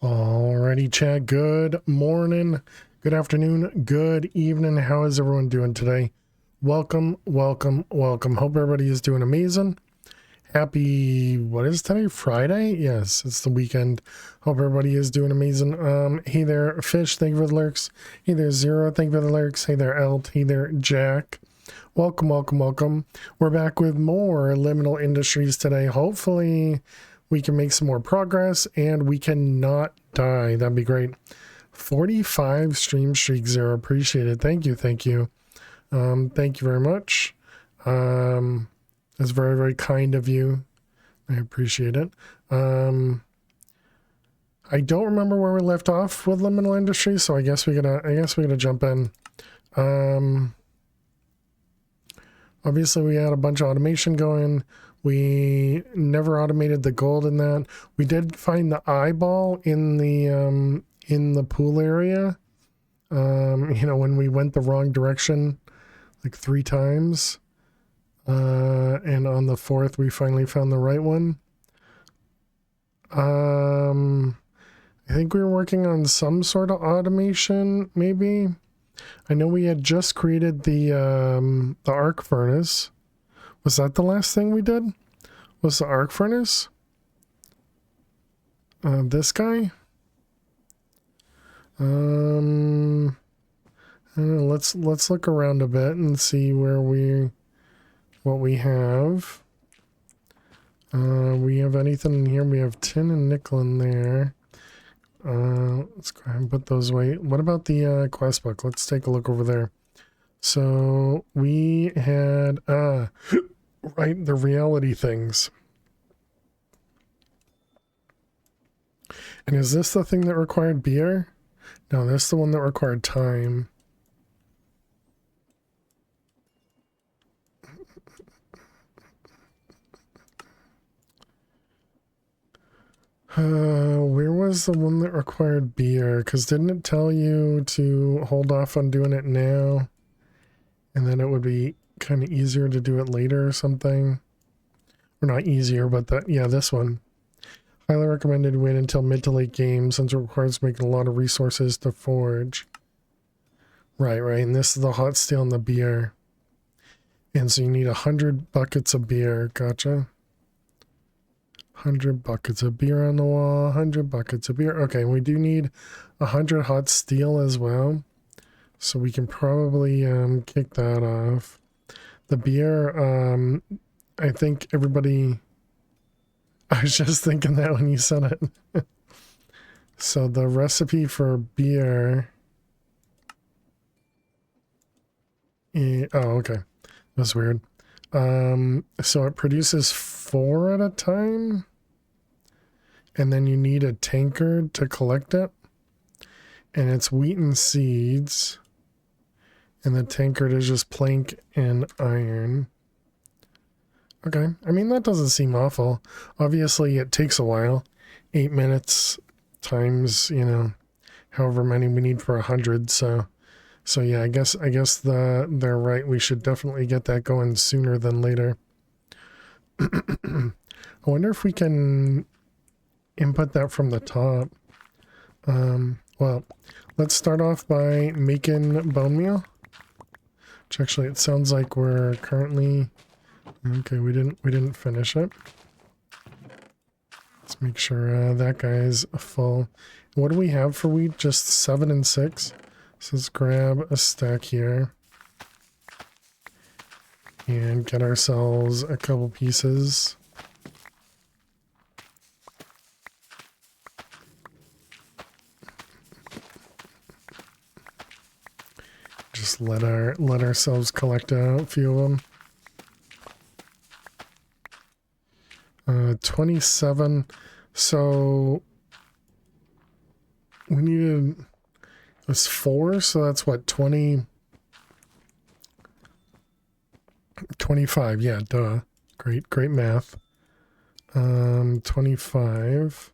Alrighty, chat. Good morning, good afternoon, good evening. How is everyone doing today? Welcome, welcome, welcome. Hope everybody is doing amazing. Happy, what is today? Friday? Yes, it's the weekend. Hope everybody is doing amazing. Hey there, Fish. Thank you for the lurks. Hey there, Zero. Thank you for the lurks. Hey there, Elt. Hey there, Jack. Welcome, welcome, welcome. We're back with more Liminal Industries today. Hopefully we can make some more progress and we cannot die. That'd be great. 45 stream streak, Zero. Appreciate it. Thank you. Thank you. Thank you very much. That's very, very kind of you. I appreciate it. I don't remember where we left off with Liminal Industries, so I guess we gotta jump in. Obviously we had a bunch of automation going. We never automated the gold in that. We did find the eyeball in the pool area. When we went the wrong direction like 3 times. And on the 4th we finally found the right one. I think we were working on some sort of automation, maybe. I know we had just created the arc furnace. Was that the last thing we did? Was the arc furnace? This guy? I don't know, let's look around a bit and see what we have. We have anything in here? We have tin and nickel in there. Let's go ahead and put those away. What about the quest book? Let's take a look over there. So we had right, the reality things. And is this the thing that required beer? No, that's the one that required time. Where was the one that required beer? Because didn't it tell you to hold off on doing it now? And then it would be kind of easier to do it later or something? Or not easier, but this one. Highly recommended wait until mid to late game since it requires making a lot of resources to forge. Right, and this is the hot steel and the beer. And so you need 100 buckets of beer. Gotcha. 100 buckets of beer on the wall, 100 buckets of beer. Okay, we do need 100 hot steel as well. So we can probably kick that off. The beer, I think everybody... I was just thinking that when you said it. So the recipe for beer... oh, okay. That's weird. So it produces 4 at a time, and then you need a tankard to collect it, and it's wheat and seeds, and the tankard is just plank and iron. Okay, I mean, that doesn't seem awful. Obviously it takes a while. 8 minutes times, however many we need for 100, so yeah, I guess they're right. We should definitely get that going sooner than later. I wonder if we can input that from the top. Well, let's start off by making bone meal. Which actually, it sounds like we're currently... Okay, we didn't finish it. Let's make sure that guy's full. What do we have for wheat? Just 7 and 6. So let's grab a stack here and get ourselves a couple pieces. Just let ourselves collect a few of them. 27. So we needed... It's 4, so that's what, 20... 25, yeah, duh. Great math. 25.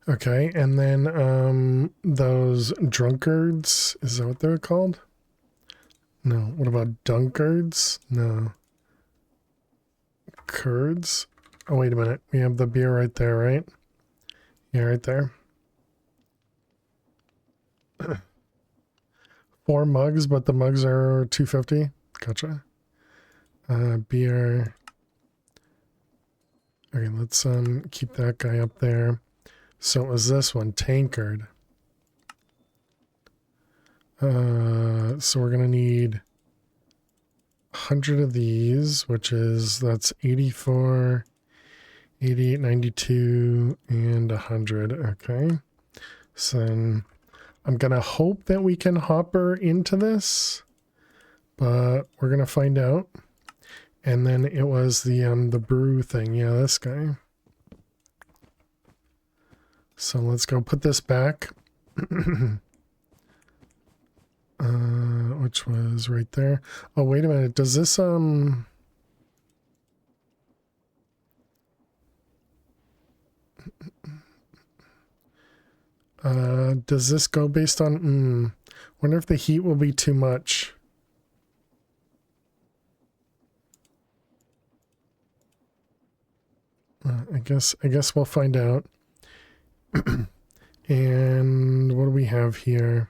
Okay, and then those drunkards, is that what they're called? No, what about dunkards? No. Curds? Oh, wait a minute. We have the beer right there, right? Yeah, right there. 4 mugs, but the mugs are 250. Gotcha. Beer. Okay, let's keep that guy up there. So it was this one, tankard. So we're gonna need 100 of these, that's 84, 88, 92, and 100. Okay. So then I'm gonna hope that we can hopper into this, but we're gonna find out. And then it was the brew thing. Yeah, this guy. So let's go put this back. Which was right there. Oh, wait a minute. Does this does this go based on wonder if the heat will be too much. I guess we'll find out. And what do we have here?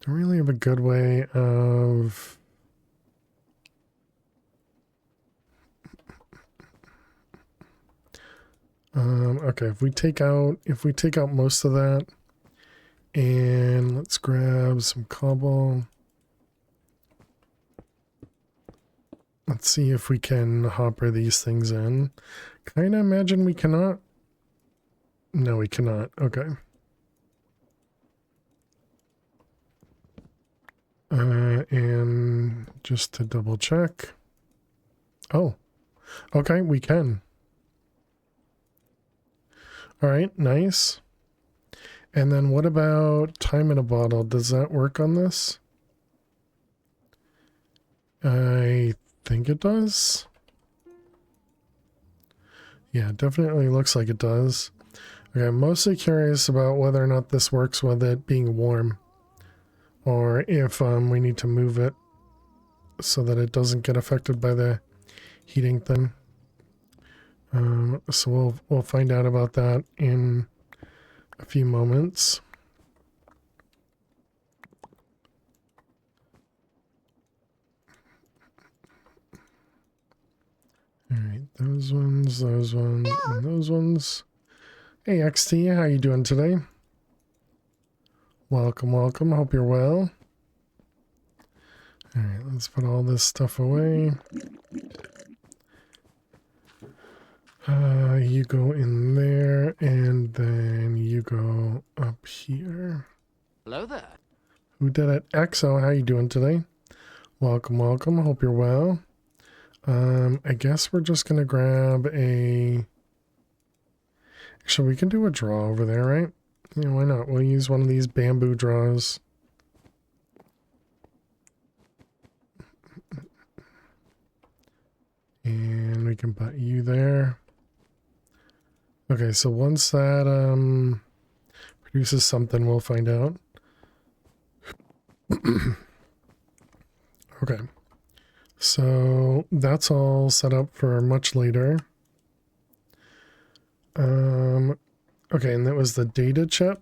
Don't really have a good way of okay, if we take out most of that, and let's grab some cobble. Let's see if we can hopper these things in. Kinda imagine we cannot. No, we cannot. Okay. And just to double check. Oh, okay, we can. All right, nice. And then what about time in a bottle? Does that work on this? I think it does. Yeah, definitely looks like it does. Okay, I'm mostly curious about whether or not this works with it being warm, or if we need to move it so that it doesn't get affected by the heating thing. So we'll find out about that in a few moments. All right, those ones, and those ones. Hey XT, how you doing today? Welcome, welcome. Hope you're well. All right, let's put all this stuff away. You go in there, and then you go up here. Hello there. Who did it? Exo, how you doing today? Welcome, welcome. Hope you're well. I guess we're just gonna grab a... Actually, we can do a draw over there, right? Yeah, why not? We'll use one of these bamboo draws. And we can put you there. Okay, so once that produces something, we'll find out. Okay. So that's all set up for much later. Okay, and that was the data chip,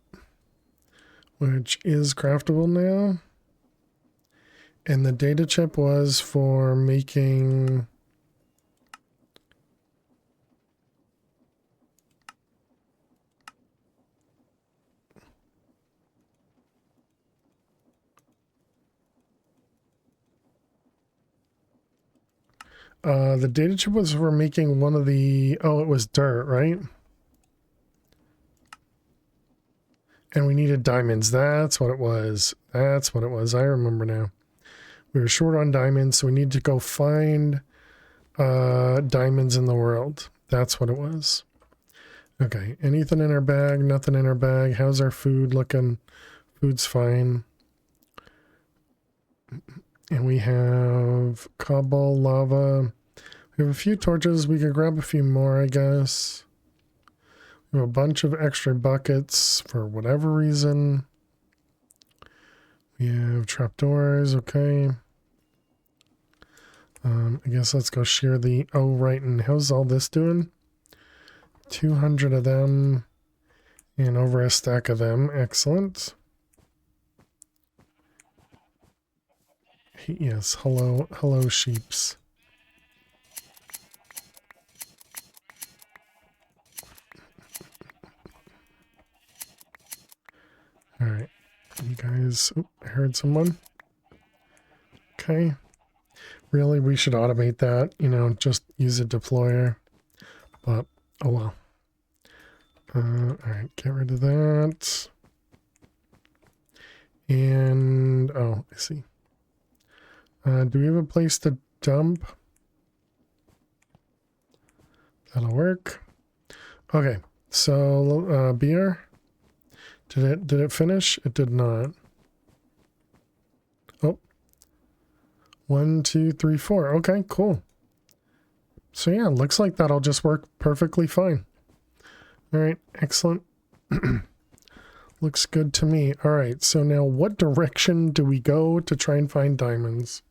which is craftable now. And the data chip was for making... the data chip was for making one of the... Oh, it was dirt, right? And we needed diamonds. That's what it was. That's what it was. I remember now. We were short on diamonds, so we need to go find diamonds in the world. That's what it was. Okay, anything in our bag? Nothing in our bag. How's our food looking? Food's fine. And we have cobble, lava. We have a few torches. We could grab a few more, I guess. We have a bunch of extra buckets for whatever reason. We have trapdoors, okay. I guess let's go share the... Oh, right, and how's all this doing? 200 of them. And over a stack of them. Excellent. Yes, hello sheeps. Alright, you guys, oh, I heard someone. Okay. Really, we should automate that, you know, just use a deployer. But, oh well. Alright, get rid of that. And, oh, I see. Do we have a place to dump? That'll work. Okay, so beer. Did it finish? It did not. Oh. 1, 2, 3, 4. Okay, cool. So yeah, looks like that'll just work perfectly fine. All right, excellent. Looks good to me. All right, so now what direction do we go to try and find diamonds?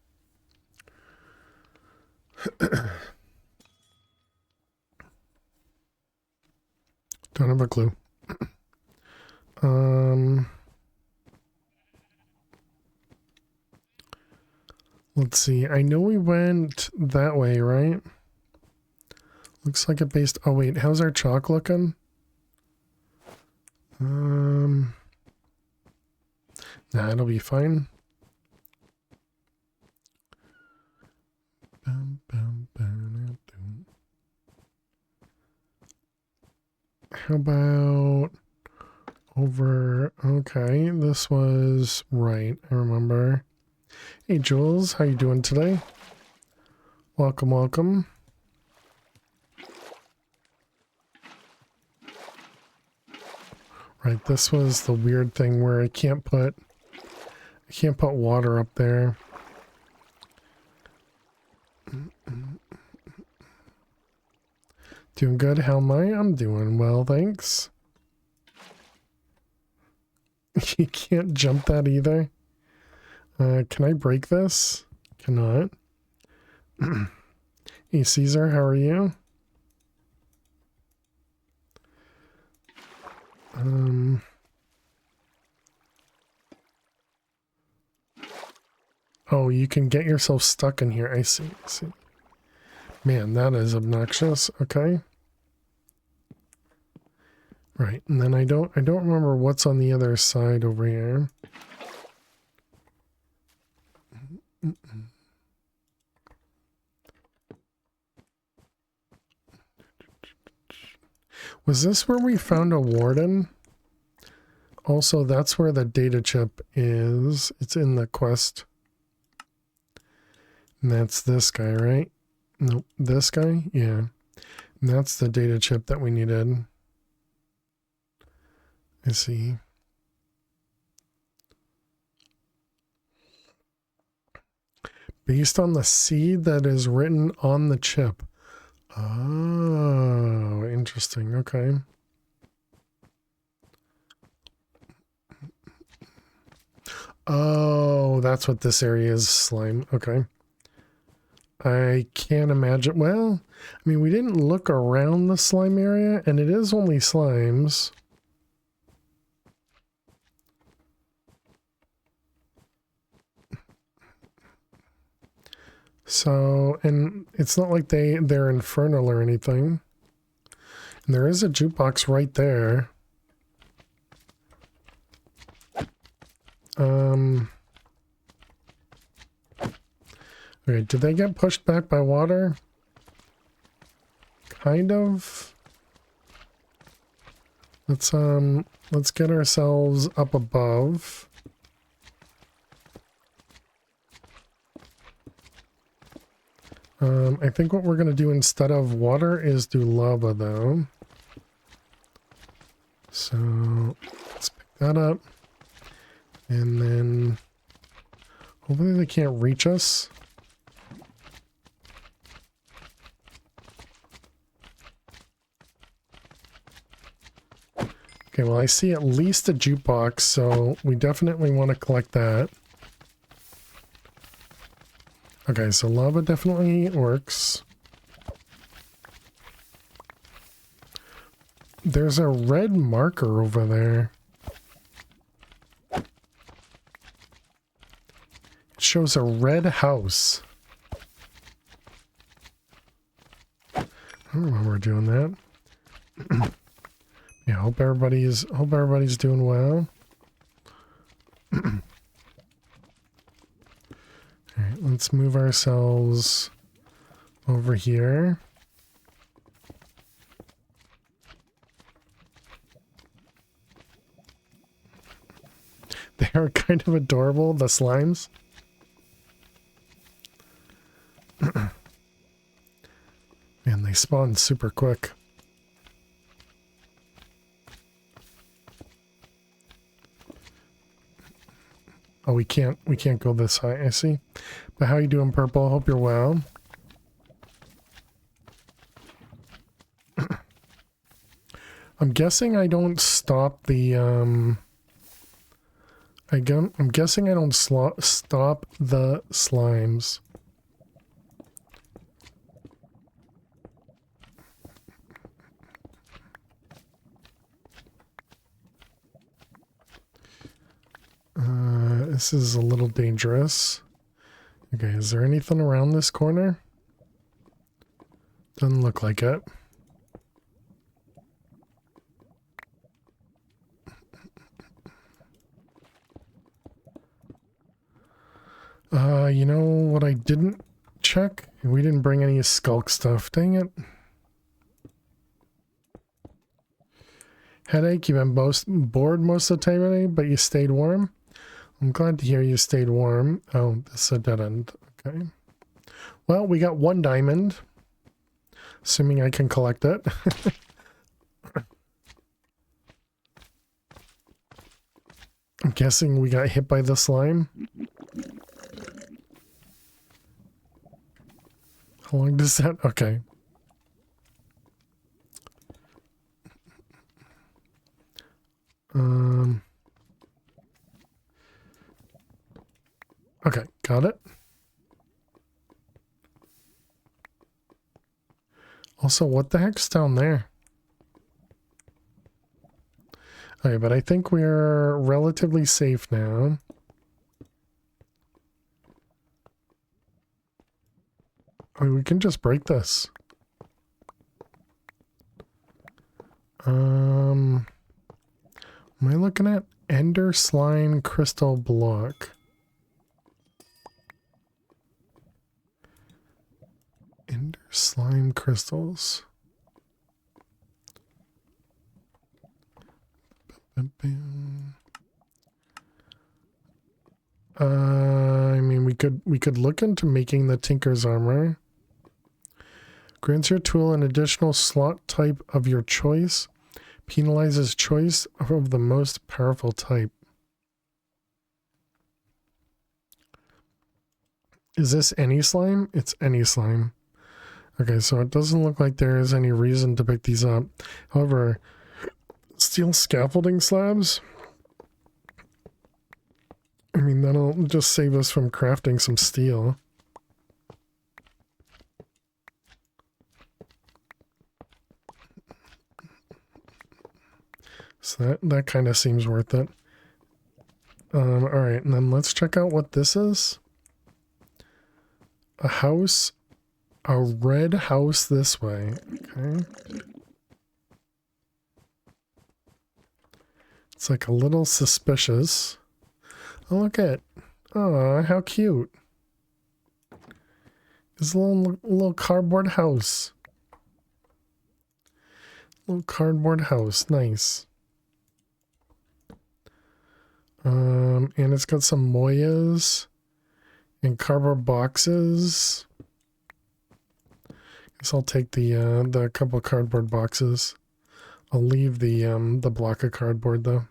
Don't have a clue. Let's see. I know we went that way, right? Looks like it based... Oh, wait. How's our chalk looking? Nah, it'll be fine. How about over... Okay, this was right. I remember. Hey, Jules. How you doing today? Welcome, welcome. Right, this was the weird thing where I can't put water up there. Doing good, how am I? I'm doing well, thanks. You can't jump that either. Can I break this? Cannot. Hey, Caesar, how are you? Oh, you can get yourself stuck in here. I see. Man, that is obnoxious. Okay. Right, and then I don't remember what's on the other side over here. Was this where we found a warden? Also, that's where the data chip is. It's in the quest. And that's this guy, right? Nope, this guy? Yeah. And that's the data chip that we needed. I see. Based on the seed that is written on the chip. Oh, interesting. Okay. Oh, that's what this area is, slime. Okay. I can't imagine. Well, I mean, we didn't look around the slime area, and it is only slimes. So, and it's not like they're infernal or anything. And there is a jukebox right there. Okay, did they get pushed back by water? Kind of. Let's get ourselves up above. I think what we're going to do instead of water is do lava, though. So, let's pick that up. And then, hopefully they can't reach us. Okay, well, I see at least a jukebox, so we definitely want to collect that. Okay, so lava definitely works. There's a red marker over there. It shows a red house. I don't remember doing that. Yeah, hope everybody's doing well. Alright, let's move ourselves over here. They are kind of adorable, the slimes. Man, they spawn super quick. Oh, we can't go this high, I see. But how you doing, Purple? Hope you're well. I'm guessing I don't stop the I'm guessing I don't stop the slimes. This is a little dangerous. Okay, is there anything around this corner? Doesn't look like it. You know what I didn't check? We didn't bring any skulk stuff. Dang it. Headache, you've been bored most of the time today, but you stayed warm? I'm glad to hear you stayed warm. Oh, this is a dead end. Okay. Well, we got 1 diamond. Assuming I can collect it. I'm guessing we got hit by the slime. How long does that? Okay. Okay, got it. Also, what the heck's down there? Okay, but I think we're relatively safe now. I mean, we can just break this. Am I looking at Ender Slime Crystal Block? Ender Slime Crystals. I mean, we could look into making the Tinker's Armor. Grants your tool an additional slot type of your choice. Penalizes choice of the most powerful type. Is this any slime? It's any slime. Okay, so it doesn't look like there is any reason to pick these up. However, steel scaffolding slabs. I mean, that'll just save us from crafting some steel. So that kind of seems worth it. Alright, and then let's check out what this is. A house. A red house this way. Okay. It's like a little suspicious. Oh, look at. Oh, how cute. It's a little cardboard house. Little cardboard house. Nice. And it's got some moyas and cardboard boxes. Guess I'll take the couple cardboard boxes. I'll leave the block of cardboard though.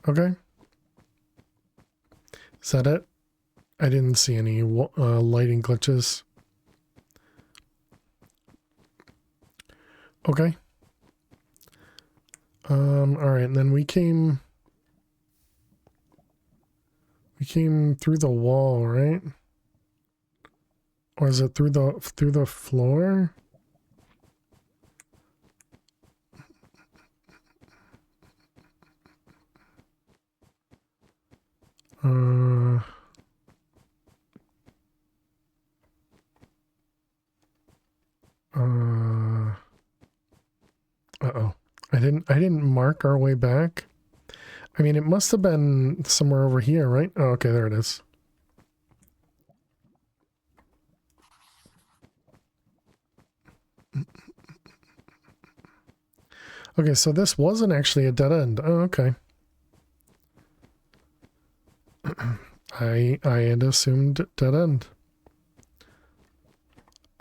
Okay. Is that it? I didn't see any lighting glitches. Okay. Alright, and then we came through the wall, right? Or is it through the floor? Uh-oh. I didn't mark our way back. I mean, it must have been somewhere over here, right? Oh, okay, there it is. Okay, so this wasn't actually a dead end. Oh, okay. I had assumed dead end.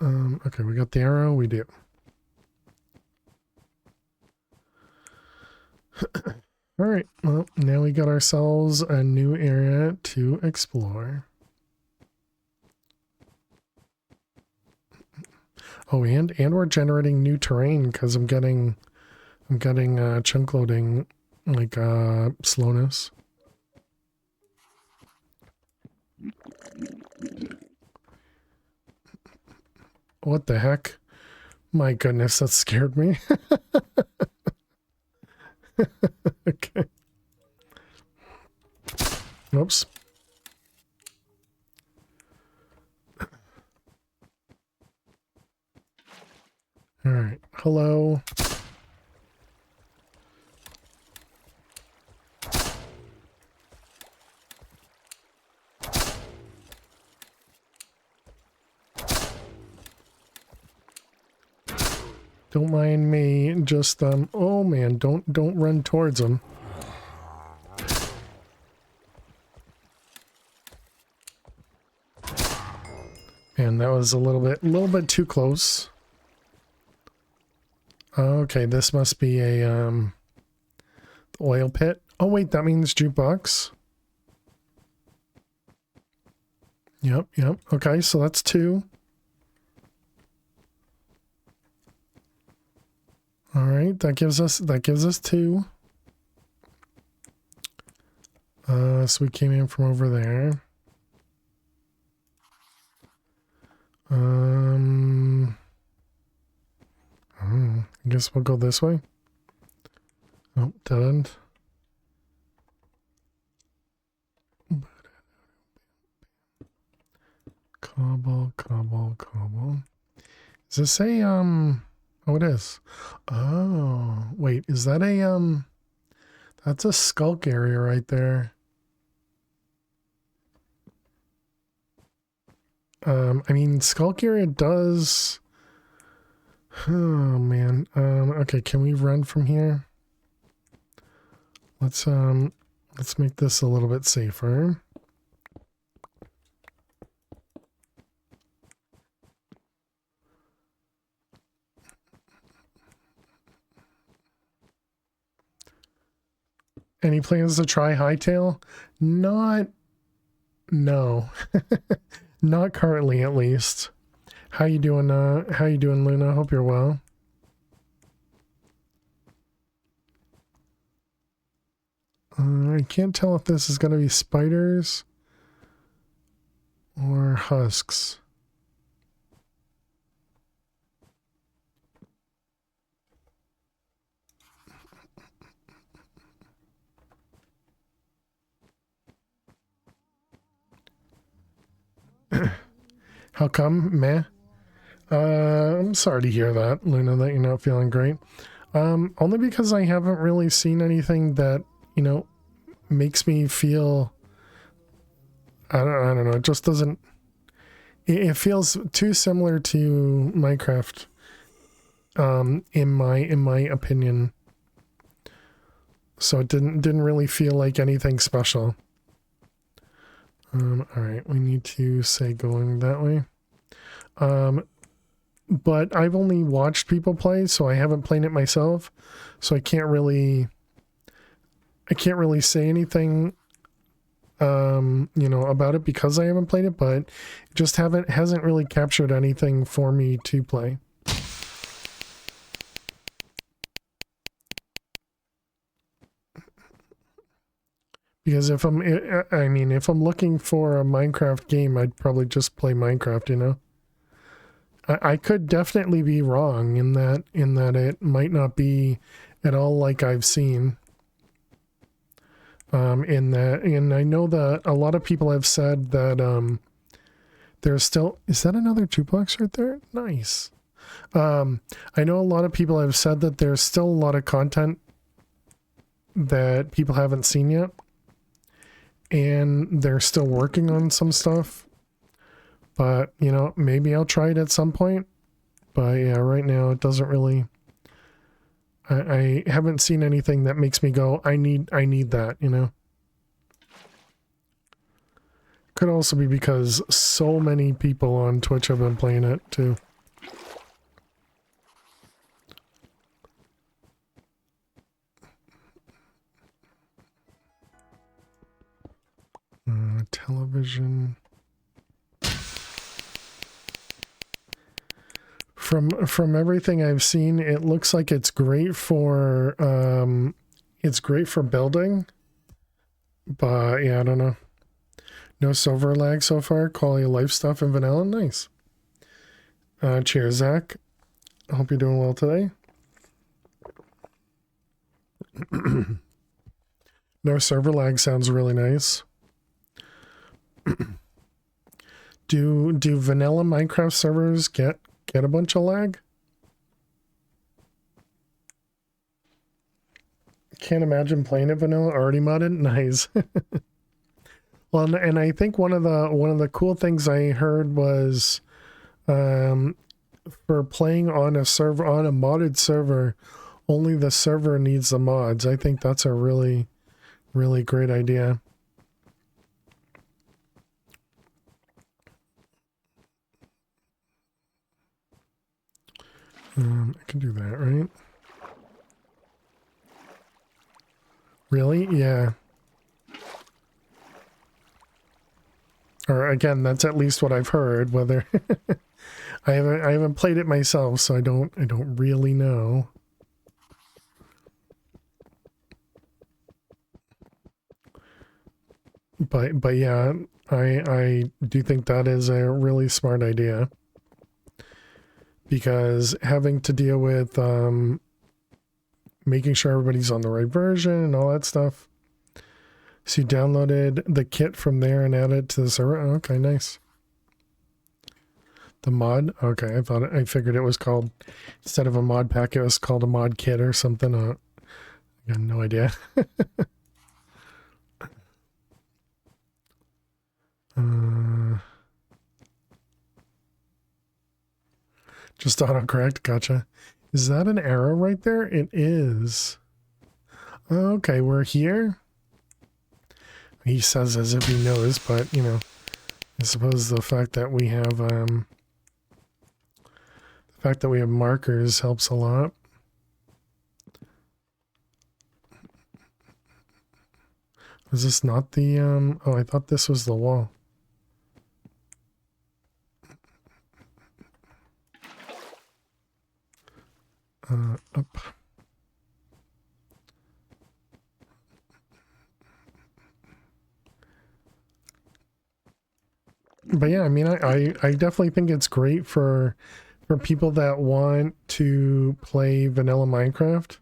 Okay, we got the arrow. We do. All right. Well, now we got ourselves a new area to explore. Oh, and we're generating new terrain because I'm getting chunk loading like slowness. What the heck? My goodness, that scared me. Okay. Oops. All right. Hello. Don't mind me. Just oh man, don't run towards them. And that was a little bit too close. Okay, this must be a oil pit. Oh wait, that means jukebox. Yep. Okay, so that's 2. All right, that gives us 2. So we came in from over there. I guess we'll go this way. Oh, dead end. Cobble. Is this a oh, it is. Oh, wait, is that a that's a skulk area right there. I mean, skulk area does. Oh man. Okay, can we run from here? Let's make this a little bit safer. Any plans to try hightail? No. Not currently, at least. How you doing, Luna? Hope you're well. I can't tell if this is going to be spiders or husks. How come? Meh. I'm sorry to hear that, Luna, that you're not feeling great. Only because I haven't really seen anything that, you know, makes me feel, I don't know, it just doesn't, it feels too similar to Minecraft, in my opinion. So it didn't really feel like anything special. All right, we need to say going that way. But I've only watched people play, so I haven't played it myself. So I can't really say anything, you know, about it because I haven't played it, but it just hasn't really captured anything for me to play. Because if I'm looking for a Minecraft game, I'd probably just play Minecraft, you know? I could definitely be wrong in that it might not be at all like I've seen. And I know that a lot of people have said that there's still, is that another jukebox right there? Nice. I know a lot of people have said that there's still a lot of content that people haven't seen yet, and they're still working on some stuff, but you know, maybe I'll try it at some point. But yeah, right now it doesn't really, I haven't seen anything that makes me go, I need that, you know. Could also be because so many people on Twitch have been playing it too. Television. From everything I've seen, it looks like it's great for building. But yeah, I don't know. No silver lag so far. Quality of life stuff in vanilla. Nice. Cheers, Zach. I hope you're doing well today. No server lag sounds really nice. Do vanilla Minecraft servers get a bunch of lag? Can't imagine playing it vanilla. Already modded. Nice. Well, and I think one of the cool things I heard was, for playing on a server, on a modded server, only the server needs the mods. I think that's a really, really great idea. I can do that, right? Really? Yeah. Or again, that's at least what I've heard. Whether I haven't played it myself, so I don't really know. But yeah, I do think that is a really smart idea, because having to deal with making sure everybody's on the right version and all that stuff. So you downloaded the kit from there and added it to the server. Oh, okay, nice. The mod. Okay, I figured it was called, instead of a mod pack, it was called a mod kit or something. I have no idea. Just autocorrect. Gotcha. Is that an arrow right there? It is. Okay, we're here. He says as if he knows, but you know, I suppose the fact that we have markers helps a lot. Is this not the oh, I thought this was the wall. Up. But yeah, I mean, I definitely think it's great for people that want to play vanilla Minecraft,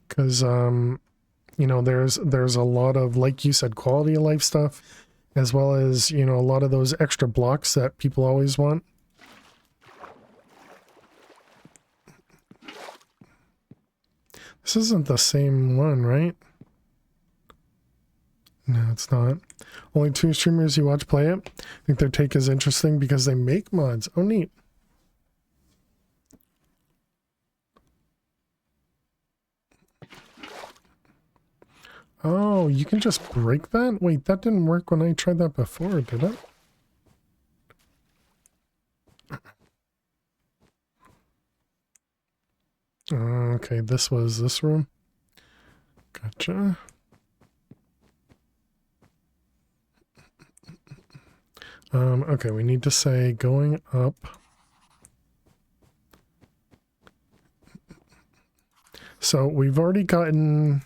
because you know, there's a lot of, like you said, quality of life stuff, as well as, you know, a lot of those extra blocks that people always want. This isn't the same one, right? No, it's not. Only 2 streamers you watch play it. I think their take is interesting because they make mods. Oh, neat. Oh, you can just break that? Wait, that didn't work when I tried that before, did it? Okay, this was this room. Gotcha. Okay, we need to say going up. So we've already gotten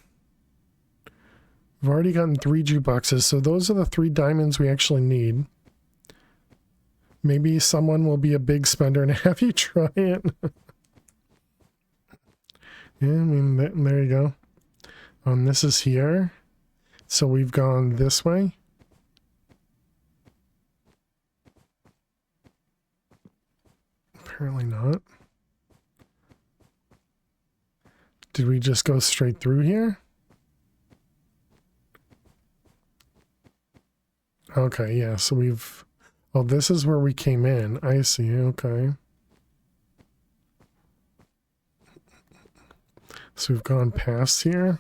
3 jukeboxes, so those are the 3 diamonds we actually need. Maybe someone will be a big spender and have you try it. Yeah, I mean, there you go. This is here. So we've gone this way. Apparently not. Did we just go straight through here? Okay, yeah, so we've... Oh, this is where we came in. I see, okay. So we've gone past here.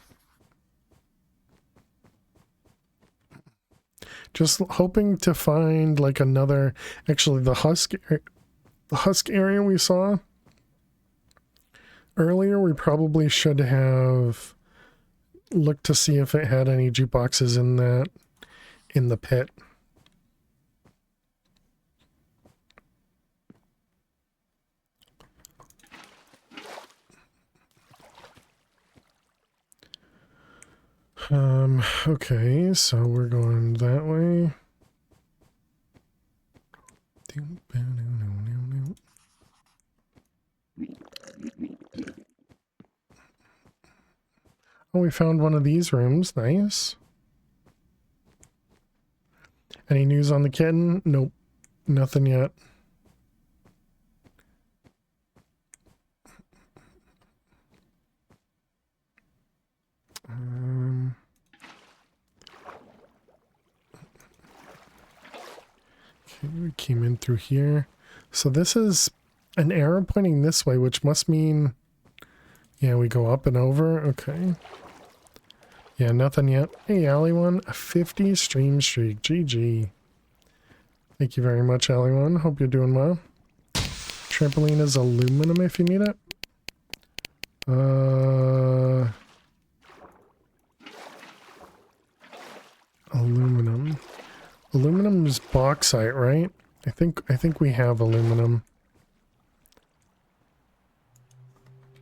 Just hoping to find like another... Actually, the husk area we saw earlier, we probably should have looked to see if it had any jukeboxes in the pit. Okay, so we're going that way. Oh, we found one of these rooms. Nice. Any news on the kitten? Nope. Nothing yet. Okay, we came in through here. So this is an arrow pointing this way, which must mean... Yeah, we go up and over. Okay. Yeah, nothing yet. Hey, Alley1, a 50 stream streak. GG. Thank you very much, Alley1. Hope you're doing well. Trampoline is aluminum if you need it. Aluminum. Aluminum is bauxite, right? I think we have aluminum.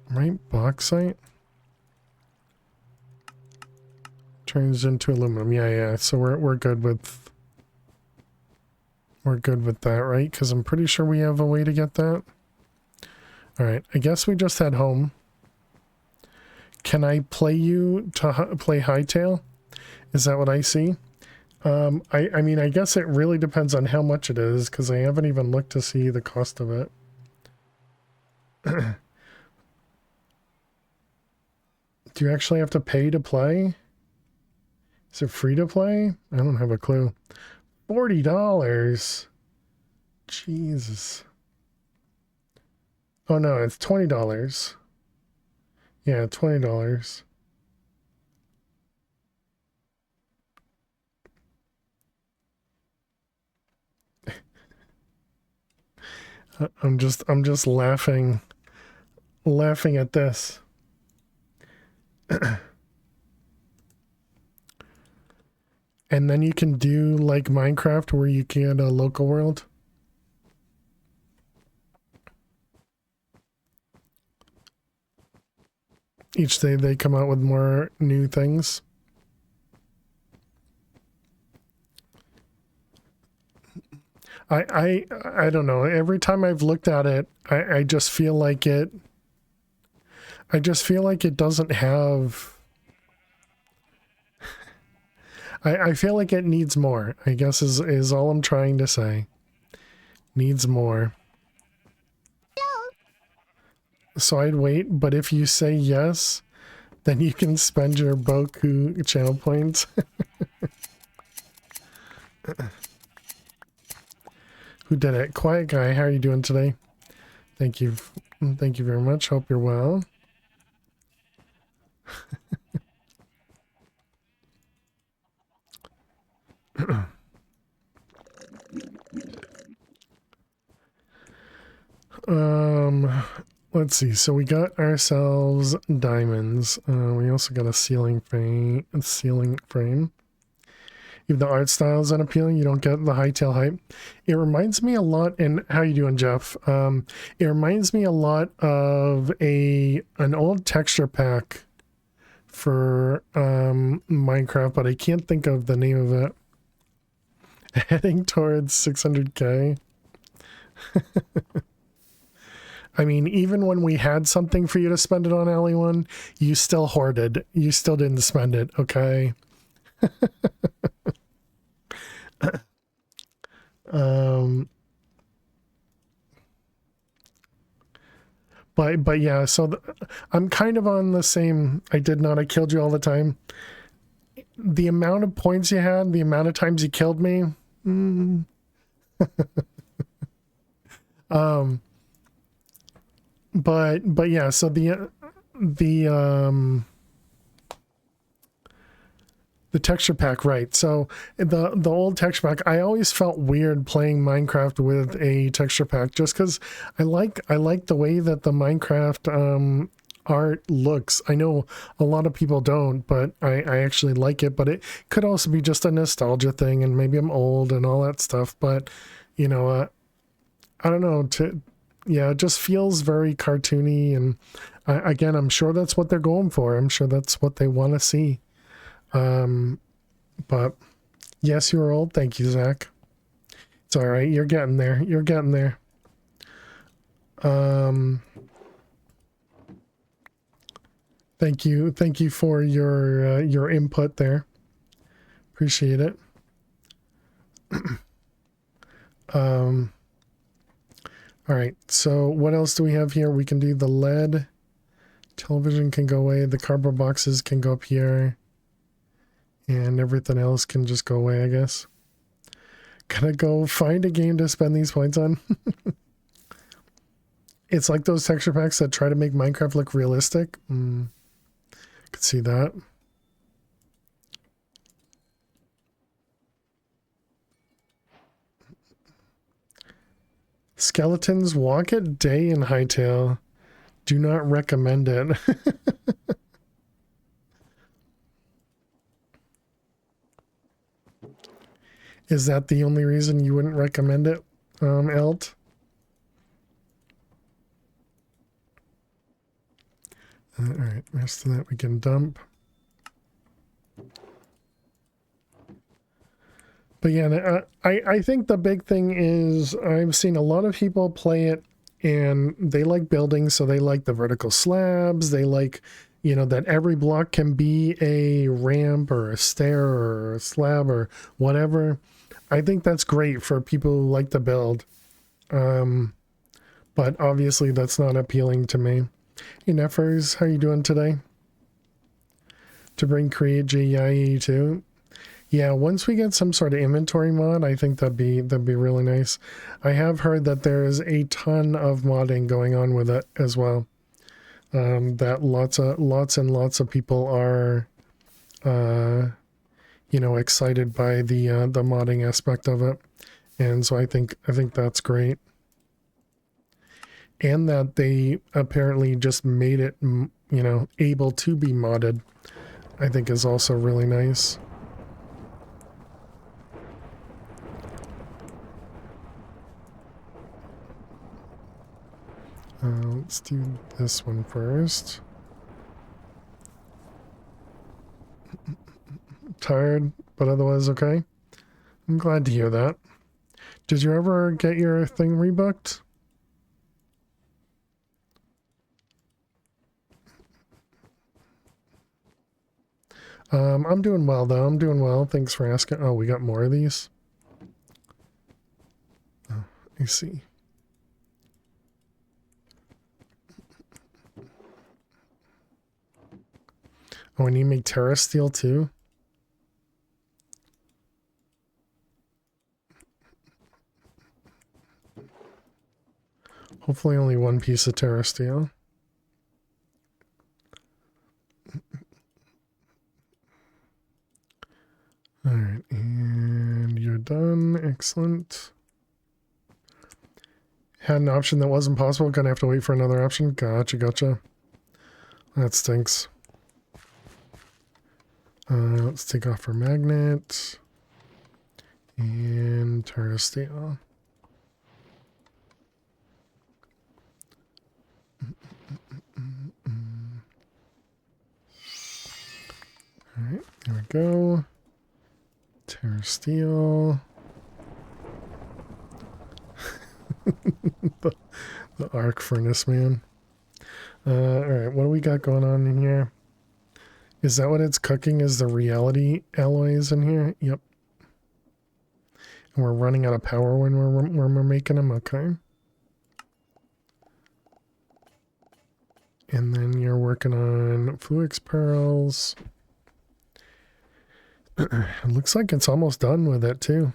Right? Bauxite? Turns into aluminum. Yeah. So we're good with... We're good with that, right? Because I'm pretty sure we have a way to get that. Alright, I guess we just head home. Can I play you to play Hightail? Is that what I see? I mean, I guess it really depends on how much it is, because I haven't even looked to see the cost of it. Do you actually have to pay to play? Is it free to play? I don't have a clue. $40. Jesus. Oh no, it's $20. Yeah, $20. I'm just laughing at this. And then you can do like Minecraft where you can a local world. Each day they come out with more new things. I don't know. Every time I've looked at it, I just feel like it doesn't have... I feel like it needs more, I guess is all I'm trying to say. Needs more. So I'd wait, but if you say yes, then you can spend your Boku channel points. Who did it? Quiet Guy, how are you doing today? Thank you very much. Hope you're well. Let's see. So we got ourselves diamonds. We also got a ceiling frame. If the art style is unappealing, you don't get the Hightail hype. It reminds me a lot, and how you doing, Jeff? It reminds me a lot of an old texture pack for Minecraft, but I can't think of the name of it. Heading towards 600k. I mean, even when we had something for you to spend it on, Alley1, you still hoarded. You still didn't spend it, okay? But yeah, so I'm kind of on the same. I did not. I killed you all the time. The amount of points you had, the amount of times you killed me. Mm, um, but yeah. So the the texture pack, right? So the old texture pack, I always felt weird playing Minecraft with a texture pack, just because I like the way that the Minecraft art looks. I know a lot of people don't, but I actually like it. But it could also be just a nostalgia thing, and maybe I'm old and all that stuff. But you know, I don't know. Yeah, it just feels very cartoony, and again, I'm sure that's what they're going for. I'm sure that's what they want to see. But yes, you're old. Thank you, Zach. It's all right. You're getting there. You're getting there. Thank you. Thank you for your input there. Appreciate it. All right. So what else do we have here? We can do the LED. Television can go away. The cardboard boxes can go up here. And everything else can just go away, I guess. Gotta go find a game to spend these points on. It's like those texture packs that try to make Minecraft look realistic. Could see that. Skeletons walk at day in Hightail. Do not recommend it. Is that the only reason you wouldn't recommend it, Elt? All right, rest of that we can dump. But yeah, I think the big thing is I've seen a lot of people play it and they like building, so they like the vertical slabs. They like, you know, that every block can be a ramp or a stair or a slab or whatever. I think that's great for people who like to build. But obviously that's not appealing to me. Hey Neffers, how you doing today? To bring Create JEI82. Yeah, once we get some sort of inventory mod, I think that'd be really nice. I have heard that there's a ton of modding going on with it as well. That lots and lots of people are you know, excited by the modding aspect of it. And so I think that's great. And that they apparently just made it, you know, able to be modded, I think is also really nice. Let's do this one first. Tired, but otherwise okay. I'm glad to hear that. Did you ever get your thing rebooked? I'm doing well though. I'm doing well. Thanks for asking. Oh, we got more of these. Oh, I see. Oh, I need to make Terra Steel too. Hopefully only one piece of Terra Steel. Alright, and you're done. Excellent. Had an option that wasn't possible. Gonna have to wait for another option. Gotcha. That stinks. Let's take off our magnet. And Terra Steel. Alright, there we go. Terra Steel. the arc furnace, man. Alright, what do we got going on in here? Is that what it's cooking? Is the reality alloys in here? Yep. And we're running out of power when we're making them? Okay. And then you're working on Fluix pearls. It looks like it's almost done with it too.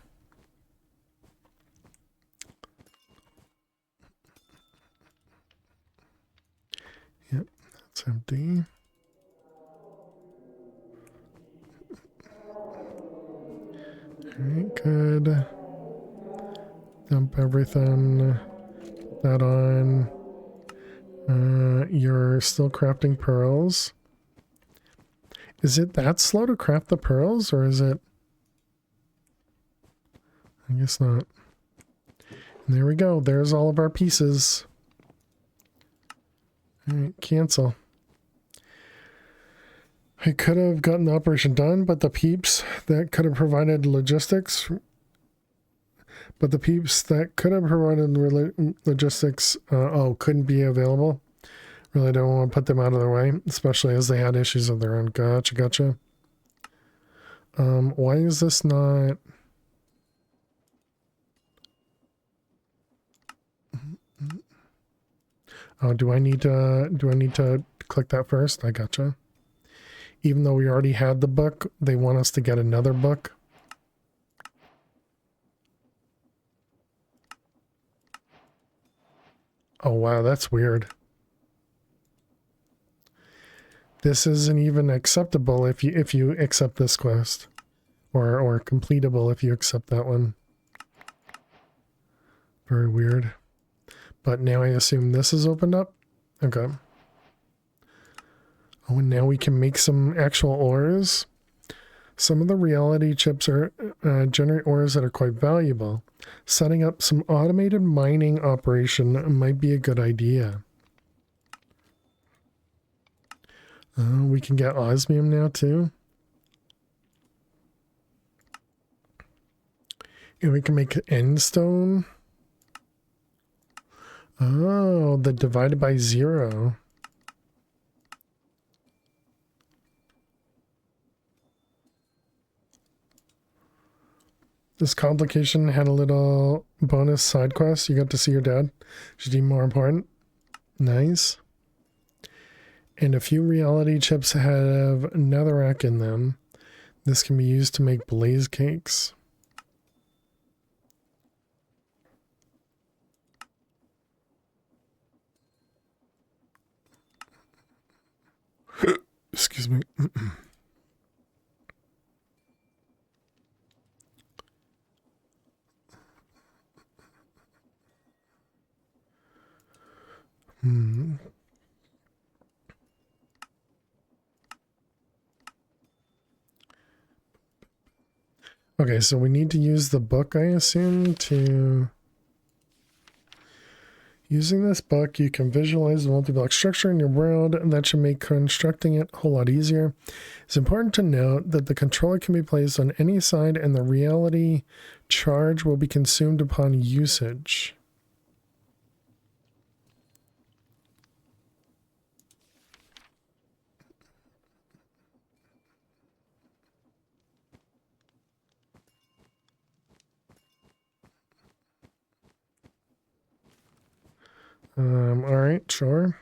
Yep, that's empty. Alright, good. Dump everything. Put that on. You're still crafting pearls. Is it that slow to craft the pearls, or is it? I guess not. And there we go. There's all of our pieces. Alright, cancel. I could have gotten the operation done, but the peeps that could have provided logistics... couldn't be available. Really don't want to put them out of their way, especially as they had issues of their own. Gotcha. Why is this not... Oh, do I need to click that first? I gotcha. Even though we already had the book, they want us to get another book. Oh wow, that's weird. This isn't even acceptable if you accept this quest. Or completable if you accept that one. Very weird. But now I assume this is opened up? Okay. Oh, and now we can make some actual ores. Some of the reality chips are generate ores that are quite valuable. Setting up some automated mining operation might be a good idea. We can get osmium now too. And we can make end stone. Oh, the divided by 0. This complication had a little bonus side quest. You got to see your dad. Should be more important. Nice. And a few reality chips have netherrack in them. This can be used to make blaze cakes. Excuse me. Okay, so we need to use the book, I assume, to... Using this book, you can visualize the multi-block structure in your world, and that should make constructing it a whole lot easier. It's important to note that the controller can be placed on any side, and the reality charge will be consumed upon usage. Alright, sure.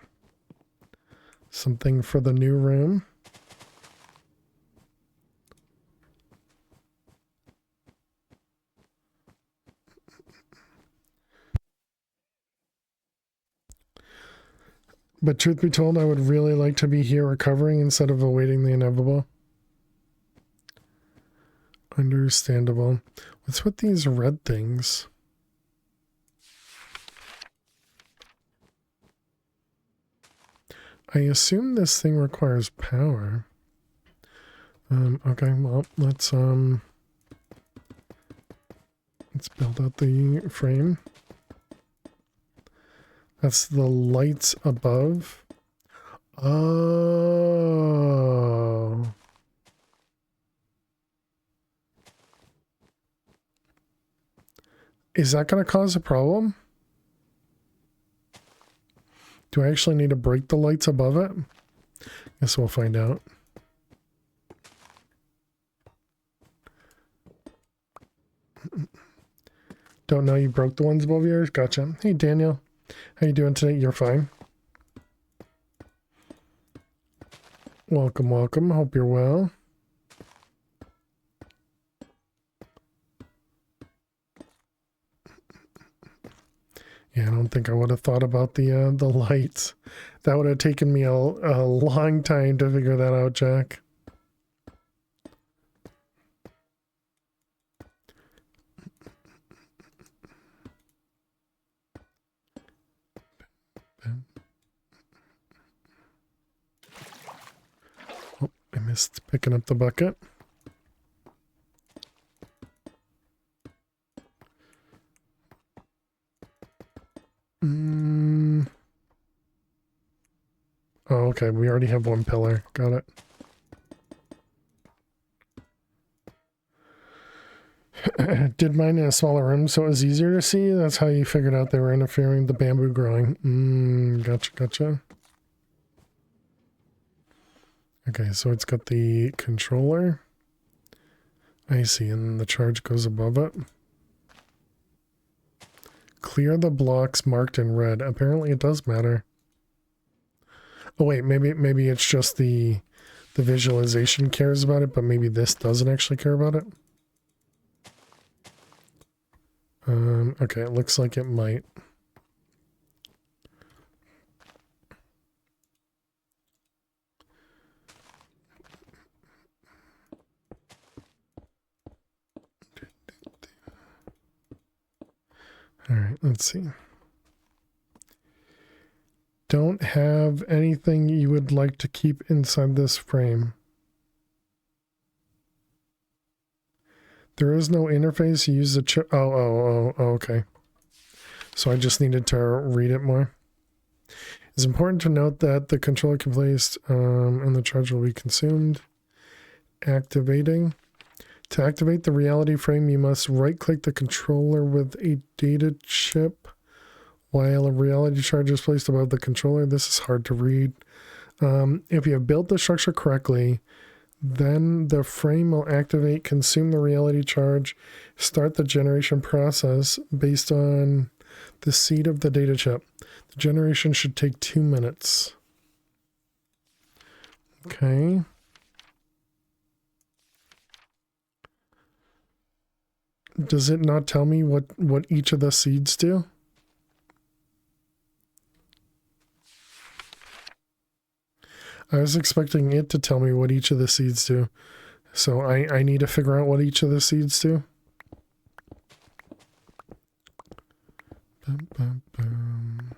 Something for the new room. But truth be told, I would really like to be here recovering instead of awaiting the inevitable. Understandable. What's with these red things? I assume this thing requires power. Okay, well, let's build out the frame. That's the lights above. Oh. Is that going to cause a problem? Do I actually need to break the lights above it? Guess we'll find out. Don't know you broke the ones above yours? Gotcha. Hey, Daniel. How you doing today? You're fine. Welcome, welcome. Hope you're well. Yeah, I don't think I would have thought about the lights. That would have taken me a long time to figure that out, Jack. Oh, I missed picking up the bucket. Oh, okay. We already have one pillar. Got it. Did mine in a smaller room so it was easier to see? That's how you figured out they were interfering with the bamboo growing. Gotcha, gotcha. Okay, so it's got the controller. I see, and the charge goes above it. Clear the blocks marked in red. Apparently it does matter. Oh wait, maybe it's just the visualization cares about it, but maybe this doesn't actually care about it. Okay, it looks like it might. All right, let's see. Don't have anything you would like to keep inside this frame. There is no interface. You use the chip. Oh, okay. So I just needed to read it more. It's important to note that the controller can be placed and the charge will be consumed. Activating. To activate the reality frame, you must right-click the controller with a data chip while a reality charge is placed above the controller. This is hard to read. If you have built the structure correctly, then the frame will activate, consume the reality charge, start the generation process based on the seed of the data chip. The generation should take 2 minutes. Okay. Does it not tell me what each of the seeds do? I was expecting it to tell me what each of the seeds do. So I need to figure out what each of the seeds do. Bum, bum, bum.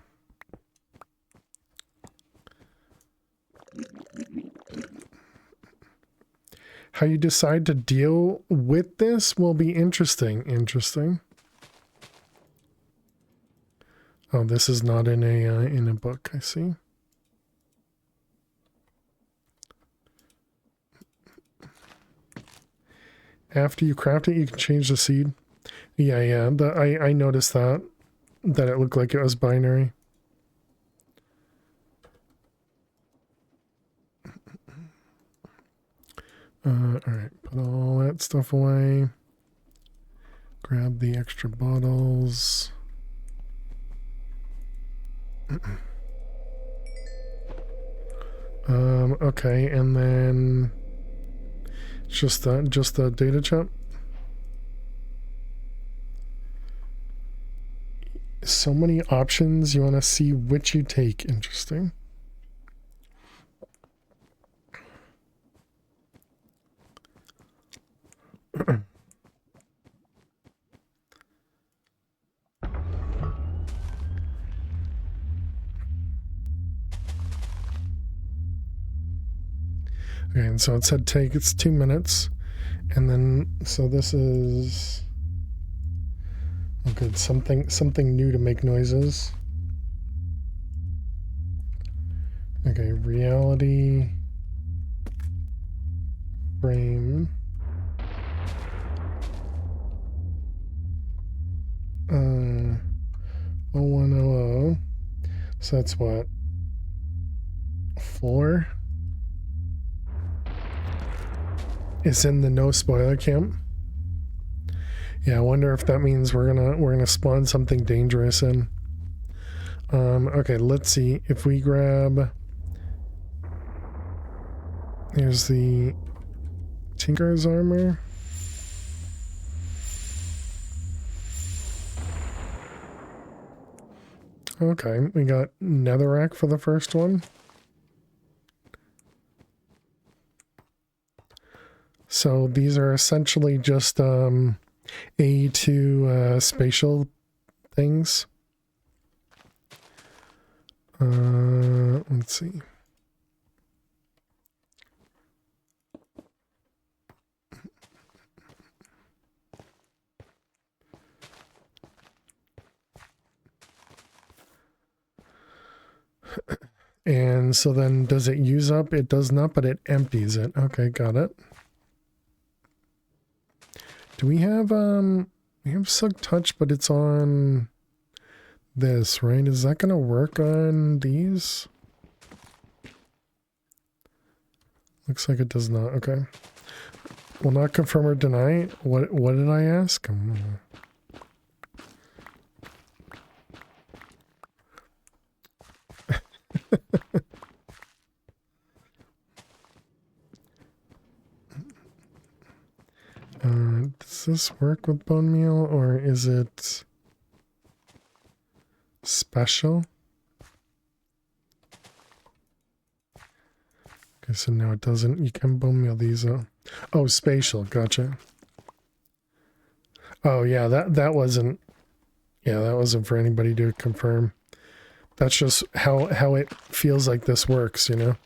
How you decide to deal with this will be interesting. Interesting. Oh, this is not in a book, I see. After you craft it, you can change the seed. Yeah. I noticed that it looked like it was binary. Alright, put all that stuff away. Grab the extra bottles. Okay, and then just the data chip. So many options. You want to see which you take. Interesting. Okay, and so it said it's 2 minutes, and then so this is good. Something new to make noises. Okay, reality frame. 0100. So that's what? 4? Is in the no spoiler camp. Yeah, I wonder if that means we're gonna spawn something dangerous in. Okay, let's see if we grab. Here's the Tinker's armor. Okay, we got netherrack for the first one. So these are essentially just A2 spatial things. Let's see. And so then does it use up? It does not, but it empties it. Okay, got it. Do we have Silk Touch, but it's on this, right? Is that gonna work on these? Looks like it does not. Okay. Will not confirm or deny. What did I ask? Does this work with bone meal, or is it special? Okay, so no, it doesn't. You can bone meal these. Oh, spatial. Gotcha. Oh yeah, that wasn't. Yeah, that wasn't for anybody to confirm. That's just how it feels like this works, you know.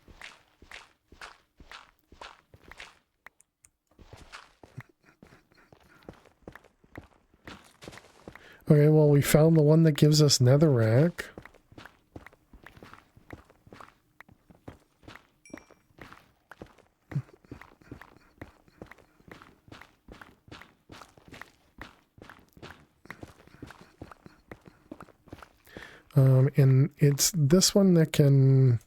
Okay, well, we found the one that gives us netherrack. And it's this one that can...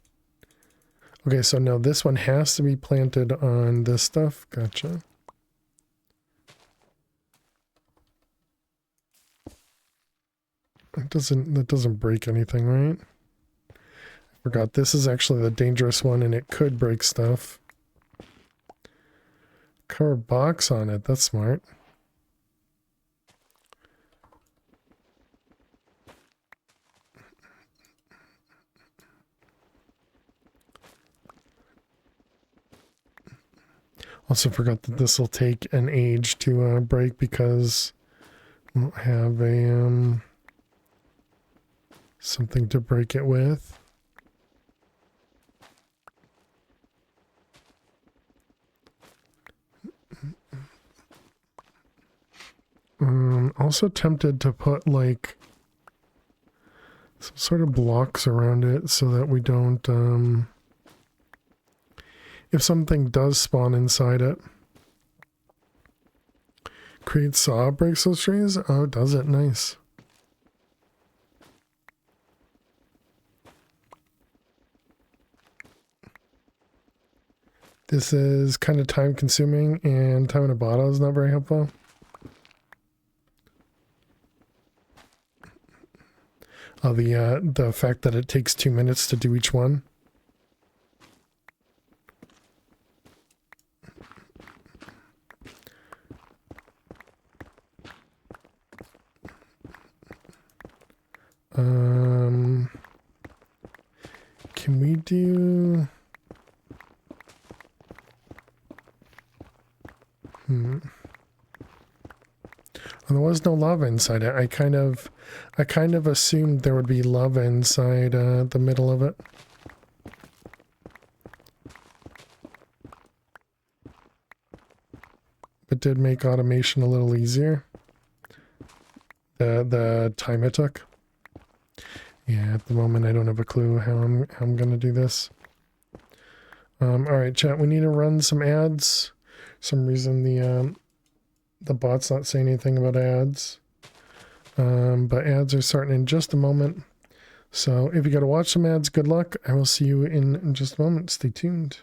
Okay, so no, this one has to be planted on this stuff. Gotcha. That doesn't break anything, right? I forgot this is actually the dangerous one and it could break stuff. Cover box on it, that's smart. Also forgot that this will take an age to break because we'll have a something to break it with. Also tempted to put like some sort of blocks around it so that we don't if something does spawn inside it. Create saw, breaks those trees? Oh, does it? Nice. This is kind of time consuming and time in a bottle is not very helpful. Oh, the fact that it takes 2 minutes to do each one. Can we do... Oh, there was no lava inside it. I kind of assumed there would be lava inside the middle of it. It did make automation a little easier. The time it took. Yeah, at the moment I don't have a clue how I'm gonna do this. All right, chat. We need to run some ads. For some reason the bot's not saying anything about ads. But ads are starting in just a moment. So if you got to watch some ads, good luck. I will see you in just a moment. Stay tuned.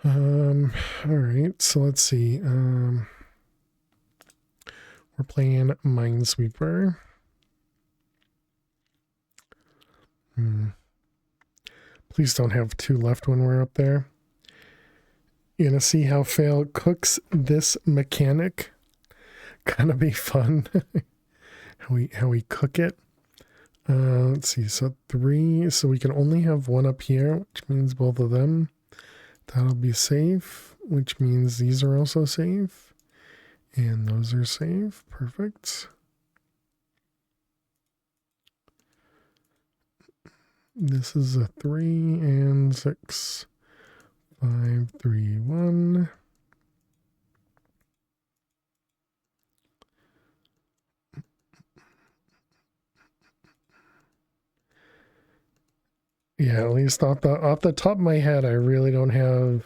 All right, so let's see. We're playing Minesweeper. Please don't have 2 left when we're up there. You're gonna see how Fail cooks this mechanic. Gonna be fun. how we cook it. Let's see, so 3, so we can only have 1 up here, which means both of them. That'll be safe, which means these are also safe. And those are safe. Perfect. This is a 3 and 6. 5, 3, 1. Yeah, at least off the top of my head, I really don't have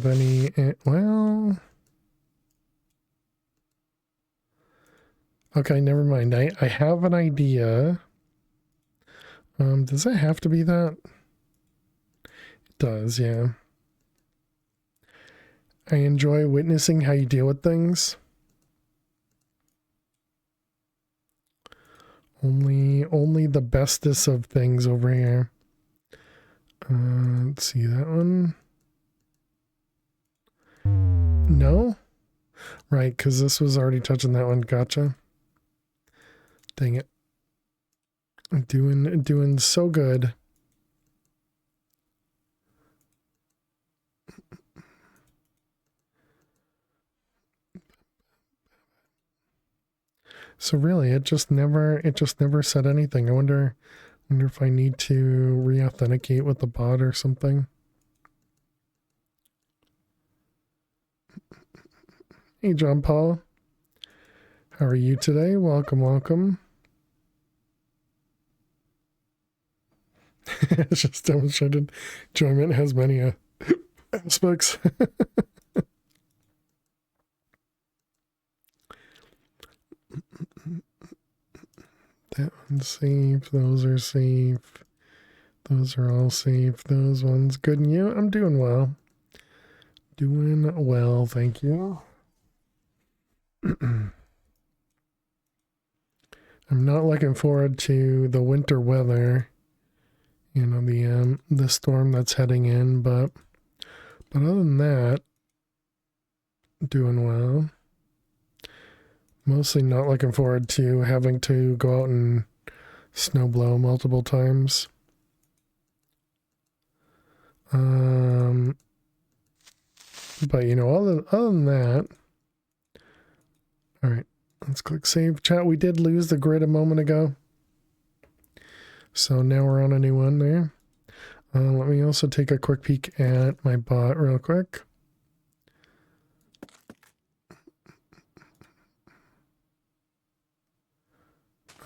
any. Well, okay, never mind. I have an idea. Does it have to be that? It does, yeah. I enjoy witnessing how you deal with things. Only the bestest of things over here. Let's see that one. No? Right, because this was already touching that one. Gotcha. Dang it. Doing so good. So really, it just never said anything. I wonder if I need to re-authenticate with the bot or something. Hey, John Paul. How are you today? Welcome, welcome. It's just demonstrated enjoyment has many aspects. That one's safe. Those are safe. Those are all safe. Those ones good. And you? I'm doing well. Doing well, thank you. I'm not looking forward to the winter weather. You know, the storm that's heading in, but other than that, doing well. Mostly not looking forward to having to go out and snowblow multiple times. But you know, other than that, all right, let's click save. Chat, we did lose the grid a moment ago. So now we're on a new one there. Let me also take a quick peek at my bot real quick.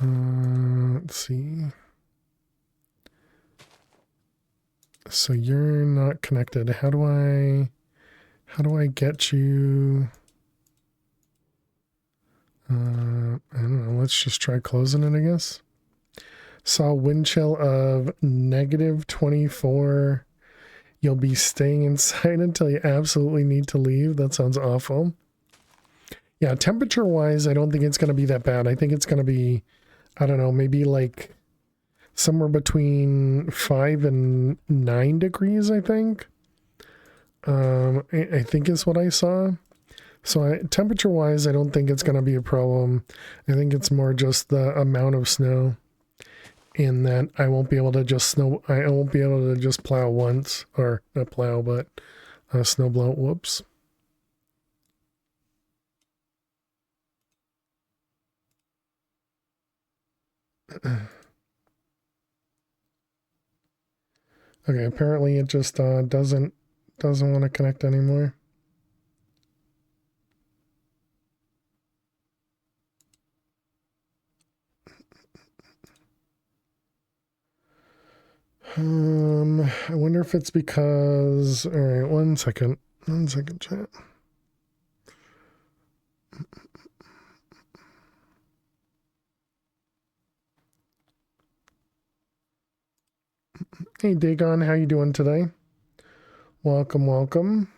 Let's see. So you're not connected. How do I get you? I don't know. Let's just try closing it, I guess. Saw wind chill of -24. You'll be staying inside until you absolutely need to leave. That sounds awful. Yeah, temperature wise, I don't think it's going to be that bad. I think it's going to be, I don't know, maybe like somewhere between 5 and 9 degrees, I think. I think is what I saw. So temperature wise, I don't think it's going to be a problem. I think it's more just the amount of snow, in that I won't be able to just plow once, or not plow, but snow blow. Whoops. Okay, apparently it just doesn't want to connect anymore. I wonder if it's because, all right, one second, chat. Hey, Dagon, how you doing today? Welcome, welcome.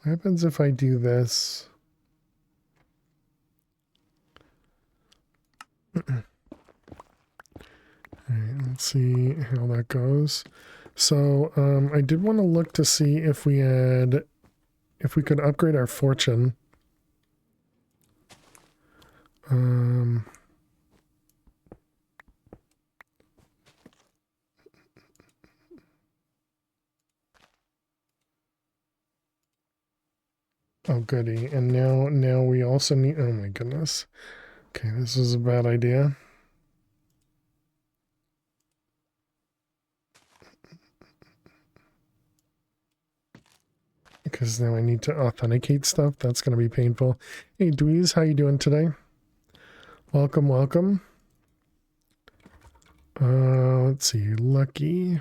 What happens if I do this? Alright, let's see how that goes. So, I did want to look to see if we could upgrade our fortune. Oh goody, and now we also need, oh my goodness. Okay, this is a bad idea. Because now I need to authenticate stuff. That's going to be painful. Hey, Dweez, how you doing today? Welcome, welcome. Let's see, Lucky.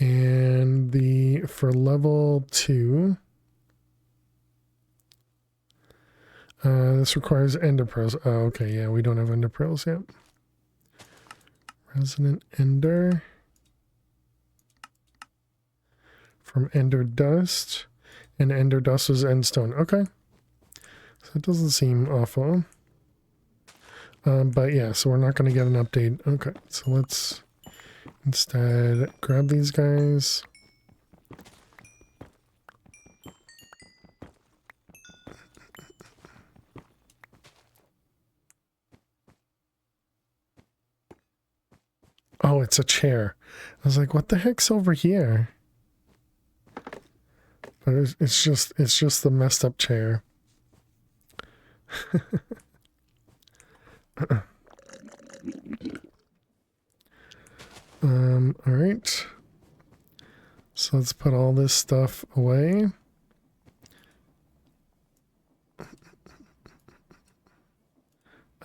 And for level 2, this requires ender pearls. Oh, okay, yeah, we don't have ender pearls yet. Resonant ender. From ender dust. And ender dust was endstone. Okay. So it doesn't seem awful. But yeah, so we're not going to get an update. Okay, so let's instead grab these guys. Oh, it's a chair. I was like, what the heck's over here? But it's just the messed up chair. All right. So let's put all this stuff away.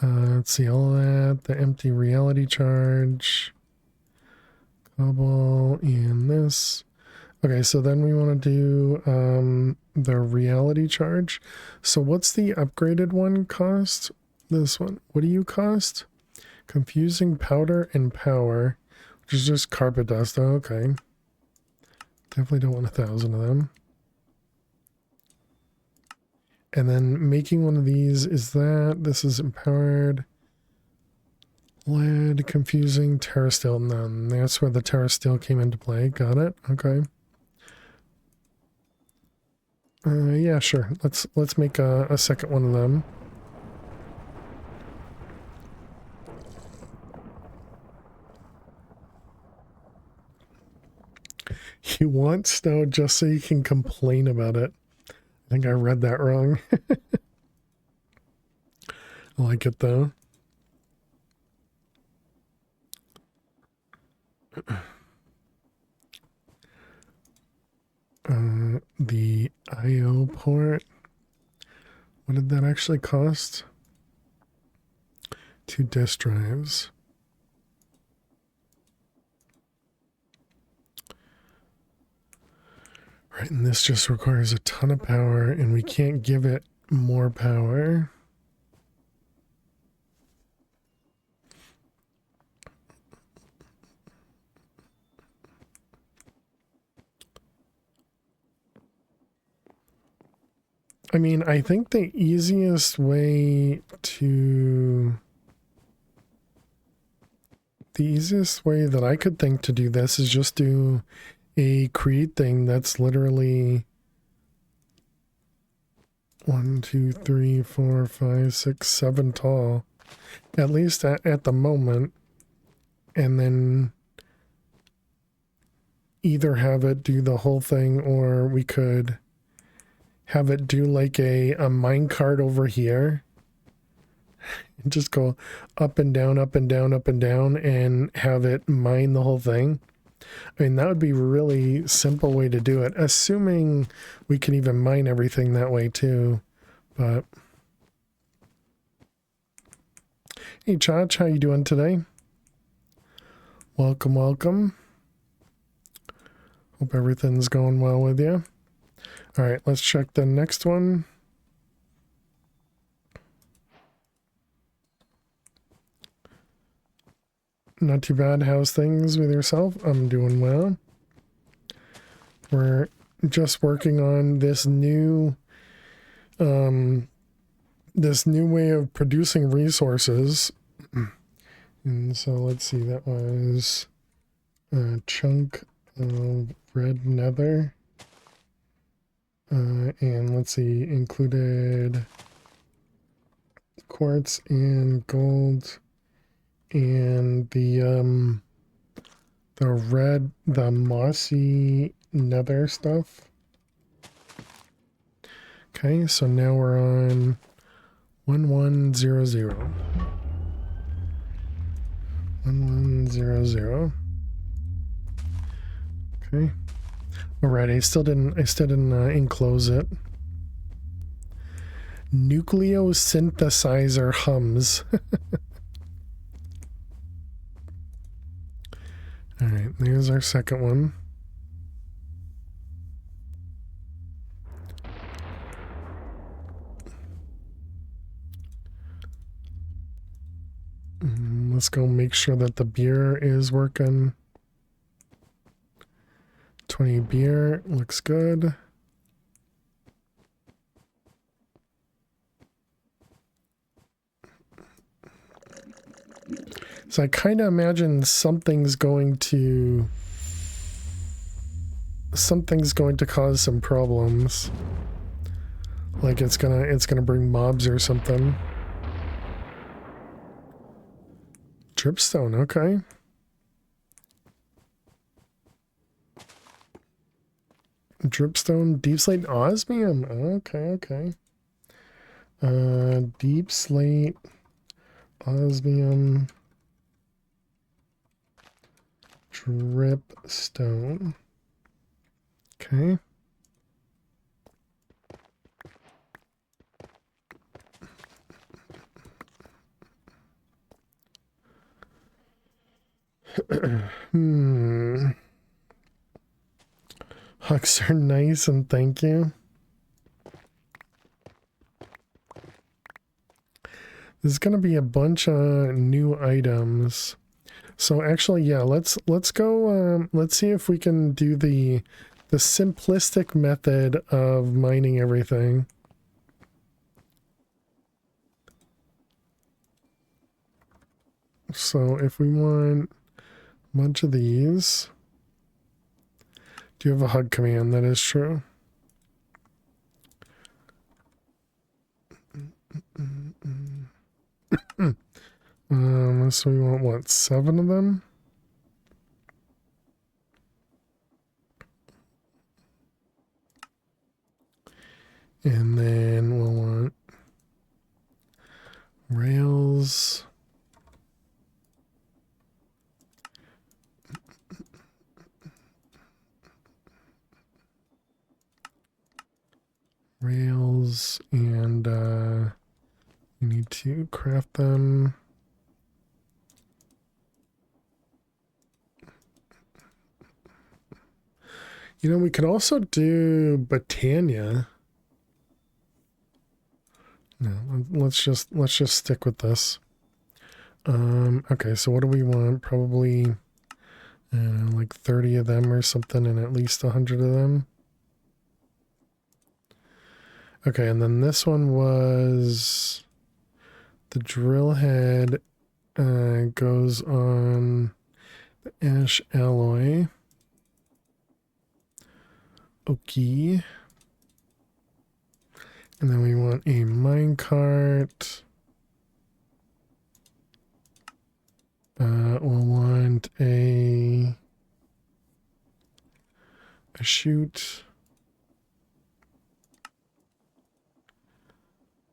Let's see, all that, the empty reality charge, cobble, and this. Okay, so then we want to do the reality charge. So what's the upgraded one cost? This one. What do you cost? Confusing powder and power, which is just carpet dust. Oh, okay. Definitely don't want 1,000 of them. And then making one of these is that. This is empowered. Lead, confusing, terrasteel. None. That's where the terrasteel came into play. Got it. Okay. Yeah, sure. Let's make a second one of them. You want snow just so you can complain about it. I think I read that wrong. I like it though. The IO port. What did that actually cost? 2 disk drives. Right, and this just requires a ton of power, and we can't give it more power. I mean, I think the easiest way that I could think to do this is just do a create thing that's literally 1, 2, 3, 4, 5, 6, 7 tall, at least at the moment, and then either have it do the whole thing, or we could have it do like a minecart over here and just go up and down, up and down, up and down, and have it mine the whole thing. I mean, that would be a really simple way to do it, assuming we can even mine everything that way too. But hey, Chach, how you doing today? Welcome, welcome. Hope everything's going well with you. All right, let's check the next one. Not too bad. How's things with yourself? I'm doing well. We're just working on this new this new way of producing resources. And so let's see, that was a chunk of red nether. And let's see, included quartz and gold and the mossy nether stuff. Okay, so now we're on 1100. 1100. Okay. Alright, I still didn't enclose it. Nucleosynthesizer hums. Alright, there's our second one. Let's go make sure that the beer is working. 20 beer, looks good. So I kind of imagine something's going to cause some problems. Like it's gonna bring mobs or something. Dripstone, okay. Dripstone, deep slate osmium. Okay. Deep slate osmium dripstone. Okay. Hucks are nice and thank you. There's gonna be a bunch of new items. So actually, yeah, let's go. Let's see if we can do the simplistic method of mining everything. So if we want a bunch of these, do you have a hug command? That is true. So we want what, 7 of them? And then we'll want rails. Rails, and we need to craft them. You know, we could also do Botania. No, let's just stick with this. Okay, so what do we want? Probably like 30 of them or something, and at least 100 of them. Okay, and then this one was the drill head goes on the ash alloy. Okay. And then we want a minecart. We'll want a chute.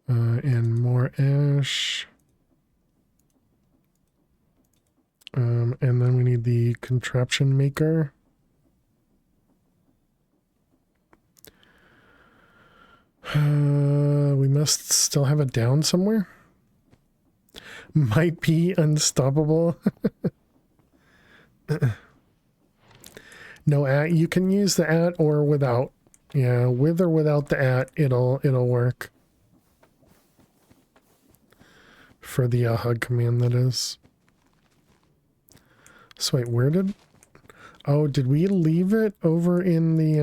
And more ash. And then we need the contraption maker. We must still have it down somewhere. Might be unstoppable. No at. You can use the at or without. Yeah, with or without the at, it'll work. For the hug command, that is. So wait, where did... Oh, did we leave it over in the,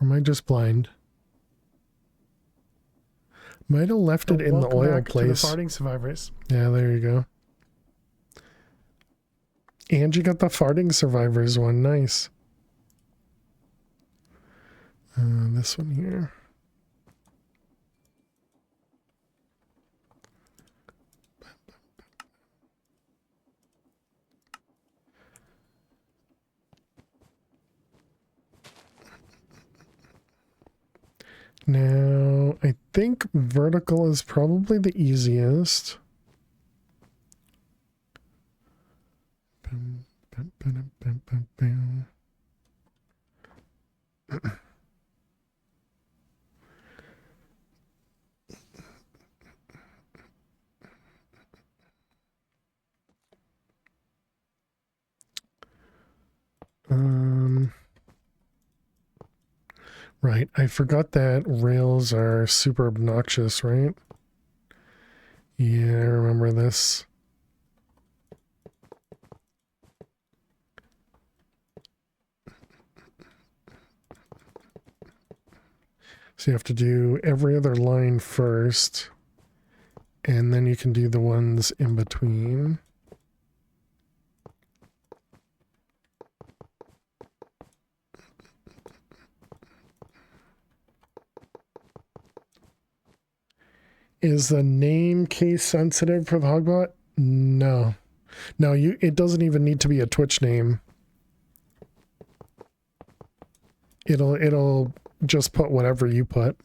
Or am I just blind? Might have left it in the oil place. To the farting survivors. Yeah, there you go. And you got the farting survivors one. Nice. This one here. Now, I think vertical is probably the easiest. Right, I forgot that rails are super obnoxious, right? Yeah, I remember this. So you have to do every other line first, and then you can do the ones in between. Is the name case sensitive for the Hogbot? No. No, it doesn't even need to be a Twitch name. It'll just put whatever you put.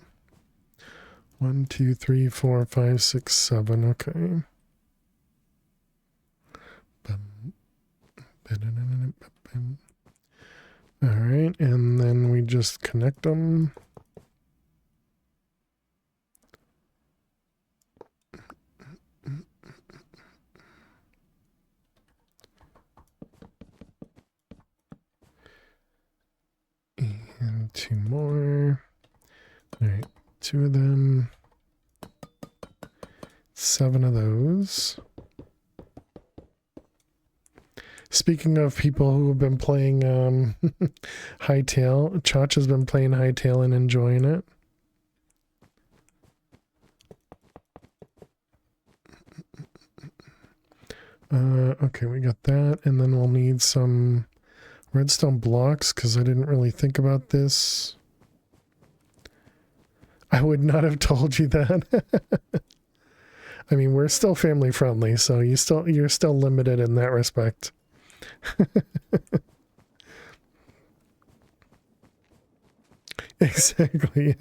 1, 2, 3, 4, 5, 6, 7. Okay. All right, and then we just connect them. And 2 more. All right, 2 of them. 7 of those. Speaking of people who have been playing Hightail, Chach has been playing Hightail and enjoying it. Okay, we got that, and then we'll need some redstone blocks because I didn't really think about this. I would not have told you that. I mean, we're still family friendly, so you're still limited in that respect. Exactly.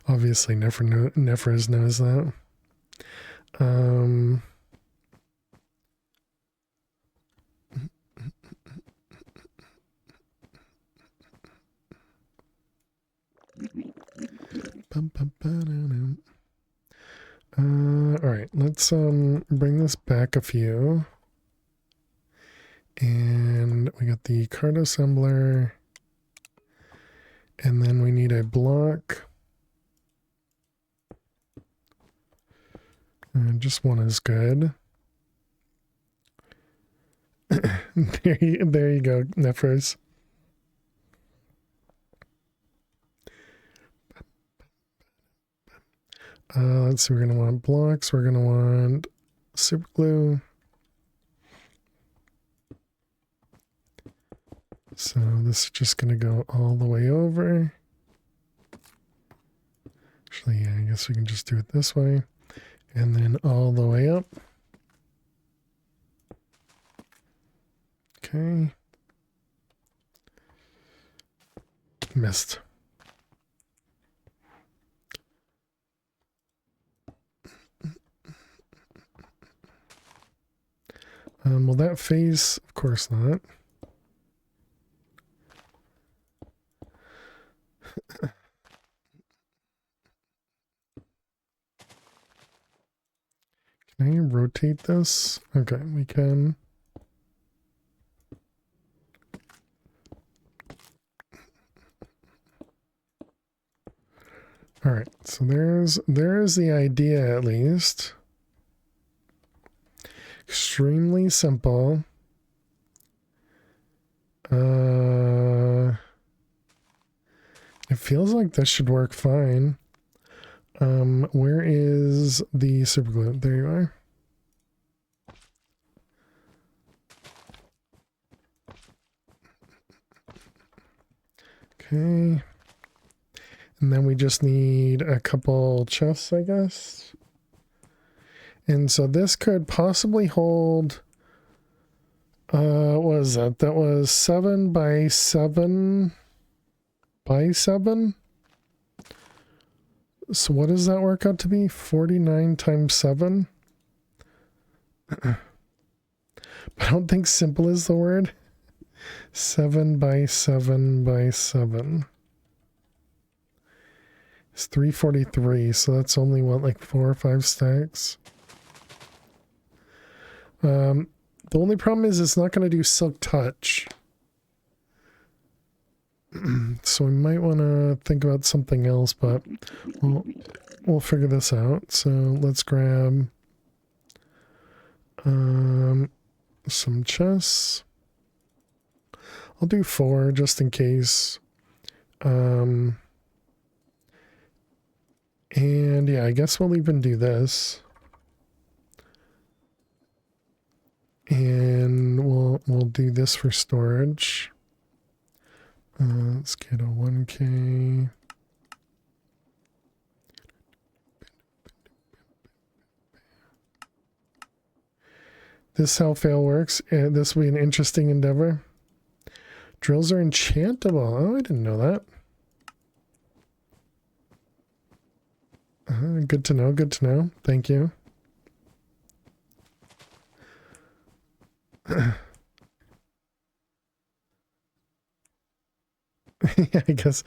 Obviously, Nefres knows that. All right, let's bring this back a few. And we got the card assembler. And then we need a block. Just one is good. there you go, Nefres. Let's see, we're going to want blocks. We're going to want super glue. So this is just going to go all the way over. Actually, yeah, I guess we can just do it this way. And then all the way up. Okay. Missed. Will that face? Of course not. Can I rotate this? Okay, we can. All right, so there's the idea at least. Extremely simple. It feels like this should work fine. Where is the super glue? There you are. Okay. And then we just need a couple chests, I guess. And so this could possibly hold, what was that? That was 7 by 7 by 7? So what does that work out to be? 49 times 7? I don't think simple is the word. 7 by 7 by 7. It's 343, so that's only what, like 4 or 5 stacks? The only problem is it's not going to do silk touch. So we might want to think about something else, but we'll figure this out. So let's grab some chests. I'll do 4 just in case. And yeah, I guess we'll even do this. And we'll do this for storage. Let's get a 1K. This is how fail works. This will be an interesting endeavor. Drills are enchantable. Oh, I didn't know that. Good to know, good to know. Thank you. Yeah, I guess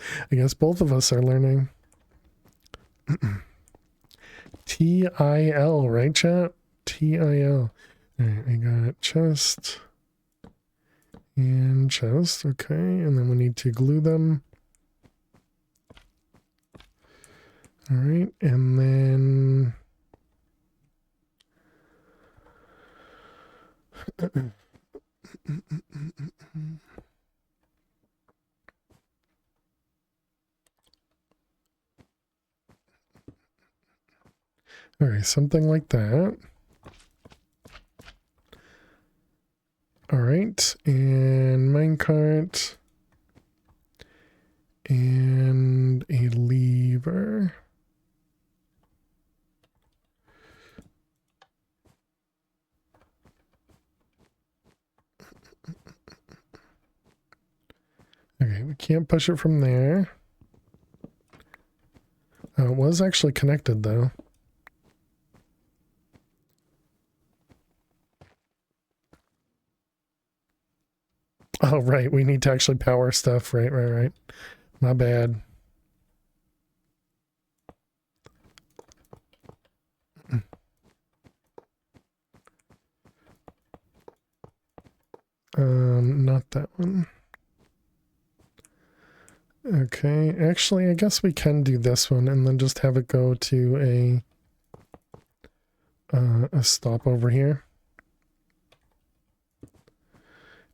both of us are learning. TIL, right, chat? TIL. Alright, we got chest and chest. Okay, and then we need to glue them. Alright, and then alright, something like that. Alright, and minecart and a lever. Okay, we can't push it from there. It was actually connected though. Oh, right. We need to actually power stuff. Right. My bad. Not that one. Okay. Actually, I guess we can do this one and then just have it go to a stop over here.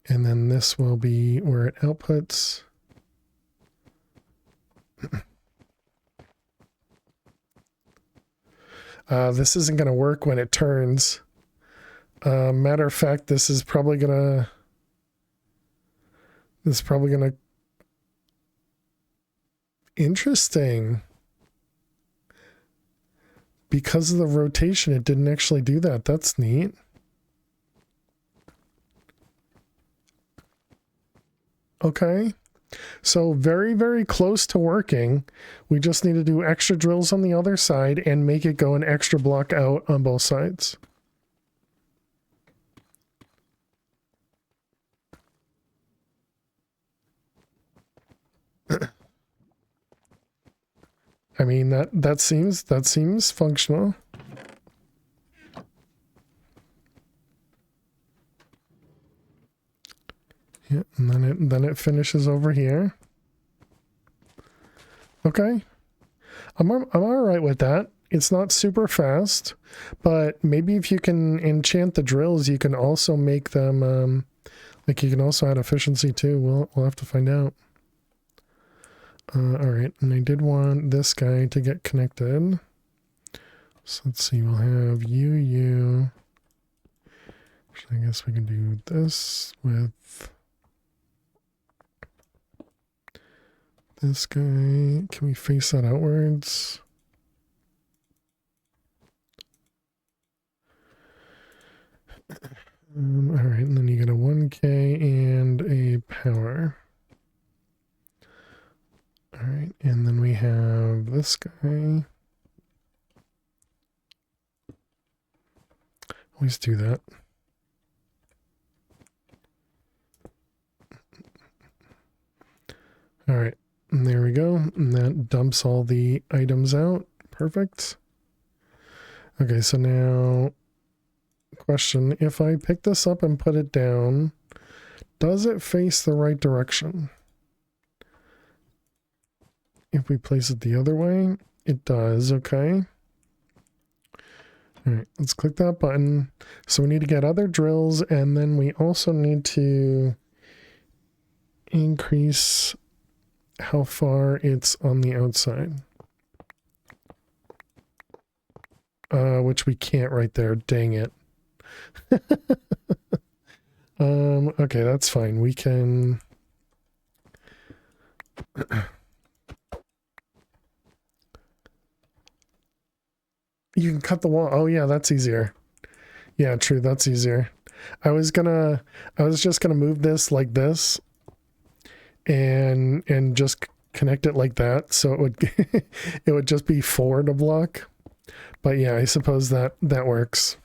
And then this will be where it outputs. This isn't going to work when it turns. Matter of fact, this is probably going to... Interesting. Because of the rotation, it didn't actually do that. That's neat. Okay. So very, very close to working. We just need to do extra drills on the other side and make it go an extra block out on both sides. I mean, that seems functional. Yeah, and then it finishes over here. Okay. I'm all right with that. It's not super fast, but maybe if you can enchant the drills, you can also make them like you can also add efficiency too. We'll have to find out. All right, and I did want this guy to get connected. So let's see, we'll have you. Actually, I guess we can do this with this guy. Can we face that outwards? All right, and then you get a 1K and a power. All right, and then we have this guy. Always do that. All right, and there we go. And that dumps all the items out. Perfect. Okay, so now, question. If I pick this up and put it down, does it face the right direction? If we place it the other way, it does, okay. All right, let's click that button. So we need to get other drills, and then we also need to increase how far it's on the outside. Which we can't right there, dang it. Okay, that's fine. We can... You can cut the wall. Oh yeah, that's easier. Yeah, true, that's easier. I was just gonna move this like this and just connect it like that, so it would it would just be forward a block. But yeah, I suppose that works.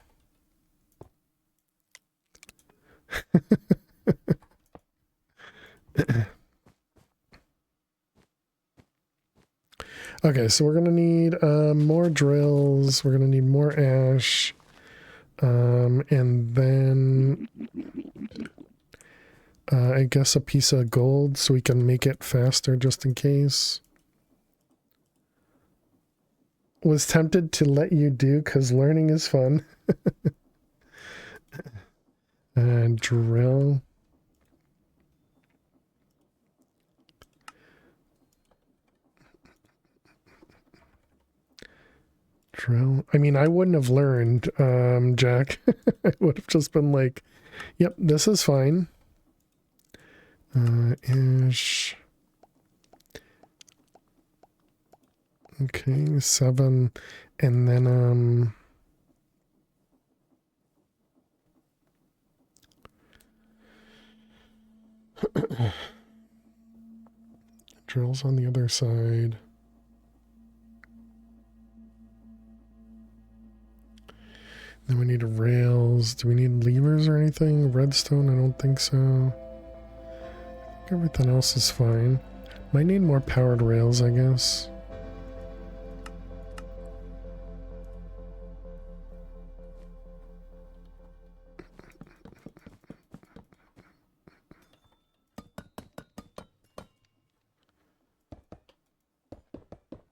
Okay, so we're gonna need more drills. We're gonna need more ash, and then I guess a piece of gold so we can make it faster just in case. Was tempted to let you do because learning is fun. And drill. Drill. I mean, I wouldn't have learned, Jack. I would have just been like, yep, this is fine. Ish. Okay, 7. And then, drills on the other side. Then we need rails. Do we need levers or anything? Redstone? I don't think so. I think everything else is fine. Might need more powered rails, I guess.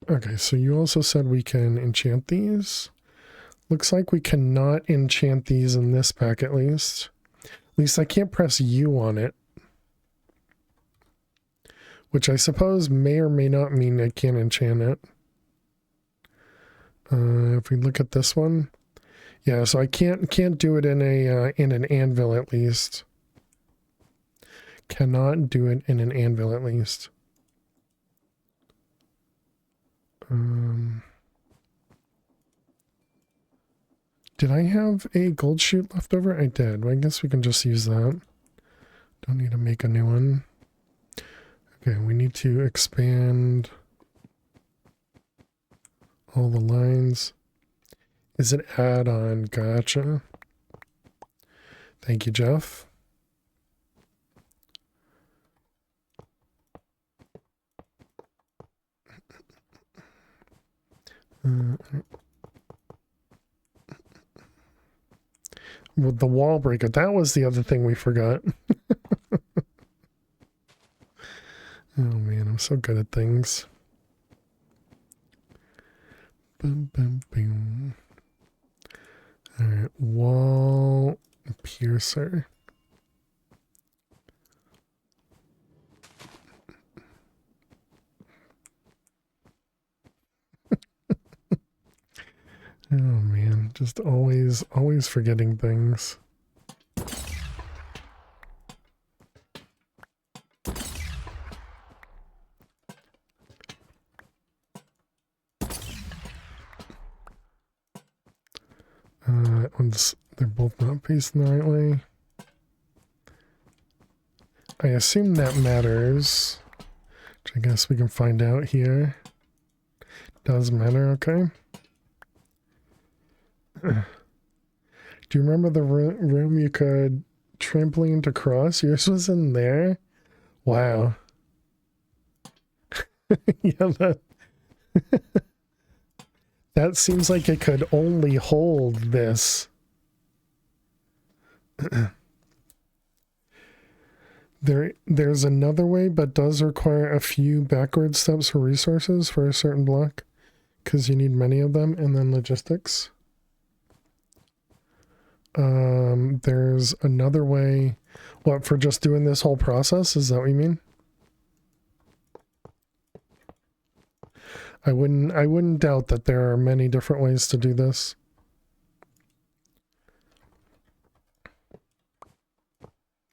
Okay, so you also said we can enchant these. Looks like we cannot enchant these in this pack at least. At least I can't press U on it. Which I suppose may or may not mean I can't enchant it. If we look at this one. Yeah, so I can't do it in an anvil at least. Cannot do it in an anvil at least. Did I have a gold chute left over? I did. Well, I guess we can just use that. Don't need to make a new one. Okay, we need to expand all the lines. Is it add-on? Gotcha. Thank you, Jeff. With the wall breaker, that was the other thing we forgot. Oh man, I'm so good at things. Boom, boom, boom. All right, wall piercer. Oh man, just always forgetting things. They're both not facing the right way. I assume that matters, which I guess we can find out here. Does matter, okay. Do you remember the room you could trampoline to cross? Yours was in there? Wow. Yeah, that seems like it could only hold this. There's another way, but does require a few backward steps for resources for a certain block, because you need many of them, and then logistics. There's another way. What, for just doing this whole process? Is that what you mean? I wouldn't doubt that there are many different ways to do this.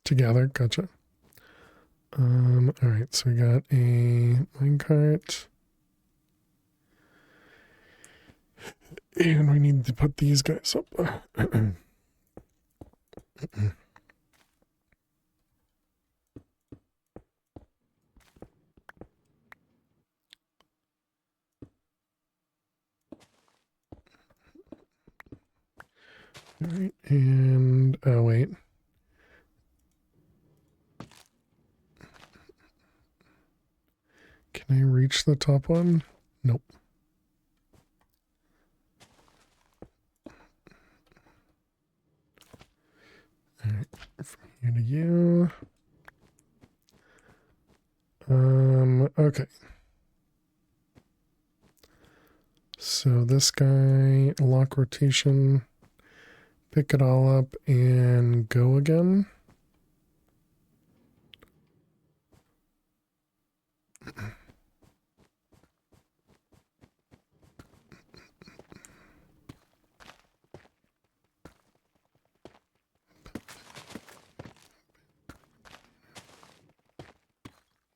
Together, gotcha. Alright, so we got a minecart. And we need to put these guys up. Alright, and oh wait. Can I reach the top one? Nope. Alright, from here to you. Okay. So this guy, lock rotation, pick it all up and go again.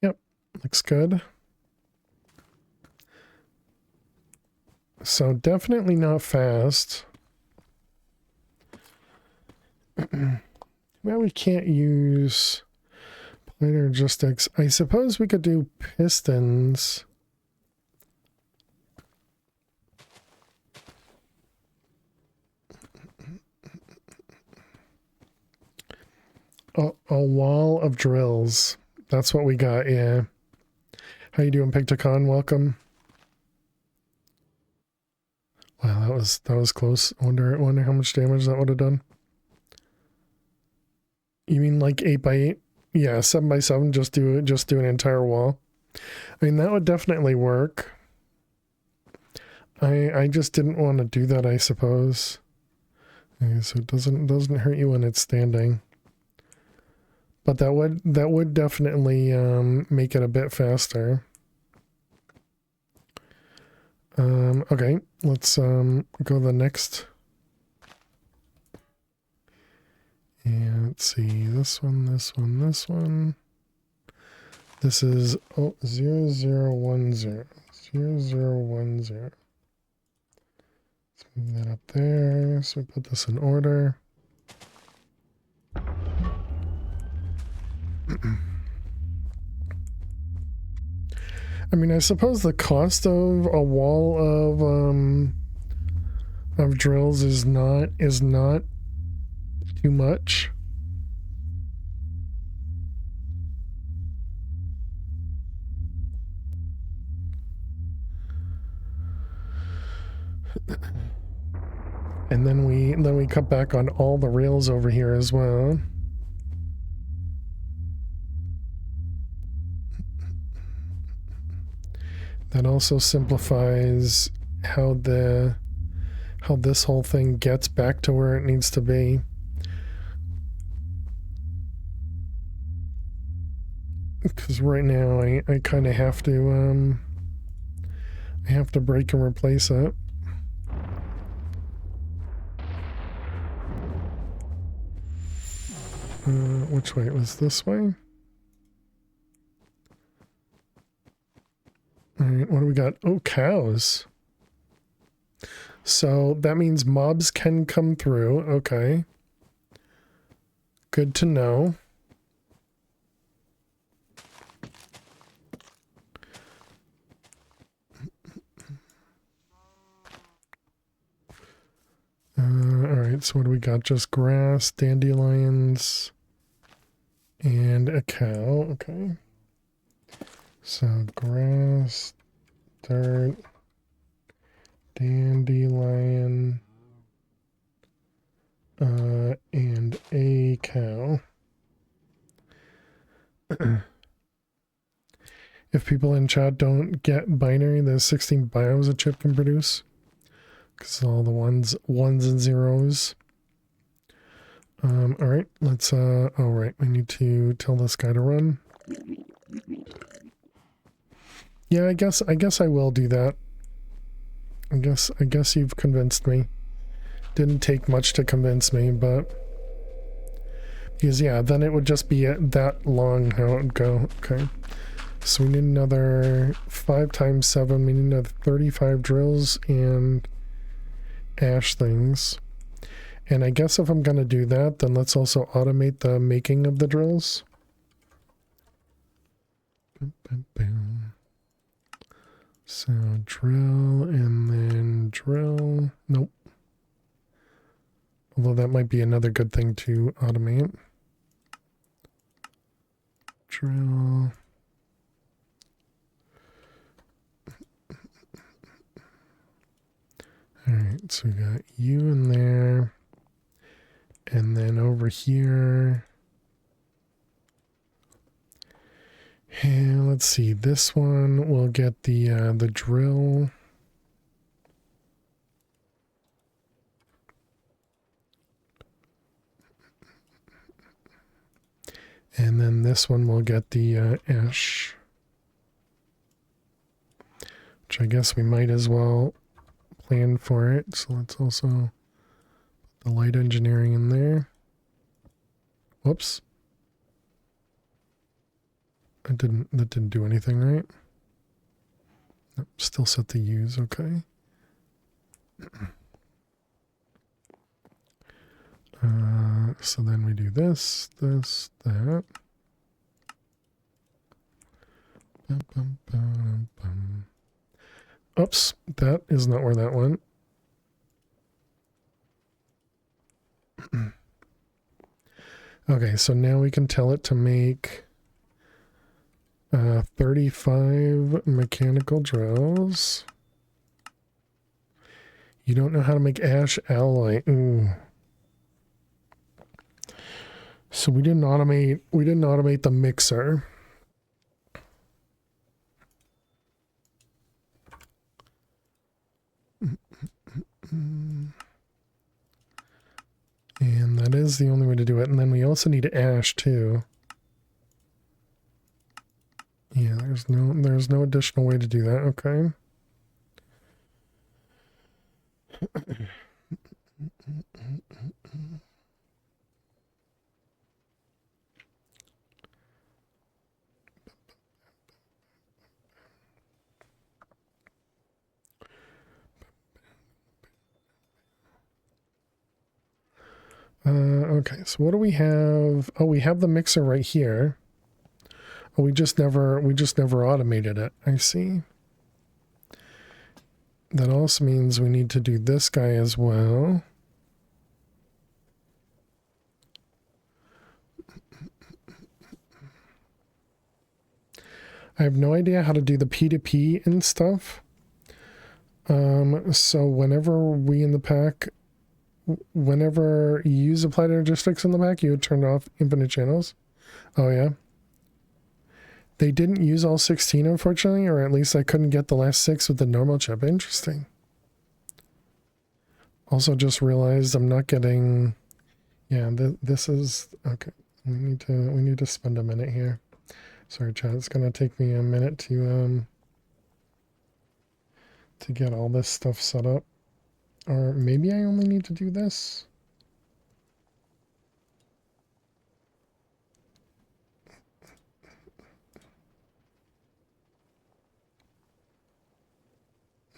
Yep, looks good. So definitely not fast. Well, we can't use planar logistics. I suppose we could do pistons. A wall of drills. That's what we got, yeah. How you doing, Pictocon? Welcome. Wow, that was close. I wonder how much damage that would have done. You mean like 8x8? Yeah, 7x7, just do an entire wall. I mean, that would definitely work. I just didn't want to do that, I suppose. Okay, so it doesn't hurt you when it's standing. But that would definitely make it a bit faster. Okay, let's go to the next. And let's see, this one. This is 0010. 0010. Let's move that up there. So we put this in order. I mean, I suppose the cost of a wall of drills is not too much. And then we cut back on all the rails over here as well. That also simplifies how this whole thing gets back to where it needs to be. Because right now I kind of have to break and replace it. Which way? It was this way? Alright, what do we got? Oh, cows. So that means mobs can come through. Okay. Good to know. Alright, so what do we got? Just grass, dandelions, and a cow. Okay. So grass, dirt, dandelion, and a cow. If people in chat don't get binary, there's 16 biomes a chip can produce. Because all the ones and zeros. Alright, let's, alright, we need to tell this guy to run. Yeah, I guess I will do that. I guess you've convinced me. Didn't take much to convince me, but... Because, yeah, then it would just be that long how it would go. Okay. So we need another 5 times 7. We need another 35 drills and ash things. And I guess if I'm going to do that, then let's also automate the making of the drills. So drill and then drill. Nope. Although that might be another good thing to automate. Drill. Alright, so we got you in there. And then over here. And let's see, this one will get the drill. And then this one will get the ash. Which I guess we might as well plan for it. So let's also put the light engineering in there. Whoops. That didn't do anything, right? Nope, still set the U's, okay. So then we do this, that. Oops, that is not where that went. Okay, so now we can tell it to make 35 mechanical drills. You don't know how to make ash alloy. Ooh. So we didn't automate the mixer. And that is the only way to do it. And then we also need ash too. Yeah, there's no additional way to do that. Okay. Okay, so what do we have? Oh, we have the mixer right here. Oh, we just never automated it. I see. That also means we need to do this guy as well. I have no idea how to do the P2P and stuff. So whenever we in the pack, whenever you use applied logistics in the pack, you would turn off infinite channels. Oh yeah. They didn't use all 16, unfortunately, or at least I couldn't get the last 6 with the normal chip. Interesting. Also just realized I'm not getting... Yeah, this is... Okay, we need to spend a minute here. Sorry, chat, it's gonna take me a minute to get all this stuff set up. Or maybe I only need to do this?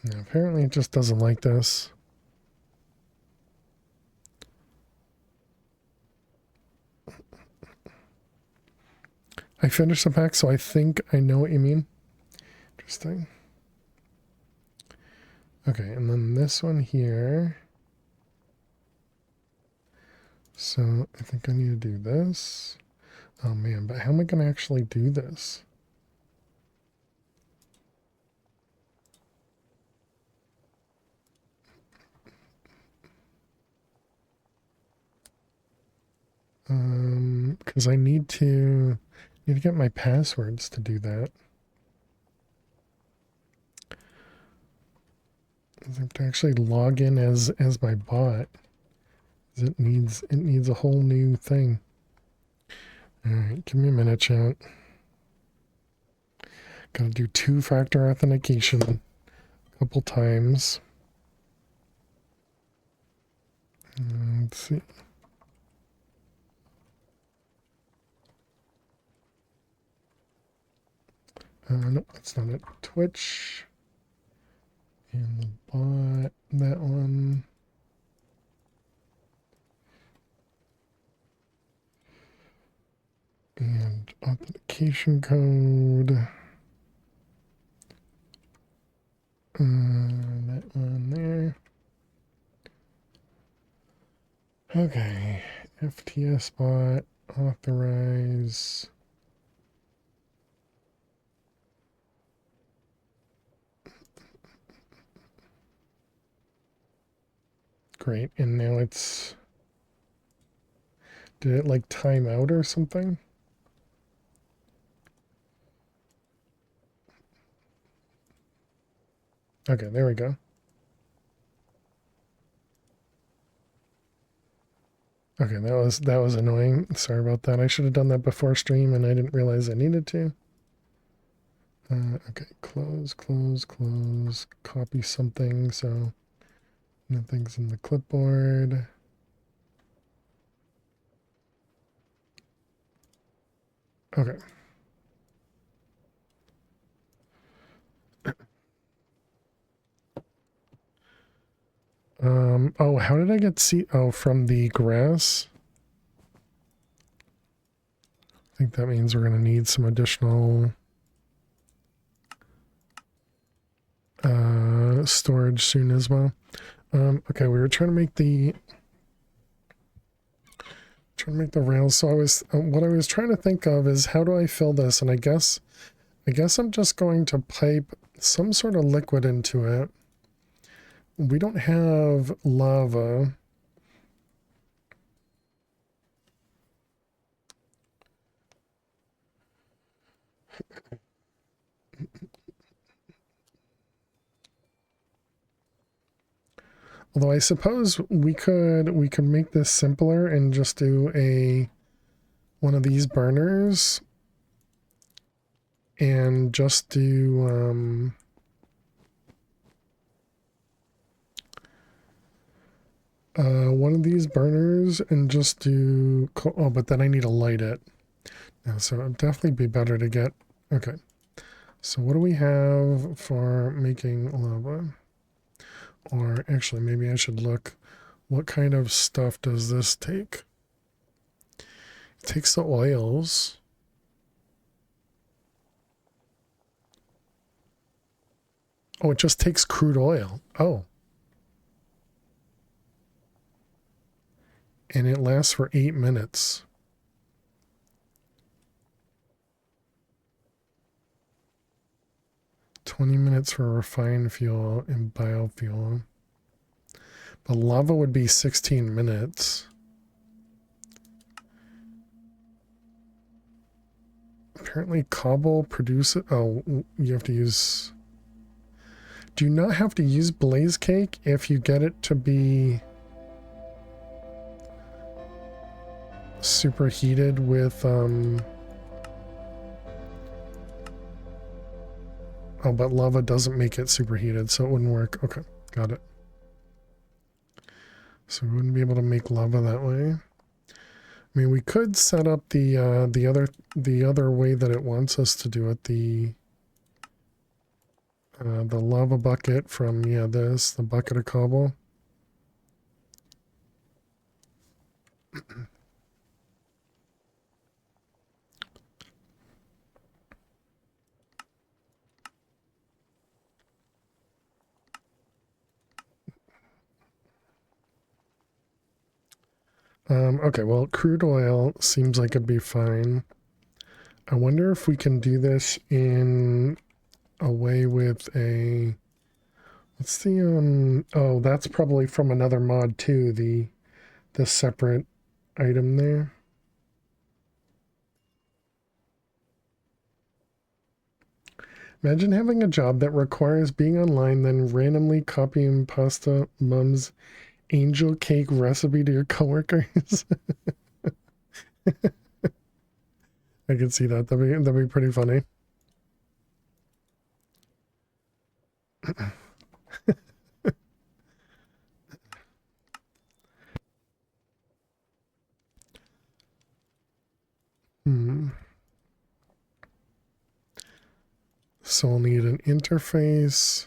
Yeah, apparently it just doesn't like this. I finished the pack, so I think I know what you mean. Interesting. Okay, and then this one here. So I think I need to do this. Oh man, but how am I going to actually do this? Because I need to get my passwords to do that. I have to actually log in as my bot. It needs a whole new thing. All right, give me a minute, chat. Gotta do two-factor authentication a couple times. Let's see. No, that's not it. Twitch. And the bot, that one. And authentication code. That one there. Okay. FTS bot, authorize. Great. And now it's... Did it like time out or something? Okay, there we go. Okay, that was annoying. Sorry about that. I should have done that before stream and I didn't realize I needed to. Okay, close, close, close. Copy something so nothing's in the clipboard. Okay. Oh, how did I get seed? Oh, from the grass. I think that means we're going to need some additional storage soon as well. Okay, we were trying to make the rails. So I was what I was trying to think of is how do I fill this? And I guess I'm just going to pipe some sort of liquid into it. We don't have lava. Although I suppose we could make this simpler and just do one of these burners and just do one of these burners and just do but then I need to light it. Yeah, so it'd definitely be better to get okay. So what do we have for making lava? Or actually, maybe I should look. What kind of stuff does this take? It takes the oils. Oh, it just takes crude oil. Oh. And it lasts for 8 minutes. $20 minutes for refined fuel and biofuel. But lava would be 16 minutes. Apparently cobble produces... Oh, you have to use... Do you not have to use blaze cake if you get it to be superheated with... Oh, but lava doesn't make it superheated, so it wouldn't work. Okay, got it. So we wouldn't be able to make lava that way. I mean, we could set up the other way that it wants us to do it. the lava bucket from, yeah, the bucket of cobble. Okay, well, crude oil seems like it'd be fine. I wonder if we can do this in a way with a... What's the, oh, that's probably from another mod too, the separate item there. Imagine having a job that requires being online, then randomly copying pasta mom's angel cake recipe to your coworkers. I can see that. That'd be pretty funny. Hmm. So we'll need an interface.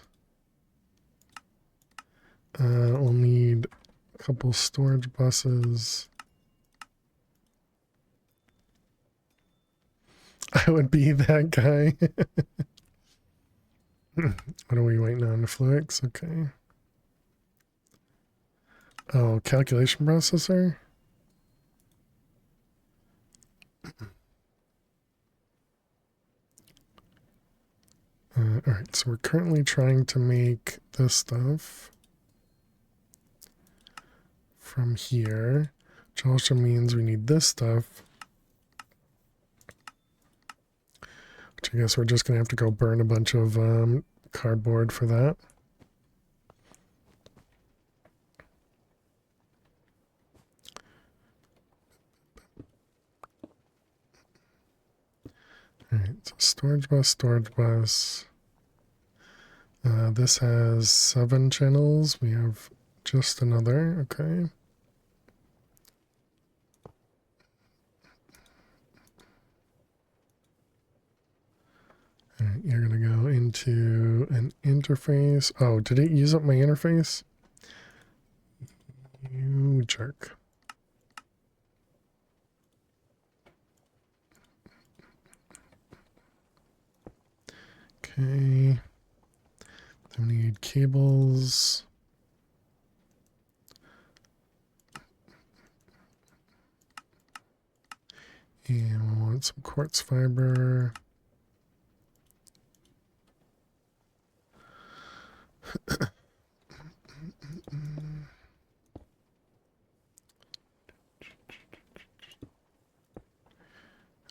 We'll need a couple storage buses. I would be that guy. What are we waiting on? Flux? Okay. Oh, calculation processor? Alright, so we're currently trying to make this stuff from here, which also means we need this stuff, which I guess we're just going to have to go burn a bunch of cardboard for that. Alright, so storage bus, storage bus. This has 7 channels. We have just another, okay. Alright, you're gonna go into an interface. Oh, did it use up my interface? You jerk. Okay. Then we need cables. And we want some quartz fiber.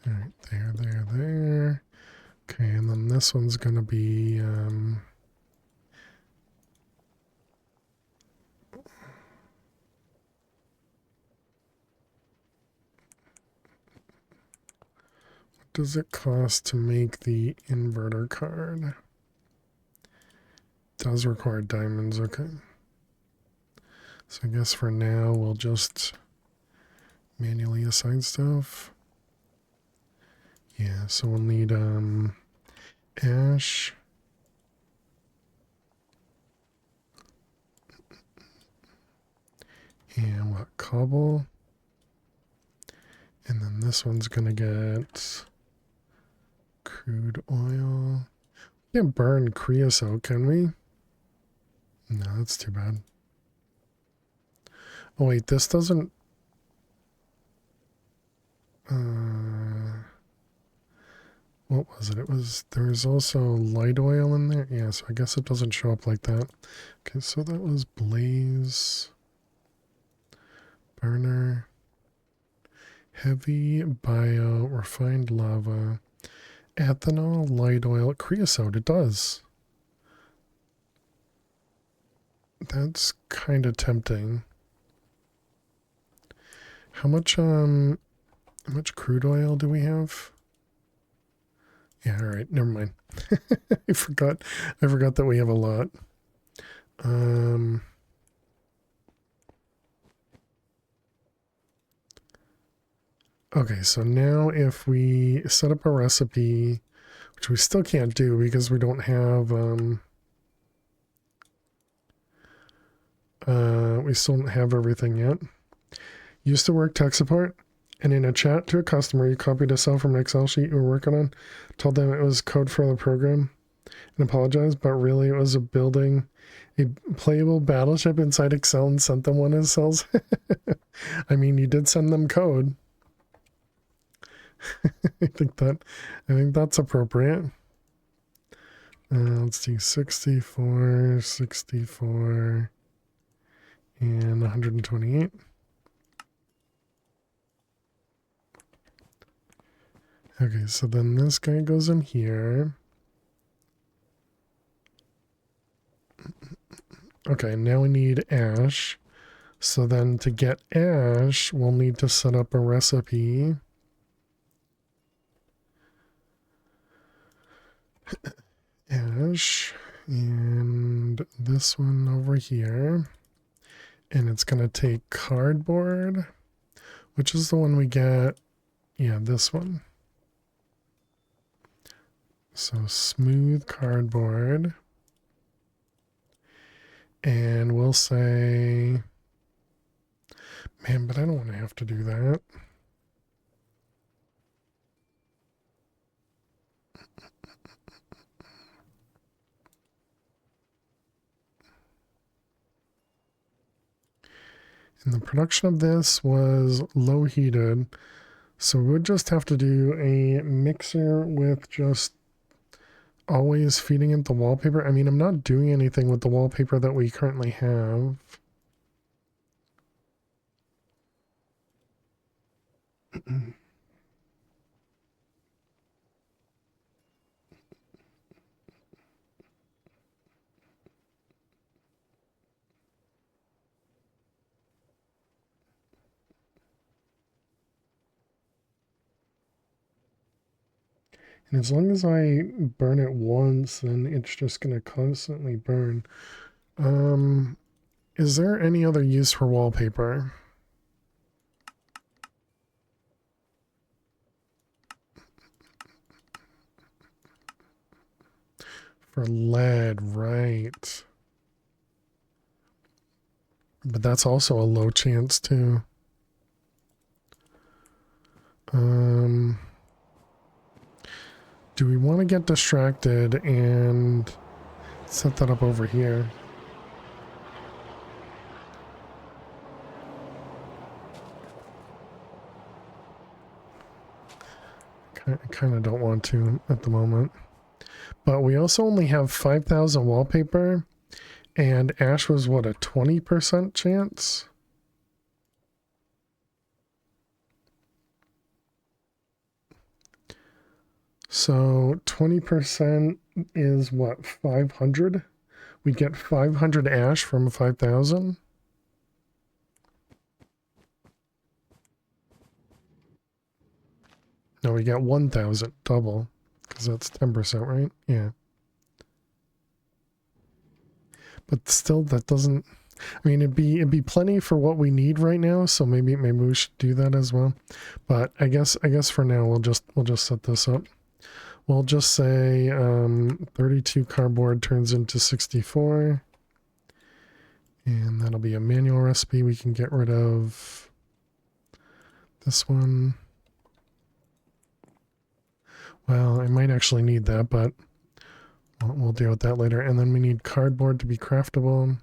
Alright, there. Okay, and then this one's gonna be what does it cost to make the inverter card? It does require diamonds, okay. So I guess for now we'll just manually assign stuff. Yeah, so we'll need ash. And what, cobble? And then this one's gonna get crude oil. We can't burn creosote, can we? No, that's too bad. Oh wait, this doesn't... what was it? There was also light oil in there. Yeah, so I guess it doesn't show up like that. Okay, so that was blaze, burner, heavy bio, refined lava, ethanol, light oil, creosote. It does. That's kind of tempting. How much crude oil do we have? Yeah, all right, never mind. I forgot that we have a lot. Okay, so now if we set up a recipe, which we still can't do because we don't have We still don't have everything yet. Used to work tech support, and in a chat to a customer, you copied a cell from an Excel sheet you were working on, told them it was code for the program, and apologized, but really it was building a playable battleship inside Excel and sent them one of his cells. I mean, you did send them code. I think that's appropriate. Let's see, 64, 64, and 128. Okay, so then this guy goes in here. Okay, now we need ash. So then to get ash, we'll need to set up a recipe. Ash, and this one over here. And it's going to take cardboard, which is the one we get. Yeah, this one. So smooth cardboard. And we'll say, man, but I don't want to have to do that. And the production of this was low heated. So we would just have to do a mixer with just always feeding it the wallpaper. I mean, I'm not doing anything with the wallpaper that we currently have. And as long as I burn it once, then it's just going to constantly burn. Is there any other use for wallpaper? For lead, right. But that's also a low chance too. Do we want to get distracted and set that up over here? I kind of don't want to at the moment. But we also only have 5,000 wallpaper, and ash was what, a 20% chance? So 20% is what, 500? We get 500 ash from 5,000? No, we get 1,000, double, because that's 10%, right? Yeah. But still, that doesn't... I mean, it'd be plenty for what we need right now, so maybe we should do that as well. But I guess for now we'll just set this up. We'll just say 32 cardboard turns into 64. And that'll be a manual recipe. We can get rid of this one. Well, I might actually need that, but we'll deal with that later. And then we need cardboard to be craftable.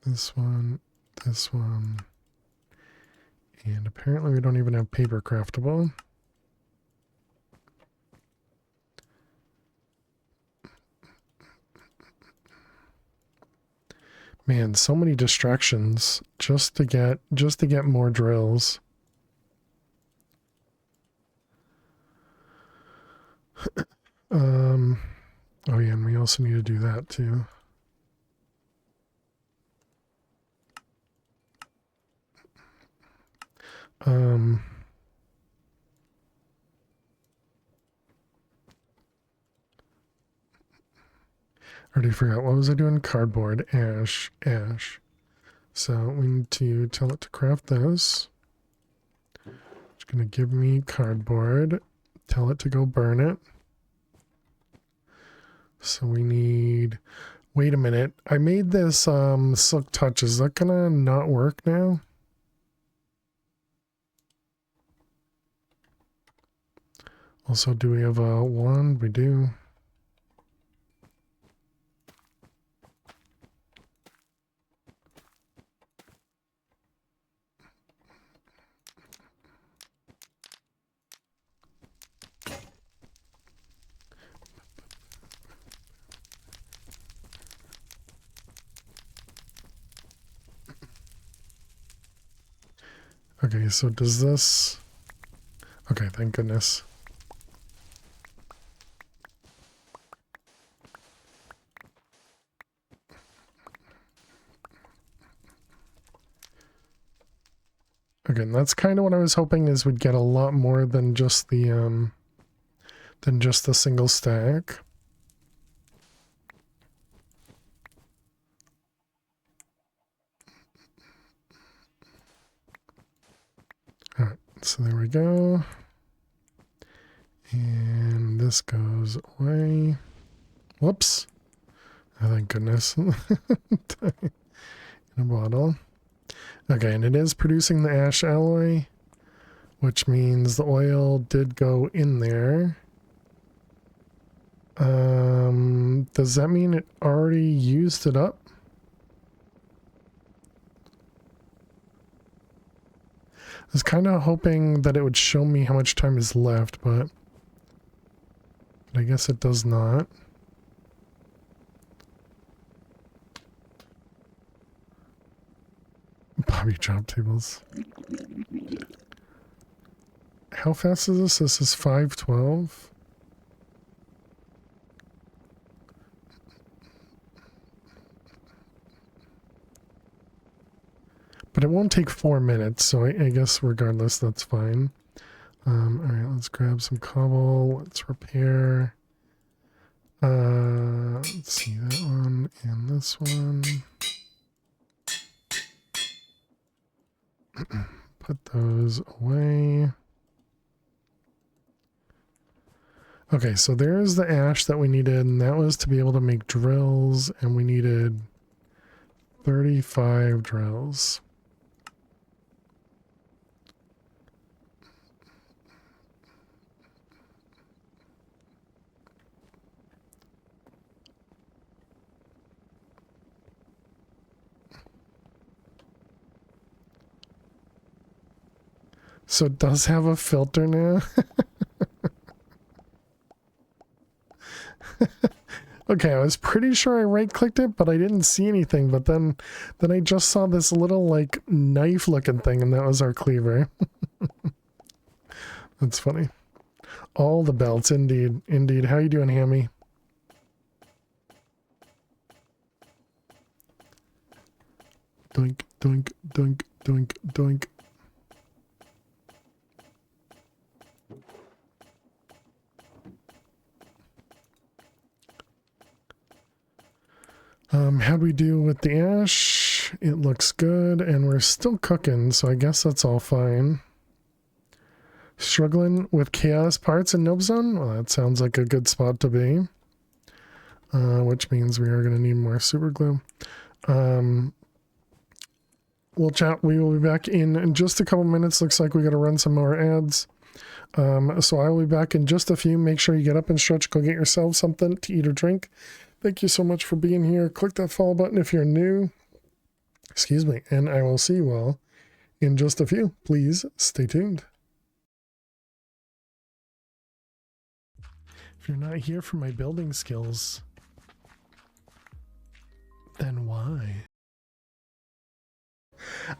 This one, and apparently we don't even have paper craftable. Man, so many distractions just to get more drills. Oh yeah, and we also need to do that too. Already forgot. What was I doing? Cardboard, ash. So we need to tell it to craft this. It's going to give me cardboard. Tell it to go burn it. So we need Wait a minute. I made this silk touch. Is that gonna not work now? Also, do we have a wand? We do. Okay, so does this... Okay, thank goodness. Okay, and that's kind of what I was hoping, is we'd get a lot more than just the single stack. Alright, so there we go. And this goes away. Whoops. Oh, thank goodness. In a bottle. Okay, and it is producing the ash alloy, which means the oil did go in there. Does that mean it already used it up? I was kind of hoping that it would show me how much time is left, but I guess it does not. Bobby drop tables. How fast is this? This is 512. But it won't take 4 minutes, so I guess regardless, that's fine. Alright, let's grab some cobble. Let's repair. Let's see, that one and this one. Put those away. Okay, so there's the ash that we needed, and that was to be able to make drills, and we needed 35 drills. So it does have a filter now. Okay, I was pretty sure I right-clicked it, but I didn't see anything. But then I just saw this little, like, knife-looking thing, and that was our cleaver. That's funny. All the belts, indeed. Indeed. How you doing, Hammy? Doink, doink, doink, doink, doink. How'd we do with the ash? It looks good, and we're still cooking, so I guess that's all fine. Struggling with chaos parts in Nope Zone? Well, that sounds like a good spot to be. Which means we are going to need more super glue. We'll chat. We will be back in just a couple minutes. Looks like we got to run some more ads. So I will be back in just a few. Make sure you get up and stretch. Go get yourself something to eat or drink. Thank you so much for being here. Click that follow button if you're new. Excuse me. And I will see you all in just a few. Please stay tuned. If you're not here for my building skills, then why?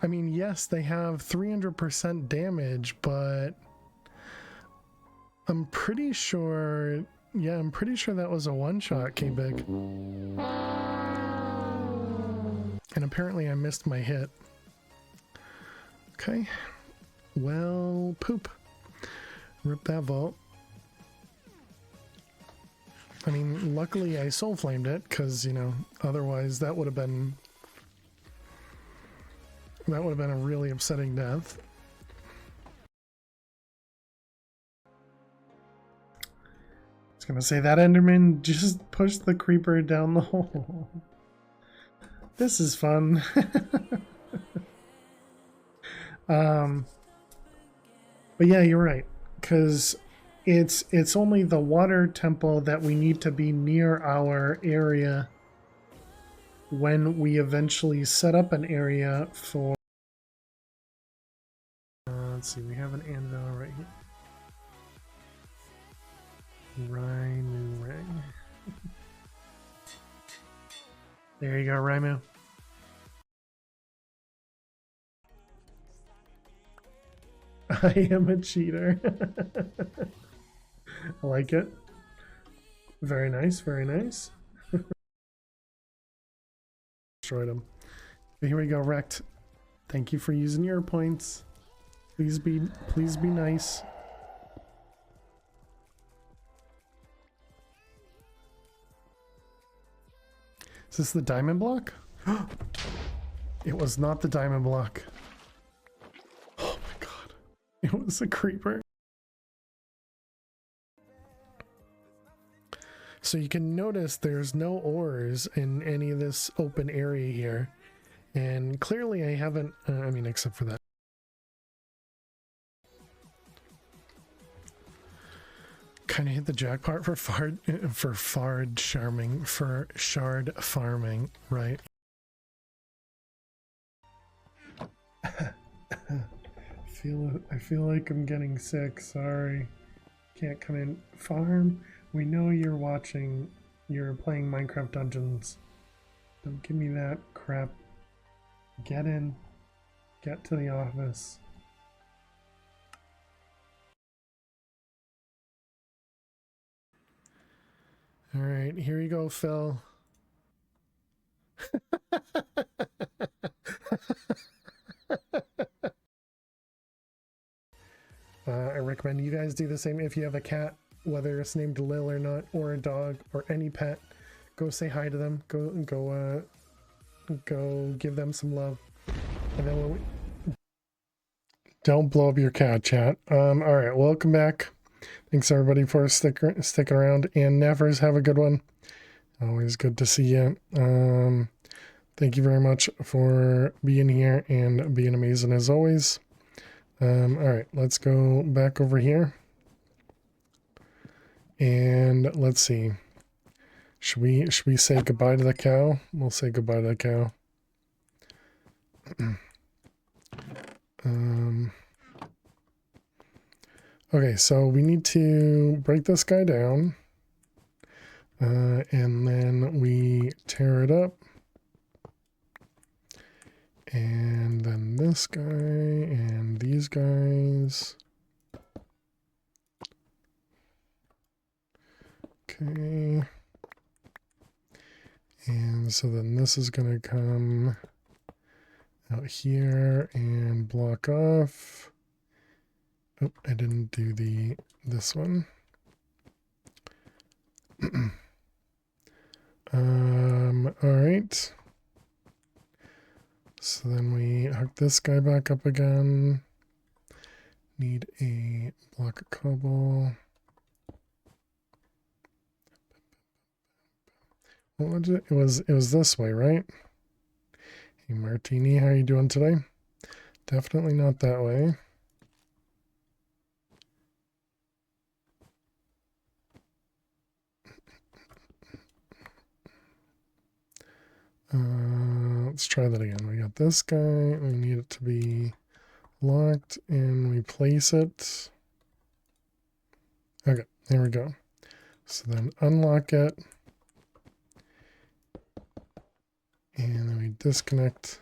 I mean, yes, they have 300% damage, but I'm pretty sure... Yeah, I'm pretty sure that was a one-shot, K-Big. And apparently I missed my hit. Okay. Well, poop. Rip that vault. I mean, luckily I soul flamed it, because, you know, otherwise that would have been... That would have been a really upsetting death. gonna say that Enderman just pushed the creeper down the hole. This is fun. But yeah, you're right, because it's only the water temple that we need to be near our area when we eventually set up an area for. Let's see, we have an anvil right here. Raimu ring. There you go, Raimu. I am a cheater. I like it. Very nice, very nice. Destroyed him. But here we go, wrecked. Thank you for using your points. Please be nice. Is this the diamond block? It was not the diamond block. Oh my god. It was a creeper. So you can notice there's no ores in any of this open area here. And clearly I haven't, I mean, except for that. Kind of hit the jackpot for shard farming, right? I feel like I'm getting sick. Sorry, can't come in. Farm. We know you're watching. You're playing Minecraft Dungeons. Don't give me that crap. Get in. Get to the office. All right, here you go, Phil. I recommend you guys do the same. If you have a cat, whether it's named Lil or not, or a dog, or any pet, go say hi to them. Go give them some love. And then when we... Don't blow up your cat, chat. All right, welcome back. Thanks everybody for sticking around, and Neffers, have a good one. Always good to see you. Thank you very much for being here and being amazing as always. All right, let's go back over here. And let's see. Should we say goodbye to the cow? We'll say goodbye to the cow. Okay, so we need to break this guy down. And then we tear it up. And then this guy and these guys. Okay. And so then this is going to come out here and block off. Oh, I didn't do this one. All right. So then we hook this guy back up again. Need a block of cobble. What was it? It was this way, right? Hey Martini, how are you doing today? Definitely not that way. Let's try that again. We got this guy. We need it to be locked, and we place it. Okay, there we go. So then unlock it. And then we disconnect.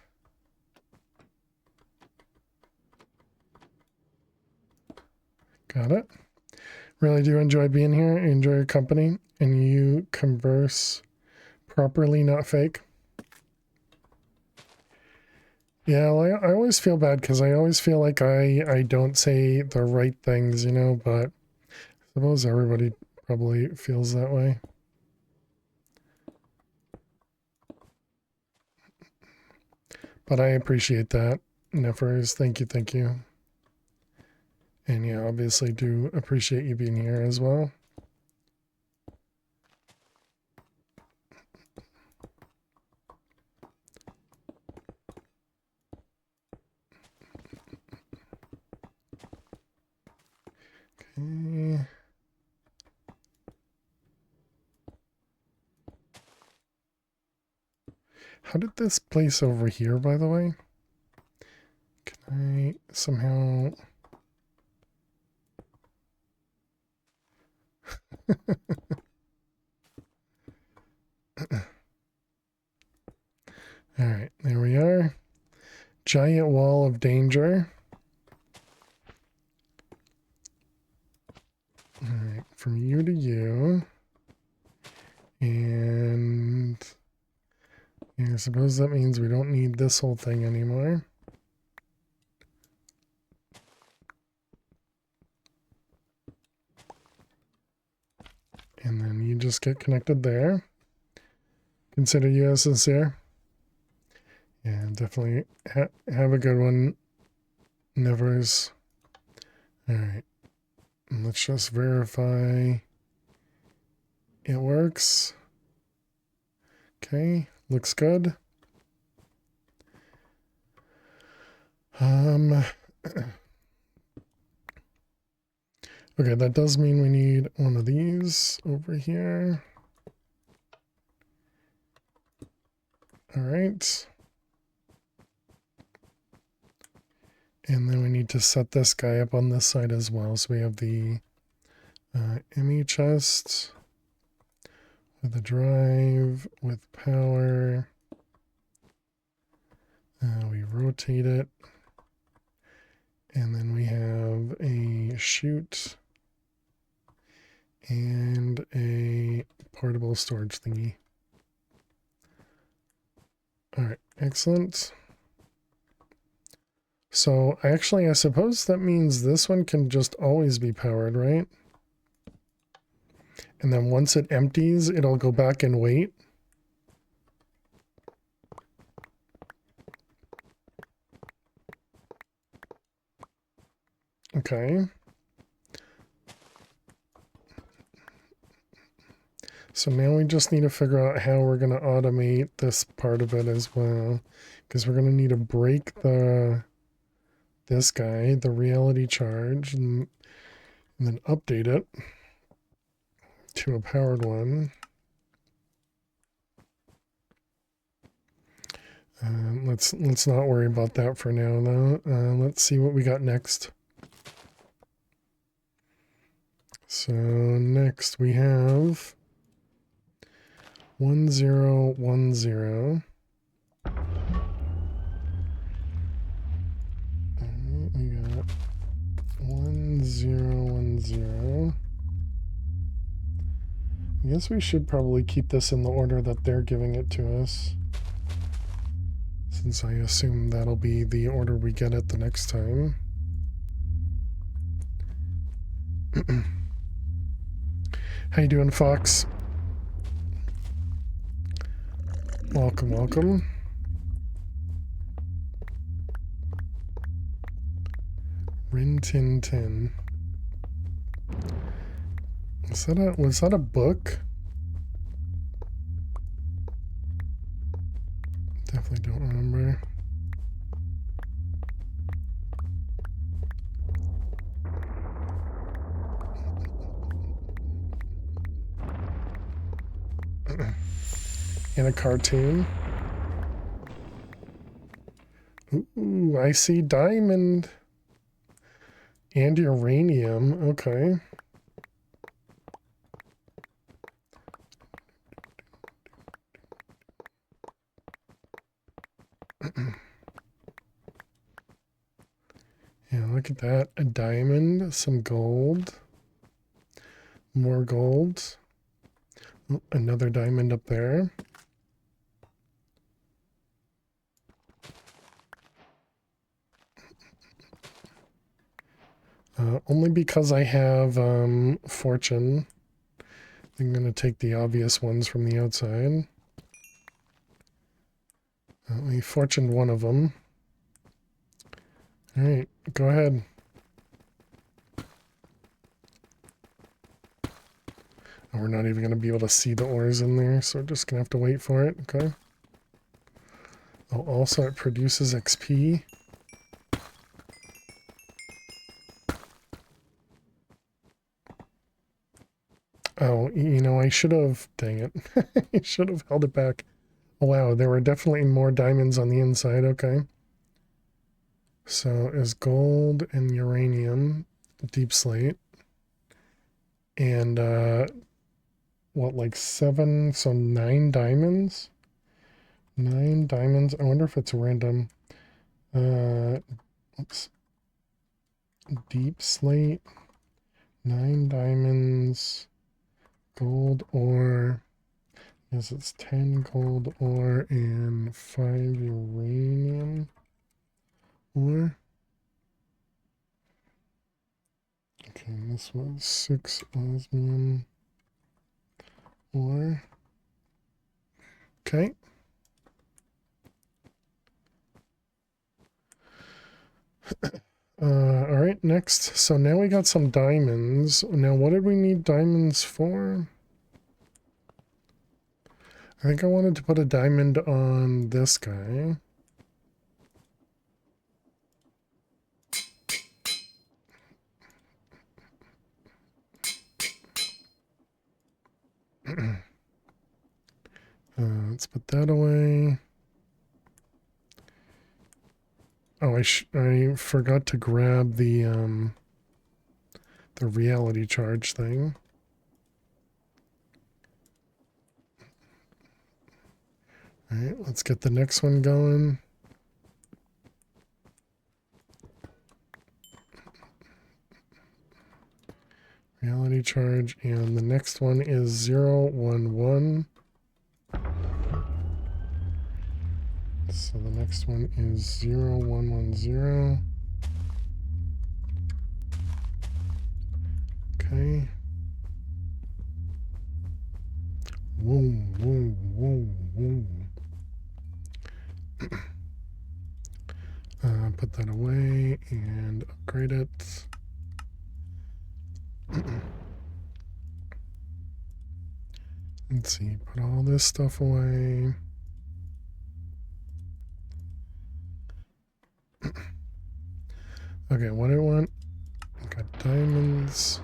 Got it. Really do enjoy being here. Enjoy your company. And you converse properly, not fake. Yeah, well, I always feel bad because I always feel like I don't say the right things, you know, but I suppose everybody probably feels that way. But I appreciate that. Neffers, thank you, thank you. And yeah, obviously do appreciate you being here as well. Okay. How did this place over here, by the way? Can I somehow... Alright, there we are. Giant wall of danger. Alright, from you to you. And I suppose that means we don't need this whole thing anymore. And then you just get connected there. Consider you as sincere. Yeah, definitely have a good one. Nevers. Alright. Let's just verify it works. Okay, looks good. Okay, that does mean we need one of these over here. All right. And then we need to set this guy up on this side as well. So we have the ME chest with a drive, with power. We rotate it. And then we have a chute and a portable storage thingy. All right, excellent. So actually, I suppose that means this one can just always be powered, right? And then once it empties, it'll go back and wait. Okay. So now we just need to figure out how we're going to automate this part of it as well. Because we're going to need to break this guy, the reality charge, and then update it to a powered one. Let's not worry about that for now, though. Let's see what we got next. So next we have 1010. We got 1010. I guess we should probably keep this in the order that they're giving it to us, since I assume that'll be the order we get it the next time. How you doing, Fox? Welcome, welcome. Rin Tin Tin. Was that a book? Definitely don't remember. And a cartoon. Ooh, I see diamond. And uranium. Okay. Yeah, look at that. A diamond, some gold. More gold. Oh, another diamond up there. Only because I have fortune. I'm going to take the obvious ones from the outside. We fortuned one of them. All right, go ahead. Oh, we're not even going to be able to see the ores in there, so we're just going to have to wait for it. Okay. Oh, also it produces XP. I should have, dang it. I should have held it back. Oh, wow, there were definitely more diamonds on the inside. Okay. So is gold and uranium, deep slate. And, what, like 7, so 9 diamonds? 9 diamonds. I wonder if it's random. Oops. Deep slate. 9 diamonds. Gold ore. Yes, it's 10 gold ore and 5 uranium ore. Okay, and this was 6 osmium ore. Okay. All right, next. So now we got some diamonds. Now, what did we need diamonds for? I think I wanted to put a diamond on this guy. Let's put that away. Oh, I forgot to grab the reality charge thing. All right, let's get the next one going. Reality charge, and the next one is 011. So the next one is 0110. Okay. Whoa, whoa, whoa, whoa. Put that away and upgrade it. Let's see, put all this stuff away. Okay, what do I want? Got diamonds.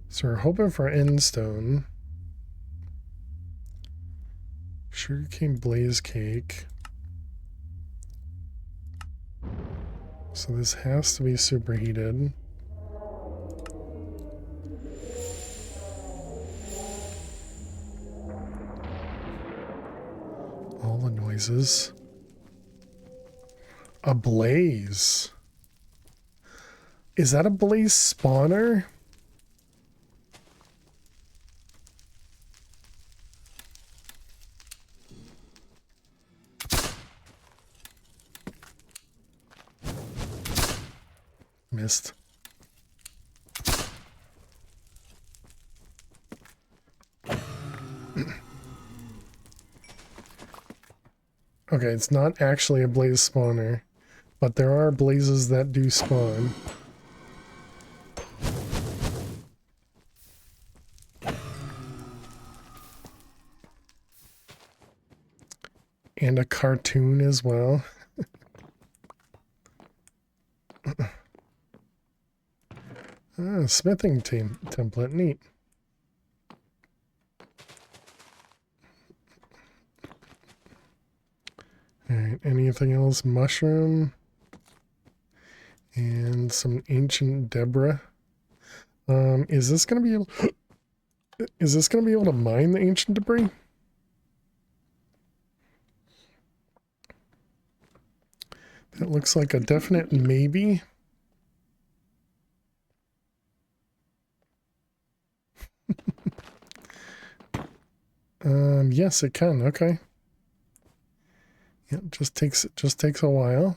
So we're hoping for endstone. Sugarcane blaze cake. So this has to be superheated. All the noises. A blaze. Is that a blaze spawner? Missed. Okay, it's not actually a blaze spawner, but there are blazes that do spawn. And a cartoon as well. Smithing template, neat. Alright, anything else? Mushroom. And some ancient debris. Is this gonna be able is this gonna be able to mine the ancient debris? That looks like a definite maybe. Yes, it can. Okay. Yeah, it just takes a while.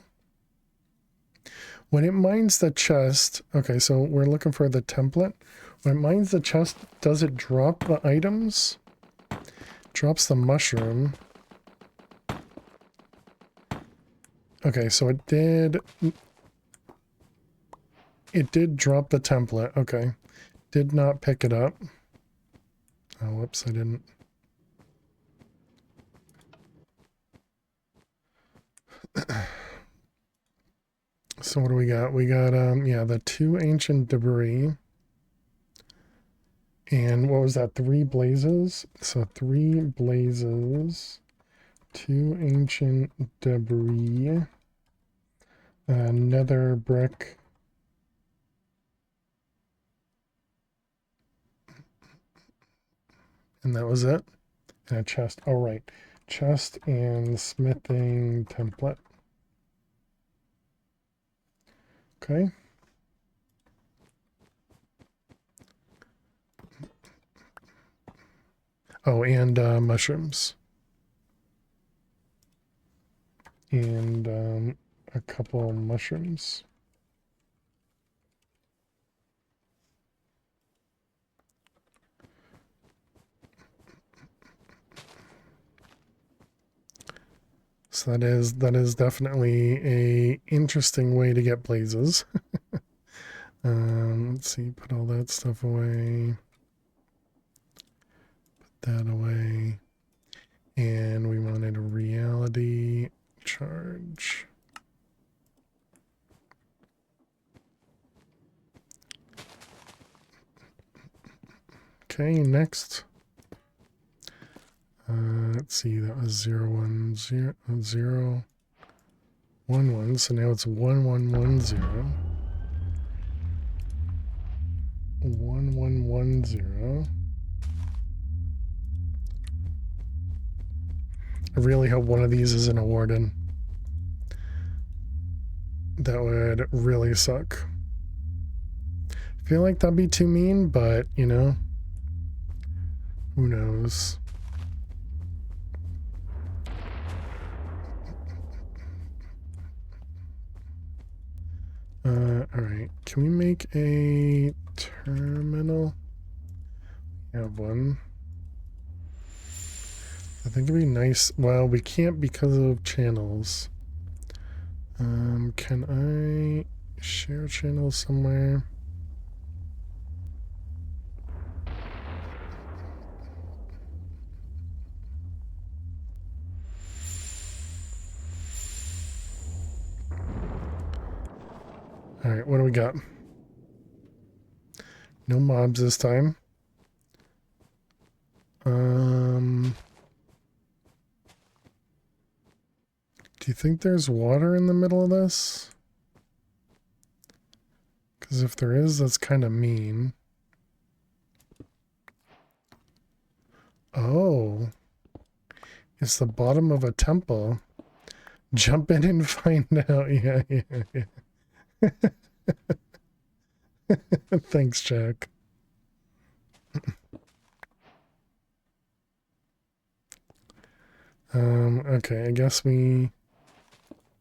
When it mines the chest, okay, so we're looking for the template. When it mines the chest, does it drop the items? Drops the mushroom. Okay, so it did drop the template. Okay. Did not pick it up. Oh, whoops, I didn't. So what do we got? We got, yeah, the 2 ancient debris. And what was that? 3 blazes? So 3 blazes, 2 ancient debris, nether brick, and that was it. And a chest. Oh, right. Chest and smithing template. Okay. Oh, and mushrooms. And a couple mushrooms. So that is definitely a interesting way to get blazes. Let's see, put all that stuff away. Put that away. And we wanted a reality charge. Okay, next. Let's see, that was 0, 1, 0, 0, 1, 1. So now it's 1, 1, 1, 0. 1, 1, 1, 0. I really hope one of these isn't a warden. That would really suck. I feel like that'd be too mean, but, you know, who knows? Alright. Can we make a terminal? We have one. I think it'd be nice. Well, we can't because of channels. Can I share channels somewhere? Alright, what do we got? No mobs this time. Do you think there's water in the middle of this? Because if there is, that's kind of mean. Oh. It's the bottom of a temple. Jump in and find out. Yeah, yeah, yeah. Thanks, Jack. Okay, I guess we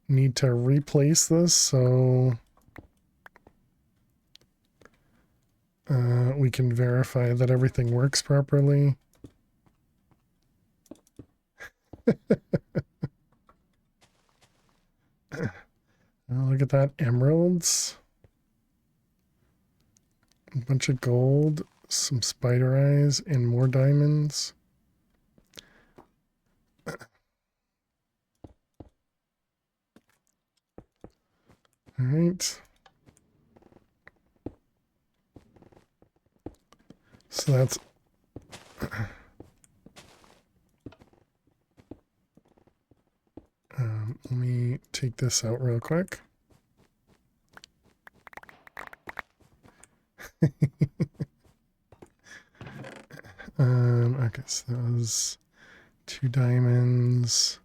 need to replace this so we can verify that everything works properly. Oh, look at that. Emeralds. A bunch of gold. Some spider eyes and more diamonds. Alright. So that's... let me take this out real quick. Okay, so that was 2 diamonds.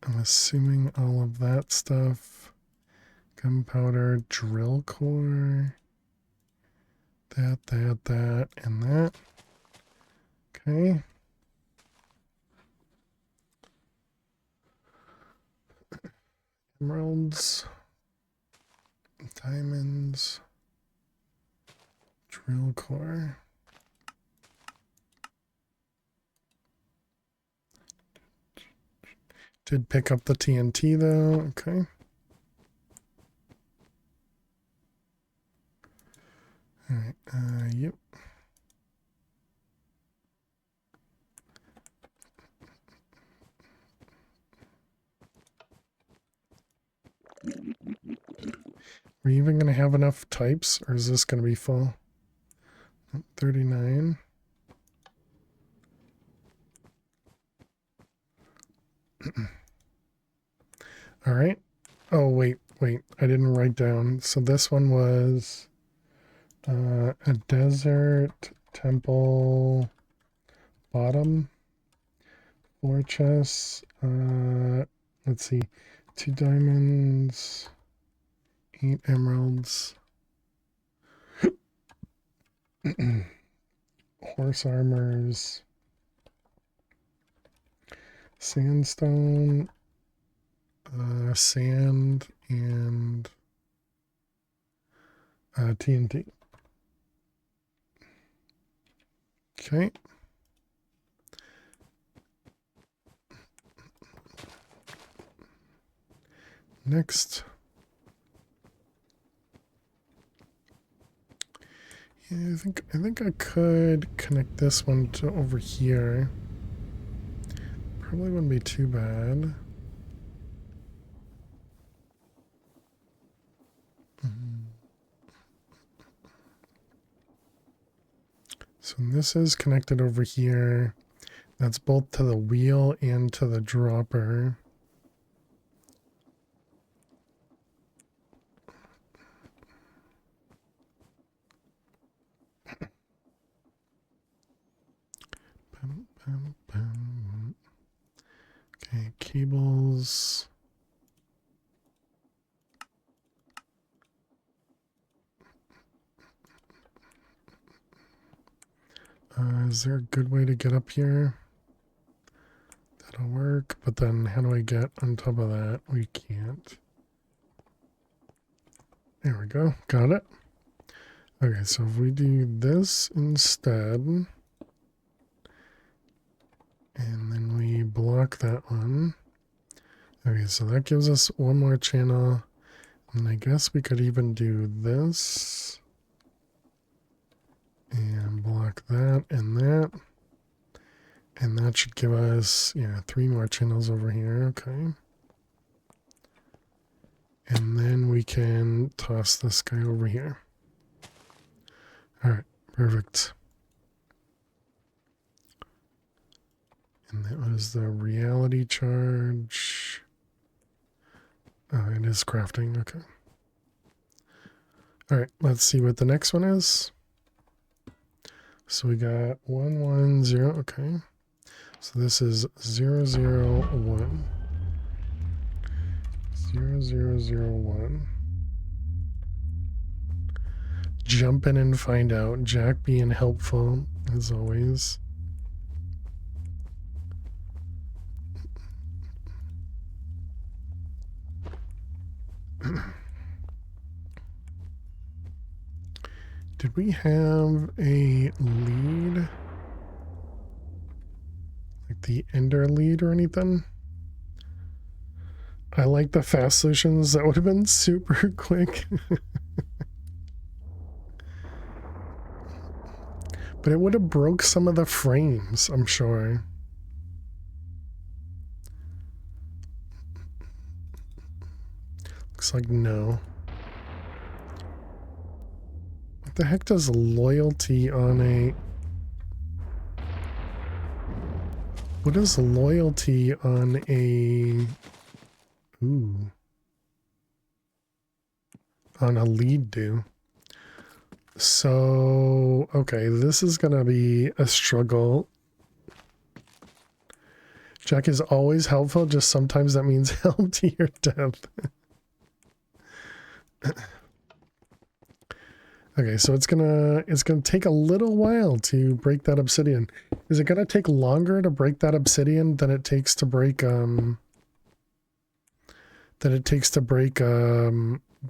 I'm assuming all of that stuff. Gunpowder, drill core. That, and that. Okay. Emeralds. Diamonds. Drill core. Did pick up the TNT though. Okay. Alright, yep. Are you even going to have enough types, or is this going to be full? 39. All right. Oh, wait. I didn't write down. So this one was a desert, temple, bottom, fortress. Let's see. 2 diamonds, 8 emeralds, horse armors, sandstone, sand, and TNT. Okay. Next. Yeah, I think I could connect this one to over here. Probably wouldn't be too bad. So this is connected over here. That's both to the wheel and to the dropper. Okay, cables. Is there a good way to get up here? That'll work, but then how do I get on top of that? We can't. There we go, got it. Okay, so if we do this instead, and then we block that one. Okay, so that gives us one more channel. And I guess we could even do this. And block that and that. And that should give us, yeah, 3 more channels over here. Okay. And then we can toss this guy over here. Alright, perfect. And that was the reality charge. Oh, it is crafting. Okay. Alright, let's see what the next one is. So we got 1, 1, 0. Okay. So this is 0, 0, 1. 0, 0, 0, 1. Jump in and find out. Jack being helpful, as always. Did we have a lead? Like the ender lead or anything? I like the fast solutions. That would have been super quick. But it would have broke some of the frames, I'm sure. Looks like no. What the heck does loyalty on a... What is loyalty on a... Ooh. On a lead do? So, okay, this is gonna be a struggle. Jack is always helpful, just sometimes that means help to your death. Okay, so it's gonna take a little while to break that obsidian. Is it gonna take longer to break that obsidian than it takes to break the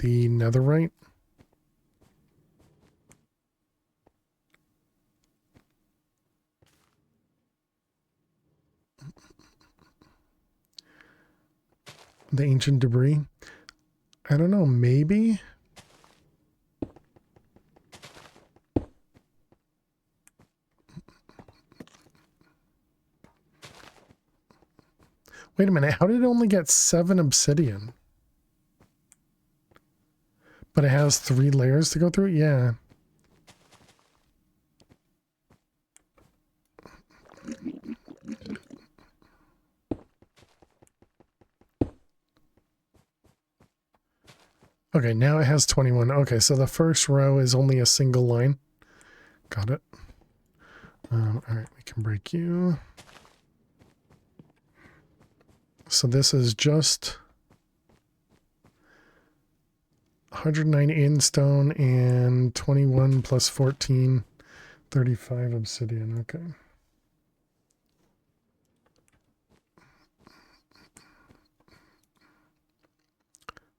netherite? The ancient debris? I don't know, maybe? Wait a minute, how did it only get 7 obsidian? But it has 3 layers to go through? Yeah. Okay, now it has 21. Okay, so the first row is only a single line. Got it. All right, we can break you. So this is just 109 in stone and 21 plus 14, 35 obsidian. Okay.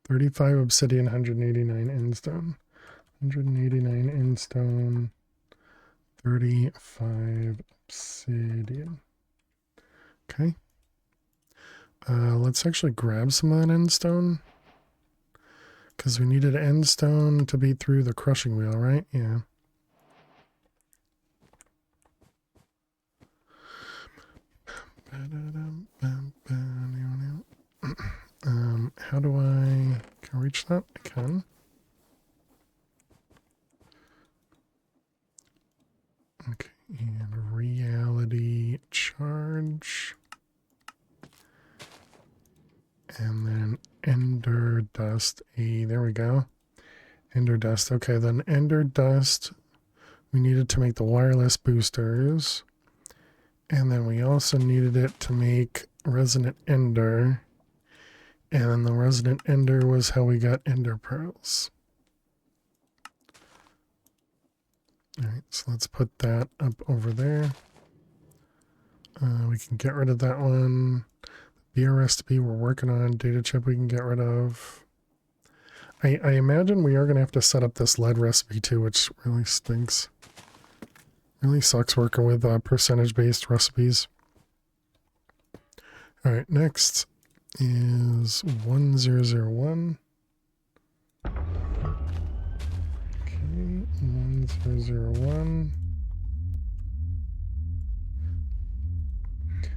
$35 obsidian, 189 in stone. 189 in stone, 35 obsidian. Okay. Let's actually grab some of that end stone. Because we needed end stone to be through the crushing wheel, right? Yeah. How do I... Can I reach that? I can. Okay, and reality charge. And then ender dust. There we go. Ender dust. Okay, then ender dust. We needed to make the wireless boosters. And then we also needed it to make resonant ender. And then the resonant ender was how we got ender pearls. Alright, so let's put that up over there. We can get rid of that one. Beer recipe we're working on. Data chip we can get rid of. I imagine we are going to have to set up this lead recipe too, which really stinks. Really sucks working with percentage-based recipes. Alright, next is 1001. Okay, 1001.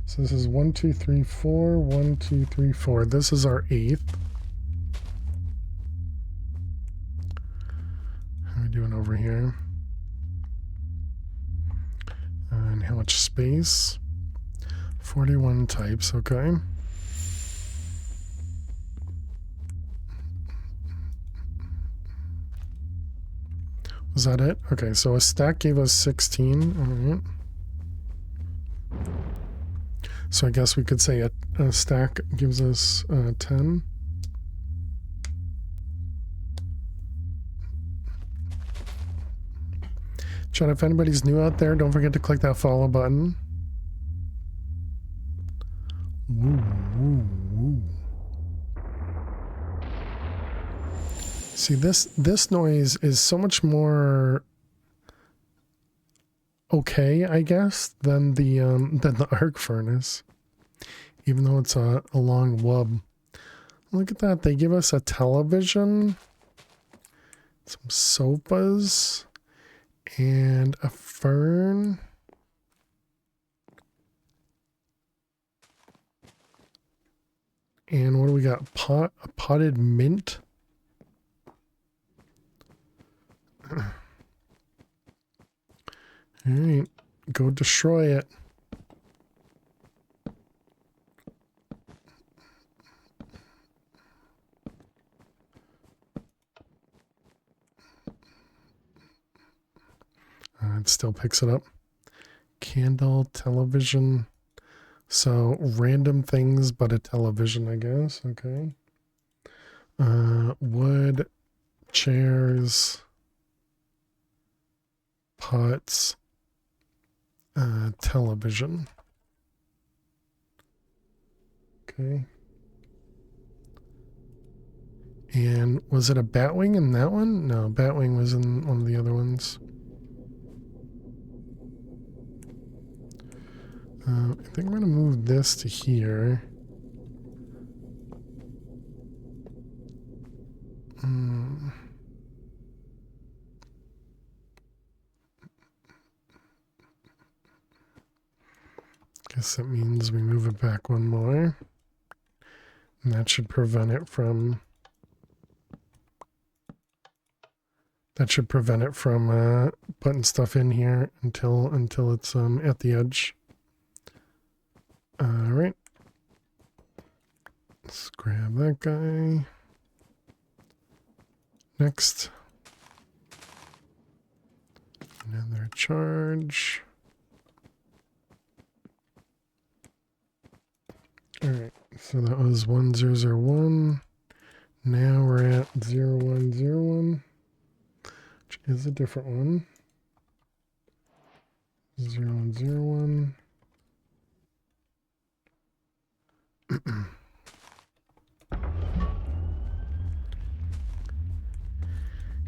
So this is 1, 2, 3, 4, 1, 2, 3, 4. This is our 8th. How are we doing over here? And how much space? 41 types, okay. Was that it? Okay, so a stack gave us 16. All right. So I guess we could say a stack gives us 10. Chat, if anybody's new out there, don't forget to click that follow button. Woo, woo, woo. See, this noise is so much more okay, I guess, than the arc furnace. Even though it's a long wub. Look at that. They give us a television, some sofas, and a fern. And what do we got? A potted mint. All right, go destroy it. It still picks it up. Candle, television. So random things, but a television, I guess. Okay. Wood, chairs, pots, television. Okay. And was it a batwing in that one? No, batwing was in one of the other ones. I think I'm going to move this to here. Guess that means we move it back one more. And that should prevent it from... That should prevent it from putting stuff in here until it's at the edge. Alright. Let's grab that guy. Next. Another charge. Alright, so that was 1001. Now we're at 0101, which is a different one. 0101.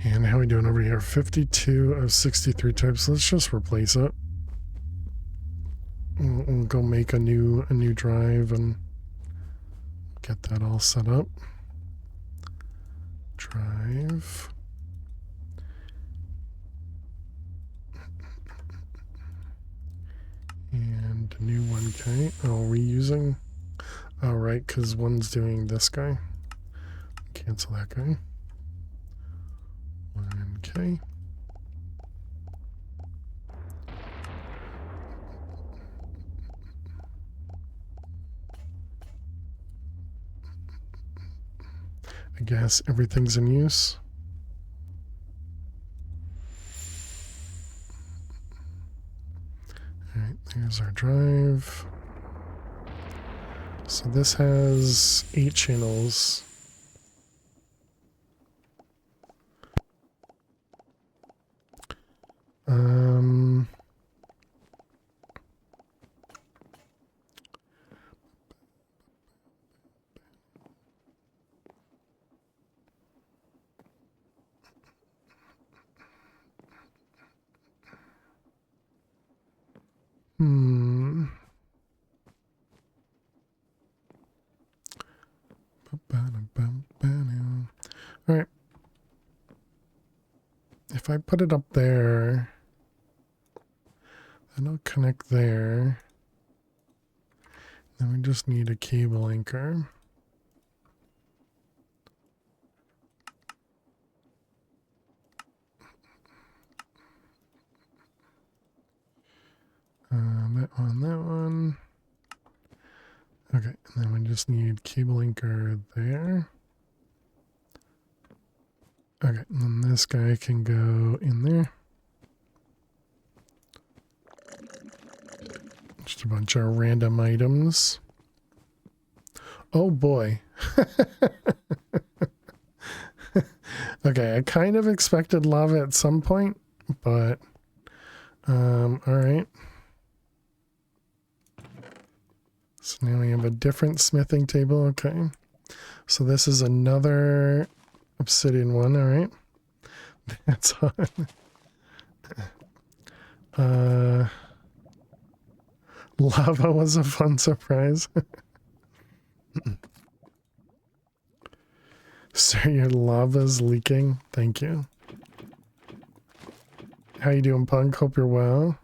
And how are we doing over here? 52 of 63 types. Let's just replace it. We'll go make a new drive and get that all set up. Drive. And a new 1K. Oh, reusing. Oh, right, because one's doing this guy. Cancel that guy. 1K. I guess everything's in use. All right, there's our drive. So this has 8 channels. All right. If I put it up there, then I'll connect there. Then we just need a cable anchor. That one. Okay, and then we just need cable anchor there. Okay, and then this guy can go in there. Just a bunch of random items. Oh boy. Okay, I kind of expected lava at some point, but all right. So now we have a different smithing table. Okay. So this is another obsidian one. All right. That's on. Lava was a fun surprise. Sir, your lava's leaking. Thank you. How you doing, Punk? Hope you're well.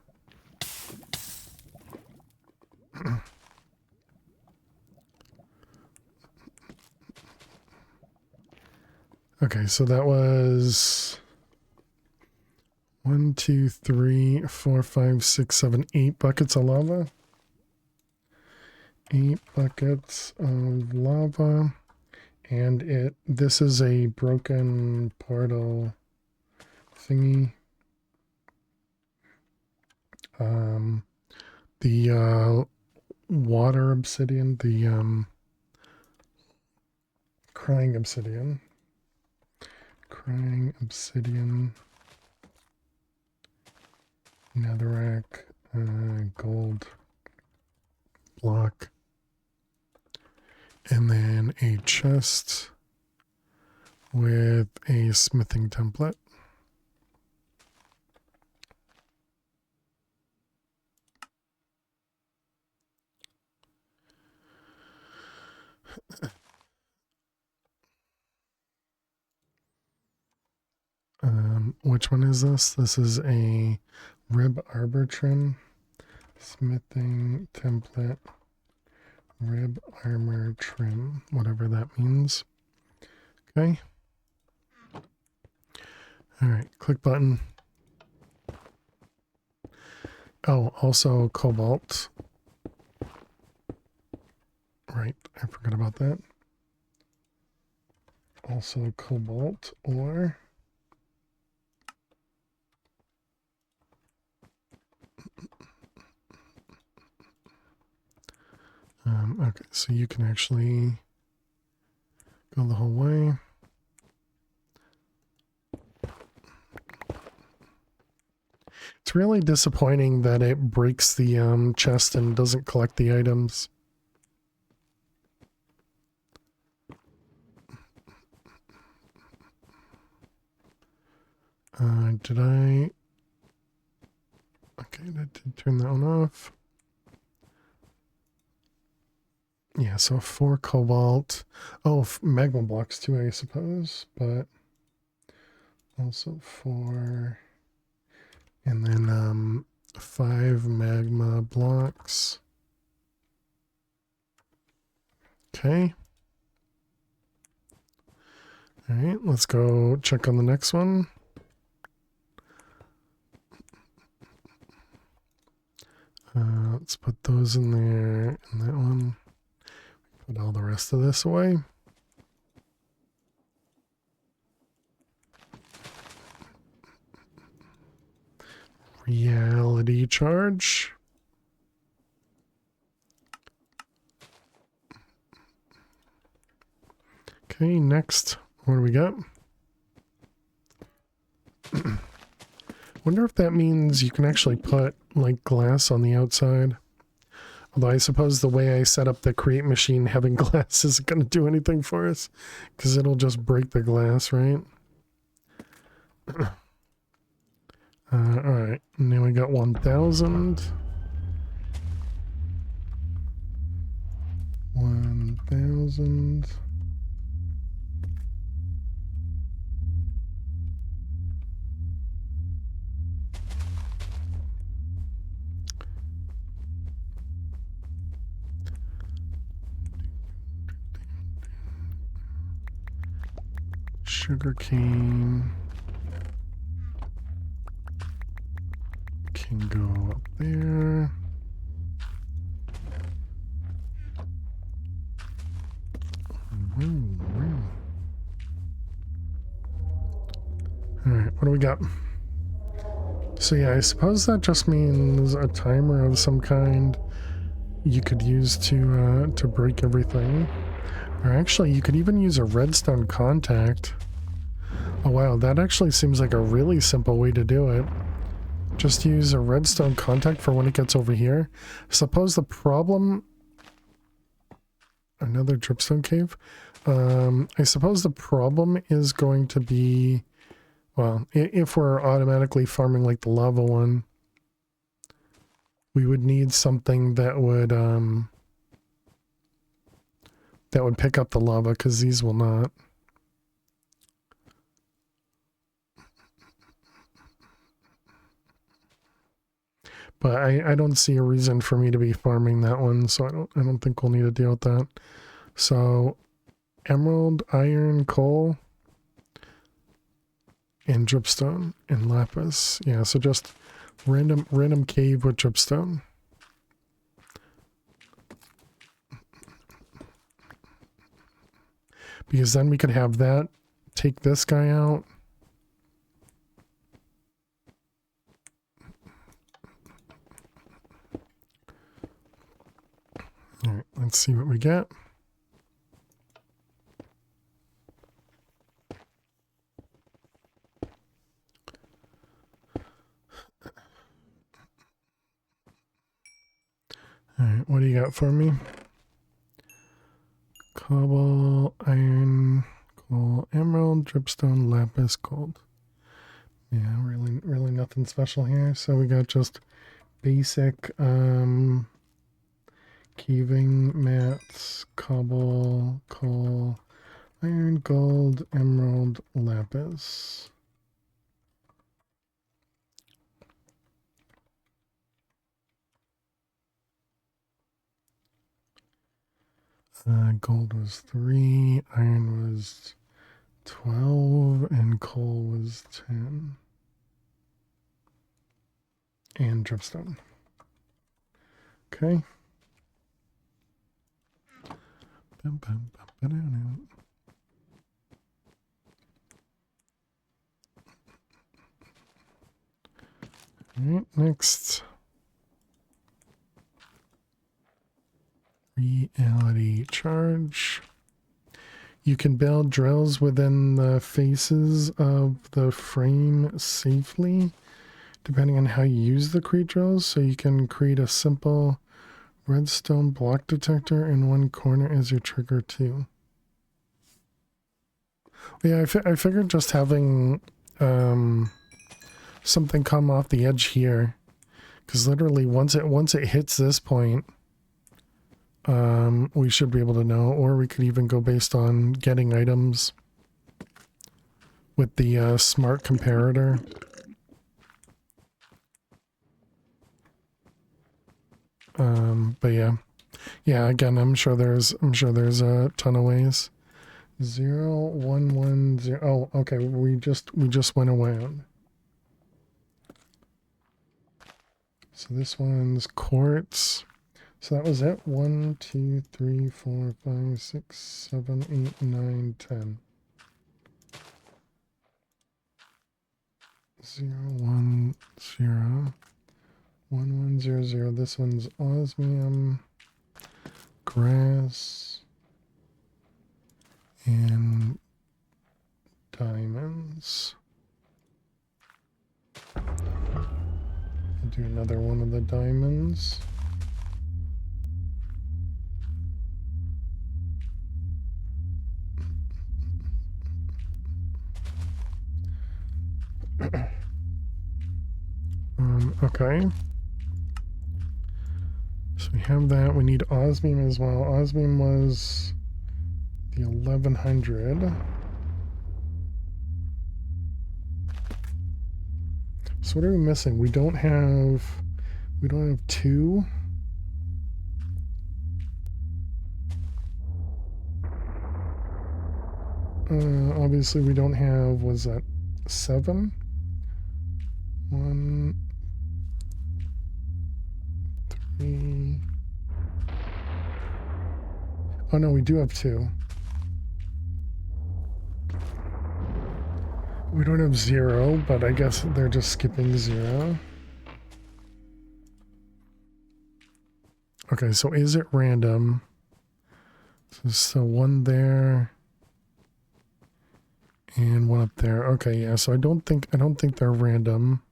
Okay, so that was 1, 2, 3, 4, 5, 6, 7, 8 buckets of lava. 8 buckets of lava. And this is a broken portal thingy. The water obsidian, the crying obsidian. Crying obsidian. Netherrack, gold block. And then a chest with a smithing template. Which one is this? This is a rib arbor trim, smithing template, rib armor trim, whatever that means. Okay. All right, click button. Oh, also cobalt. Right, I forgot about that. also cobalt ore. Okay, so you can actually go the whole way. It's really disappointing that it breaks the chest and doesn't collect the items. Did I... Okay, that did turn that one off. Yeah, so 4 cobalt. Oh, magma blocks too, I suppose, but also 4... And then 5 magma blocks. Okay. All right, let's go check on the next one. Let's put those in there and that one. Put all the rest of this away. Reality charge. Okay, next. What do we got? Wonder if that means you can actually put like glass on the outside. Although I suppose the way I set up the create machine, having glass isn't going to do anything for us because it'll just break the glass, right? Alright, now we got 1,000. 1,000. Sugar cane can go up there. Alright, what do we got? So yeah, I suppose that just means a timer of some kind you could use to break everything. Or actually, you could even use a redstone contact. Oh wow, that actually seems like a really simple way to do it. Just use a redstone contact for when it gets over here. Suppose the problem... Another dripstone cave? I suppose the problem is going to be... Well, if we're automatically farming like the lava one, we would need something that would pick up the lava, because these will not. But I don't see a reason for me to be farming that one, so I don't think we'll need to deal with that. So emerald, iron, coal, and dripstone and lapis. Yeah, so just random cave with dripstone. Because then we could have that take this guy out. All right, let's see what we get. All right, what do you got for me? Cobalt, iron, coal, emerald, dripstone, lapis, gold. Yeah, really nothing special here. So we got just basic caving mats, cobble, coal, iron, gold, emerald, lapis. Gold was 3, iron was 12, and coal was 10. And dripstone. Okay. Alright, next. Reality charge. You can build drills within the faces of the frame safely, depending on how you use the crate drills. So you can create a simple redstone block detector in one corner as your trigger too. Yeah, I figured just having something come off the edge here, because literally once it hits this point, we should be able to know, or we could even go based on getting items with the smart comparator. But yeah. Again, I'm sure there's a ton of ways. 0, 1, 1, 0. Oh, okay. We just went around. So this one's quartz. So that was it. 1, 2, 3, 4, 5, 6, 7, 8, 9, 10. 0, 1, 0. 1, 1, 0, 0. This one's osmium, grass, and diamonds. I'll do another one of the diamonds. Okay. So we have that. We need osmium as well. Osmium was the 1100. So what are we missing? We don't have 2. Obviously we don't have, was that 7? 1, 3. Oh no, we do have 2. We don't have 0, but I guess they're just skipping 0. Okay, so is it random? So 1 there and 1 up there. Okay, yeah. So I don't think they're random.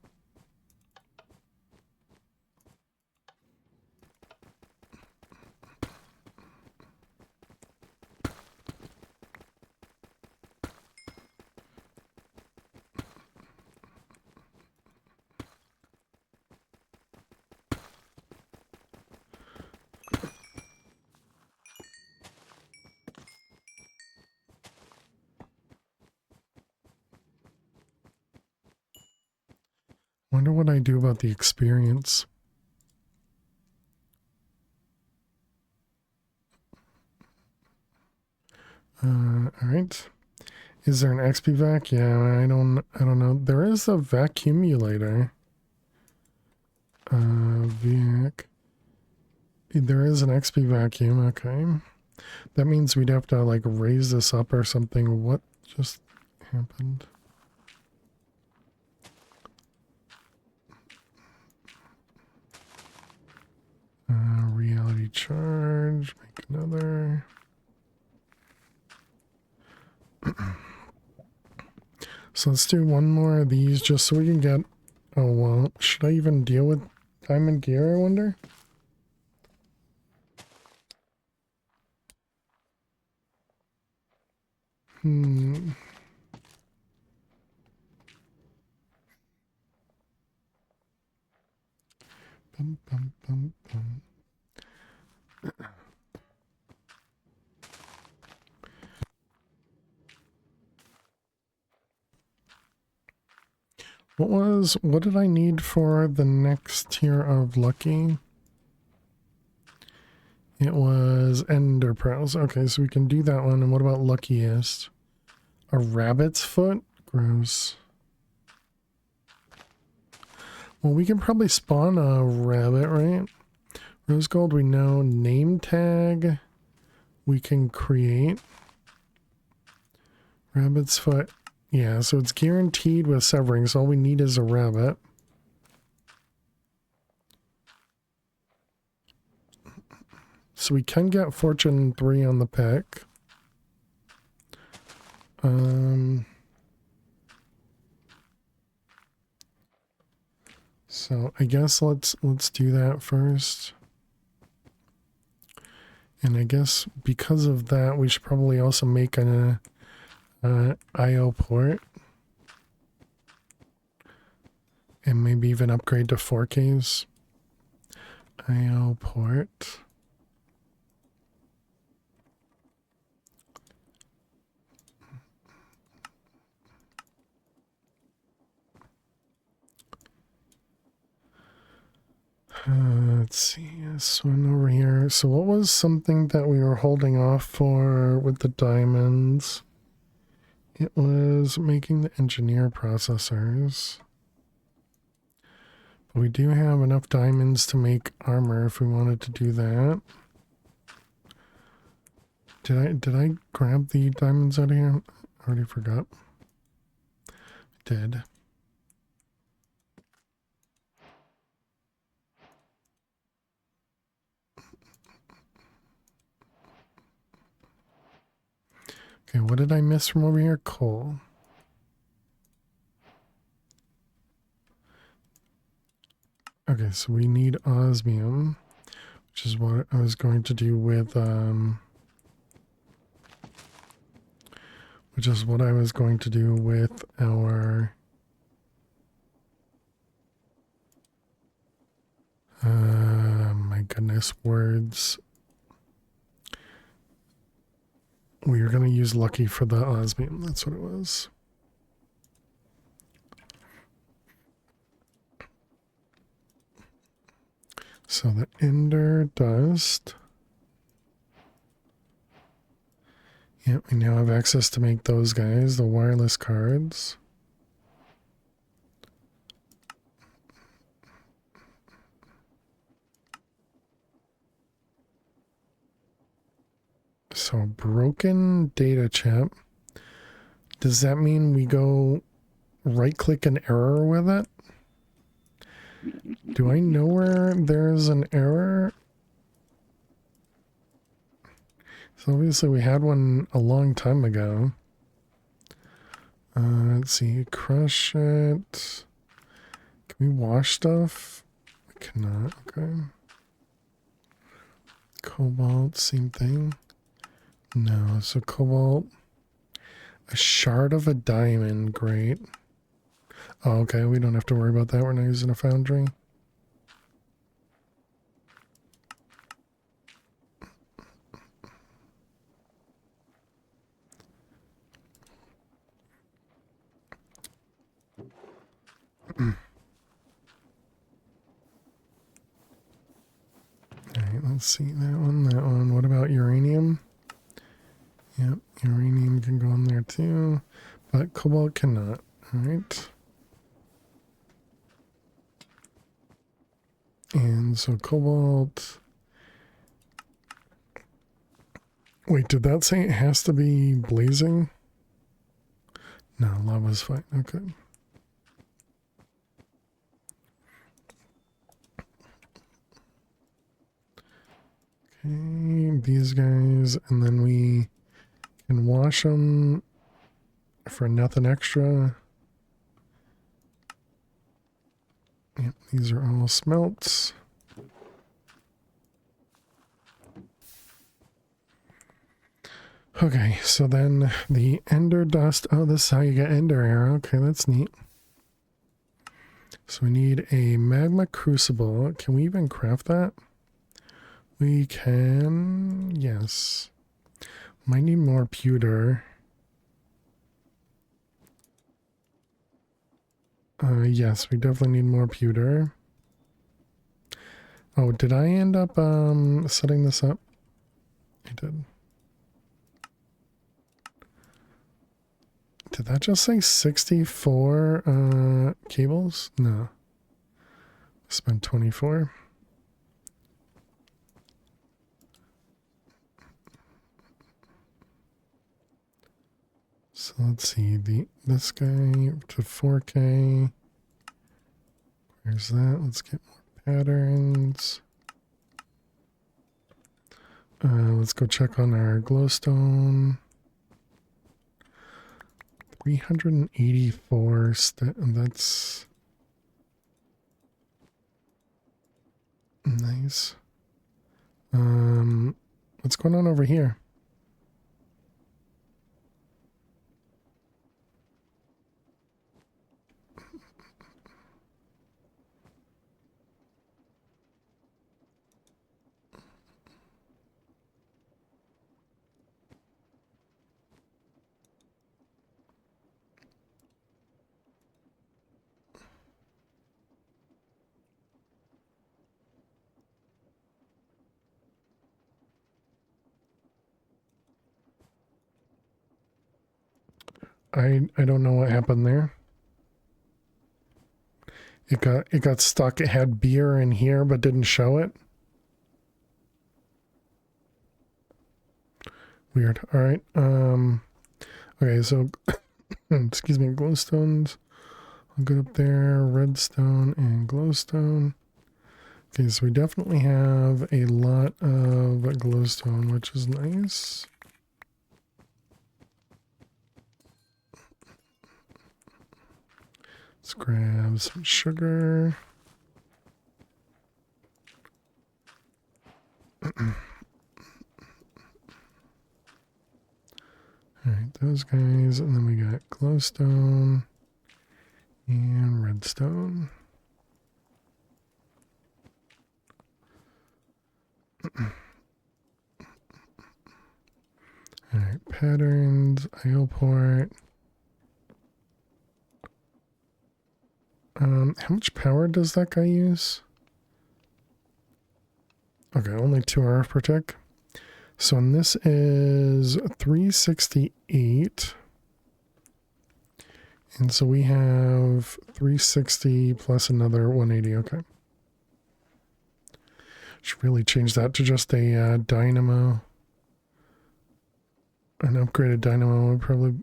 Wonder what I do about the experience. All right. Is there an XP vac? Yeah, I don't know. There is a vacuumulator. Vac. There is an XP vacuum. Okay. That means we'd have to like raise this up or something. What just happened? Reality charge. Make another. So let's do one more of these just so we can get... Oh, well, should I even deal with diamond gear, I wonder? Bum, bum, bum, bum. What did I need for the next tier of lucky? It was ender pearls. Okay, so we can do that one. And what about luckiest? A rabbit's foot? Gross. Well, we can probably spawn a rabbit, right? Rose gold, we know. Name tag, we can create. Rabbit's foot. Yeah, so it's guaranteed with severing, so all we need is a rabbit. So we can get Fortune 3 on the pick. So I guess let's do that first. And I guess because of that, we should probably also make an IO port. And maybe even upgrade to 4Ks. IO port. Let's see, this one over here. So what was something that we were holding off for with the diamonds? It was making the engineer processors. But we do have enough diamonds to make armor if we wanted to do that. Did I grab the diamonds out of here? I already forgot. I did. Okay, what did I miss from over here? Coal. Okay, so we need osmium, which is what I was going to do with, which is what I was going to do with our, my goodness, words. We were going to use Lucky for the osmium, that's what it was. So the ender dust. Yep, we now have access to make those guys, the wireless cards. So broken data chip. Does that mean we go right click an error with it? Do I know where there's an error? So obviously we had one a long time ago. Let's see, crush it. Can we wash stuff? We cannot, okay. Cobalt, same thing. No, so cobalt. A shard of a diamond, great. Oh, okay, we don't have to worry about that. We're not using a foundry. Alright, let's see that one. What about uranium? Yep, uranium can go in there too, but cobalt cannot. Alright. And so cobalt. Wait, did that say it has to be blazing? No, lava's fine. Okay. Okay, these guys, and then we can wash them for nothing extra. Yep, these are all smelts. Okay, so then the ender dust. Oh, this is how you get ender air. Okay, that's neat. So we need a magma crucible. Can we even craft that? We can. Yes. Might need more pewter. Yes, we definitely need more pewter. Oh, did I end up setting this up? I did. Did that just say 64 cables? No. Spent 24. So let's see, this guy to 4K. Where's that? Let's get more patterns. Let's go check on our glowstone. 384. That's nice. What's going on over here? I don't know what happened there. It got stuck. It had beer in here but didn't show it. Weird. All right. Okay, so excuse me, glowstones. I'll get up there, redstone and glowstone. Okay, so we definitely have a lot of glowstone, which is nice. Let's grab some sugar. Alright, those guys, and then we got glowstone and redstone. Alright, patterns, IO port. How much power does that guy use? Okay, only 2 RF per tick. So and this is 368. And so we have 360 plus another 180. Okay. Should really change that to just a dynamo. An upgraded dynamo would probably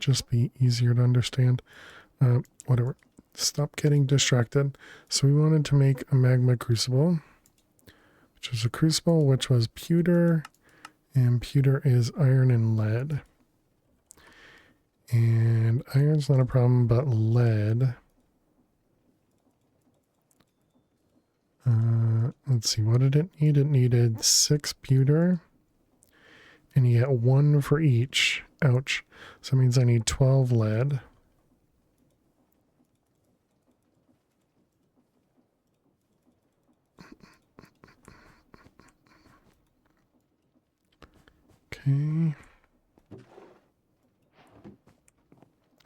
just be easier to understand. Whatever. Stop getting distracted. So we wanted to make a magma crucible, which is a crucible, which was pewter, and pewter is iron and lead. And iron's not a problem, but lead. Let's see, what did it need? It needed 6 pewter, and you get 1 for each. Ouch. So that means I need 12 lead. Okay.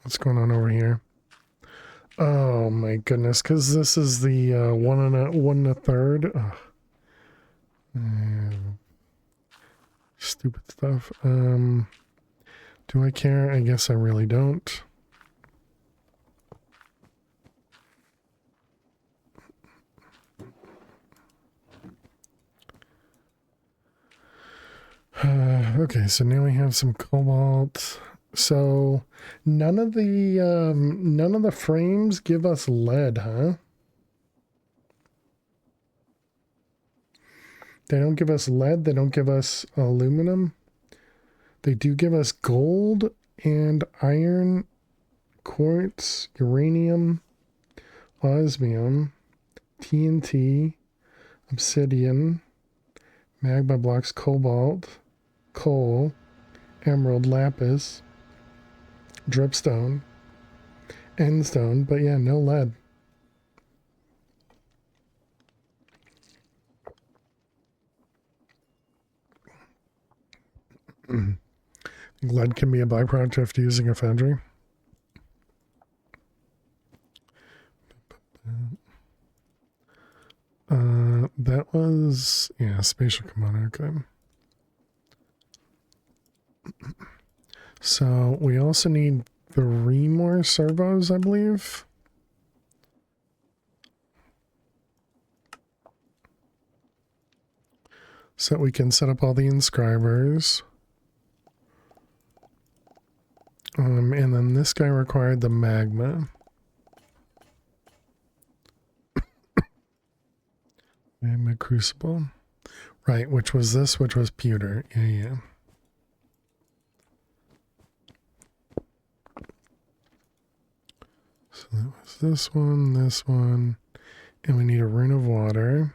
What's going on over here? Oh my goodness, because this is the 1 1/3. Stupid stuff. Do I care? I guess I really don't. Okay, so now we have some cobalt. So none of the frames give us lead, huh? They don't give us lead. They don't give us aluminum. They do give us gold and iron, quartz, uranium, osmium, TNT, obsidian, magma blocks, cobalt, coal, emerald, lapis, dripstone, endstone, but yeah, no lead. Lead can be a byproduct after using a foundry. That was, yeah, spatial component, okay. So we also need 3 more servos, I believe. So that we can set up all the inscribers. And then this guy required the magma. Magma crucible. Right, which was this, which was pewter. Yeah, yeah. So that was this one, and we need a rune of water.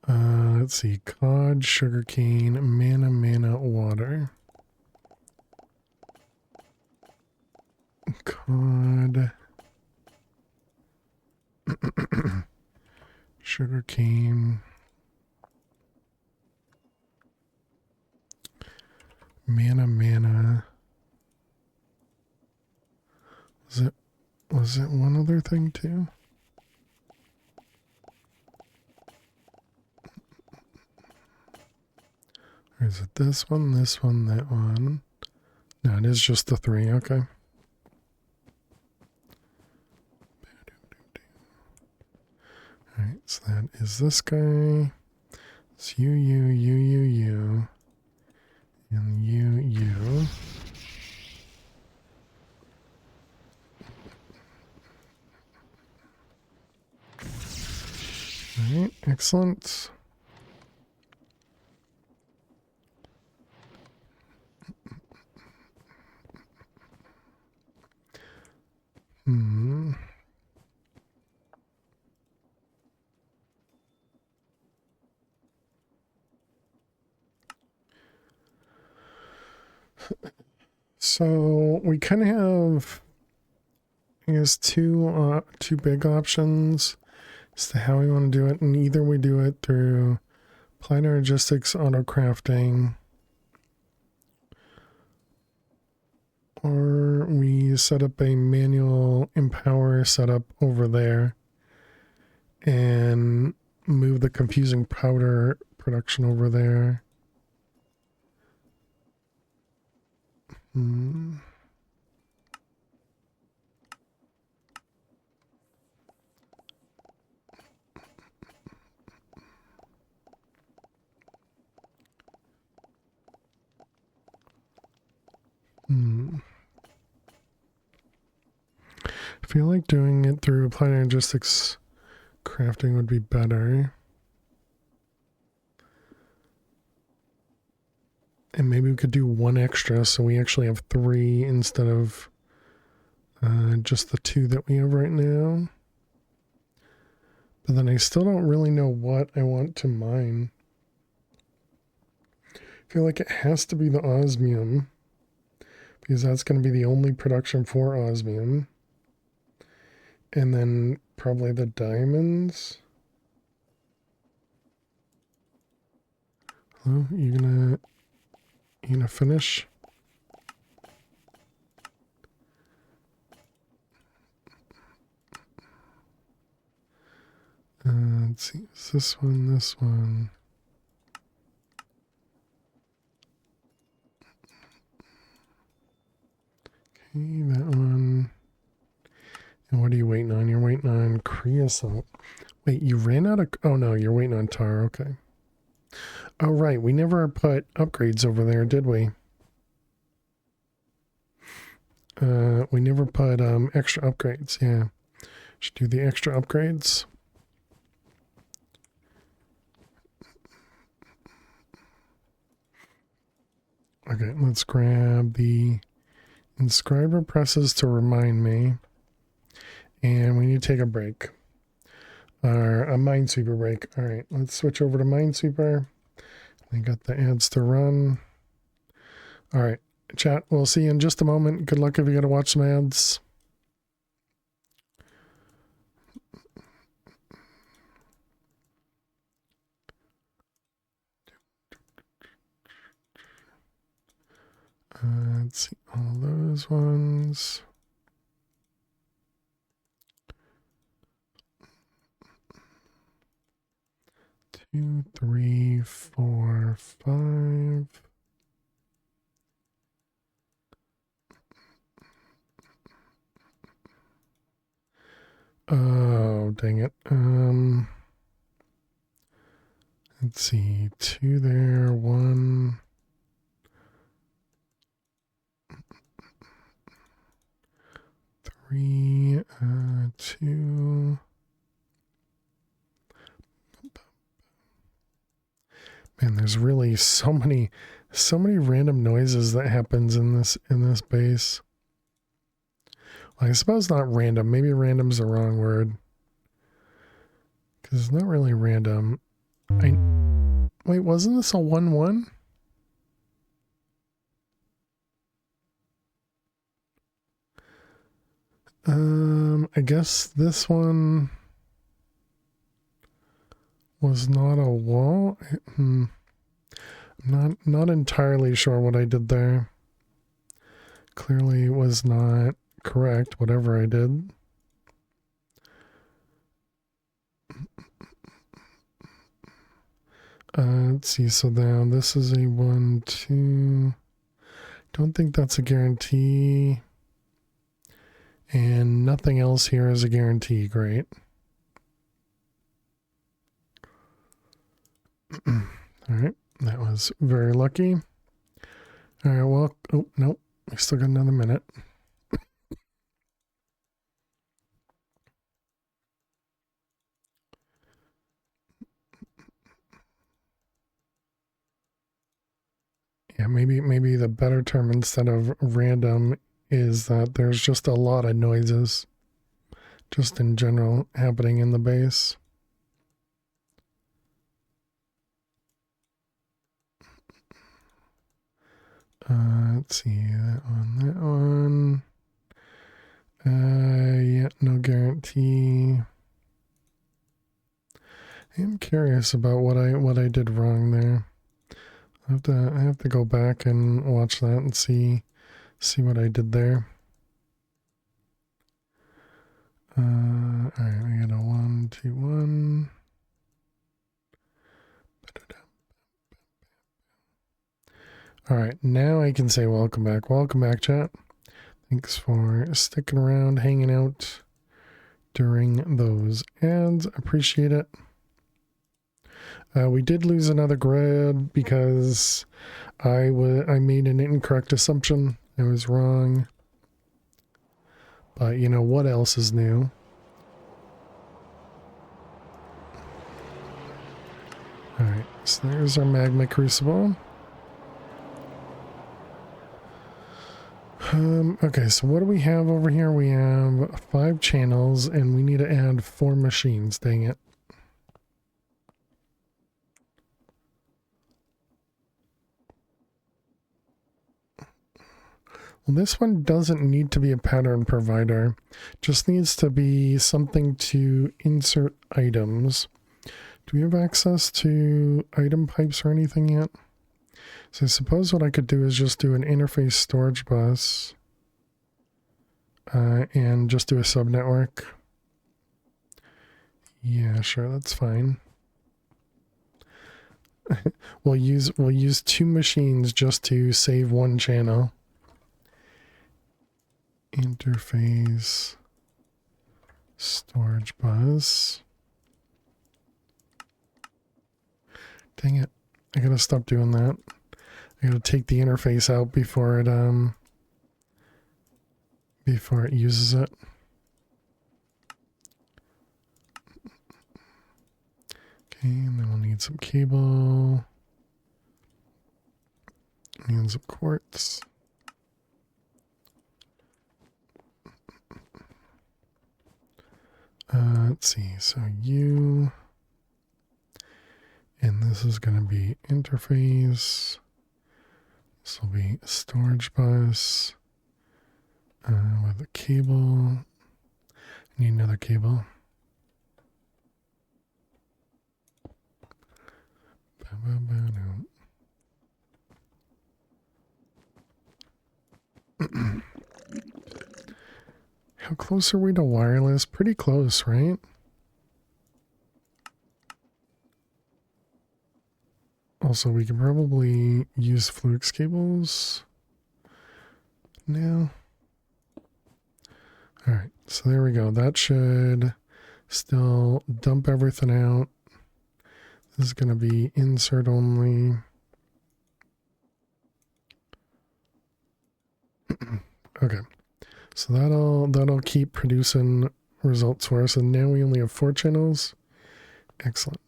Let's see, cod, sugarcane, mana, water. Cod, sugarcane, mana. Was it one other thing too? Or is it this one, that one? No, it is just the three, okay. Alright, so that is this guy. It's you, and you. Alright, excellent. So we kind of have, I guess, two big options as to how we want to do it, and either we do it through applied energistics auto crafting, or we set up a manual empower setup over there and move the confusing powder production over there. I feel like doing it through applied energistics crafting would be better. And maybe we could do one extra so we actually have three instead of just the two that we have right now. But then I still don't really know what I want to mine. I feel like it has to be the osmium, because that's going to be the only production for osmium. And then probably the diamonds. Hello, you gonna finish? Let's see, is this one. Okay, that one. And what are you waiting on? You're waiting on creosote. Wait, you ran out of... Oh, no, you're waiting on tar. Okay. Oh, right. We never put upgrades over there, did we? We never put extra upgrades. Yeah. Should do the extra upgrades. Okay, let's grab the inscriber presses to remind me. And we need to take a break. Or a Minesweeper break. All right, let's switch over to Minesweeper. I got the ads to run. All right, chat, we'll see you in just a moment. Good luck if you got to watch some ads. Let's see, all those ones. Two, three, four, five. Oh, dang it. Let's see, two there, one. Three, two. There's really so many random noises that happens in this base. Well, I suppose not random. Maybe random's the wrong word. Because it's not really random. Wait, wasn't this a 1-1? I guess this one was not a wall. I'm not entirely sure what I did there. Clearly was not correct, whatever I did. Let's see, so now this is a 1, 2. Don't think that's a guarantee. And nothing else here is a guarantee. Great. All right, that was very lucky. All right, well, oh, nope, we still got another minute. Yeah, maybe the better term instead of random is that there's just a lot of noises, just in general, happening in the base. Let's see, that one. Yeah, no guarantee. I am curious about what I did wrong there. I have to go back and watch that and see what I did there. Alright, I got a 1, 2, 1. Alright, now I can say welcome back. Welcome back, chat. Thanks for sticking around, hanging out during those ads. Appreciate it. We did lose another grid because I made an incorrect assumption. I was wrong. But you know, what else is new? Alright, so there's our magma crucible. Okay, so what do we have over here? We have 5 channels and we need to add 4 machines, dang it. Well, this one doesn't need to be a pattern provider, just needs to be something to insert items. Do we have access to item pipes or anything yet? So I suppose what I could do is just do an interface storage bus and just do a subnetwork. Yeah, sure, that's fine. we'll use 2 machines just to save 1 channel. Interface storage bus. Dang it. I gotta stop doing that. I gotta take the interface out before it uses it. Okay, and then we'll need some cable. And some quartz. Let's see, so you, and this is going to be interface. This will be a storage bus with a cable. I need another cable. How close are we to wireless? Pretty close, right? Also, we can probably use Flux cables now. Alright, so there we go. That should still dump everything out. This is going to be insert only. Okay. So that'll keep producing results for us. And now we only have 4 channels. Excellent.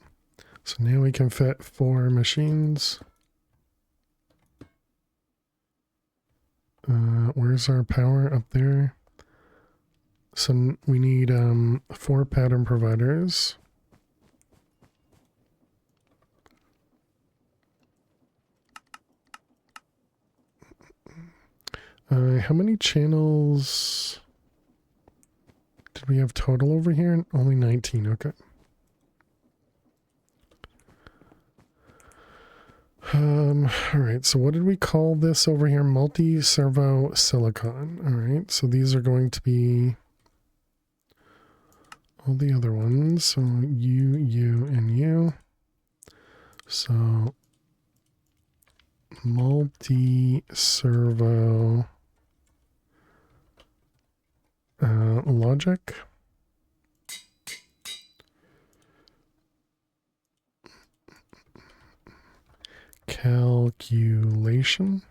So now we can fit 4 machines. Where's our power? Up there. So we need 4 pattern providers. How many channels did we have total over here? Only 19, okay. Alright, so what did we call this over here? Multi-servo silicon. Alright, so these are going to be all the other ones. So U, and U. So multi-servo logic. Calculation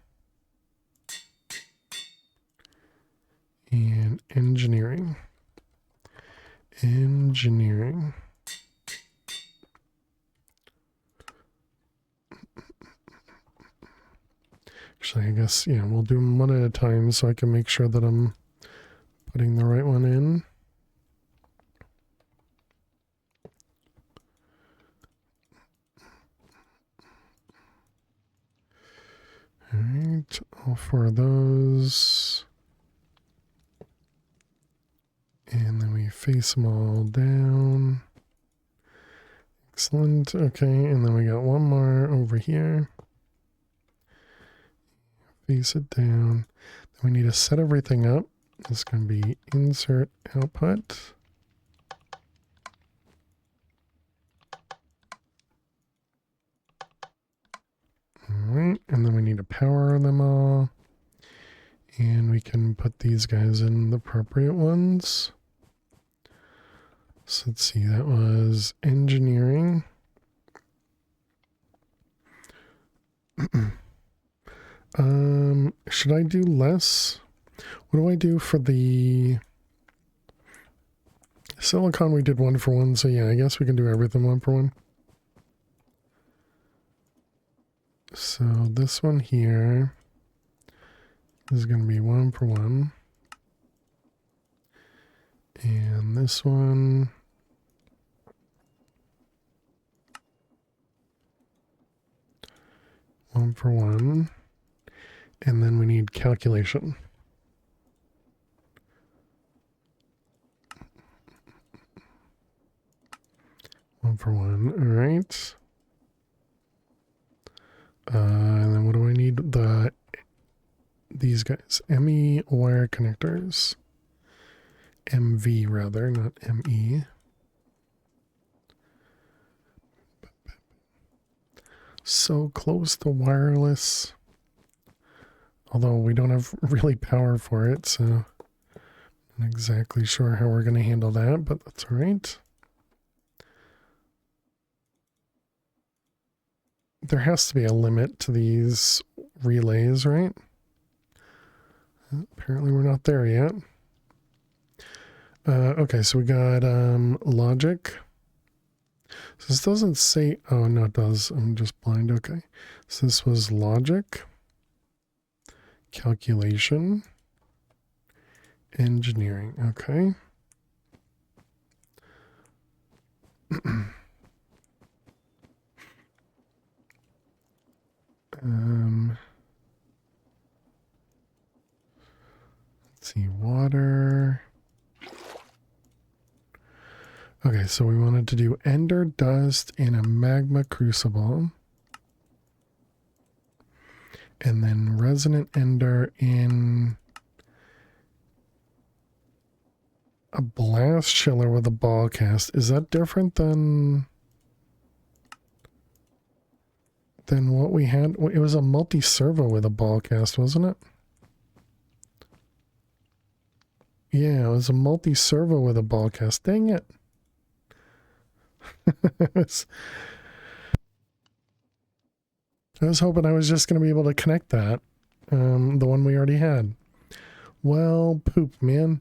and engineering. Actually, I guess, yeah, we'll do them one at a time so I can make sure that I'm putting the right one in. All right, all 4 of those. And then we face them all down. Excellent. Okay, and then we got one more over here. Face it down. Then we need to set everything up. This is going to be insert output. Alright, and then we need to power them all. And we can put these guys in the appropriate ones. So let's see, that was engineering. Should I do less? What do I do for the silicon? We did 1 for 1, so yeah, I guess we can do everything 1 for 1. So this one here is going to be 1 for 1. And this one, one for 1. And then we need calculation. One for 1. All right. And then what do I need? These guys, ME wire connectors. MV rather, not ME. So close to wireless. Although we don't have really power for it, so I'm not exactly sure how we're going to handle that, but that's all right. There has to be a limit to these relays, right? Apparently we're not there yet. Okay, so we got logic. So this doesn't say, oh no it does, I'm just blind, okay. So this was logic, calculation, engineering, okay. Let's see, water. Okay, so we wanted to do ender dust in a magma crucible. And then resonant ender in a blast chiller with a ball cast. Is that different than what we had? It was a multi-servo with a ball cast, wasn't it? Yeah, it was a multi-servo with a ball cast. Dang it. I was hoping I was just going to be able to connect that. The one we already had. Well, poop, man.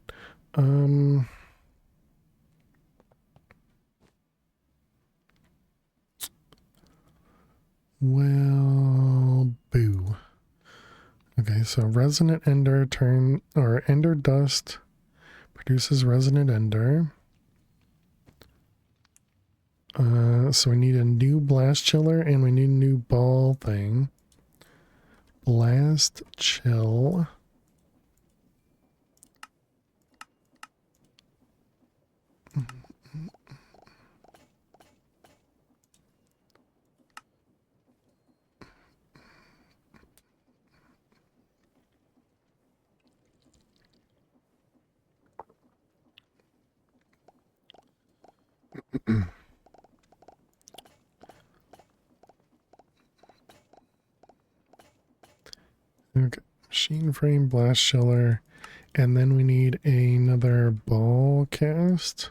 Well, boo. Okay, so resonant ender ender dust produces resonant ender. So we need a new blast chiller and we need a new ball thing. Blast chill. Okay, machine frame, blast chiller, and then we need another ball cast.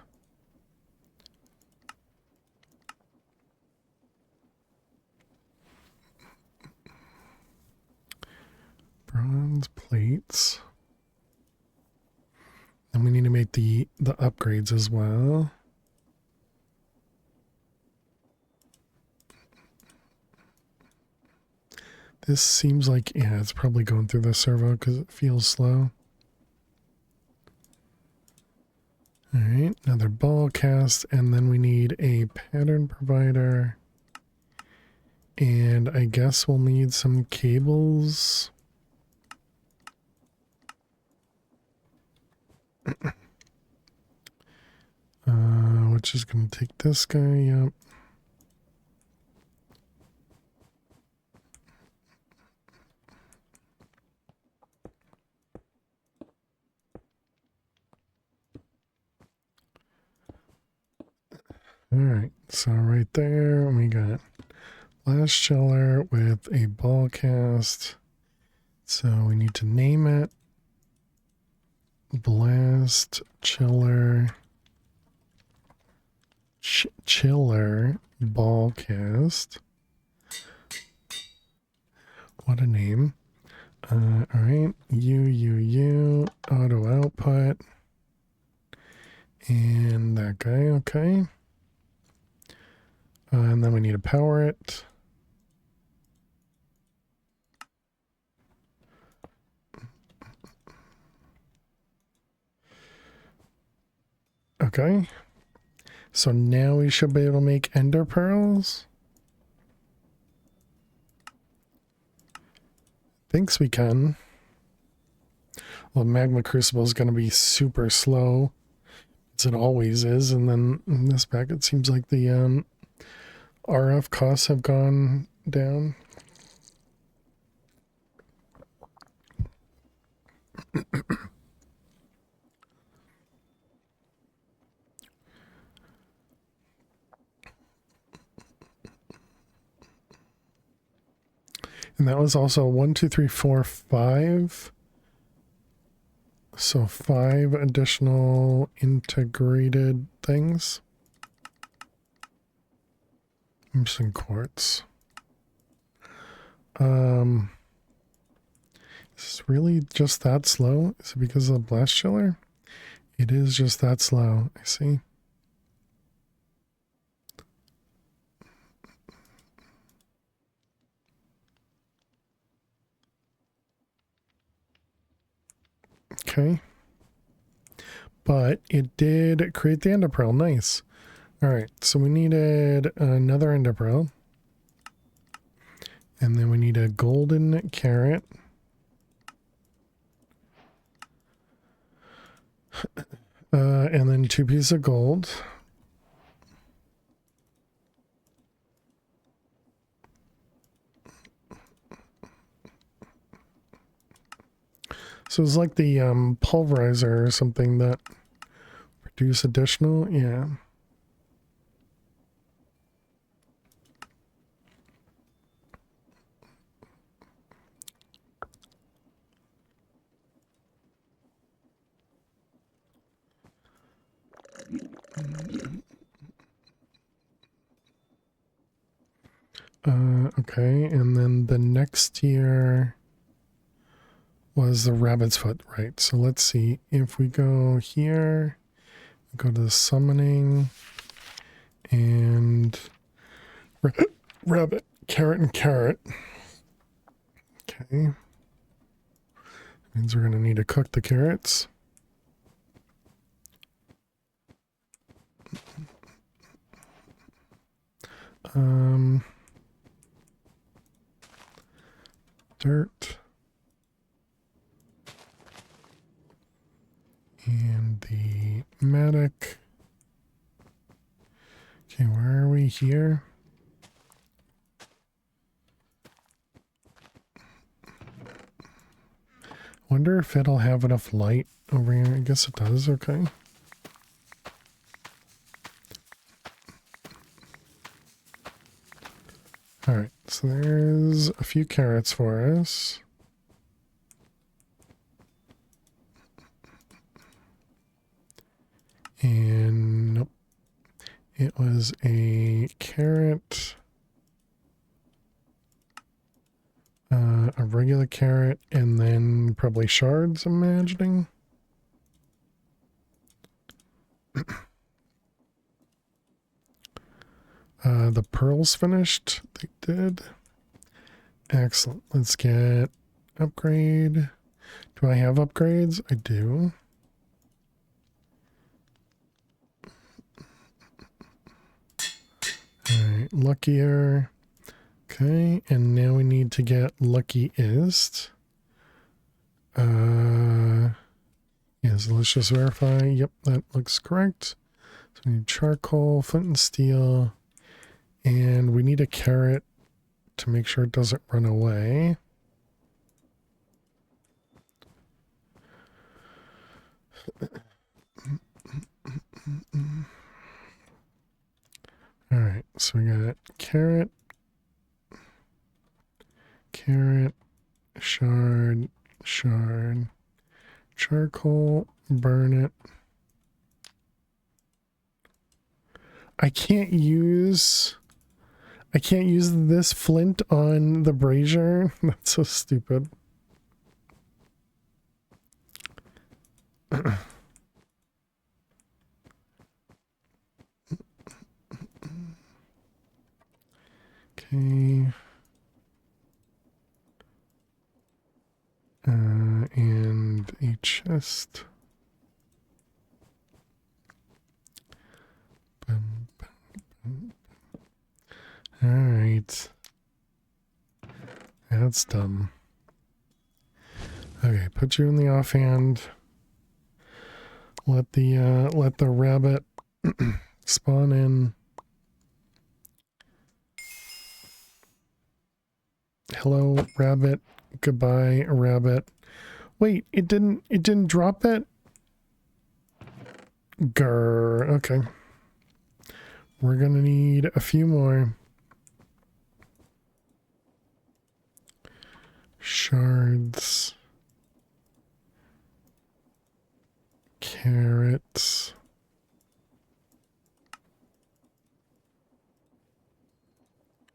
Bronze plates. And we need to make the upgrades as well. This seems like, yeah, it's probably going through the servo because it feels slow. All right, another ball cast, and then we need a pattern provider. And I guess we'll need some cables. Which is going to take this guy, yep. Alright, so right there we got blast chiller with a ball cast. So we need to name it blast chiller chiller ball cast. What a name. Alright, U auto output. And that guy, okay. And then we need to power it. Okay. So now we should be able to make ender pearls. Thinks we can. Well, magma crucible is going to be super slow, as it always is. And then in this pack, it seems like the RF costs have gone down. And that was also 1, 2, 3, 4, 5. So 5 additional integrated things. I'm missing quartz. Is this really just that slow? Is it because of the blast chiller? It is just that slow. I see. Okay. But it did create the ender pearl. Nice. All right. So we needed another ender pearl. And then we need a golden carrot. And then 2 pieces of gold. So it's like the pulverizer or something that produce additional, yeah. Okay, and then the next tier was the rabbit's foot, right? So let's see if we go here, go to the summoning, and rabbit Carrot and carrot. Okay. Means we're going to need to cook the carrots. Dirt. And the mattock. Okay, where are we here? Wonder if it'll have enough light over here. I guess it does, okay. Alright, so there's a few carrots for us. And nope. It was a carrot, a regular carrot, and then probably shards, I'm imagining. The pearls finished. They did. Excellent. Let's get upgrade. Do I have upgrades? I do. Alright, luckier. Okay, and now we need to get luckiest. Yeah, so let's just verify. Yep, that looks correct. So we need charcoal, flint and steel, and we need a carrot to make sure it doesn't run away. Alright, so we got carrot, shard, charcoal, burn it. I can't use this flint on the brazier. That's so stupid. Okay. And a chest. All right. That's dumb. Okay, put you in the offhand. Let the rabbit spawn in. Hello, rabbit. Goodbye, rabbit. Wait, it didn't drop that? Grr. Okay. We're gonna need a few more. Shards. Carrots.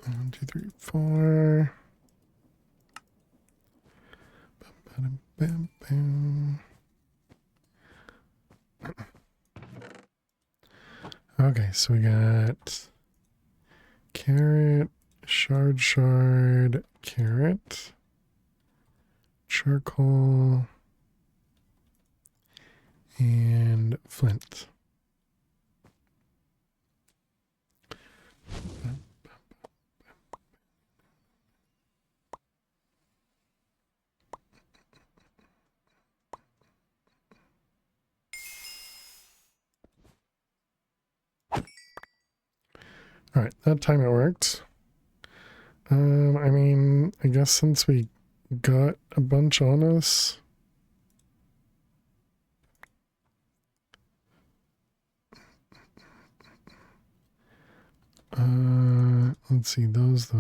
One, two, three, four. Bam, bam, bam. Okay, so we got carrot, shard, carrot, charcoal, and flint. All right, that time it worked. I mean, I guess since we got a bunch on us. Let's see, those,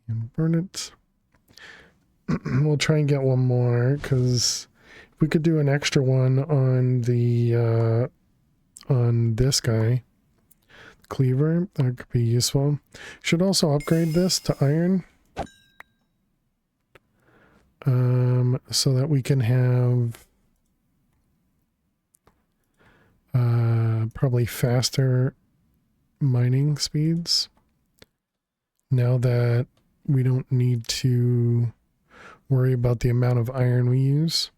and burn it. We'll try and get one more, because if we could do an extra one on the, on this guy, cleaver, that could be useful. Should also upgrade this to iron. So that we can have probably faster mining speeds. now that we don't need to worry about the amount of iron we use.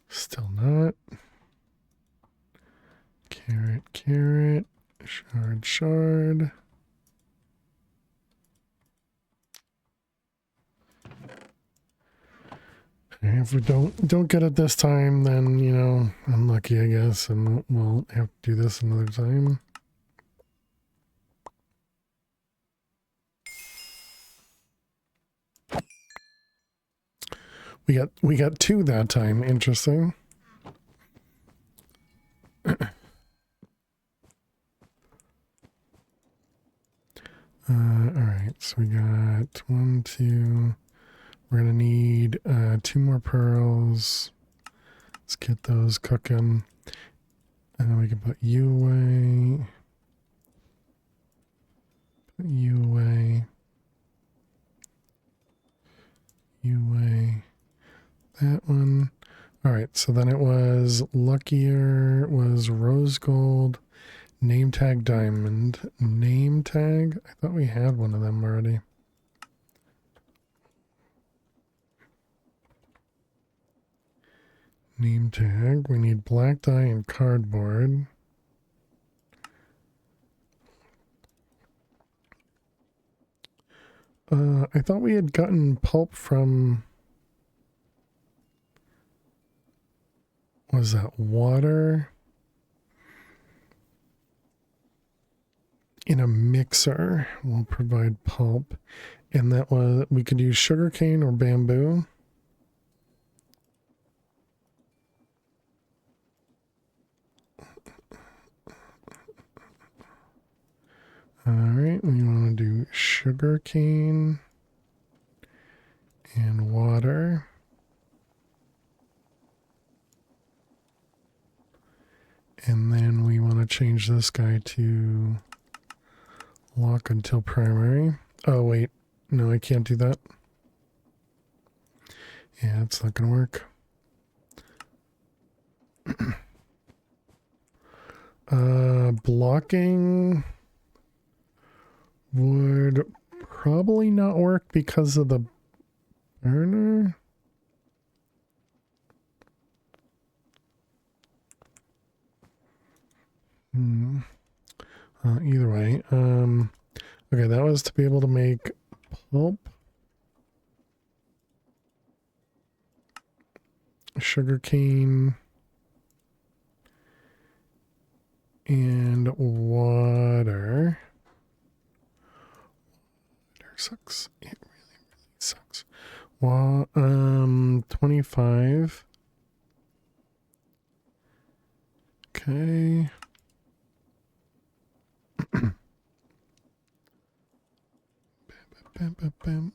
Still not. Carrot, carrot, shard, shard. If we don't get it this time, then, you know, unlucky, I guess, and we'll have to do this another time. We got 2 that time. Interesting. All right, so we got 1, 2. We're gonna need 2 more pearls. Let's get those cooking. And then we can put you away. Put you away. You away. That one. All right, so then it was luckier, was rose gold, name tag diamond, name tag. I thought we had one of them already. Name tag. We need black dye and cardboard. I thought we had gotten pulp from... Was that water? In a mixer will provide pulp. And that was... We could use sugarcane or bamboo. Alright, we want to do sugarcane and water. And then we want to change this guy to lock until primary. Oh, wait. No, I can't do that. Yeah, it's not going to work. Blocking would probably not work because of the burner. Either way. Okay, that was to be able to make pulp. Sugarcane. And water. Water sucks. It really, really sucks. Well, 25. Okay. Bam, bam, bam.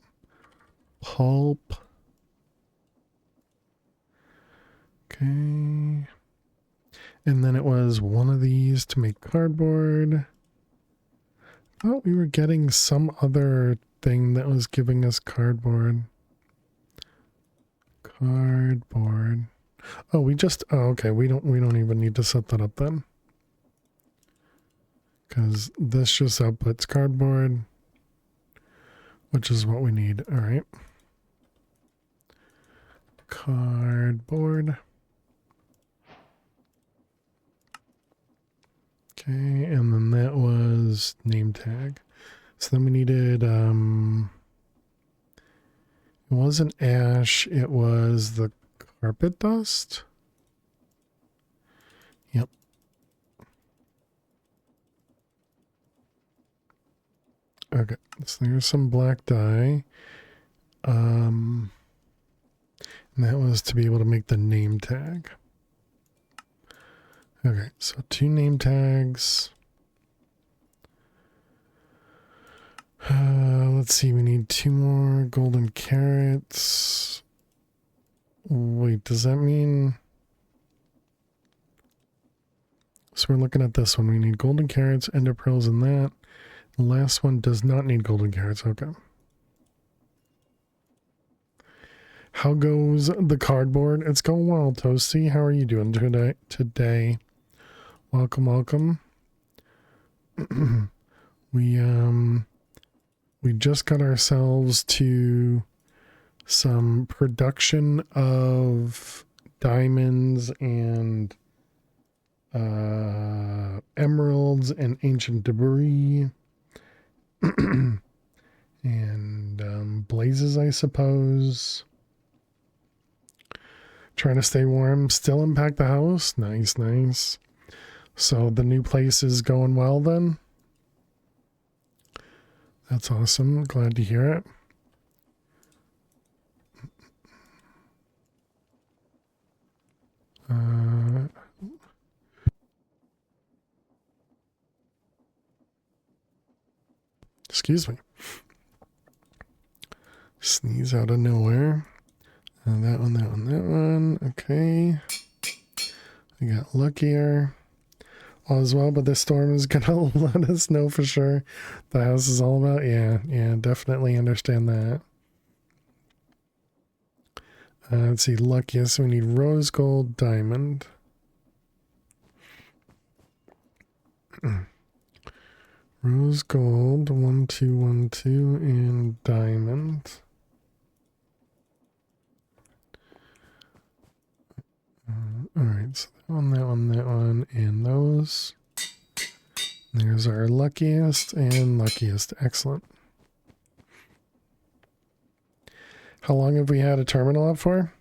Pulp. Okay. And then it was one of these to make cardboard. I thought we were getting some other thing that was giving us cardboard. Cardboard. Oh, we just... Oh, okay. We don't even need to set that up then. Because this just outputs cardboard. Which is what we need. All right. Cardboard. Okay, and then that was name tag. So then we needed, it wasn't ash, it was the carpet dust. Yep. Okay, so there's some black dye. And that was to be able to make the name tag. Okay, so 2 name tags. Let's see, we need 2 more golden carrots. Wait, does that mean... So we're looking at this one. We need golden carrots, ender pearls, and that. The last one does not need golden carrots. Okay. How goes the cardboard? It's going well, Toasty. How are you doing today? Welcome, welcome. We just got ourselves to some production of diamonds and emeralds and ancient debris and blazes, I suppose. Trying to stay warm, still impact the house. Nice, nice. So the new place is going well then? That's awesome. Glad to hear it. Excuse me. Sneeze out of nowhere. That one, that one, that one. Okay. I got luckier. All is well, but the storm is gonna let us know for sure. The house is all about. Yeah, definitely understand that. Let's see, luckiest. We need rose gold, diamond. Rose gold, 1212, and diamond. Alright, so that one, and those. There's our luckiest and luckiest. Excellent. How long have we had a terminal up for?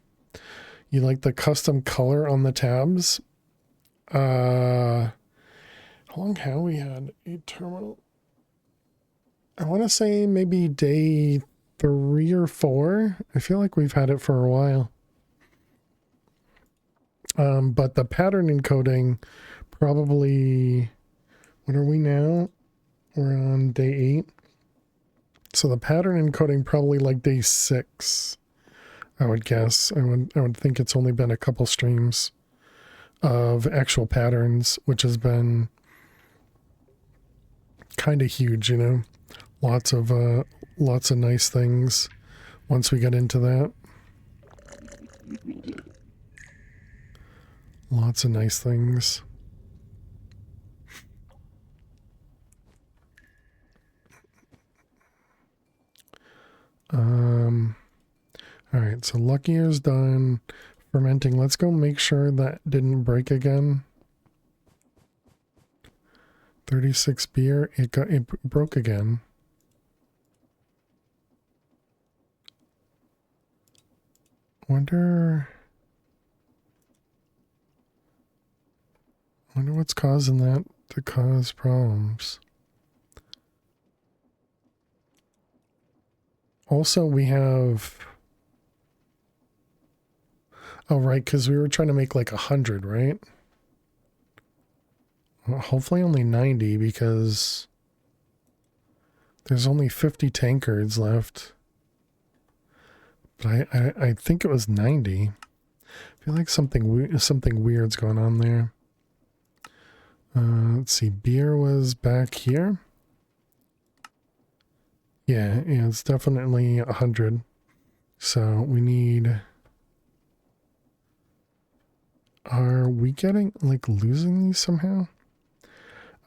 You like the custom color on the tabs? How long have we had a terminal? I want to say maybe day 3 or 4. I feel like we've had it for a while. But the pattern encoding probably, what are we now? We're on day 8. So the pattern encoding probably like day 6, I would guess. I would think it's only been a couple streams of actual patterns, which has been kind of huge, you know. Lots of nice things once we get into that. Lots of nice things. All right, so Luckier's done fermenting. Let's go make sure that didn't break again. 36 beer, it broke again. Wonder what's causing that to cause problems. Also, we have... Oh, right, because we were trying to make like 100, right? Well, hopefully only 90, because there's only 50 tankards left. But I think it was 90. I feel like something weird's going on there. Let's see, beer was back here. Yeah, it's definitely 100. So we need... Are we getting, like, losing these somehow?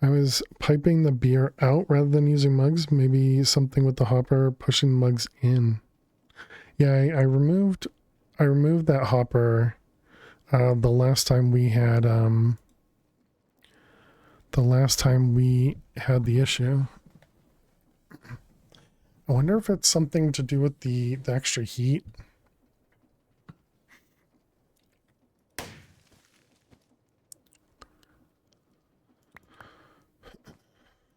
I was piping the beer out rather than using mugs. Maybe something with the hopper pushing mugs in. Yeah, I removed that hopper the last time we had the issue. I wonder if it's something to do with the extra heat.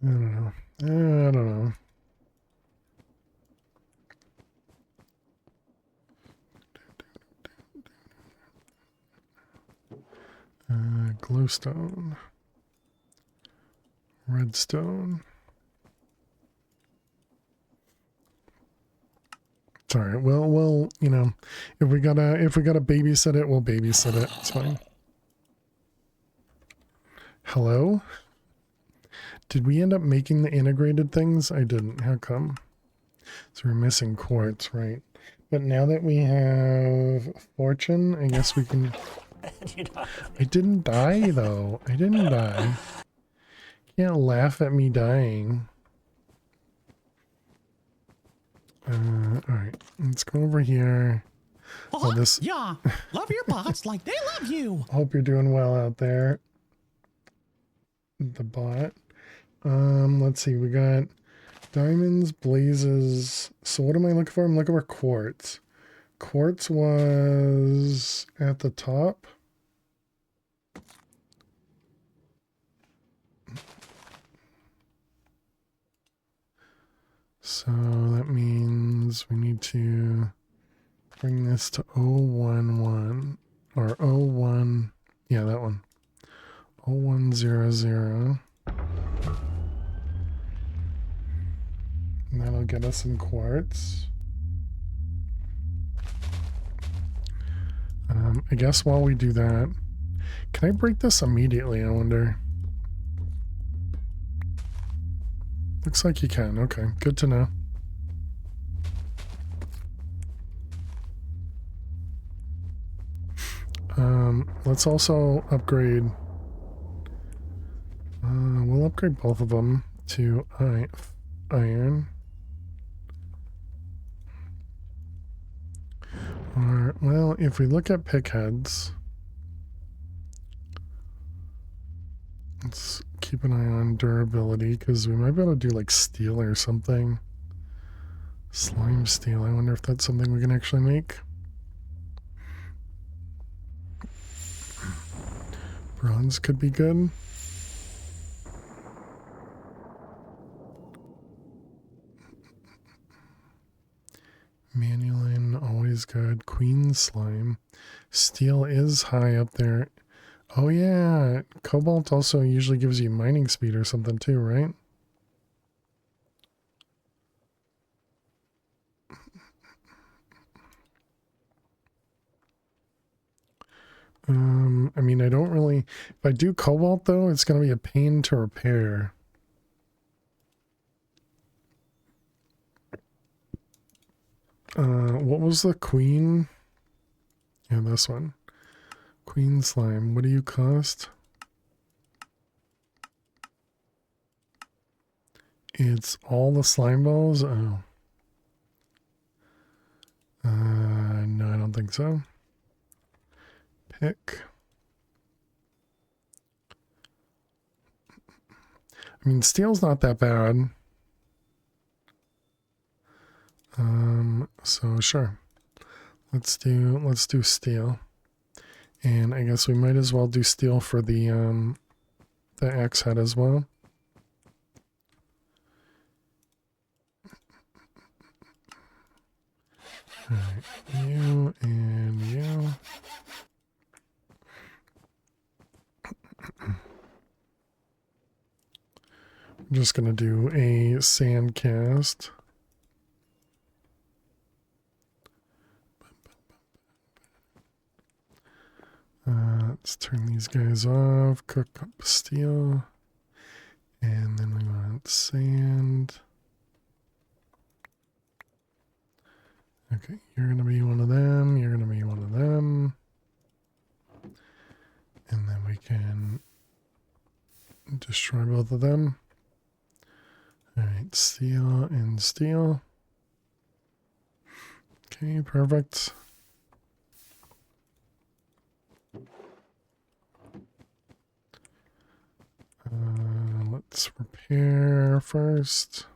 I don't know. I don't know. Glowstone. Redstone. It's all right. Well, you know, if we gotta babysit it, we'll babysit it. It's fine. Hello? Did we end up making the integrated things? I didn't. How come? So we're missing quartz, right? But now that we have fortune, I guess we can... I didn't die, though. I didn't die. Can't laugh at me dying. Alright, let's go over here. Oh, this... Yeah, love your bots like they love you. Hope you're doing well out there. The bot. Let's see, we got diamonds, blazes. So what am I looking for? I'm looking for quartz. Quartz was at the top. So that means we need to bring this to 011 or 01. Yeah, that one. 0100. And that'll get us some quartz. I guess while we do that, can I break this immediately, I wonder? Looks like you can. Okay, good to know. Let's also upgrade. We'll upgrade both of them to iron. Or, well, if we look at pick heads, let's keep an eye on durability because we might be able to do like steel or something. Slime steel. I wonder if that's something we can actually make. Bronze could be good. Manulin, always good. Queen slime. Steel is high up there. Oh yeah, cobalt also usually gives you mining speed or something too, right? I mean, I don't really... If I do cobalt, though, it's going to be a pain to repair. What was the queen? Yeah, this one. Queen slime. What do you cost? It's all the slime balls? Oh. No, I don't think so. Pick. I mean, steel's not that bad. So sure. Let's do steel. And I guess we might as well do steel for the axe head as well. Alright, you and you. I'm just gonna do a sand cast. Let's turn these guys off, cook up steel, and then we want sand. Okay, you're going to be one of them, you're going to be one of them. And then we can destroy both of them. Alright, steel and steel. Okay, perfect. Let's repair first.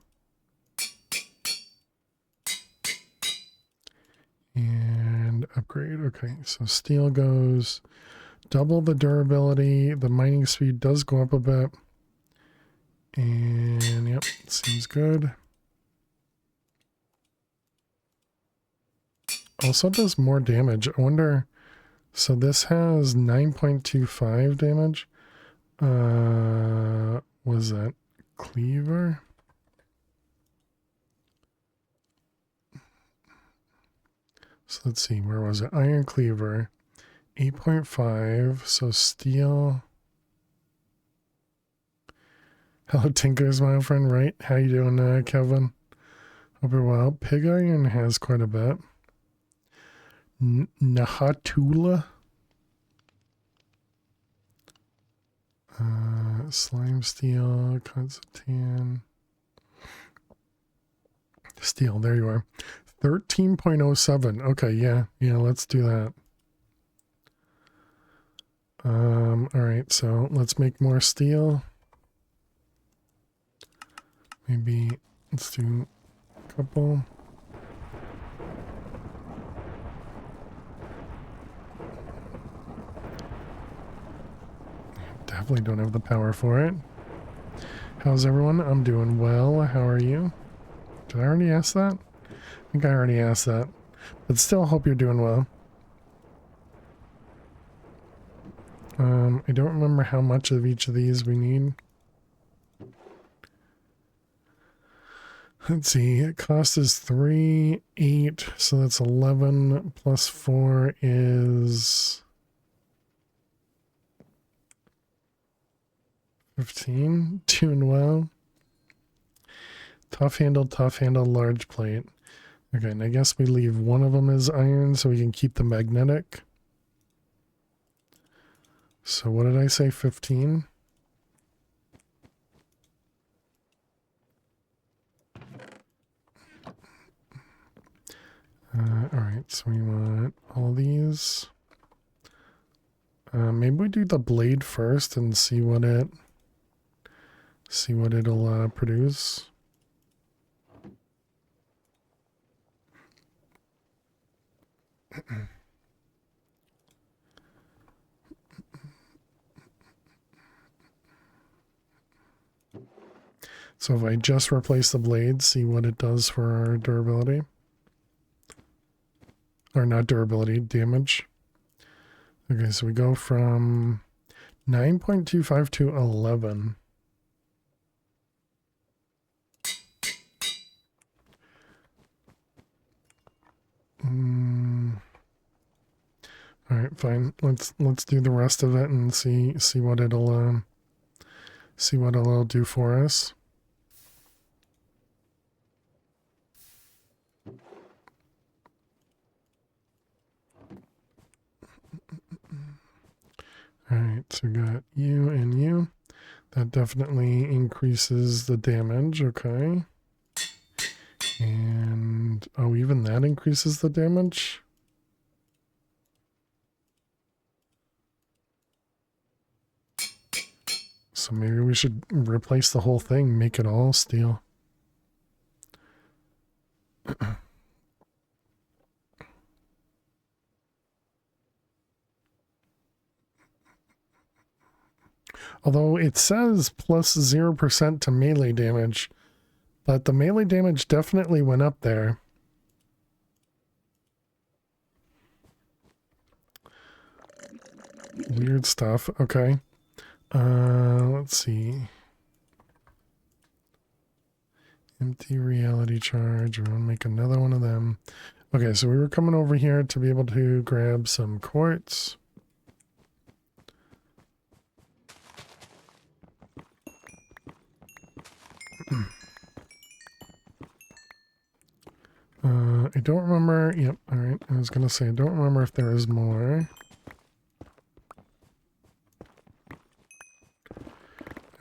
And upgrade. Okay, so steel goes double the durability. The mining speed does go up a bit. And yep, seems good. Also does more damage. I wonder, so this has 9.25 damage. Was that cleaver? So let's see, where was it? Iron cleaver, 8.5. So steel. Hello, Tinkers, my friend. Right? How you doing, Kevin? Hope you're well. Pig iron has quite a bit. Nahatula. Slime steel, Constantan. Steel, there you are. 13.07. Okay, yeah, let's do that. Alright, so let's make more steel. Maybe let's do a couple. Definitely don't have the power for it. How's everyone? I'm doing well. How are you? Did I already ask that? I think I already asked that. But still hope you're doing well. I don't remember how much of each of these we need. Let's see, it cost us 3, 8, so that's 11 plus 4 is 15. Doing well. Tough handle, large plate. Okay, and I guess we leave one of them as iron so we can keep the magnetic. So what did I say, 15? Alright, so we want all these. Maybe we do the blade first and see what it'll produce. So if I just replace the blade, see what it does for our durability. Or not durability, damage. Okay, so we go from 9.25 to 11. All right, fine. Let's do the rest of it and see what it'll do for us. All right, so we got you and you. That definitely increases the damage. Okay. And oh, even that increases the damage. So maybe we should replace the whole thing, make it all steel. Although it says plus 0% to melee damage, but the melee damage definitely went up there. Weird stuff. Okay. Let's see. Empty reality charge. We're gonna make another one of them. Okay, so we were coming over here to be able to grab some quartz. I don't remember. Yep, alright. I was gonna say, I don't remember if there is more.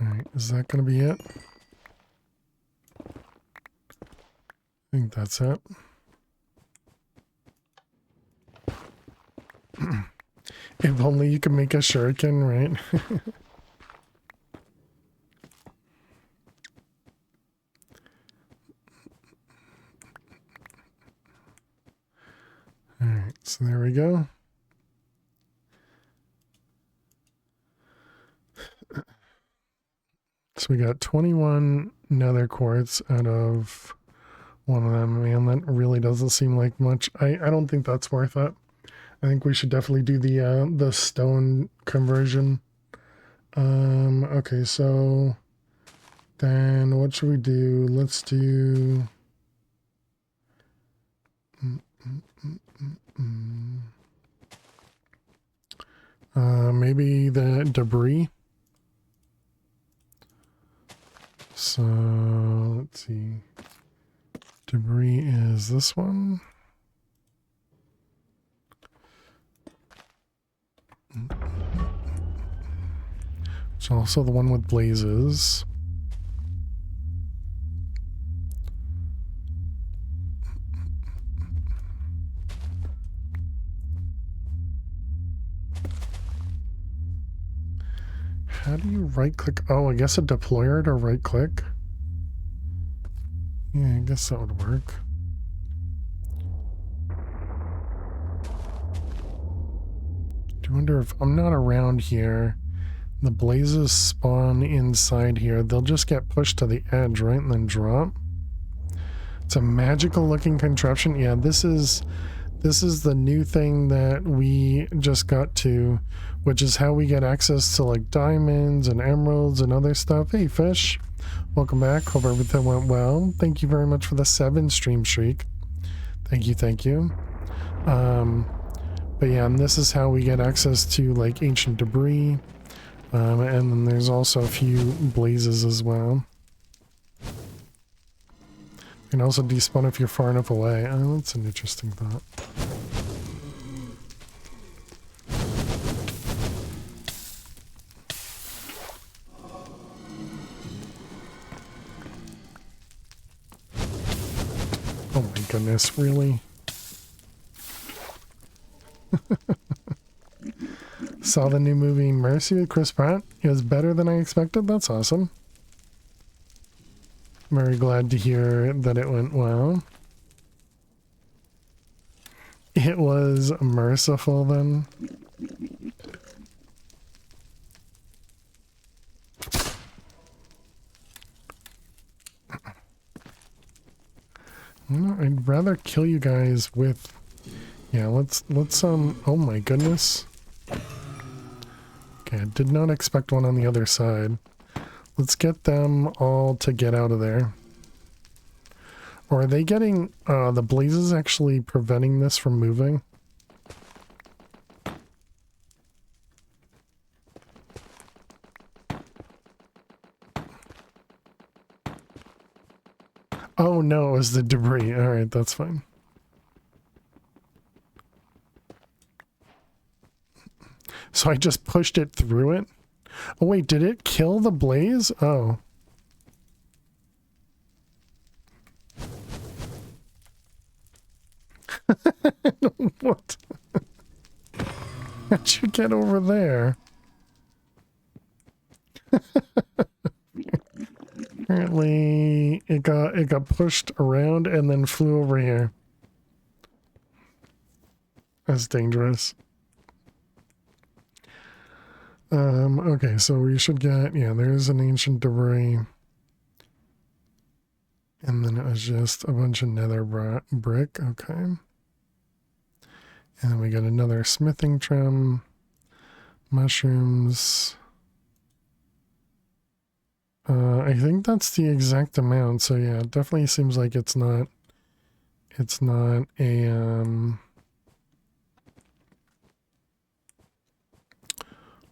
Alright, is that gonna be it? I think that's it. If only you could make a shuriken, right? Alright, so there we go. So we got 21 nether quartz out of one of them. Man, that really doesn't seem like much. I don't think that's worth it. I think we should definitely do the stone conversion. Okay, so then what should we do? Let's do maybe the debris. So let's see. Debris is this one. It's also the one with blazes. How do you right click? Oh, I guess a deployer to right click. Yeah, I guess that would work. Do you wonder if I'm not around here, the blazes spawn inside here, they'll just get pushed to the edge, right, and then drop? It's a magical looking contraption. Yeah, this is the new thing that we just got to, which is how we get access to like diamonds and emeralds and other stuff. Hey fish, welcome back. Hope everything went well. Thank you very much for the 7 stream streak. Thank you, thank you. But yeah, and this is how we get access to like ancient debris. And then there's also a few blazes as well. You can also despawn if you're far enough away. Oh, that's an interesting thought. Oh my goodness, really? Saw the new movie Mercy with Chris Pratt. It was better than I expected. That's awesome. Very glad to hear that it went well. It was merciful then. I'd rather kill you guys with... Yeah, let's oh my goodness. Okay, I did not expect one on the other side. Let's get them all to get out of there. Or are they getting, the blazes actually preventing this from moving? Oh no, it was the debris. Alright, that's fine. So I just pushed it through it? Oh wait, did it kill the blaze? Oh. What? How'd you get over there? Apparently it got pushed around and then flew over here. That's dangerous. Okay, so we should get, yeah, there's an ancient debris. And then it was just a bunch of nether brick, okay. And then we got another smithing trim, mushrooms. I think that's the exact amount, so yeah, it definitely seems like it's not a,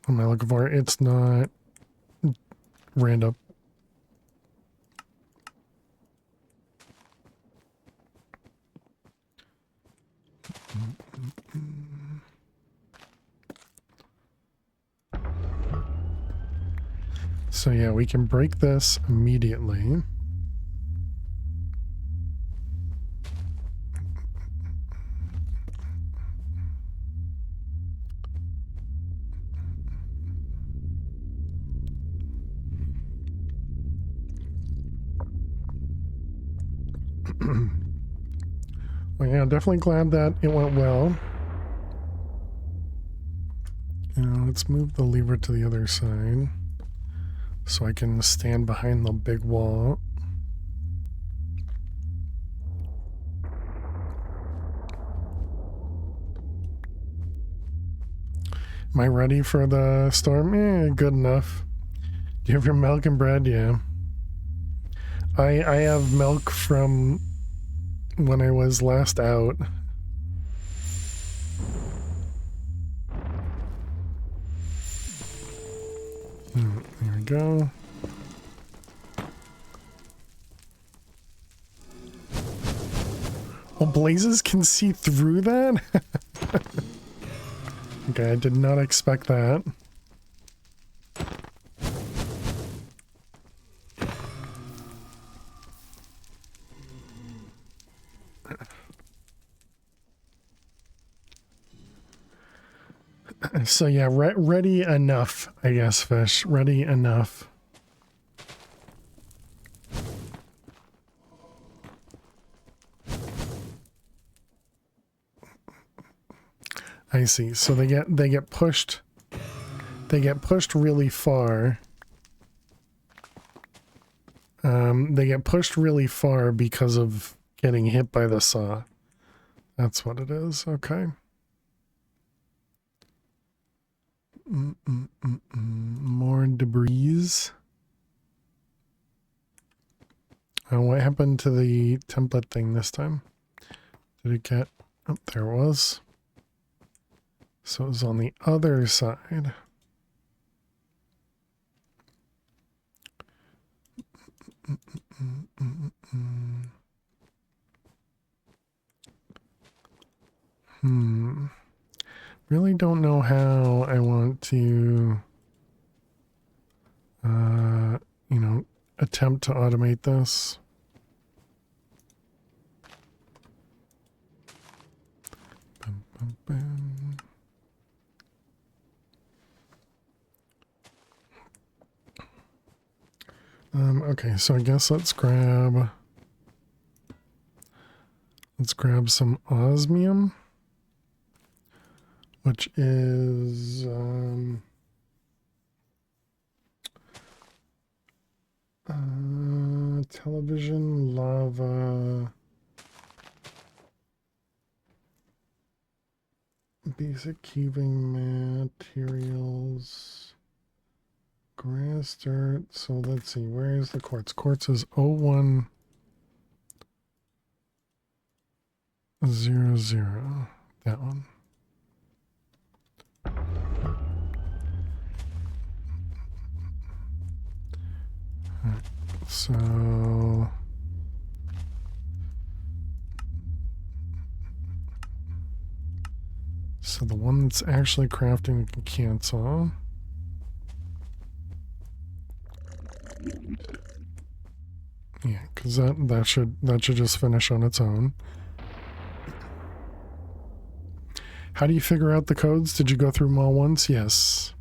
what am I looking for? It's not random. So yeah, we can break this immediately. Well, yeah, definitely glad that it went well. Let's move the lever to the other side so I can stand behind the big wall. Am I ready for the storm? Good enough. Do you have your milk and bread? Yeah. I have milk from when I was last out. There we go. Oh, blazes can see through that? Okay, Okay, I did not expect that. So yeah, ready enough, I guess, fish. Ready enough. I see. So they get pushed really far. They get pushed really far because of getting hit by the saw. That's what it is. Okay. More debris. What happened to the template thing this time? Did it get... Oh, there it was. So it was on the other side. Really don't know how I want to, you know, attempt to automate this. Bum, bum, bum. Okay, so I guess let's grab some osmium, which is television, lava, basic cubing materials, grass, dirt. So let's see, where is the quartz? Quartz is 0100. That one. Right, so the one that's actually crafting we can cancel. Yeah, because that should just finish on its own. How do you figure out the codes? Did you go through them all once? Yes.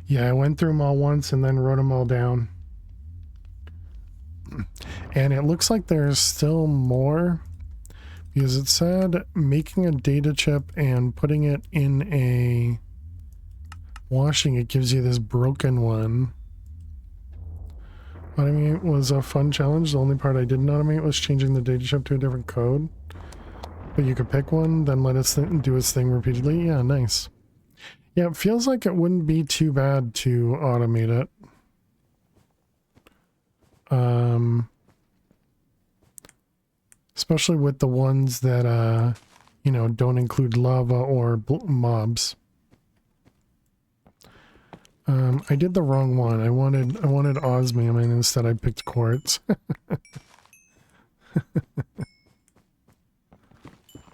Yeah, I went through them all once and then wrote them all down. And it looks like there's still more, because it said making a data chip and putting it in a washing, it gives you this broken one. Automate was a fun challenge. The only part I didn't automate was changing the data chip to a different code. But you could pick one, then let it do its thing repeatedly. Yeah, nice. Yeah, it feels like it wouldn't be too bad to automate it. Especially with the ones that, you know, don't include lava or mobs. I did the wrong one. I wanted osmium and instead I picked quartz.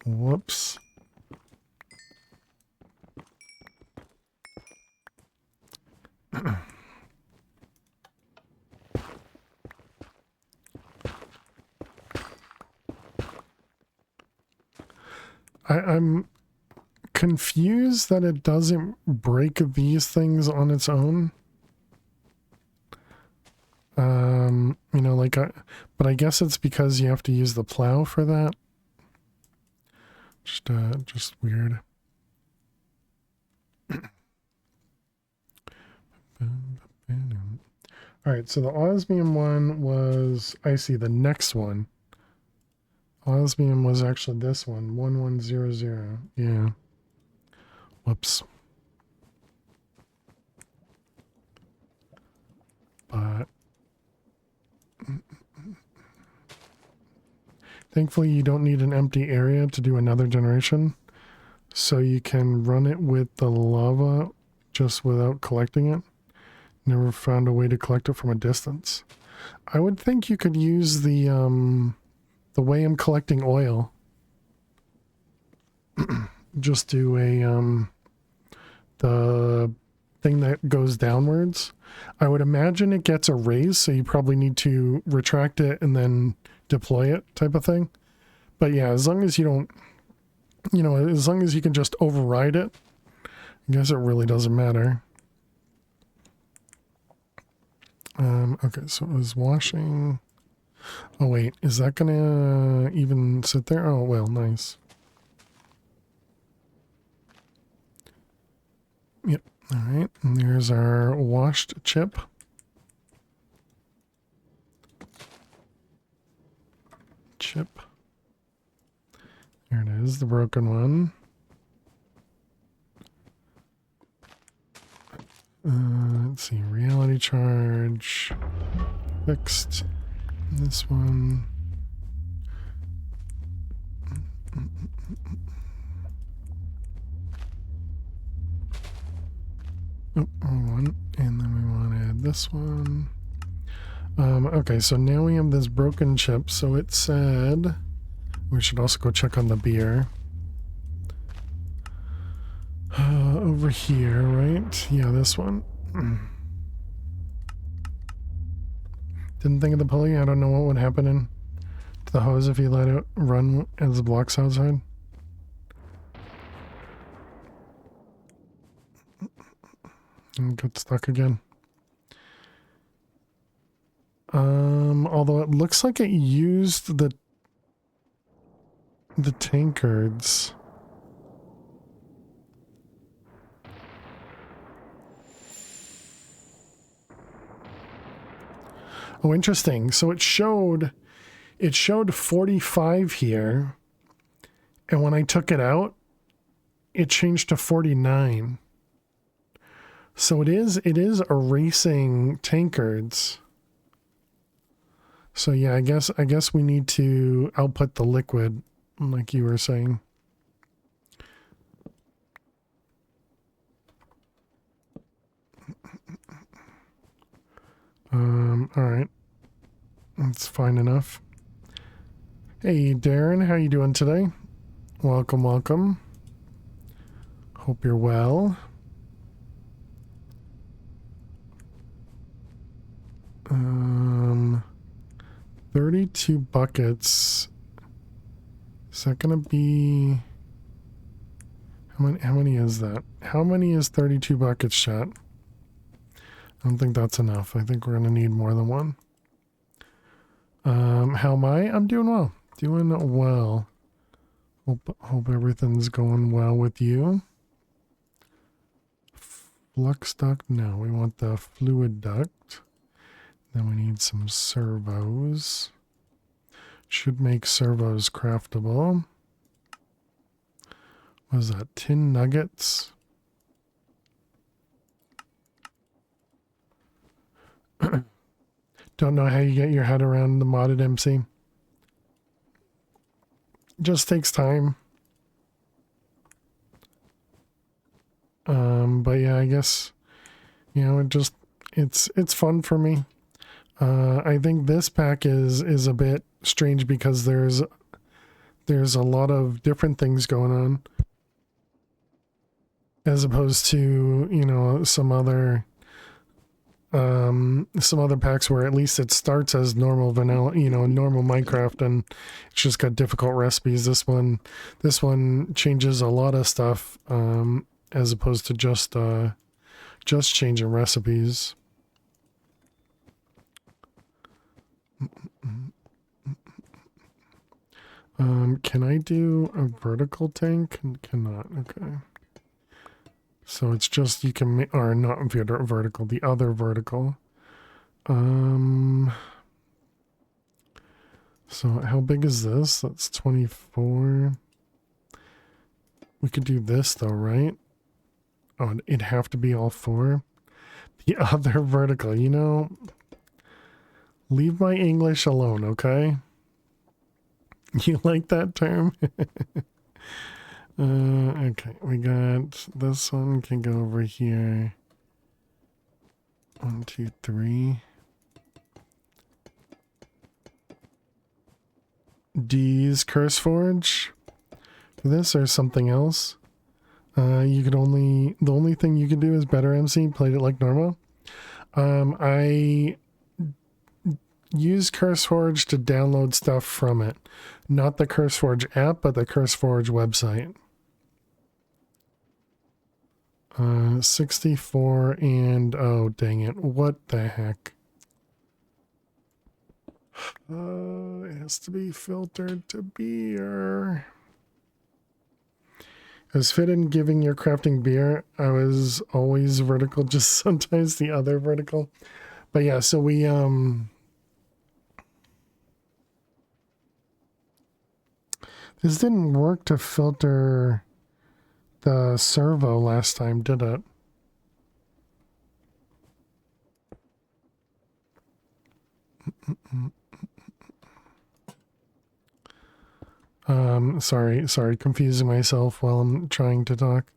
Whoops. I'm confused that it doesn't break these things on its own. You know, like, but I guess it's because you have to use the plow for that. Just weird. All right, so the osmium one was, I see the next one. Osmium was actually this one, 1100. Yeah. Whoops. But thankfully you don't need an empty area to do another generation. So you can run it with the lava just without collecting it. Never found a way to collect it from a distance. I would think you could use the way I'm collecting oil. Just do a the thing that goes downwards. I would imagine it gets erased, so you probably need to retract it and then deploy it type of thing. But yeah, as long as you don't, you know, as long as you can just override it, I guess it really doesn't matter. Okay, so it was washing. Oh wait, is that gonna even sit there? Oh well, nice. Yep, alright, and there's our washed chip. Chip. There it is, the broken one. Let's see, reality charge. Fixed. This one. Oh, wrong one. And then we wanted this one. Okay, so now we have this broken chip. So it said we should also go check on the beer. Over here, right? Yeah, this one. Didn't think of the pulley. I don't know what would happen to the hose if you let it run as the blocks outside. And got stuck again. Although it looks like it used the tankards. Oh, interesting. So it showed 45 here, and when I took it out, it changed to 49. So it is erasing tankards. So yeah, I guess we need to output the liquid, like you were saying. All right. That's fine enough. Hey, Darren, how you doing today? Welcome, welcome. Hope you're well. 32 buckets. Is that gonna be... How many is that? How many is 32 buckets, chat? I don't think that's enough. I think we're gonna need more than one. How am I? I'm doing well. Doing well. Hope everything's going well with you. Flux duct? No, we want the fluid duct. Then we need some servos. Should make servos craftable. What is that? Tin nuggets? Don't know how you get your head around the modded MC. Just takes time. But yeah, I guess, you know, it's fun for me. I think this pack is a bit strange because there's a lot of different things going on, as opposed to, you know, some other packs where at least it starts as normal vanilla, you know, normal Minecraft, and it's just got difficult recipes. This one changes a lot of stuff, as opposed to just changing recipes. Can I do a vertical tank? Cannot. Okay. So it's just you can make, or not vertical, the other vertical. So how big is this? That's 24. We could do this though, right? Oh, it'd have to be all four. The other vertical, you know, leave my English alone, okay? You like that term? Okay, we got this one can go over here. 1, 2, 3. D's Curse Forge for this or something else? You could only, the only thing you could do is better MC, played it like normal. I use CurseForge to download stuff from it. Not the CurseForge app, but the CurseForge website. 64 and oh dang it, what the heck? It has to be filtered to beer. As fit in giving your crafting beer, I was always vertical, just sometimes the other vertical. But yeah, so we this didn't work to filter the servo last time, did it? Sorry, confusing myself while I'm trying to talk.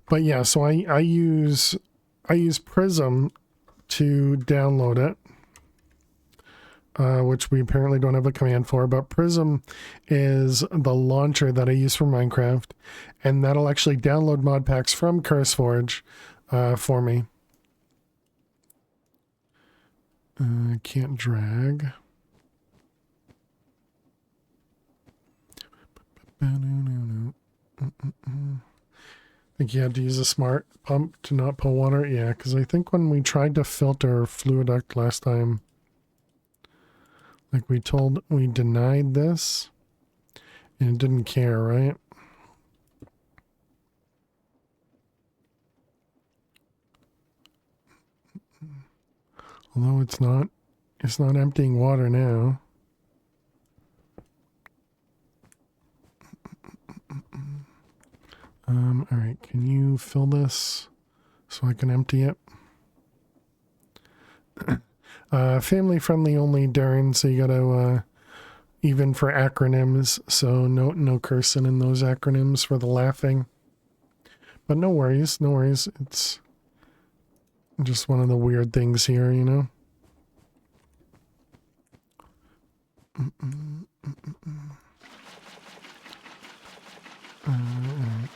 But yeah, so I use Prism to download it, which we apparently don't have a command for, but Prism is the launcher that I use for Minecraft, and that'll actually download mod packs from CurseForge for me. Can't drag. I think you had to use a smart pump to not pull water. Yeah, because I think when we tried to filter Fluiduct last time, like we denied this, and it didn't care, right? Although it's not emptying water now. All right, can you fill this so I can empty it? Family friendly only, Darren, so you gotta, even for acronyms, so no cursing in those acronyms for the laughing. But no worries, it's just one of the weird things here, you know?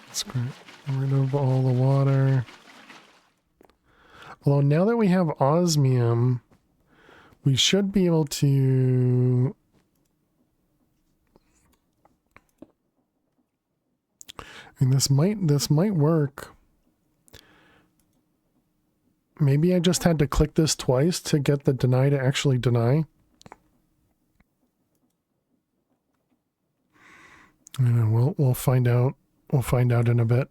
Let's get rid of all the water. Although now that we have osmium, we should be able to... And this might work. Maybe I just had to click this twice to get the deny to actually deny. I don't know, we'll find out. We'll find out in a bit.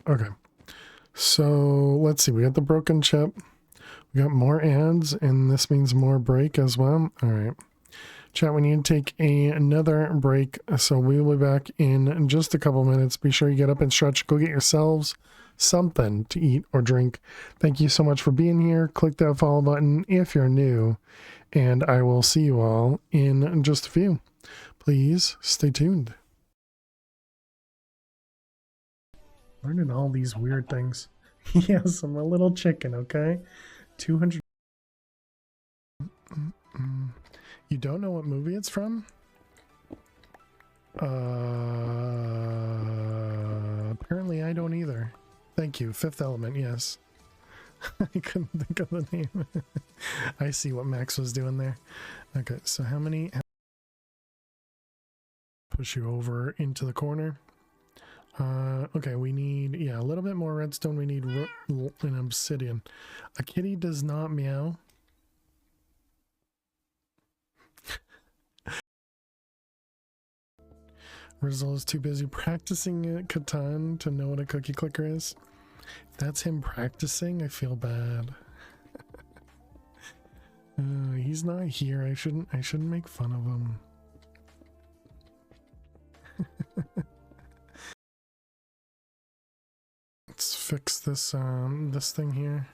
Okay. So let's see. We got the broken chip. We got more ads, and this means more break as well. All right. Chat, we need to take another break, so we will be back in just a couple minutes. Be sure you get up and stretch. Go get yourselves something to eat or drink. Thank you so much for being here. Click that follow button if you're new, and I will see you all in just a few. Please stay tuned. Learning all these weird things. Yes, I'm a little chicken, okay? 200. You don't know what movie it's from? Apparently I don't either. Thank you. Fifth Element, yes. I couldn't think of the name. I see what Max was doing there. Okay, so how many... Push you over into the corner. Okay, we need, yeah, a little bit more redstone. We need an obsidian. A kitty does not meow. Rizal is too busy practicing at Catan to know what a cookie clicker is. If that's him practicing, I feel bad. He's not here. I shouldn't make fun of him. Let's fix this this thing here.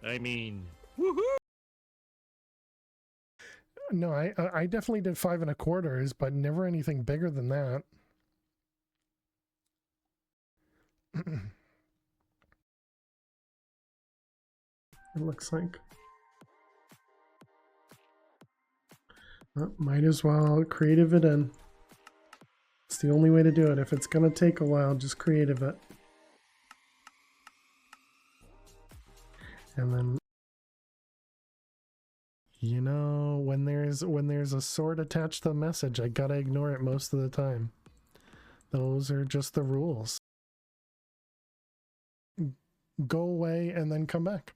I mean, No, I definitely did 5 1/4s, but never anything bigger than that. It looks like. Well, might as well creative it in. It's the only way to do it. If it's gonna take a while, just creative it. And then, you know, when there's a sword attached to the message, I gotta ignore it most of the time. Those are just the rules. Go away and then come back.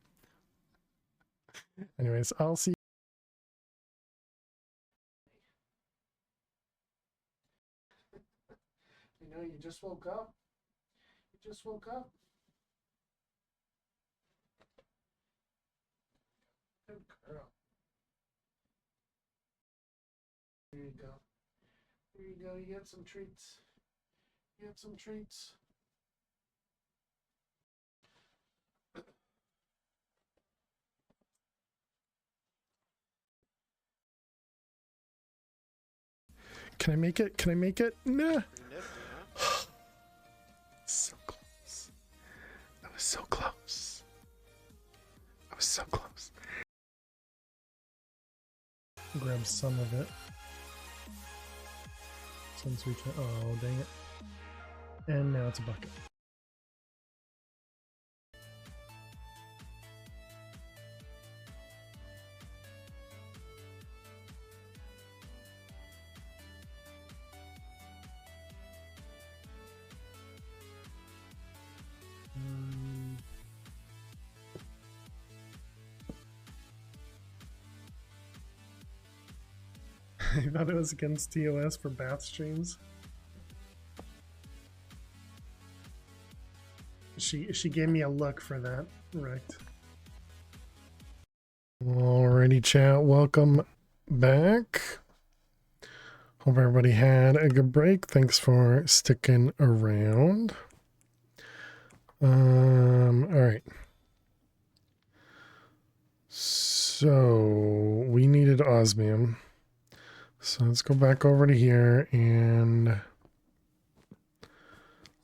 Anyways, I'll see. You know, you just woke up. You just woke up. Good girl. There you go. There you go. You get some treats. You get some treats. Can I make it? Can I make it? Nah. So close. I was so close. I was so close. Grab some of it. Since we can. Oh, dang it. And now it's a bucket. I thought it was against TOS for bath streams. She gave me a look for that. Right. Alrighty, chat. Welcome back. Hope everybody had a good break. Thanks for sticking around. Alright. So we needed osmium. So let's go back over to here and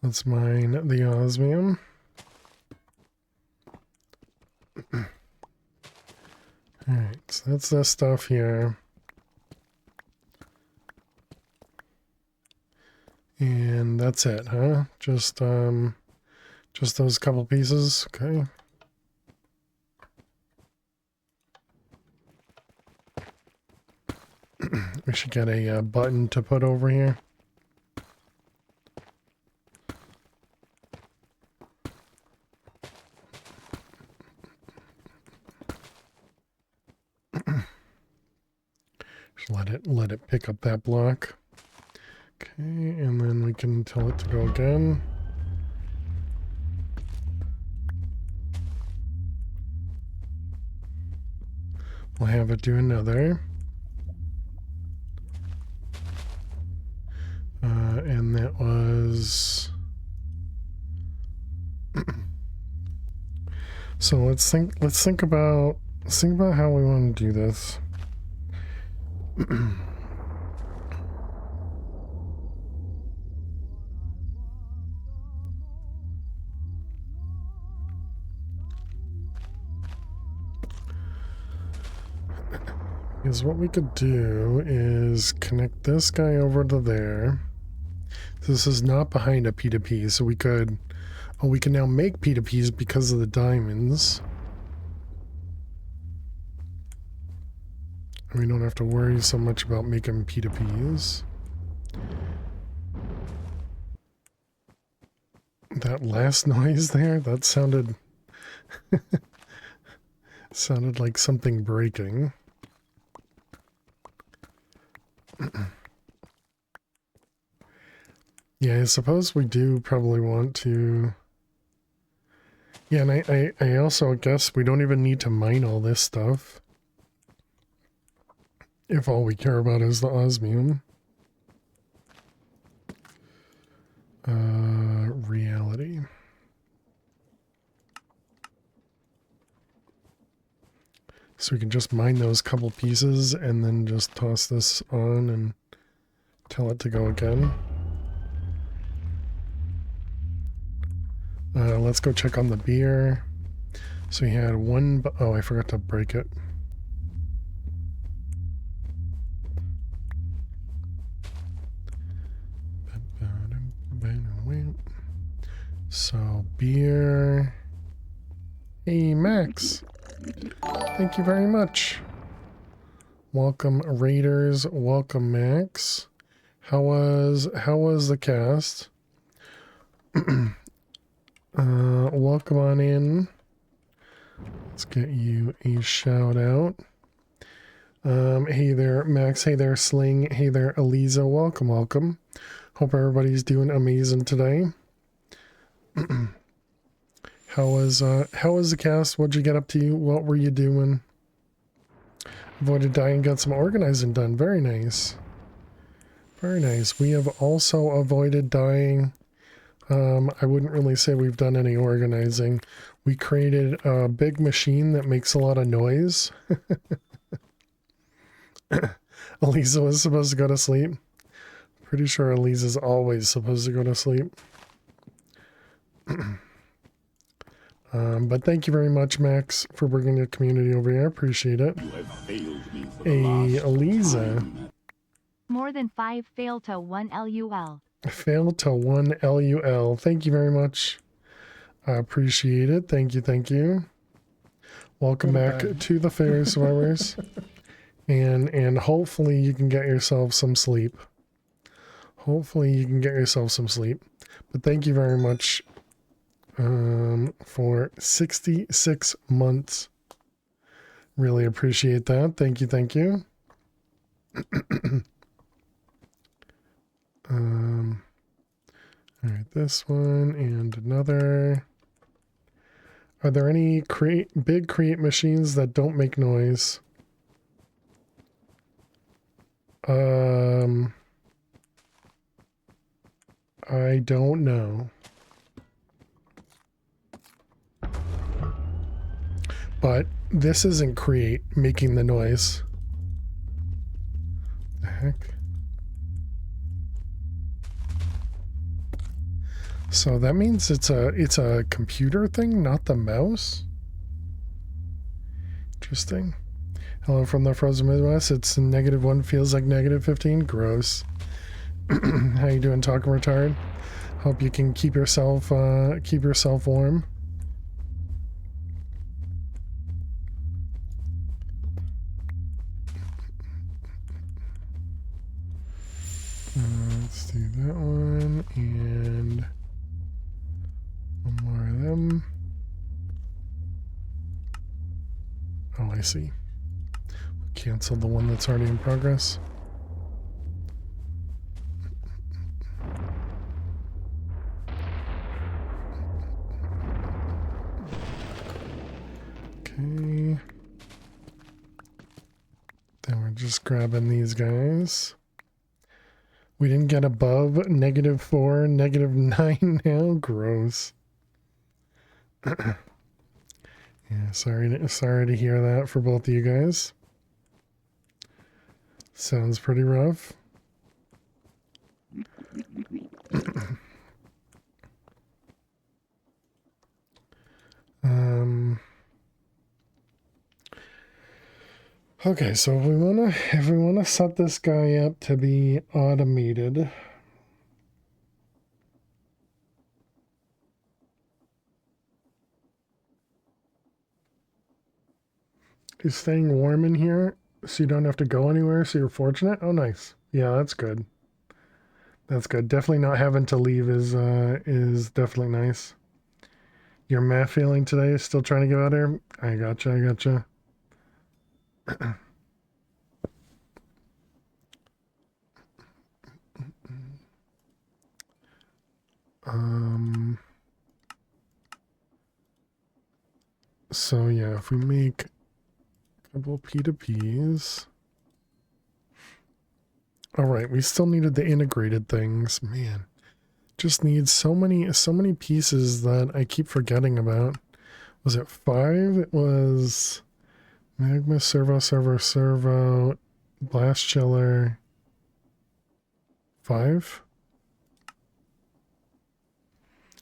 let's mine the osmium. Alright, so that's this stuff here. And that's it, huh? Just those couple pieces, okay. We should get a button to put over here. Just let it pick up that block. Okay, and then we can tell it to go again. We'll have it do another. And that was... So let's think about how we want to do this. Because what we could do is connect this guy over to there. This is not behind a P2P, so we could... Oh, we can now make P2Ps because of the diamonds. We don't have to worry so much about making P2Ps. That last noise there, that sounded... sounded like something breaking. Yeah, I suppose we do probably want to... Yeah, and I also guess we don't even need to mine all this stuff. If all we care about is the osmium. Reality. So we can just mine those couple pieces and then just toss this on and tell it to go again. Let's go check on the beer. So we had one, oh, I forgot to break it. So beer. Hey, Max. Thank you very much. Welcome, Raiders. Welcome, Max. How was the cast? Welcome on in. Let's get you a shout out. Hey there, Max. Hey there, Sling. Hey there, Eliza. Welcome, welcome. Hope everybody's doing amazing today. How was the cast? What'd you get up to? What were you doing? Avoided dying, got some organizing done. Very nice. Very nice. We have also avoided dying. I wouldn't really say we've done any organizing. We created a big machine that makes a lot of noise. Elisa was supposed to go to sleep. Pretty sure Elisa's always supposed to go to sleep. But thank you very much, Max, for bringing the community over here. I appreciate it. Hey, Eliza. More than 5 failed to 1 LUL. Failed to 1 LUL. Thank you very much. I appreciate it. Thank you, thank you. Welcome back to the Fairy Survivors. And hopefully you can get yourself some sleep. Hopefully you can get yourself some sleep. But thank you very much for 66 months. Really appreciate that. Thank you, thank you. All right, this one and another. Are there any big create machines that don't make noise? I don't know. But this isn't create making the noise. The heck? So that means it's a computer thing, not the mouse? Interesting. Hello from the frozen Midwest. It's -1, feels like -15. Gross. How you doing, talking retard? Hope you can keep yourself warm. Let's do that one and one more of them. Oh, I see. Cancel the one that's already in progress. Okay. Then we're just grabbing these guys. We didn't get above -4, -9 now. Gross. Yeah, sorry to hear that for both of you guys. Sounds pretty rough. Okay, so if we wanna set this guy up to be automated. Is staying warm in here so you don't have to go anywhere, so you're fortunate? Oh, nice. Yeah, that's good. That's good. Definitely not having to leave is definitely nice. Your math failing today is still trying to get out there? I gotcha. So yeah, if we make a couple P2Ps. All right, we still needed the integrated things. Man, just need so many pieces that I keep forgetting about. Was it 5? It was Magma, servo, blast chiller. 5.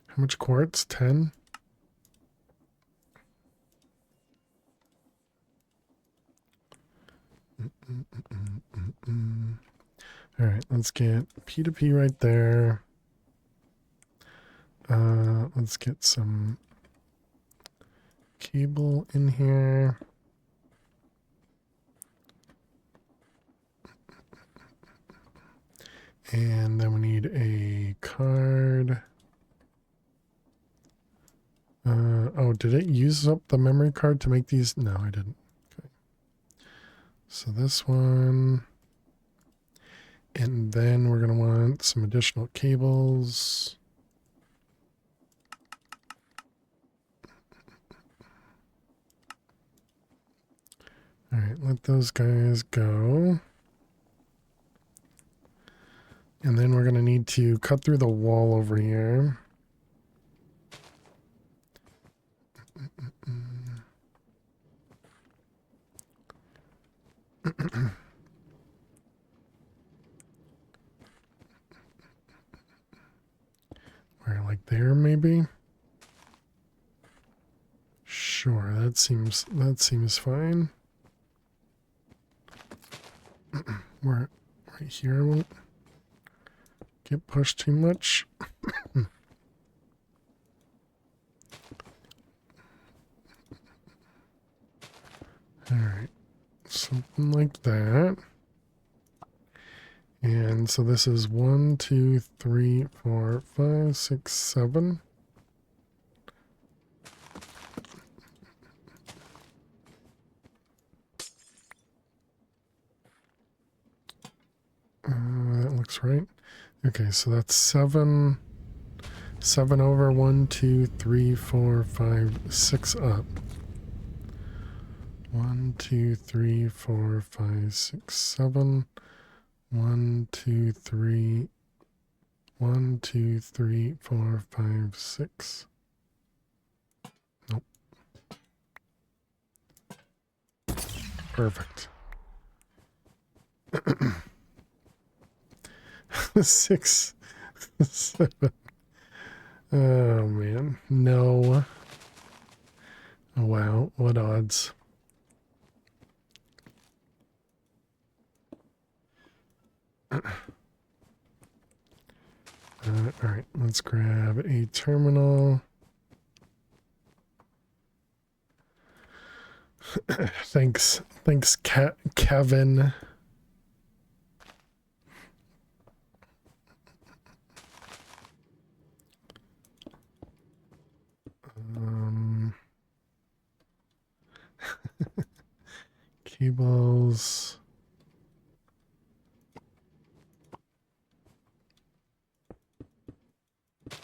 How much quartz? 10. All right, let's get P2P right there. Let's get some cable in here. And then we need a card. Oh, did it use up the memory card to make these? No, I didn't. Okay. So this one. And then we're going to want some additional cables. All right, let those guys go. And then we're going to need to cut through the wall over here. Where, like there maybe? Sure, that seems fine. We're right here. I won't get pushed too much. All right, something like that. And so this is 1, 2, 3, 4, 5, 6, 7. That looks right. Okay, so that's 7. 7 over 1, 2, 3, 4, 5, 6 up. 1, 2, 3, 4, 5, 6, 7. 1, 2, 3. 1, 2, 3, 4, 5, 6. Nope. Perfect. 6, 7. Oh man, no. Oh wow, what odds? All right, let's grab a terminal. Thanks, Kevin. Cables.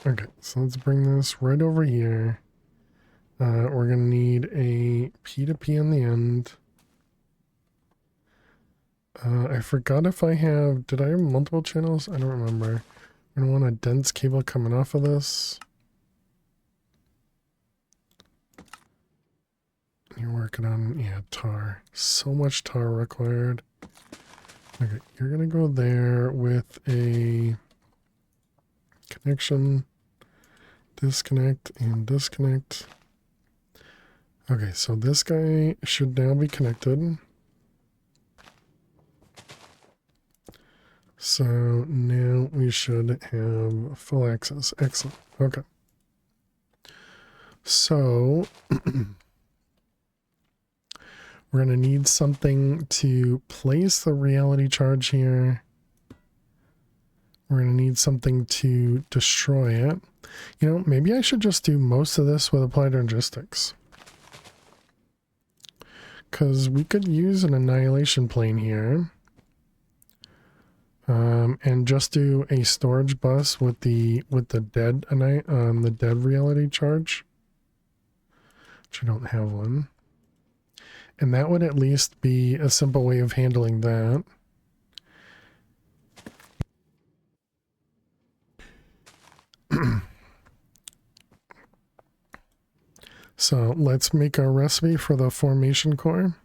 Okay, so let's bring this right over here. We're going to need a P2P on the end. I forgot if I have... Did I have multiple channels? I don't remember. We're going to want a dense cable coming off of this. You're working on... Yeah, tar. So much tar required. Okay, you're going to go there with a connection. Disconnect and disconnect. Okay, so this guy should now be connected. So now we should have full access. Excellent. Okay. So we're going to need something to place the reality charge here. We're going to need something to destroy it. You know, maybe I should just do most of this with applied logistics. Because we could use an annihilation plane here. And just do a storage bus with the dead reality charge. Which I don't have one. And that would at least be a simple way of handling that. So let's make our recipe for the formation core.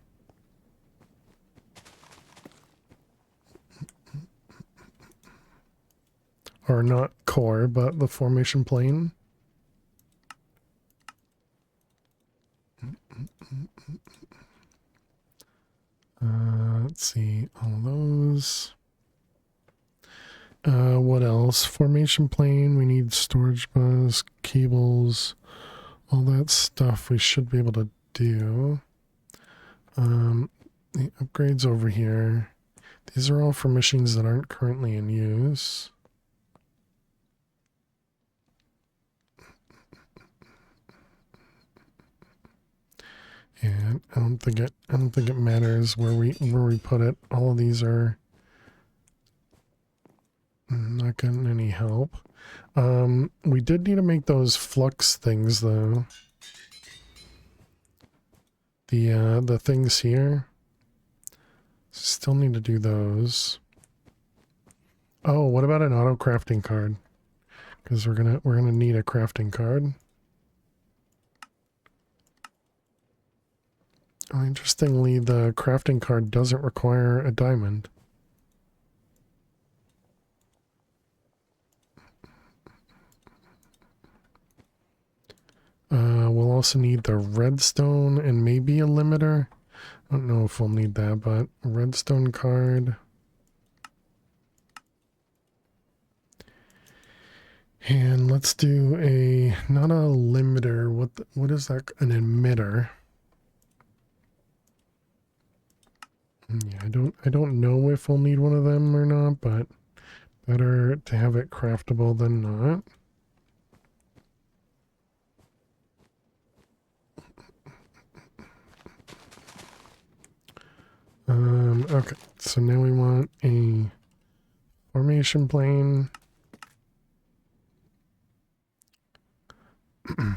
or not core, but the formation plane. Let's see, all those. What else? Formation plane, we need storage bus, cables, all that stuff we should be able to do. The upgrades over here. These are all for machines that aren't currently in use. And I don't think it matters where we put it. All of these are not getting any help. We did need to make those flux things though. The things here. Still need to do those. Oh, what about an auto crafting card? Because we're gonna need a crafting card. Oh, interestingly, the crafting card doesn't require a diamond. We'll also need the redstone and maybe a limiter. I don't know if we'll need that, but redstone card. And let's do not a limiter. What is that? An emitter. Yeah, I don't know if we'll need one of them or not, but better to have it craftable than not. Okay, so now we want a formation plane. Okay,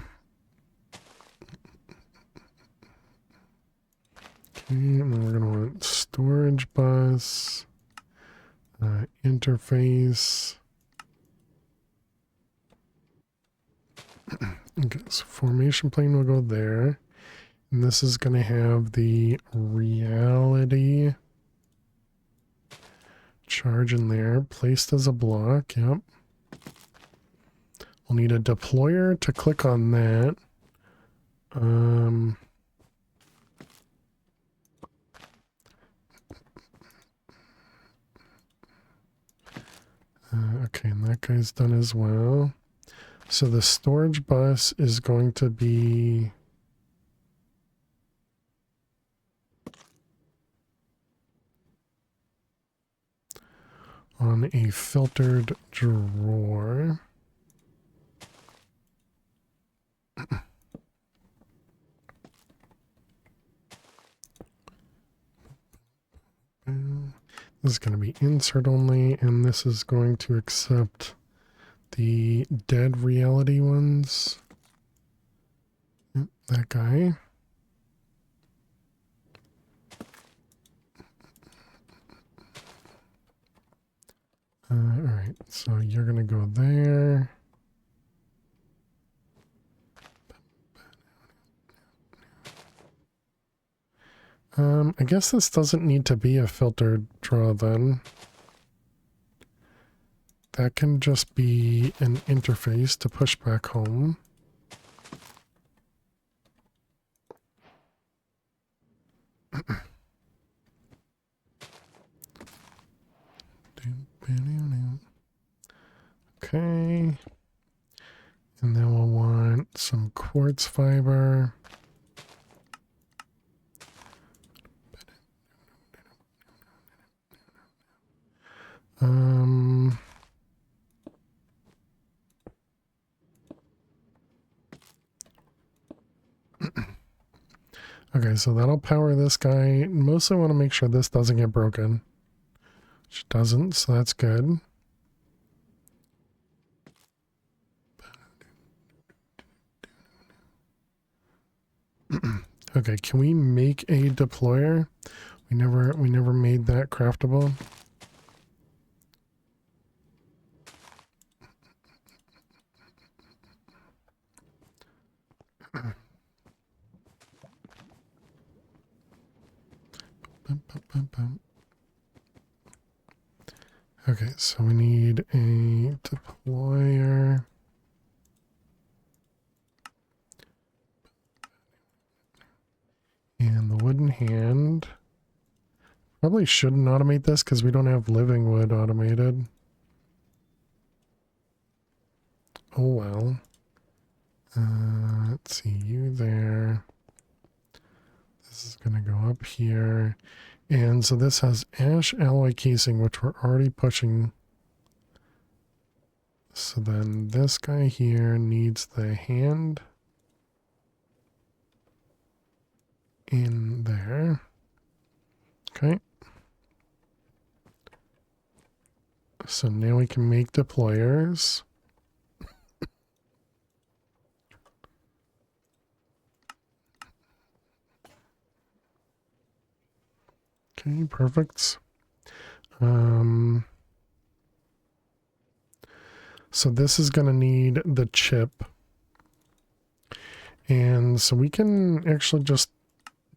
and then we're gonna want storage bus, interface. Okay, so formation plane will go there. And this is going to have the reality charge in there, placed as a block. Yep. We'll need a deployer to click on that. Okay, and that guy's done as well. So the storage bus is going to be... on a filtered drawer. This is going to be insert only, and this is going to accept the dead reality ones. Yep, that guy. Alright, so you're going to go there. I guess this doesn't need to be a filtered draw then. That can just be an interface to push back home. Okay. And then we'll want some quartz fiber. Okay, so that'll power this guy. Mostly want to make sure this doesn't get broken. Which doesn't, so that's good. Okay, can we make a deployer? We never made that craftable. Okay, so we need a deployer. And the wooden hand. Probably shouldn't automate this because we don't have living wood automated. Oh well. Let's see, you there. This is going to go up here. And so this has ash alloy casing, which we're already pushing. So then this guy here needs the hand in there. Okay. So now we can make deployers. Okay, perfect. So this is going to need the chip. And so we can actually just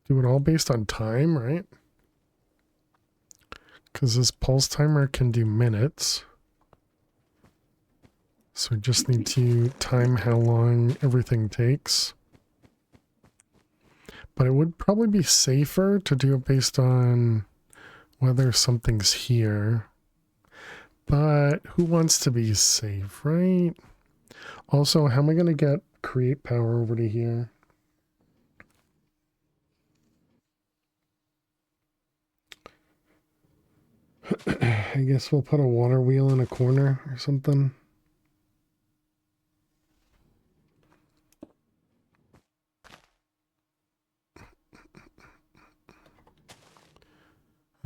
do it all based on time, right? Because this pulse timer can do minutes. So we just need to time how long everything takes. But it would probably be safer to do it based on whether something's here. But who wants to be safe, right? Also, how am I going to get create power over to here? I guess we'll put a water wheel in a corner or something.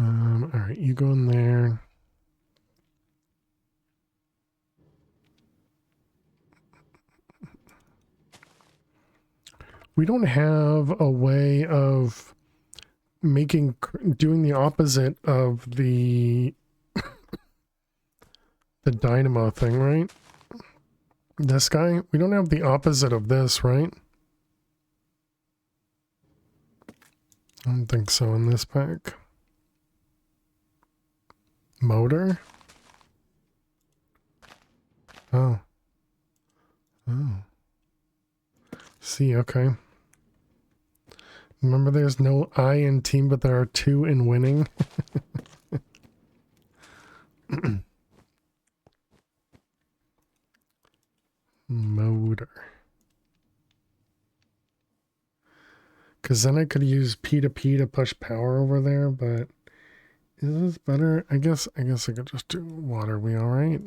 All right, you go in there. We don't have a way of doing the opposite of the dynamo thing, right? This guy, we don't have the opposite of this, right? I don't think so in this pack. Motor? Oh. Oh. See, okay. Remember there's no I in team, but there are 2 in winning. Motor. Because then I could use P2P to push power over there, but is this better? I guess I could just do water wheel, right?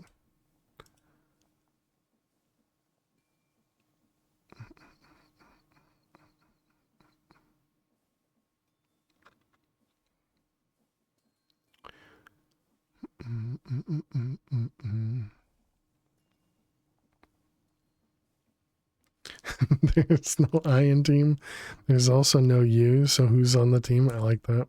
There's no I in team. There's also no U, so who's on the team? I like that.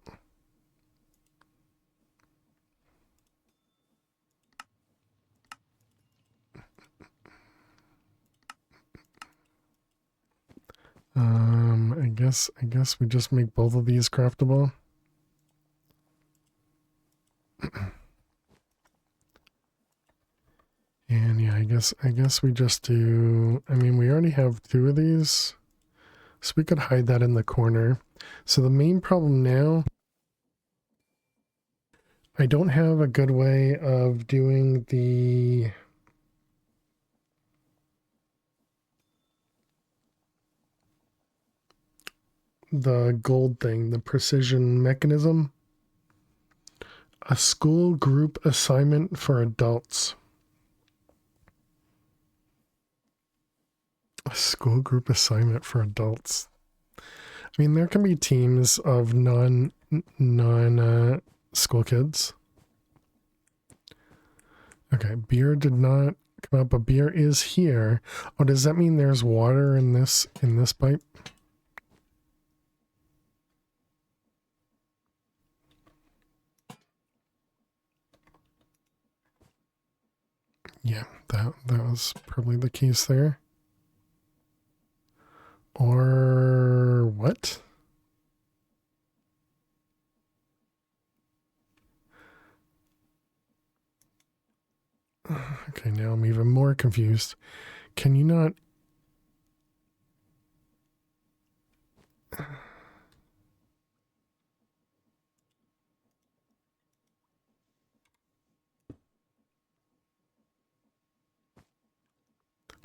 I guess we just make both of these craftable. And yeah, I guess we just do, I mean, we already have 2 of these, so we could hide that in the corner. So the main problem now, I don't have a good way of doing the gold thing, the precision mechanism. A school group assignment for adults. A school group assignment for adults. I mean, there can be teams of non school kids. Okay, beer did not come up, but beer is here. Oh, does that mean there's water in this pipe? Yeah, that was probably the case there. Or what? now I'm even more confused. Can you not...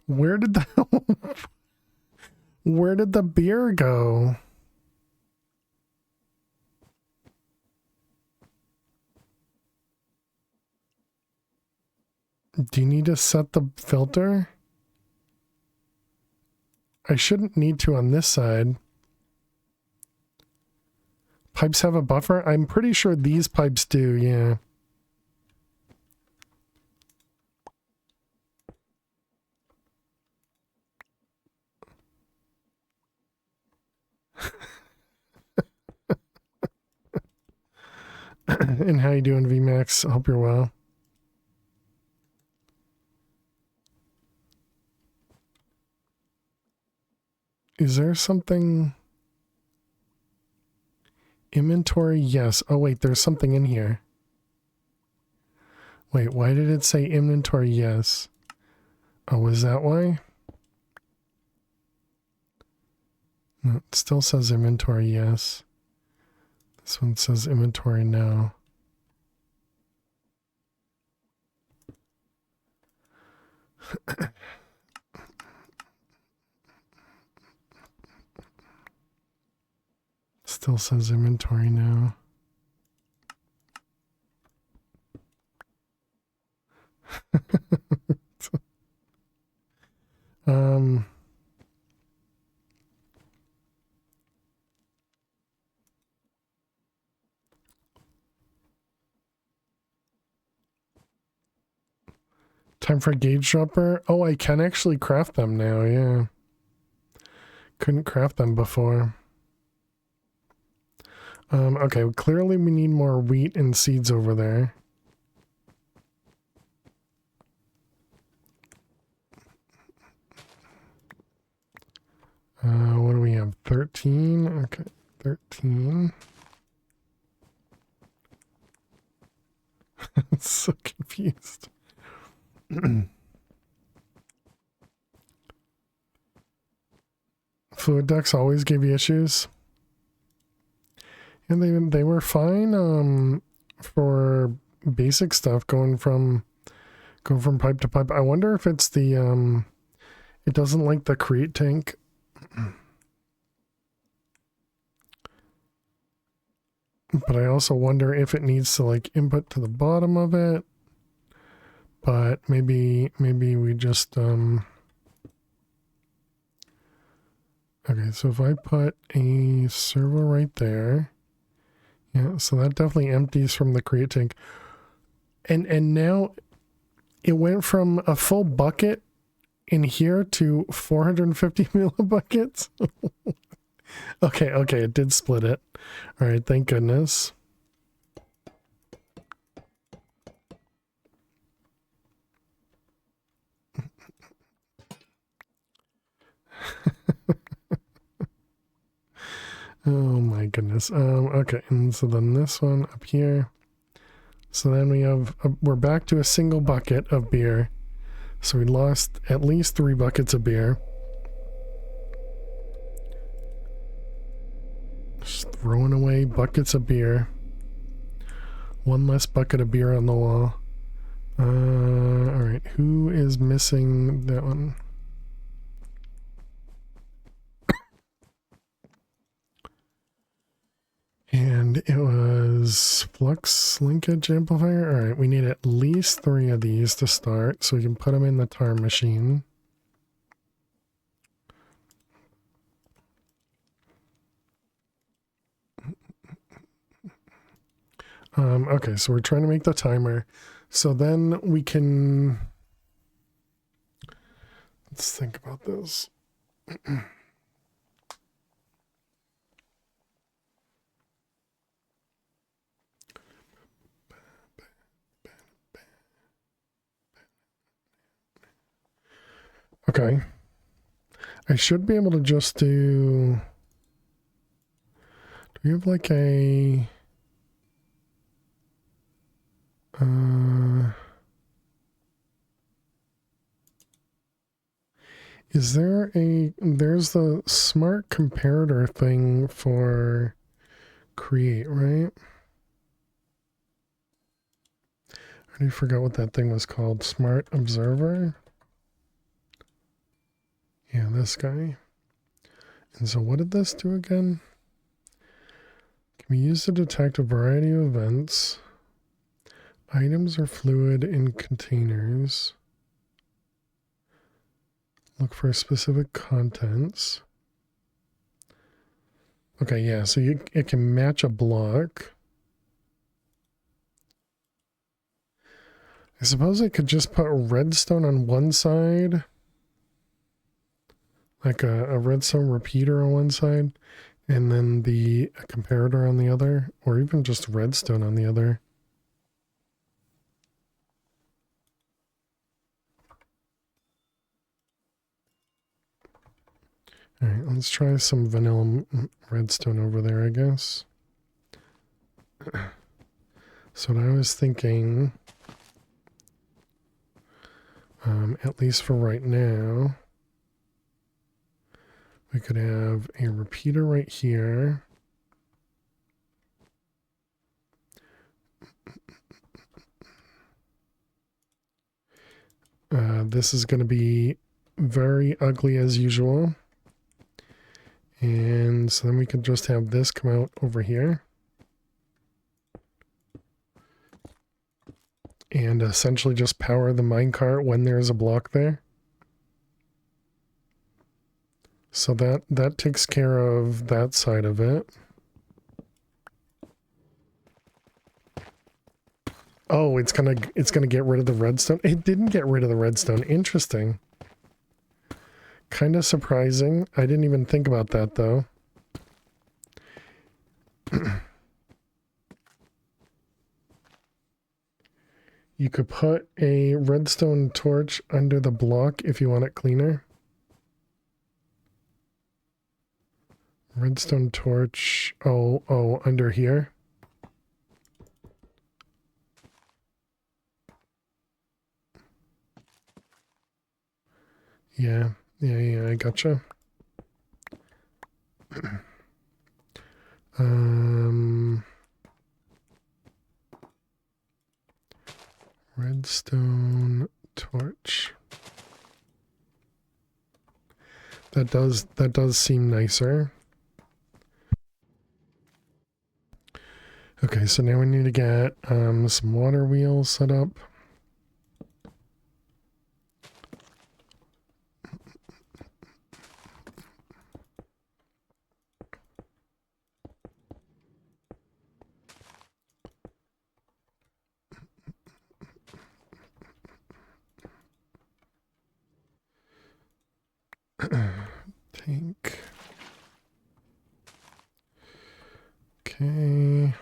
Where did the... Where did the beer go? Do you need to set the filter? I shouldn't need to on this side. Pipes have a buffer? I'm pretty sure these pipes do, yeah. And how you doing, VMAX? Hope you're well. Is there something... Inventory, yes. Oh wait, there's something in here. Wait, why did it say inventory, yes? Oh, was that why? No, it still says inventory, yes. This one says inventory, no. Still says inventory now. um... Time for a gauge dropper? Oh, I can actually craft them now, yeah. Couldn't craft them before. Okay, well, clearly we need more wheat and seeds over there. What do we have? 13? Okay, 13. So confused. Fluid ducts always give you issues. And they were fine for basic stuff going from pipe to pipe. I wonder if it's the it doesn't like the create tank. But I also wonder if it needs to like input to the bottom of it. But maybe we just okay, so if I put a servo right there, yeah, so that definitely empties from the create tank. And now it went from a full bucket in here to 450 millibuckets. Okay, it did split it. All right, thank goodness. Oh my goodness. Okay, and so then this one up here. So then we have, we're back to a single bucket of beer. So we lost at least 3 buckets of beer. Just throwing away buckets of beer. One less bucket of beer on the wall. Alright, who is missing that one? And it was flux linkage amplifier. All right, we need at least 3 of these to start so we can put them in the tar machine. Okay, so we're trying to make the timer. So then we can... Let's think about this. Okay. I should be able to just do... Do we have like a... Is there there's the smart comparator thing for create, right? I already forgot what that thing was called. Smart observer? Yeah, this guy. And so what did this do again? Can be used to detect a variety of events. Items are fluid in containers. Look for specific contents. Okay, yeah, so it can match a block. I suppose I could just put redstone on one side. Like a redstone repeater on one side. And then the comparator on the other. Or even just redstone on the other. Alright, let's try some vanilla redstone over there, I guess. So what I was thinking, at least for right now, we could have a repeater right here. This is going to be very ugly as usual. And so then we could just have this come out over here. And essentially just power the minecart when there's a block there. So that takes care of that side of it. Oh, it's gonna get rid of the redstone. It didn't get rid of the redstone. Interesting. Kind of surprising. I didn't even think about that though. You could put a redstone torch under the block if you want it cleaner. Redstone torch. Oh, under here. Yeah, I gotcha. Redstone torch. That does seem nicer. Okay, so now we need to get some water wheels set up. Tank. Okay.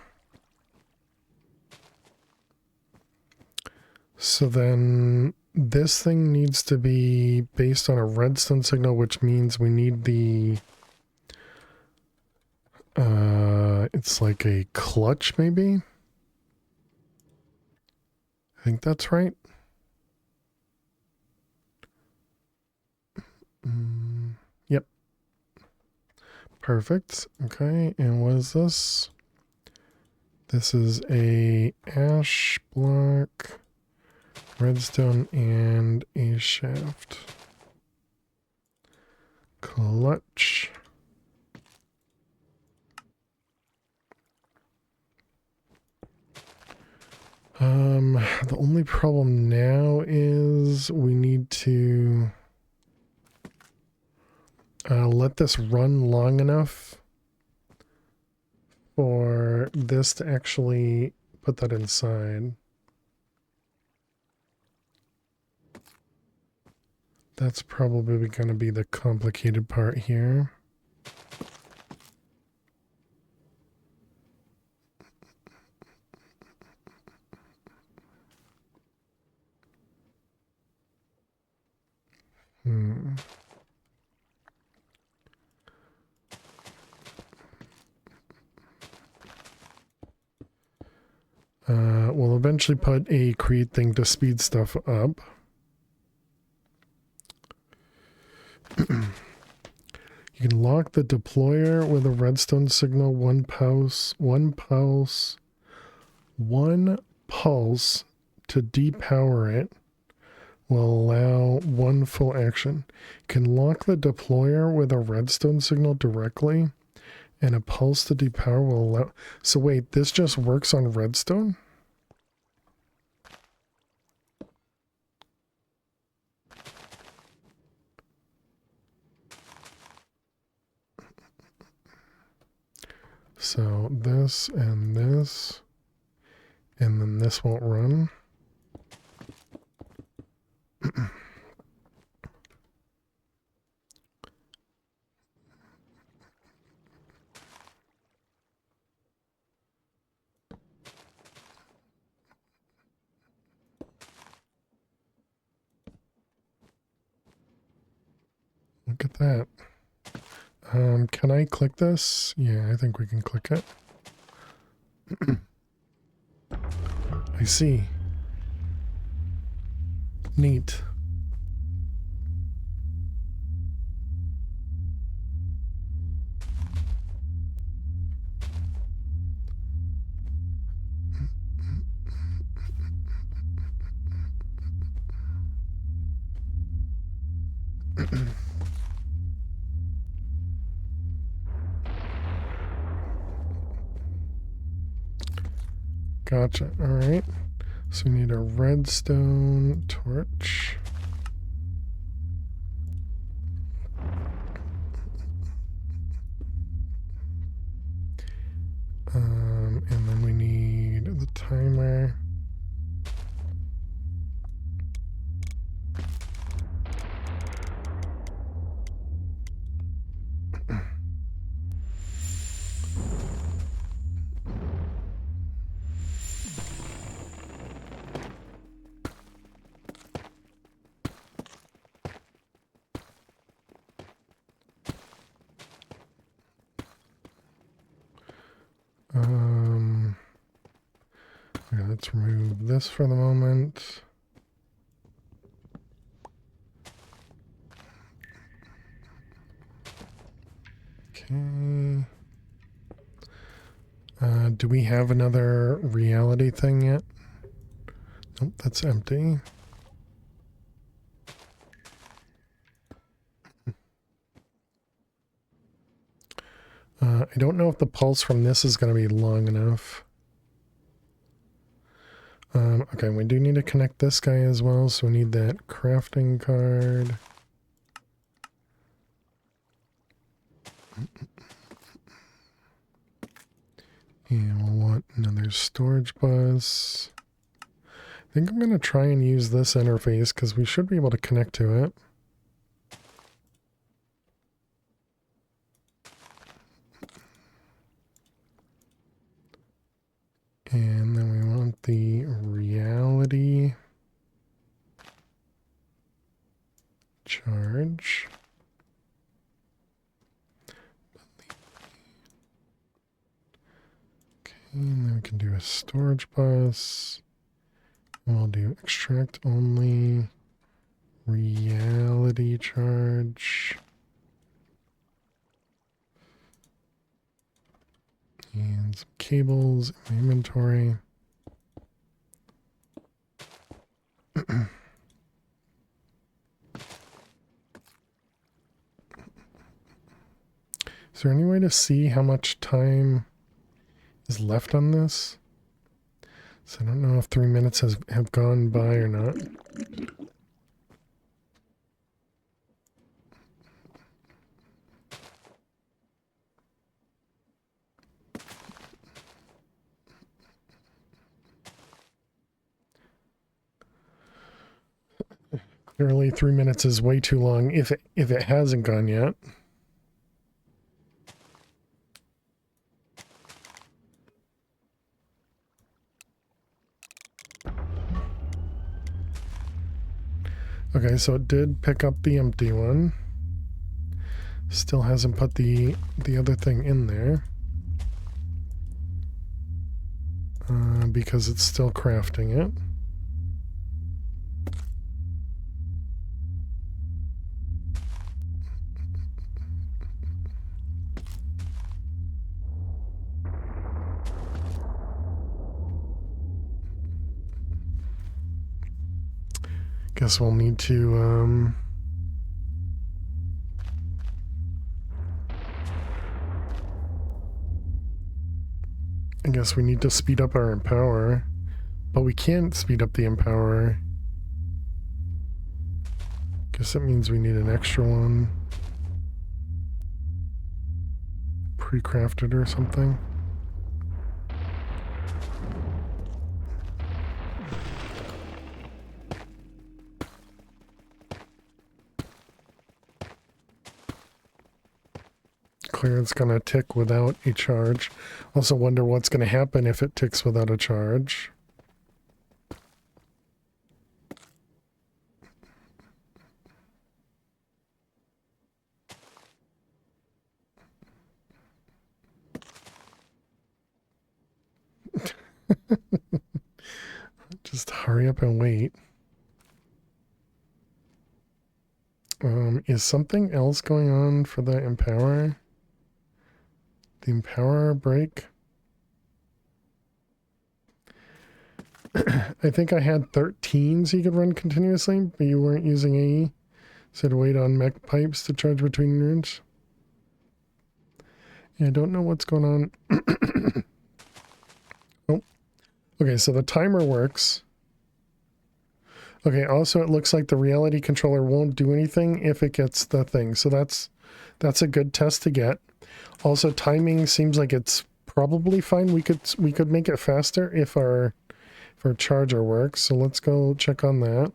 So then this thing needs to be based on a redstone signal, which means we need the it's like a clutch maybe. I think that's right. Yep. Perfect. Okay, and what is this? This is a ash block, redstone, and a shaft. Clutch. The only problem now is we need to let this run long enough for this to actually put that inside. That's probably going to be the complicated part here. We'll eventually put a create thing to speed stuff up. lock the deployer with a redstone signal, one pulse to depower it will allow one full action. Can lock the deployer with a redstone signal directly, and a pulse to depower will allow... So wait, this just works on redstone? So this, and then this won't run. Look at that. Can I click this? Yeah, I think we can click it. I see. Neat. Gotcha. All right. So we need a redstone torch. And then we need the timer. Okay, let's remove this for the moment. Okay. Do we have another reality thing yet? Nope, that's empty. I don't know if the pulse from this is going to be long enough. Okay, we do need to connect this guy as well, so we need that crafting card. And we'll want another storage bus. I think I'm going to try and use this interface because we should be able to connect to it. And then we want the reality charge. Okay, and then we can do a storage bus. We'll do extract only, reality charge. And some cables in my inventory. Is there any way to see how much time is left on this? So I don't know if 3 minutes have gone by or not. Clearly 3 minutes is way too long if it hasn't gone yet. Okay, so it did pick up the empty one. Still hasn't put the other thing in there. Because it's still crafting it. Guess we'll need to, I guess we need to speed up our empower, but we can't speed up the empower. Guess that means we need an extra one. Pre-crafted or something. Clearance gonna tick without a charge. Also wonder what's gonna happen if it ticks without a charge. Just hurry up and wait. Is something else going on for the empower? The empower break? I think I had 13s you could run continuously, but you weren't using AE. So to wait on mech pipes to charge between runes. Yeah, I don't know what's going on. Oh, okay, so the timer works. Okay, also it looks like the reality controller won't do anything if it gets the thing. So that's a good test to get. Also timing seems like it's probably fine. We could make it faster if our charger works. So let's go check on that.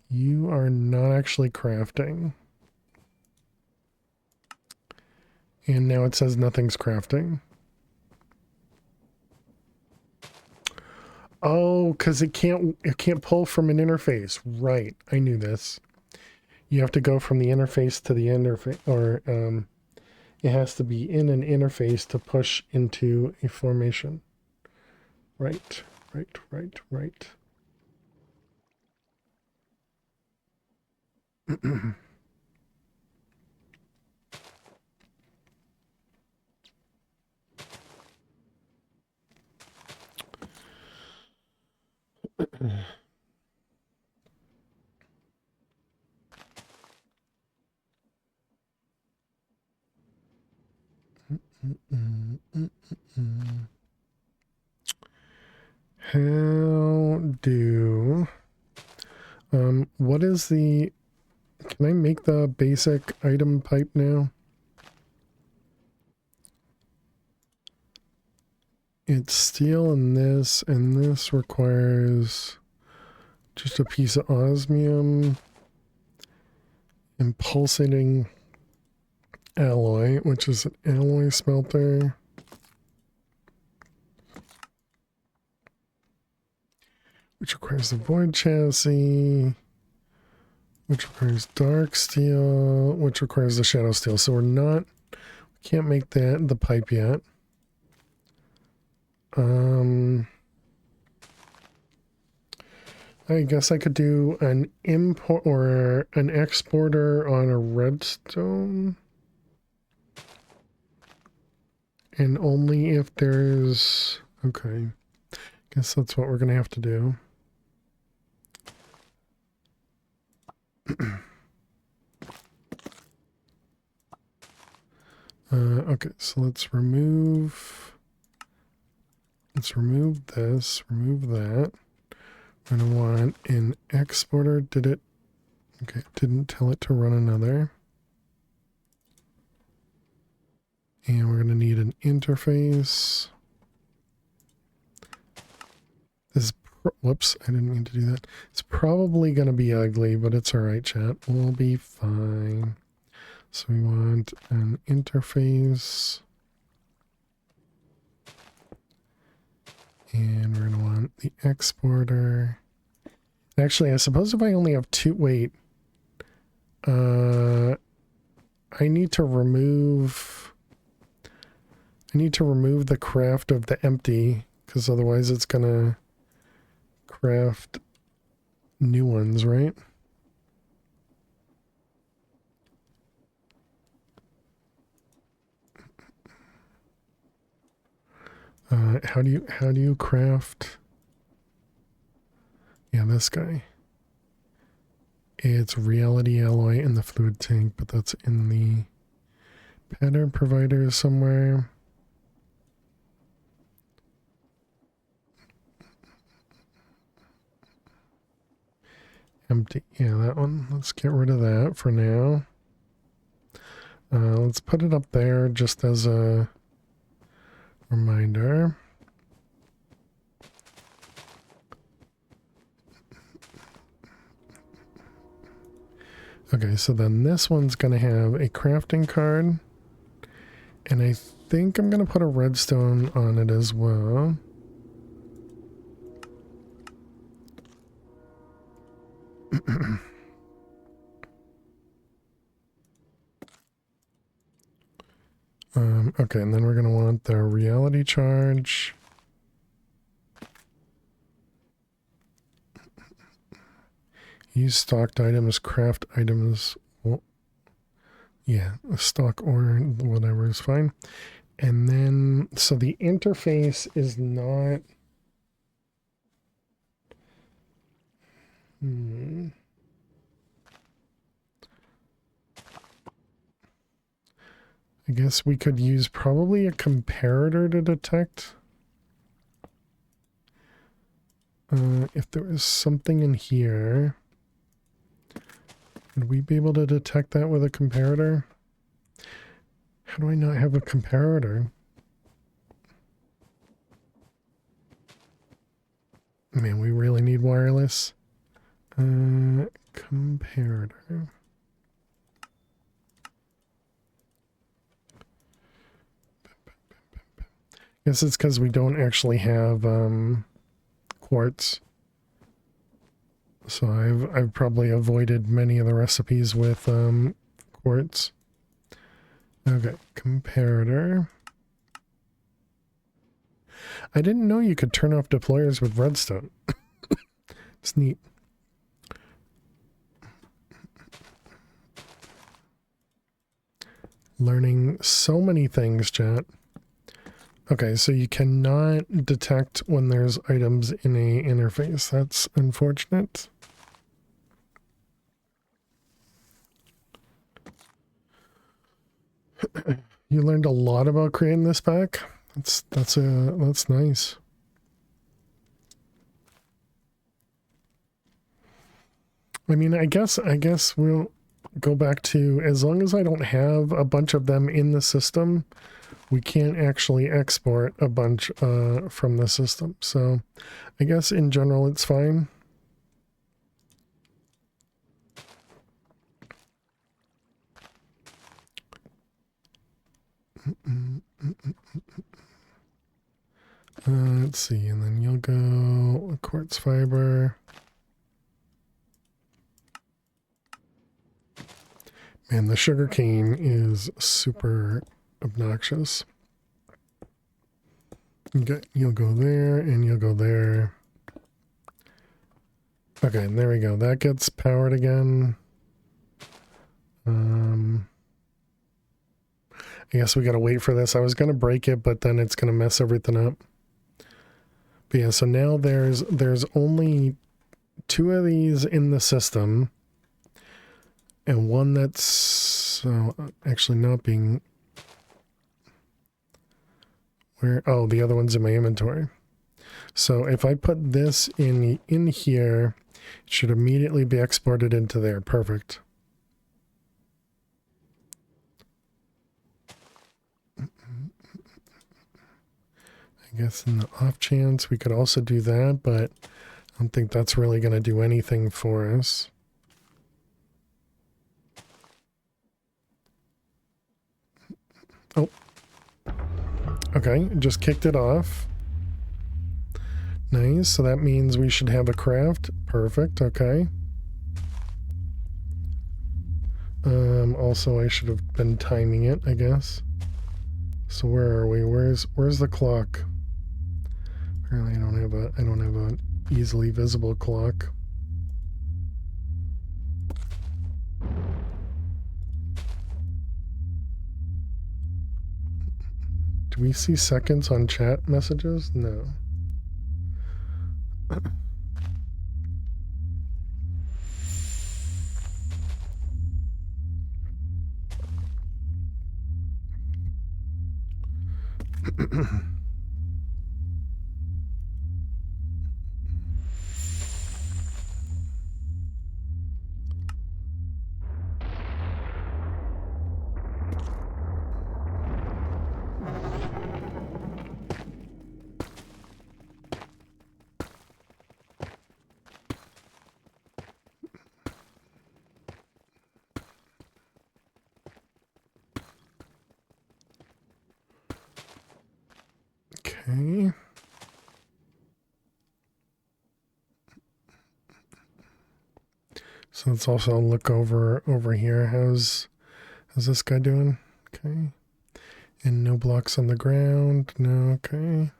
You are not actually crafting. And now it says nothing's crafting. Oh, because it can't pull from an interface. Right. I knew this. You have to go from the interface to the interface, or it has to be in an interface to push into a formation. Right. How do what is the, can I make the basic item pipe now? It's steel and this requires just a piece of osmium and pulsating alloy, which is an alloy smelter. Which requires the void chassis, which requires dark steel, which requires the shadow steel. So we can't make that the pipe yet. I guess I could do an import or an exporter on a redstone. And only if there's, okay. Guess that's what we're gonna have to do. Okay, so let's remove this, remove that. We're gonna want an exporter. Did it? Okay, didn't tell it to run another. And we're gonna need an interface. This is, whoops, I didn't mean to do that. It's probably gonna be ugly, but it's alright, chat. We'll be fine. So we want an interface. And we're going to want the exporter. Actually, I suppose if I only have two, wait. I need to remove the craft of the empty, because otherwise it's going to craft new ones, right? How do you craft? Yeah, this guy. It's reality alloy in the fluid tank, but that's in the pattern provider somewhere. Empty. Yeah, that one. Let's get rid of that for now. Let's put it up there just as a reminder. Okay, so then this one's going to have a crafting card. And I think I'm going to put a redstone on it as well. Okay, and then we're going to want the reality charge. Use stocked items, craft items. Well, yeah, stock or whatever is fine. And then, so the interface is not... I guess we could use probably a comparator to detect. If there was something in here, would we be able to detect that with a comparator? How do I not have a comparator? Man, we really need wireless. Comparator. Guess it's because we don't actually have quartz. So I've probably avoided many of the recipes with quartz. Okay, comparator. I didn't know you could turn off deployers with redstone. It's neat. Learning so many things, chat. Okay, so you cannot detect when there's items in a interface. That's unfortunate. You learned a lot about creating this pack. That's nice. I mean, I guess we'll go back to, as long as I don't have a bunch of them in the system, we can't actually export a bunch from the system. So I guess in general it's fine. Let's see, and then you'll go quartz fiber. Man, the sugar cane is super obnoxious. Okay, you'll go there, and you'll go there. Okay, and there we go. That gets powered again. I guess we gotta wait for this. I was gonna break it, but then it's gonna mess everything up. But yeah, so now there's only 2 of these in the system. And one that's actually not being... Where? Oh, the other one's in my inventory. So if I put this in here, it should immediately be exported into there. Perfect. I guess in the off chance we could also do that, but I don't think that's really going to do anything for us. Oh. Okay, just kicked it off. Nice, so that means we should have a craft. Perfect, okay. Also I should have been timing it, I guess. So where are we? Where's the clock? Apparently I don't have an easily visible clock. Do we see seconds on chat messages? No. Okay. So let's also look over here. How's this guy doing? Okay. And no blocks on the ground. No, okay.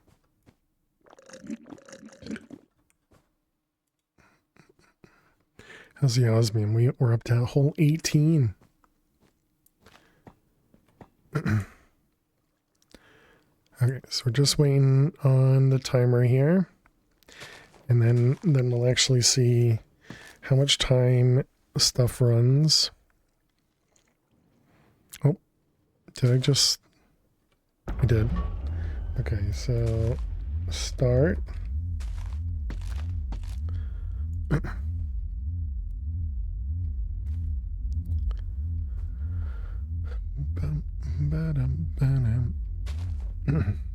How's the osmium? We're up to a whole 18. Okay, so we're just waiting on the timer here. And then we'll actually see how much time stuff runs. Oh, did I just... I did. Okay, so start.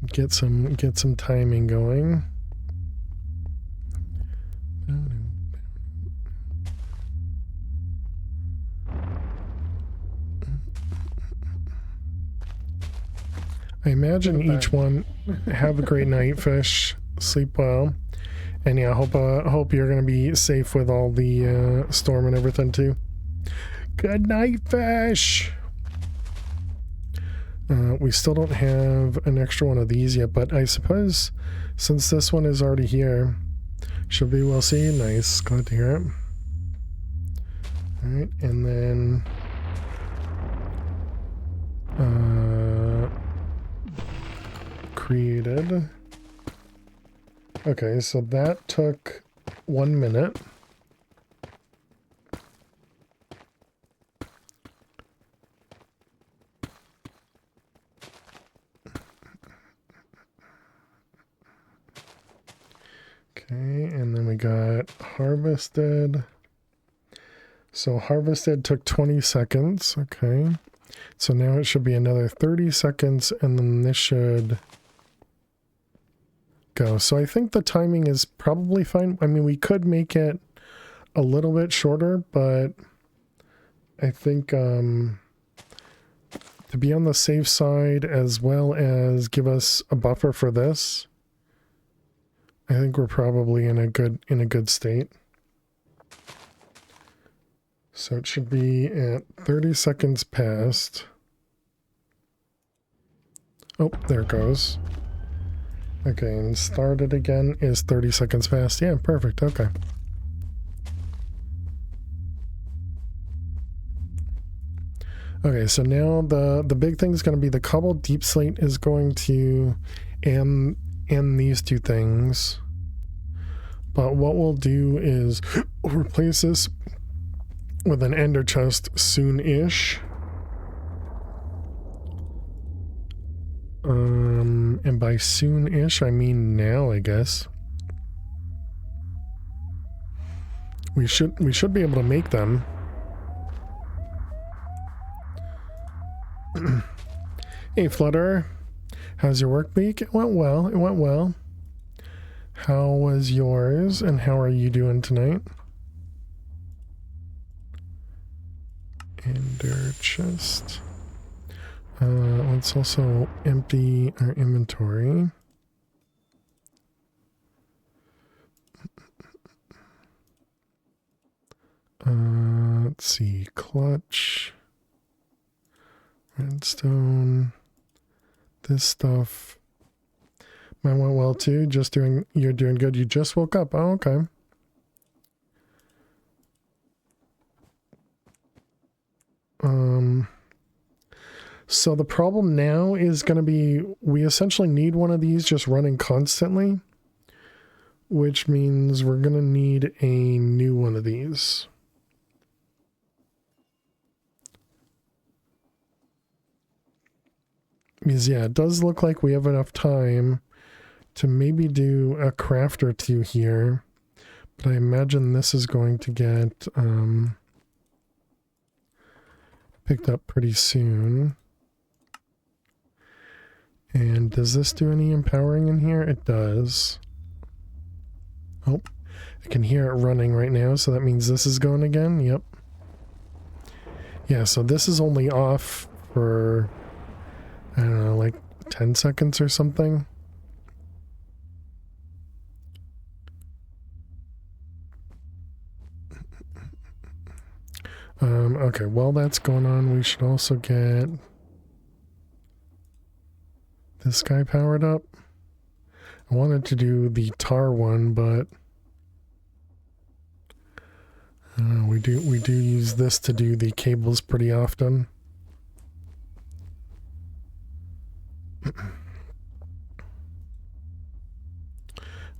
Get some timing going. I imagine each one have a great night, fish. Sleep well. And yeah, hope you're gonna be safe with all the storm and everything too. Good night, fish. We still don't have an extra one of these yet, but I suppose since this one is already here, should be well seen. Nice, glad to hear it. All right, and then created. Okay, so that took 1 minute. Okay, and then we got harvested. So harvested took 20 seconds. Okay, so now it should be another 30 seconds, and then this should go. So I think the timing is probably fine. I mean, we could make it a little bit shorter, but I think to be on the safe side as well as give us a buffer for this, I think we're probably in a good state. So it should be at 30 seconds past. Oh, there it goes. Okay, and start it again is 30 seconds past. Yeah, perfect. Okay. Okay, so now the big thing is going to be the cobble deep slate is going to end these two things. But what we'll do is replace this with an ender chest soon-ish. And by soon-ish, I mean now, I guess. We should be able to make them. Hey, Flutter. How's your work week? It went well. It went well. How was yours, and how are you doing tonight? Ender chest. Let's also empty our inventory. Let's see, clutch, redstone, this stuff. Mine went well too. You're doing good. You just woke up. Oh, okay. So the problem now is going to be we essentially need one of these just running constantly, which means we're going to need a new one of these. Because yeah, it does look like we have enough time to maybe do a craft or two here, but I imagine this is going to get picked up pretty soon. And does this do any empowering in here? It does. Oh, I can hear it running right now, so that means this is going again. Yep. Yeah, so this is only off for, I don't know, like 10 seconds or something. Okay, while that's going on, we should also get this guy powered up. I wanted to do the tar one, but we do use this to do the cables pretty often.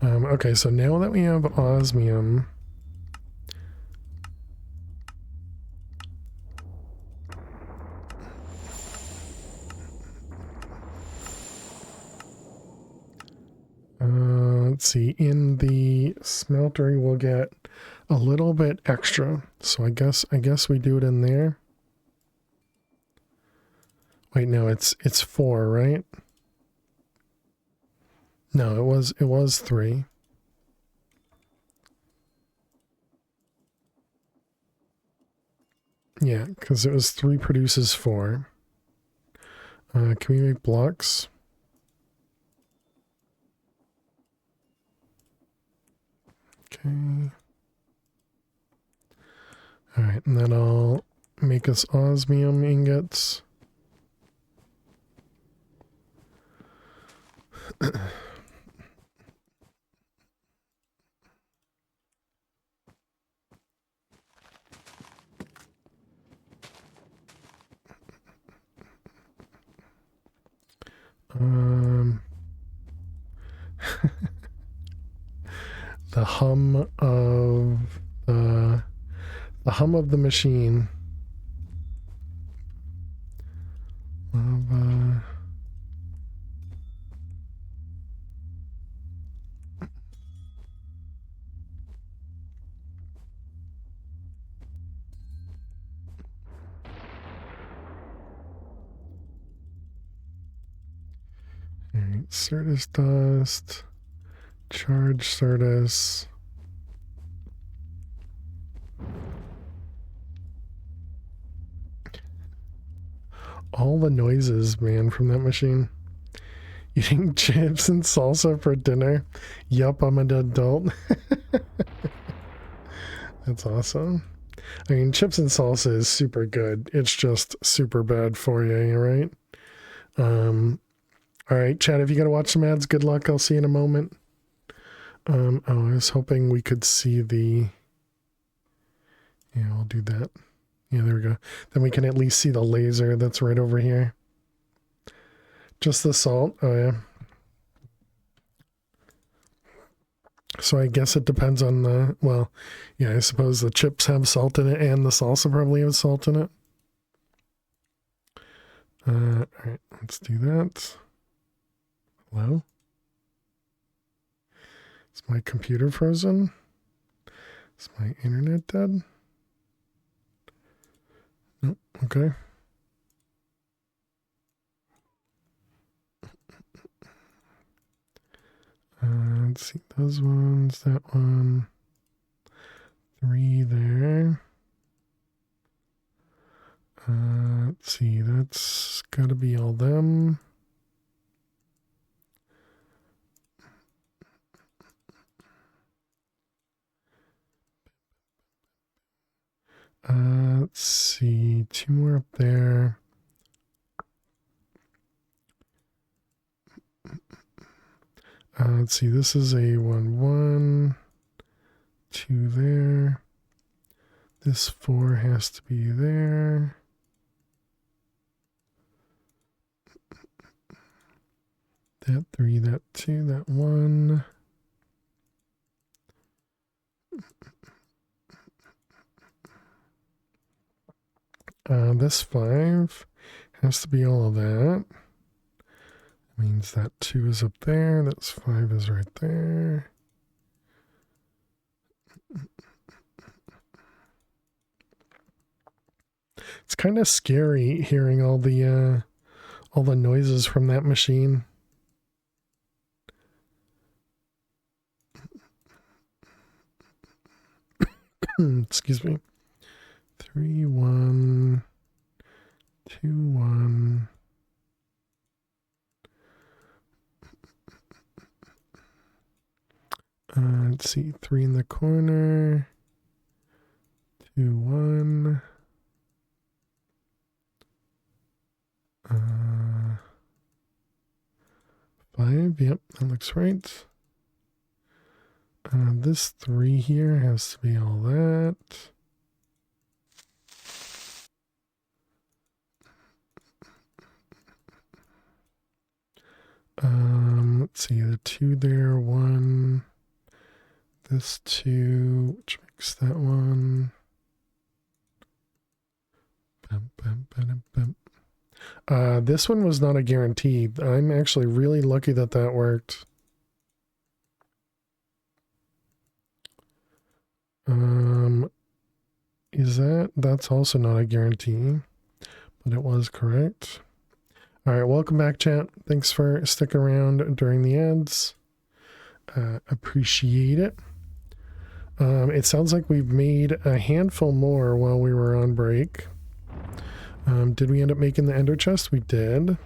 Okay, so now that we have osmium, let's see, in the smeltery we'll get a little bit extra. So I guess we do it in there. Wait, no, it's 4, right? No, it was 3. Yeah, because it was 3 produces 4. Can we make blocks? Okay. Alright, and then I'll make us osmium ingots. The hum of the hum of the machine. Lava. Alright, Certus dust. Charge Certus. All the noises, man, from that machine. Eating chips and salsa for dinner. Yup, I'm an adult. That's awesome. I mean, chips and salsa is super good. It's just super bad for you, right? All right, Chad, if you got to watch some ads, good luck. I'll see you in a moment. Oh, I was hoping we could see the... Yeah, I'll do that. Yeah, there we go. Then we can at least see the laser that's right over here. Just the salt. Oh, yeah. So I guess it depends on the... Well, yeah, I suppose the chips have salt in it and the salsa probably has salt in it. All right, let's do that. Hello? Is my computer frozen? Is my internet dead? Nope, okay. Let's see, those ones, that one. 3 there. Let's see, that's gotta be all them. Let's see, 2 more up there. Let's see, this is a 1, 2 there. This 4 has to be there. That 3, that 2, that 1. This 5 has to be all of that. Means that 2 is up there. That's 5 is right there. It's kind of scary hearing all the noises from that machine. Excuse me. 3, 1, 2, 1. Let's see. 3 in the corner. 2, 1. 5. Yep, that looks right. This 3 here has to be all that. Let's see, the 2 there, 1. This 2, which makes that 1. Bum, bum, bum, bum. This one was not a guarantee. I'm actually really lucky that that worked. That's also not a guarantee, but it was correct. All right, welcome back, chat. Thanks for sticking around during the ads. Appreciate it. It sounds like we've made a handful more while we were on break. Did we end up making the ender chest? We did.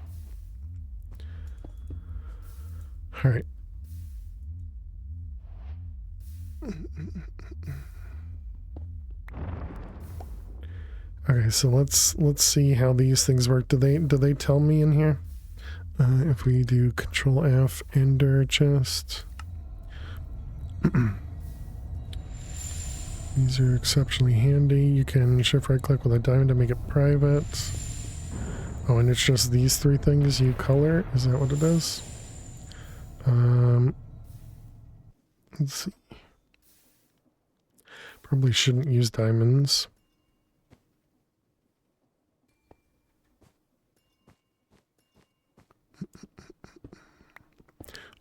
All right. Okay, so let's see how these things work. Do they tell me in here? If we do Control F, ender chest. These are exceptionally handy. You can shift right click with a diamond to make it private. Oh, and it's just these 3 things you color? Is that what it is? Let's see. Probably shouldn't use diamonds.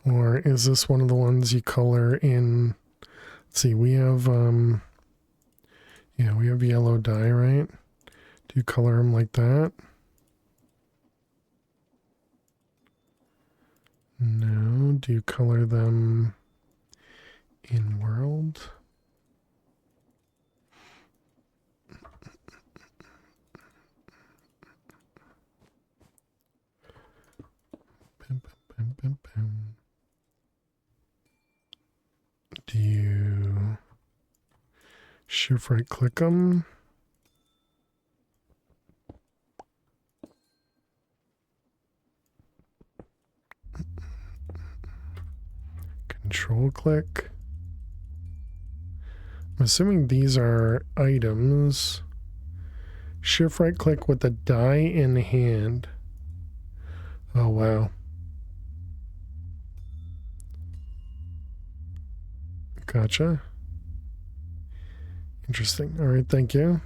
Or is this one of the ones you color in? Let's see, we have yeah, we have yellow dye, right? Do you color them like that? No. Do you color them in world? Bum, bum, bum, bum. Do you shift right click them? Control click. I'm assuming these are items. Shift right click with the die in hand. Oh wow. Gotcha. Interesting. All right, thank you.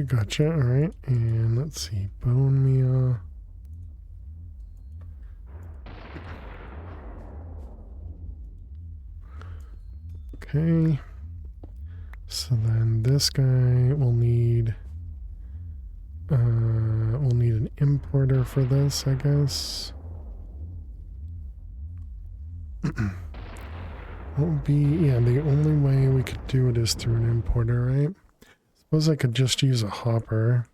Gotcha. All right, and let's see, bone meal. Okay. So then this guy will need an importer for this, I guess. What would be, yeah, the only way we could do it is through an importer, right? Suppose I could just use a hopper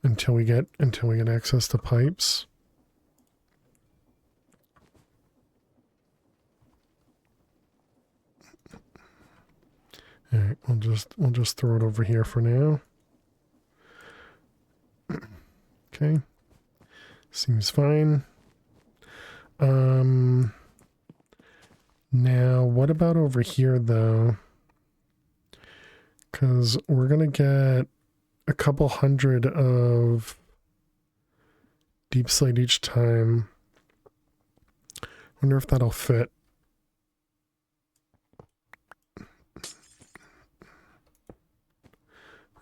until we get access to pipes. All right, we'll just throw it over here for now. Okay, seems fine. Now what about over here though? Because we're going to get a couple hundred of deep slate each time. Wonder if that'll fit.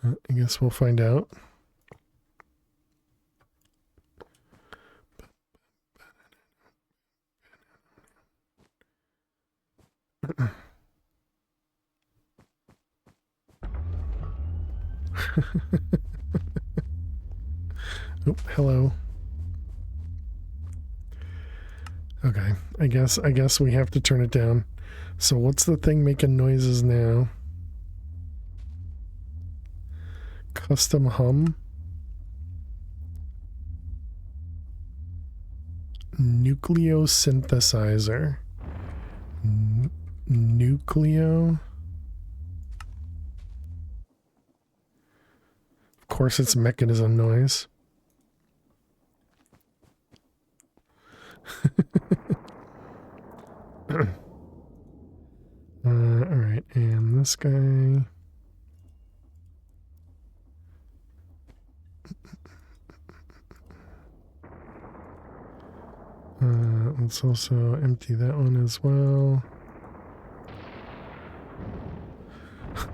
I guess we'll find out. Oh, hello. Okay, I guess we have to turn it down. So what's the thing making noises now? Custom hum? Nucleosynthesizer. Nucleo? Of course it's mechanism noise. Alright, and this guy... let's also empty that one as well.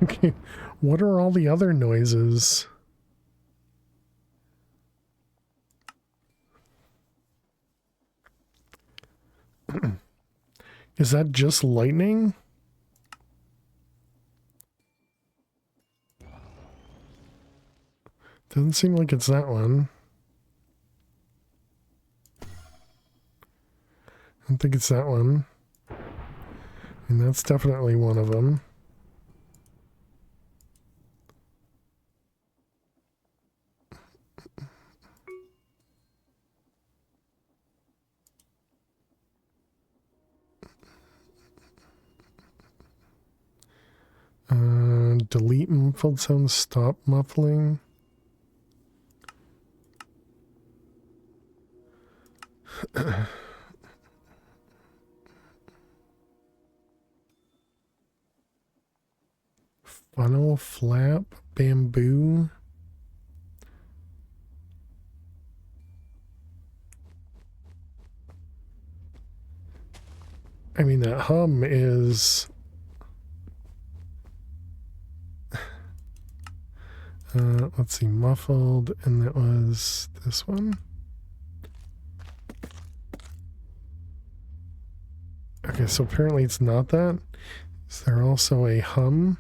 Okay, what are all the other noises? Is that just lightning? Doesn't seem like it's that one. I don't think it's that one. And that's definitely one of them. Delete muffled sounds, stop muffling. Funnel, flap, bamboo. I mean, that hum is... let's see, muffled, and that was this one. Okay, so apparently it's not that. Is there also a hum?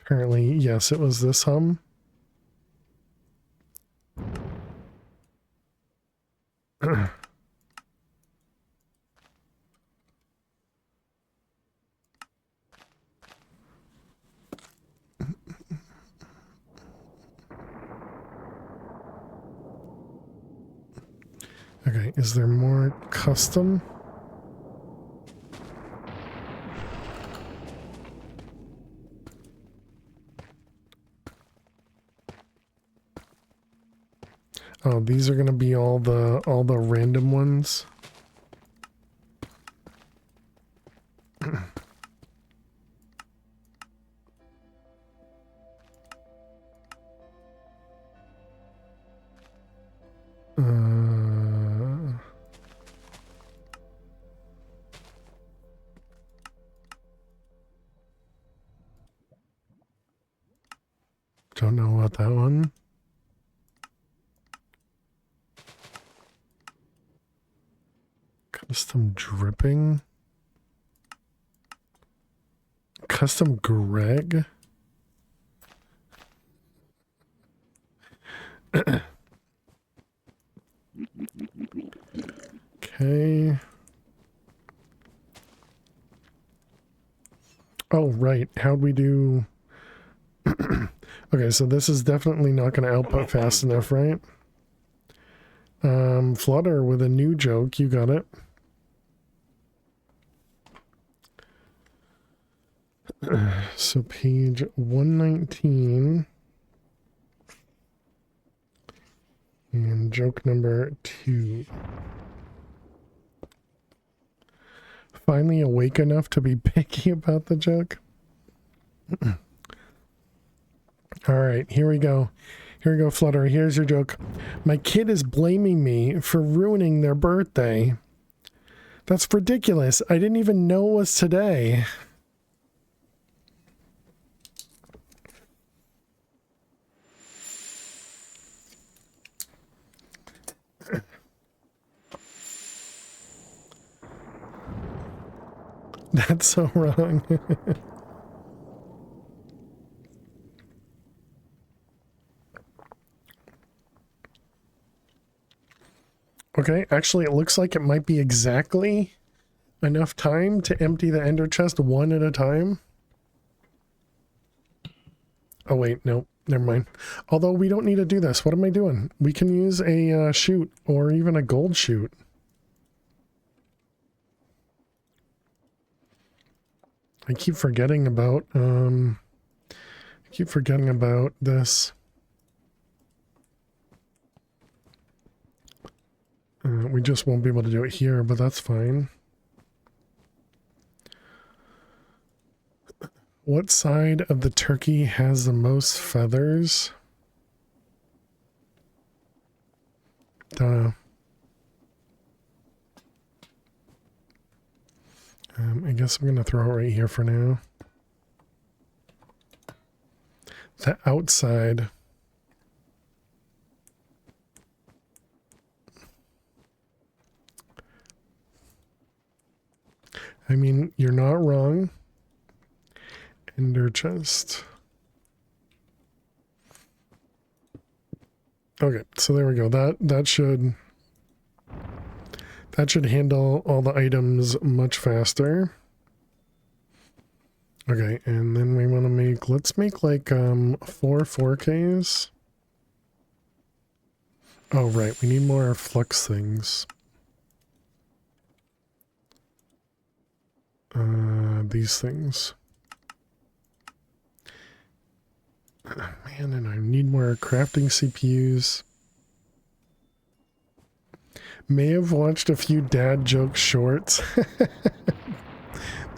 Apparently, yes, it was this hum. Okay, is there more custom? Oh, these are gonna be all the random ones. Don't know about that one. Custom dripping. Custom Greg. Okay. Oh, right. How'd we do? Okay, so this is definitely not going to output fast enough, right? Flutter with a new joke. You got it. So page 119. And joke number 2. finally awake enough to be picky about the joke. All right, here we go. Here we go, Flutter. Here's your joke. My kid is blaming me for ruining their birthday. That's ridiculous. I didn't even know it was today. That's so wrong. Okay, actually it looks like it might be exactly enough time to empty the ender chest one at a time. Oh wait, no, never mind. Although we don't need to do this. What am I doing? We can use a chute or even a gold chute. I keep forgetting about this. We just won't be able to do it here, but that's fine. What side of the turkey has the most feathers? Duh. I guess I'm gonna throw it right here for now. The outside. I mean, you're not wrong. Ender chest. Okay, so there we go. That should handle all the items much faster. Okay, and then we want to make, let's make like 4 4Ks. Oh right, we need more flux things. These things. Man, and I need more crafting CPUs. May have watched a few dad joke shorts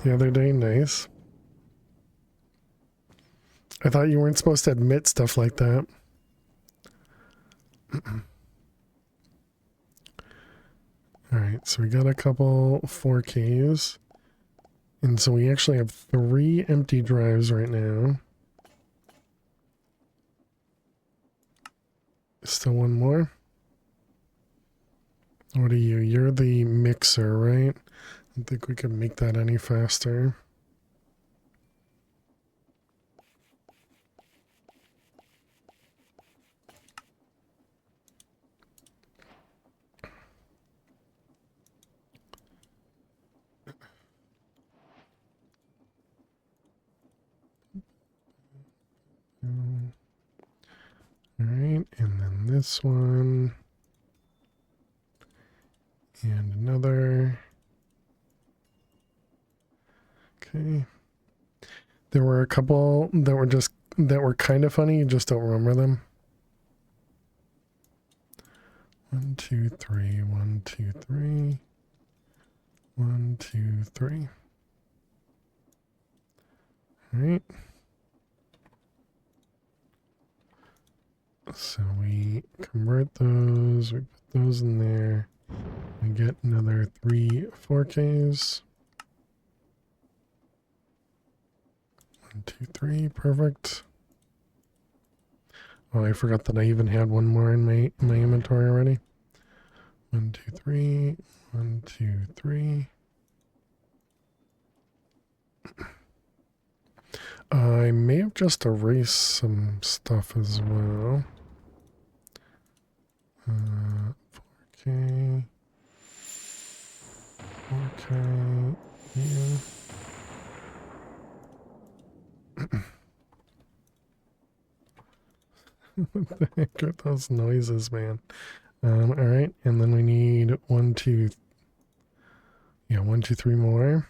the other day. Nice. I thought you weren't supposed to admit stuff like that. Alright, so we got a couple 4Ks. And so we actually have 3 empty drives right now. Still one more. What are you? You're the mixer, right? I don't think we can make that any faster. Alright, and then this one. And another. Okay. There were a couple that were kind of funny, you just don't remember them. 1, 2, 3, 1, 2, 3. 1, 2, 3. Alright. So we convert those, we put those in there. We get another 3 4Ks. 1, 2, 3, perfect. Oh, I forgot that I even had one more in my inventory already. 1, 2, 3, 1, 2, 3. I may have just erased some stuff as well. 4K. 4K. Yeah. What the heck are those noises, man? Alright, and then we need 1, 2, 1, 2, 3 more.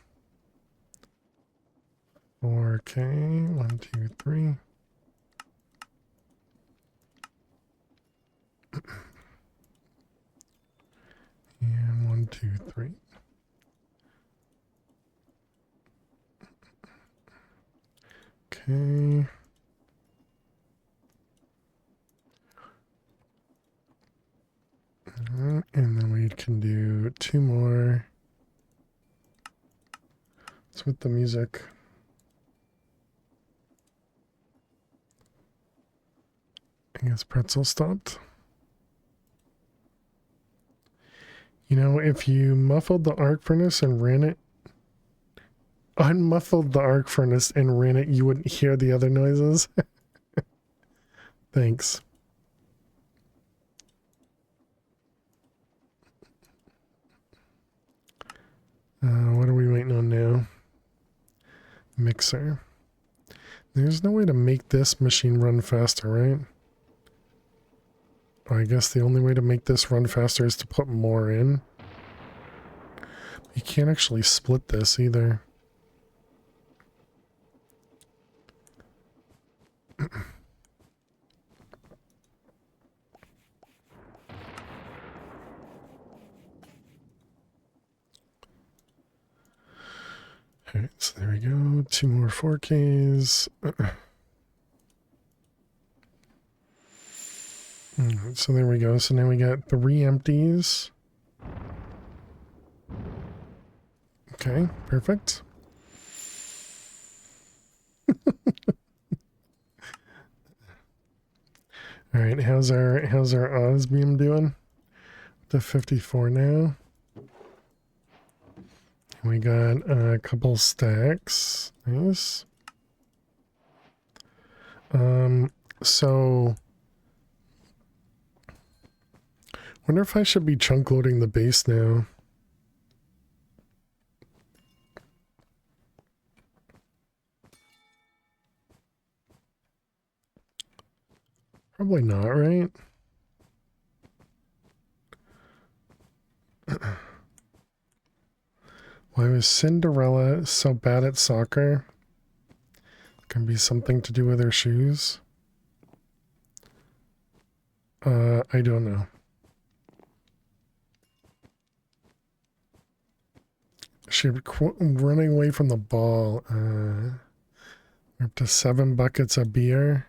4K, 1, 2, 3. And 1, 2, 3. Okay. And then we can do 2 more. What's with the music? I guess pretzel stopped. You know, if you muffled the arc furnace and ran it, unmuffled the arc furnace and ran it, you wouldn't hear the other noises. Thanks. What are we waiting on now? Mixer. There's no way to make this machine run faster, right? I guess the only way to make this run faster is to put more in. You can't actually split this either. Alright, so there we go. 2 more 4Ks. So there we go. So now we got 3 empties. Okay, perfect. All right, how's our osmium doing? To 54 now. We got a couple stacks. Nice. So wonder if I should be chunk loading the base now. Probably not, right? Why was Cinderella so bad at soccer? Can be something to do with her shoes. I don't know. She running away from the ball. Up to 7 buckets of beer.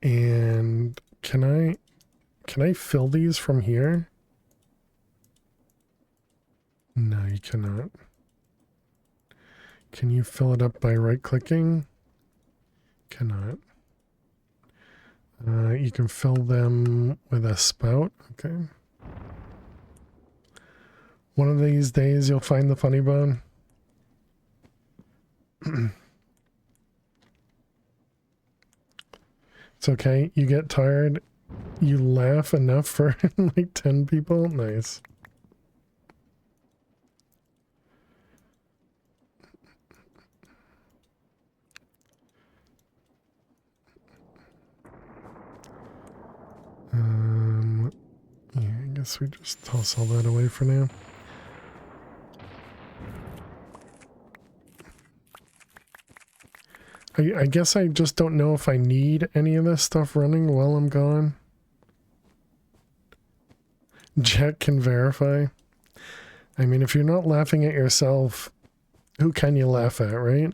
And can I fill these from here? No, you cannot. Can you fill it up by right-clicking? Cannot. You can fill them with a spout. Okay. One of these days you'll find the funny bone. It's okay. You get tired. You laugh enough for like 10 people. Nice. Yeah, I guess we just toss all that away for now. I guess I just don't know if I need any of this stuff running while I'm gone. Jack can verify. I mean, if you're not laughing at yourself, who can you laugh at, right?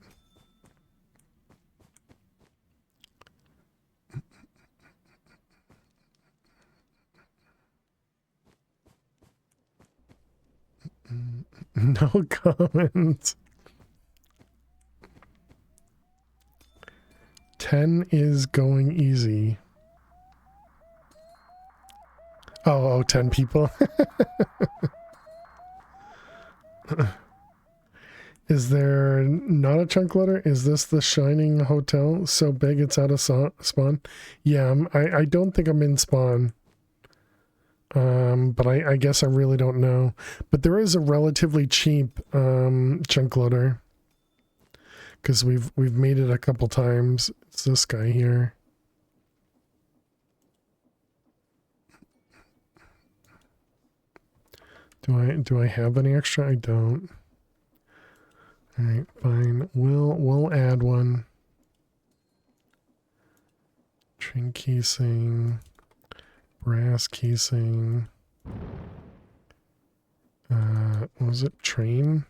No comment. 10 is going easy. Oh, 10 people. Is there not a chunk loader? Is this the Shining Hotel? So big it's out of spawn? Yeah, I don't think I'm in spawn. But I guess I really don't know. But there is a relatively cheap chunk loader. Because we've made it a couple times. It's this guy here. Do I have any extra? I don't. Alright, fine. We'll add one. Train casing. Brass casing. What was it? Train?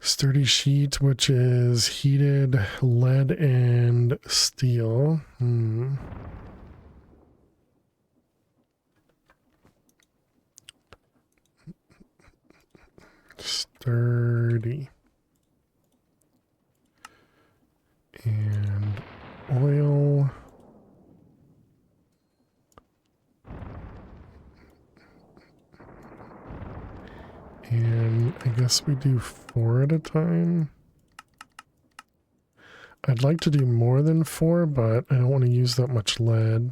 Sturdy sheet, which is heated lead and steel. Sturdy. And oil. And I guess we do 4 at a time. I'd like to do more than 4, but I don't want to use that much lead.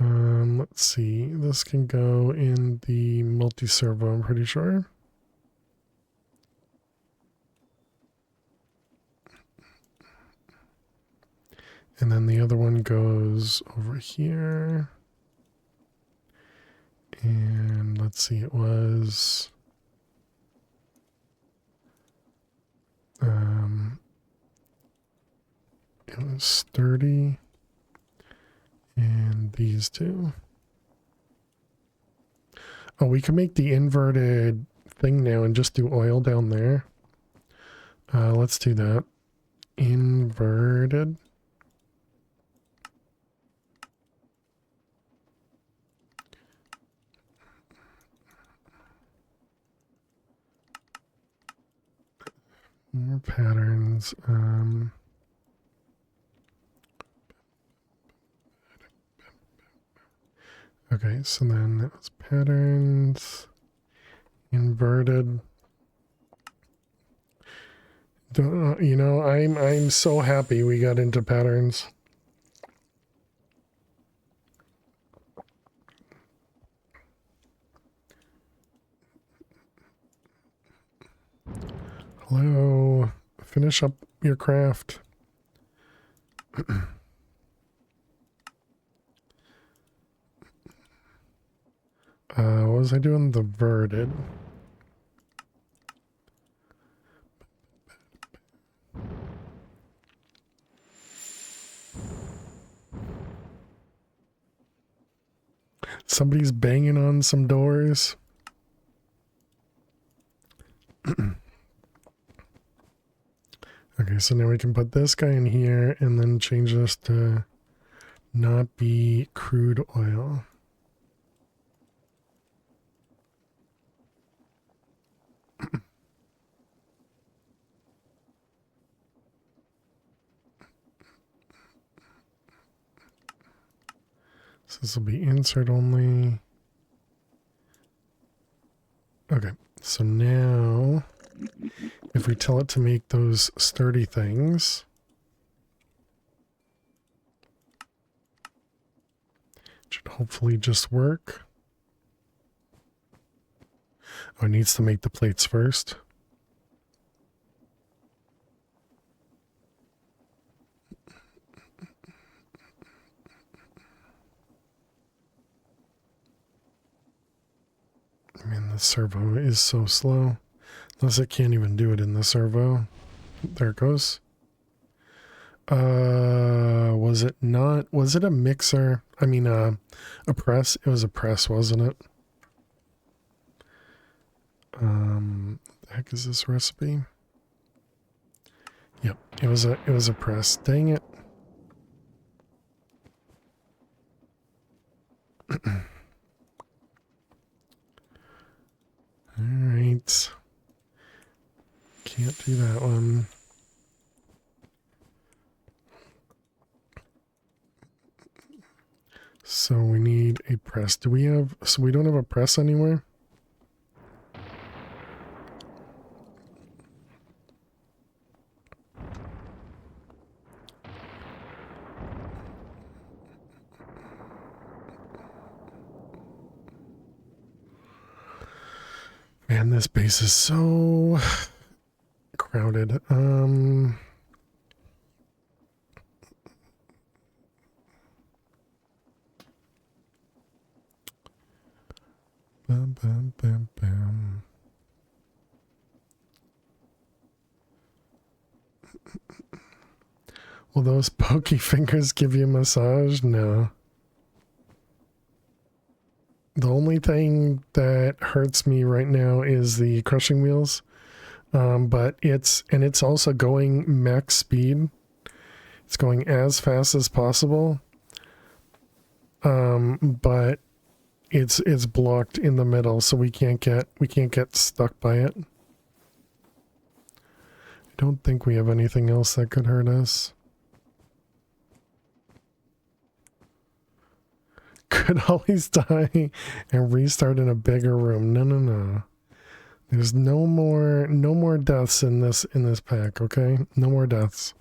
Let's see. This can go in the multi-servo, I'm pretty sure. And then the other one goes over here. And let's see, it was sturdy. And these two. Oh, we can make the inverted thing now and just do oil down there. Let's do that. Inverted. More patterns. Okay, so then that was patterns, inverted. You know, I'm so happy we got into patterns. Hello, finish up your craft. What was I doing? The verted. Somebody's banging on some doors. Okay, so now we can put this guy in here and then change this to not be crude oil. So this will be insert only. Okay, so now if we tell it to make those sturdy things, it should hopefully just work. Oh, it needs to make the plates first. I mean, the servo is so slow. Unless it can't even do it in the servo. There it goes. Was it not? Was it a mixer? I mean, a press? It was a press, wasn't it? What the heck is this recipe? Yep, it was a press. Dang it. Alright. Can't do that one. So we need a press. Do we have... So we don't have a press anywhere? Man, this base is so crowded. Bam, bam, bam, bam. Will those pokey fingers give you a massage? No. The only thing that hurts me right now is the crushing wheels. But it's also going max speed. It's going as fast as possible. But it's blocked in the middle, so we can't get stuck by it. I don't think we have anything else that could hurt us. Could always die and restart in a bigger room. No, no, no. There's no more deaths in this pack, okay? No more deaths.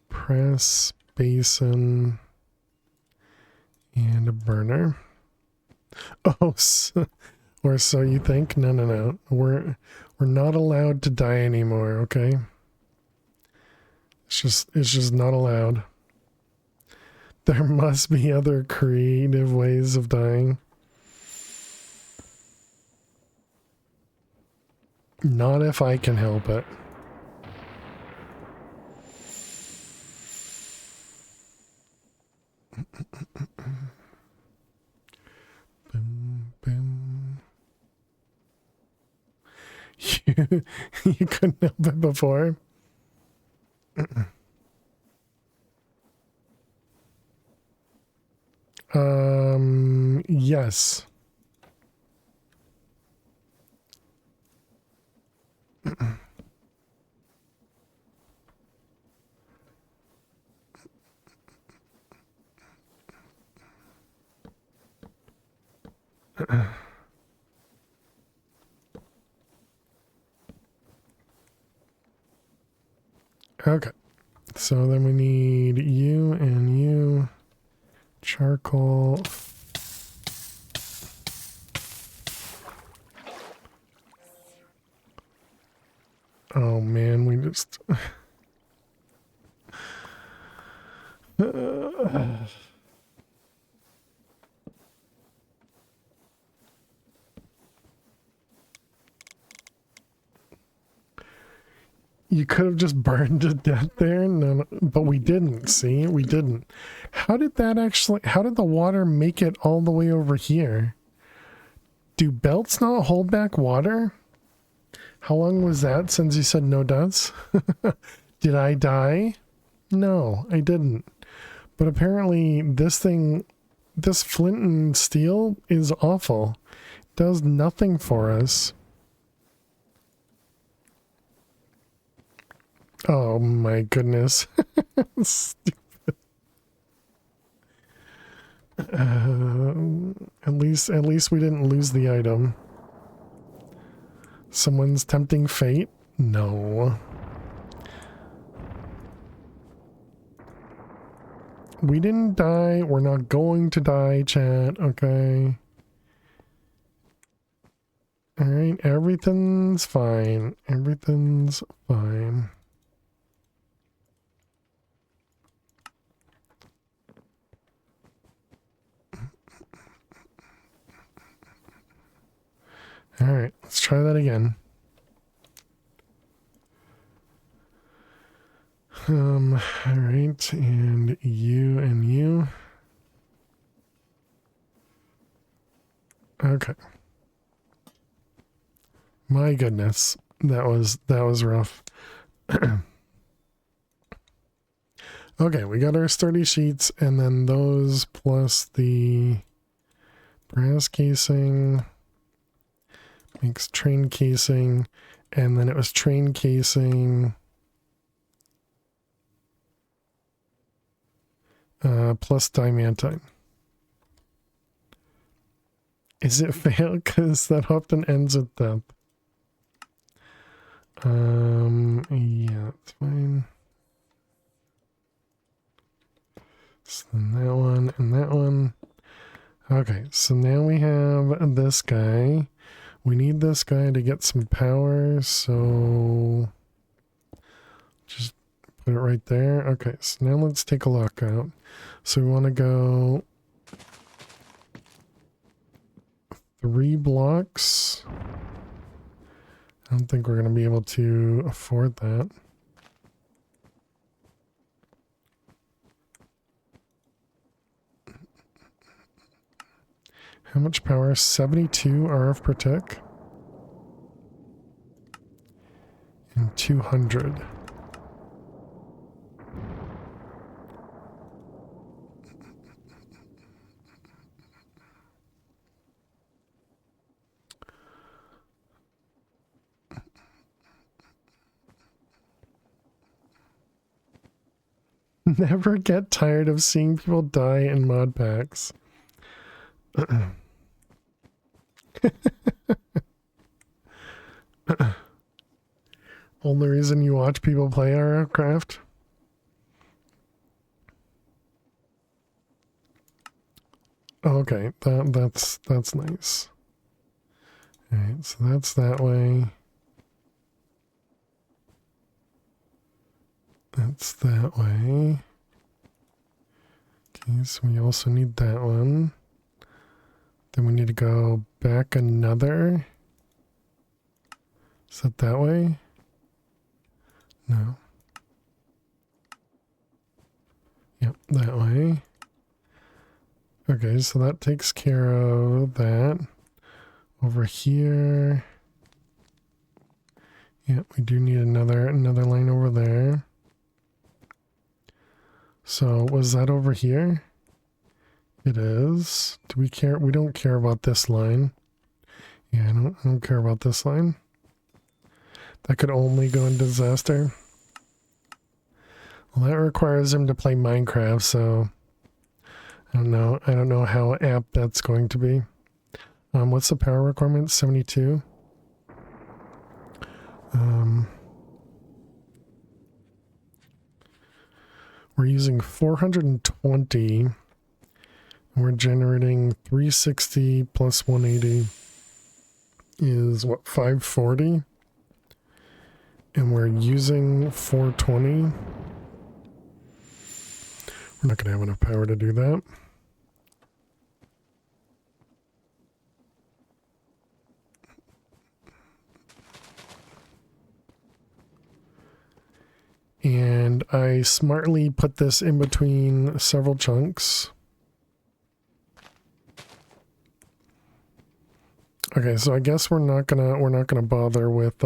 Press, basin, and a burner. Oh, or so you think? No, no, no. We're not allowed to die anymore, okay? It's just not allowed. There must be other creative ways of dying. Not if I can help it. Boom, boom. You couldn't help it before? Yes. Okay. So then we need you and you. Charcoal. Oh man, we just... You could have just burned to death there, no, but we didn't, see? We didn't. How did the water make it all the way over here? Do belts not hold back water? How long was that since you said no deaths? Did I die? No, I didn't. But apparently this flint and steel is awful. It does nothing for us. Oh my goodness. Stupid. At least we didn't lose the item. Someone's tempting fate? No. We didn't die. We're not going to die, chat. Okay. Alright, everything's fine. Everything's fine. Alright, let's try that again. Alright, and you. Okay. My goodness, that was rough. Okay, we got our sturdy sheets, and then those plus the brass casing makes train casing, and then it was train casing plus diamantine. Is it fail? Because that often ends with death. Yeah, it's fine. So then that one and that one. Okay, so now we have this guy. We need this guy to get some power, so just Put it right there. Okay, so now let's take a look out. So we want to go 3 blocks. I don't think we're going to be able to afford that. How much power? 72 RF per tick. And 200. Never get tired of seeing people die in mod packs. Only reason you watch people play aircraft? Okay, that's nice. Alright, so that's that way. That's that way. Okay, so we also need that one. Then we need to go back another. Is that way? No. Yep, that way. Okay, so that takes care of that. Over here. Yep, we do need another line over there. So was that over here? It is. Do we care? We don't care about this line. Yeah, I don't care about this line. That could only go in disaster. Well, that requires him to play Minecraft, so I don't know. I don't know how apt that's going to be. What's the power requirement? 72. We're using 420. And we're generating 360 plus 180 is what, 540? And we're using 420. We're not going to have enough power to do that. And I smartly put this in between several chunks. Okay, so I guess we're not gonna bother with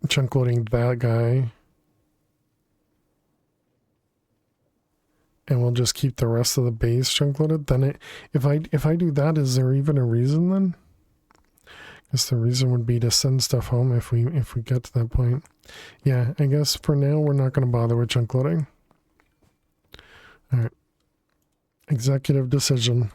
chunk loading that guy. And we'll just keep the rest of the base chunk loaded. Then if I do that, is there even a reason then? I guess the reason would be to send stuff home if we get to that point. Yeah, I guess for now we're not going to bother with chunk loading. All right. Executive decision.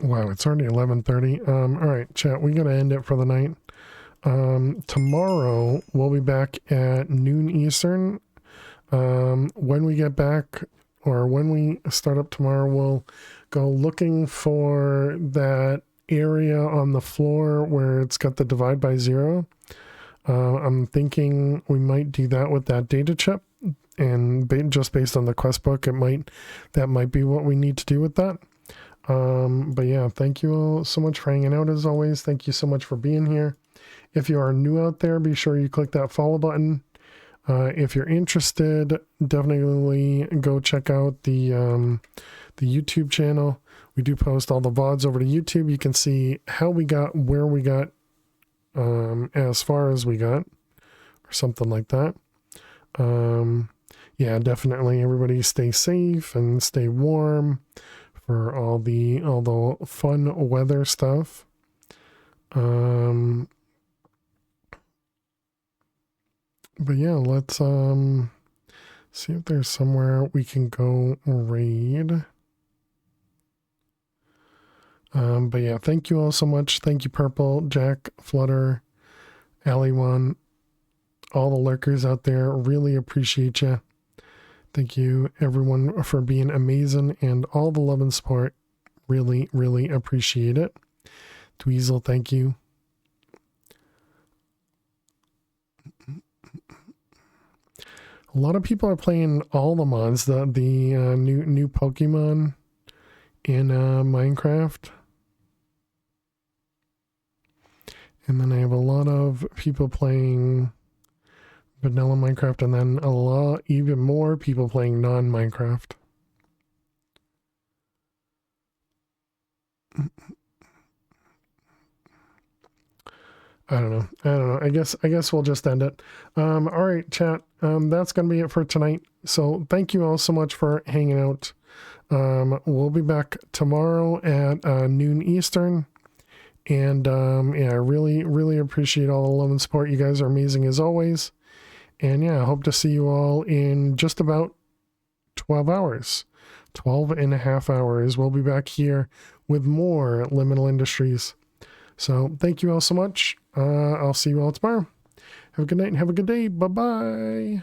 Wow, it's already 11:30. All right, chat, we got to end it for the night. Tomorrow we'll be back at noon Eastern. When we get back, or when we start up tomorrow, we'll go looking for that area on the floor where it's got the divide by 0. I'm thinking we might do that with that data chip, and just based on the quest book, that might be what we need to do with that. But yeah, thank you all so much for hanging out as always. Thank you so much for being here. If you are new out there, be sure you click that follow button. If you're interested, definitely go check out the YouTube channel. We do post all the VODs over to YouTube. You can see how we got, where we got, as far as we got, or something like that. Yeah, definitely everybody stay safe and stay warm for all the fun weather stuff. But yeah, let's see if there's somewhere we can go raid. But yeah, thank you all so much. Thank you, Purple, Jack, Flutter, Alley1, all the lurkers out there. Really appreciate you. Thank you, everyone, for being amazing, and all the love and support. Really, really appreciate it. Dweezil, thank you. A lot of people are playing all the mods, the new Pokemon in Minecraft. And then I have a lot of people playing vanilla Minecraft, and then even more people playing non-Minecraft. I don't know. I guess we'll just end it. All right, chat. That's gonna be it for tonight. So thank you all so much for hanging out. We'll be back tomorrow at noon Eastern. And yeah, I really, really appreciate all the love and support. You guys are amazing as always. And yeah, I hope to see you all in just about 12 hours. 12 and a half hours. We'll be back here with more Liminal Industries. So thank you all so much. I'll see you all tomorrow. Have a good night and have a good day. Bye-bye.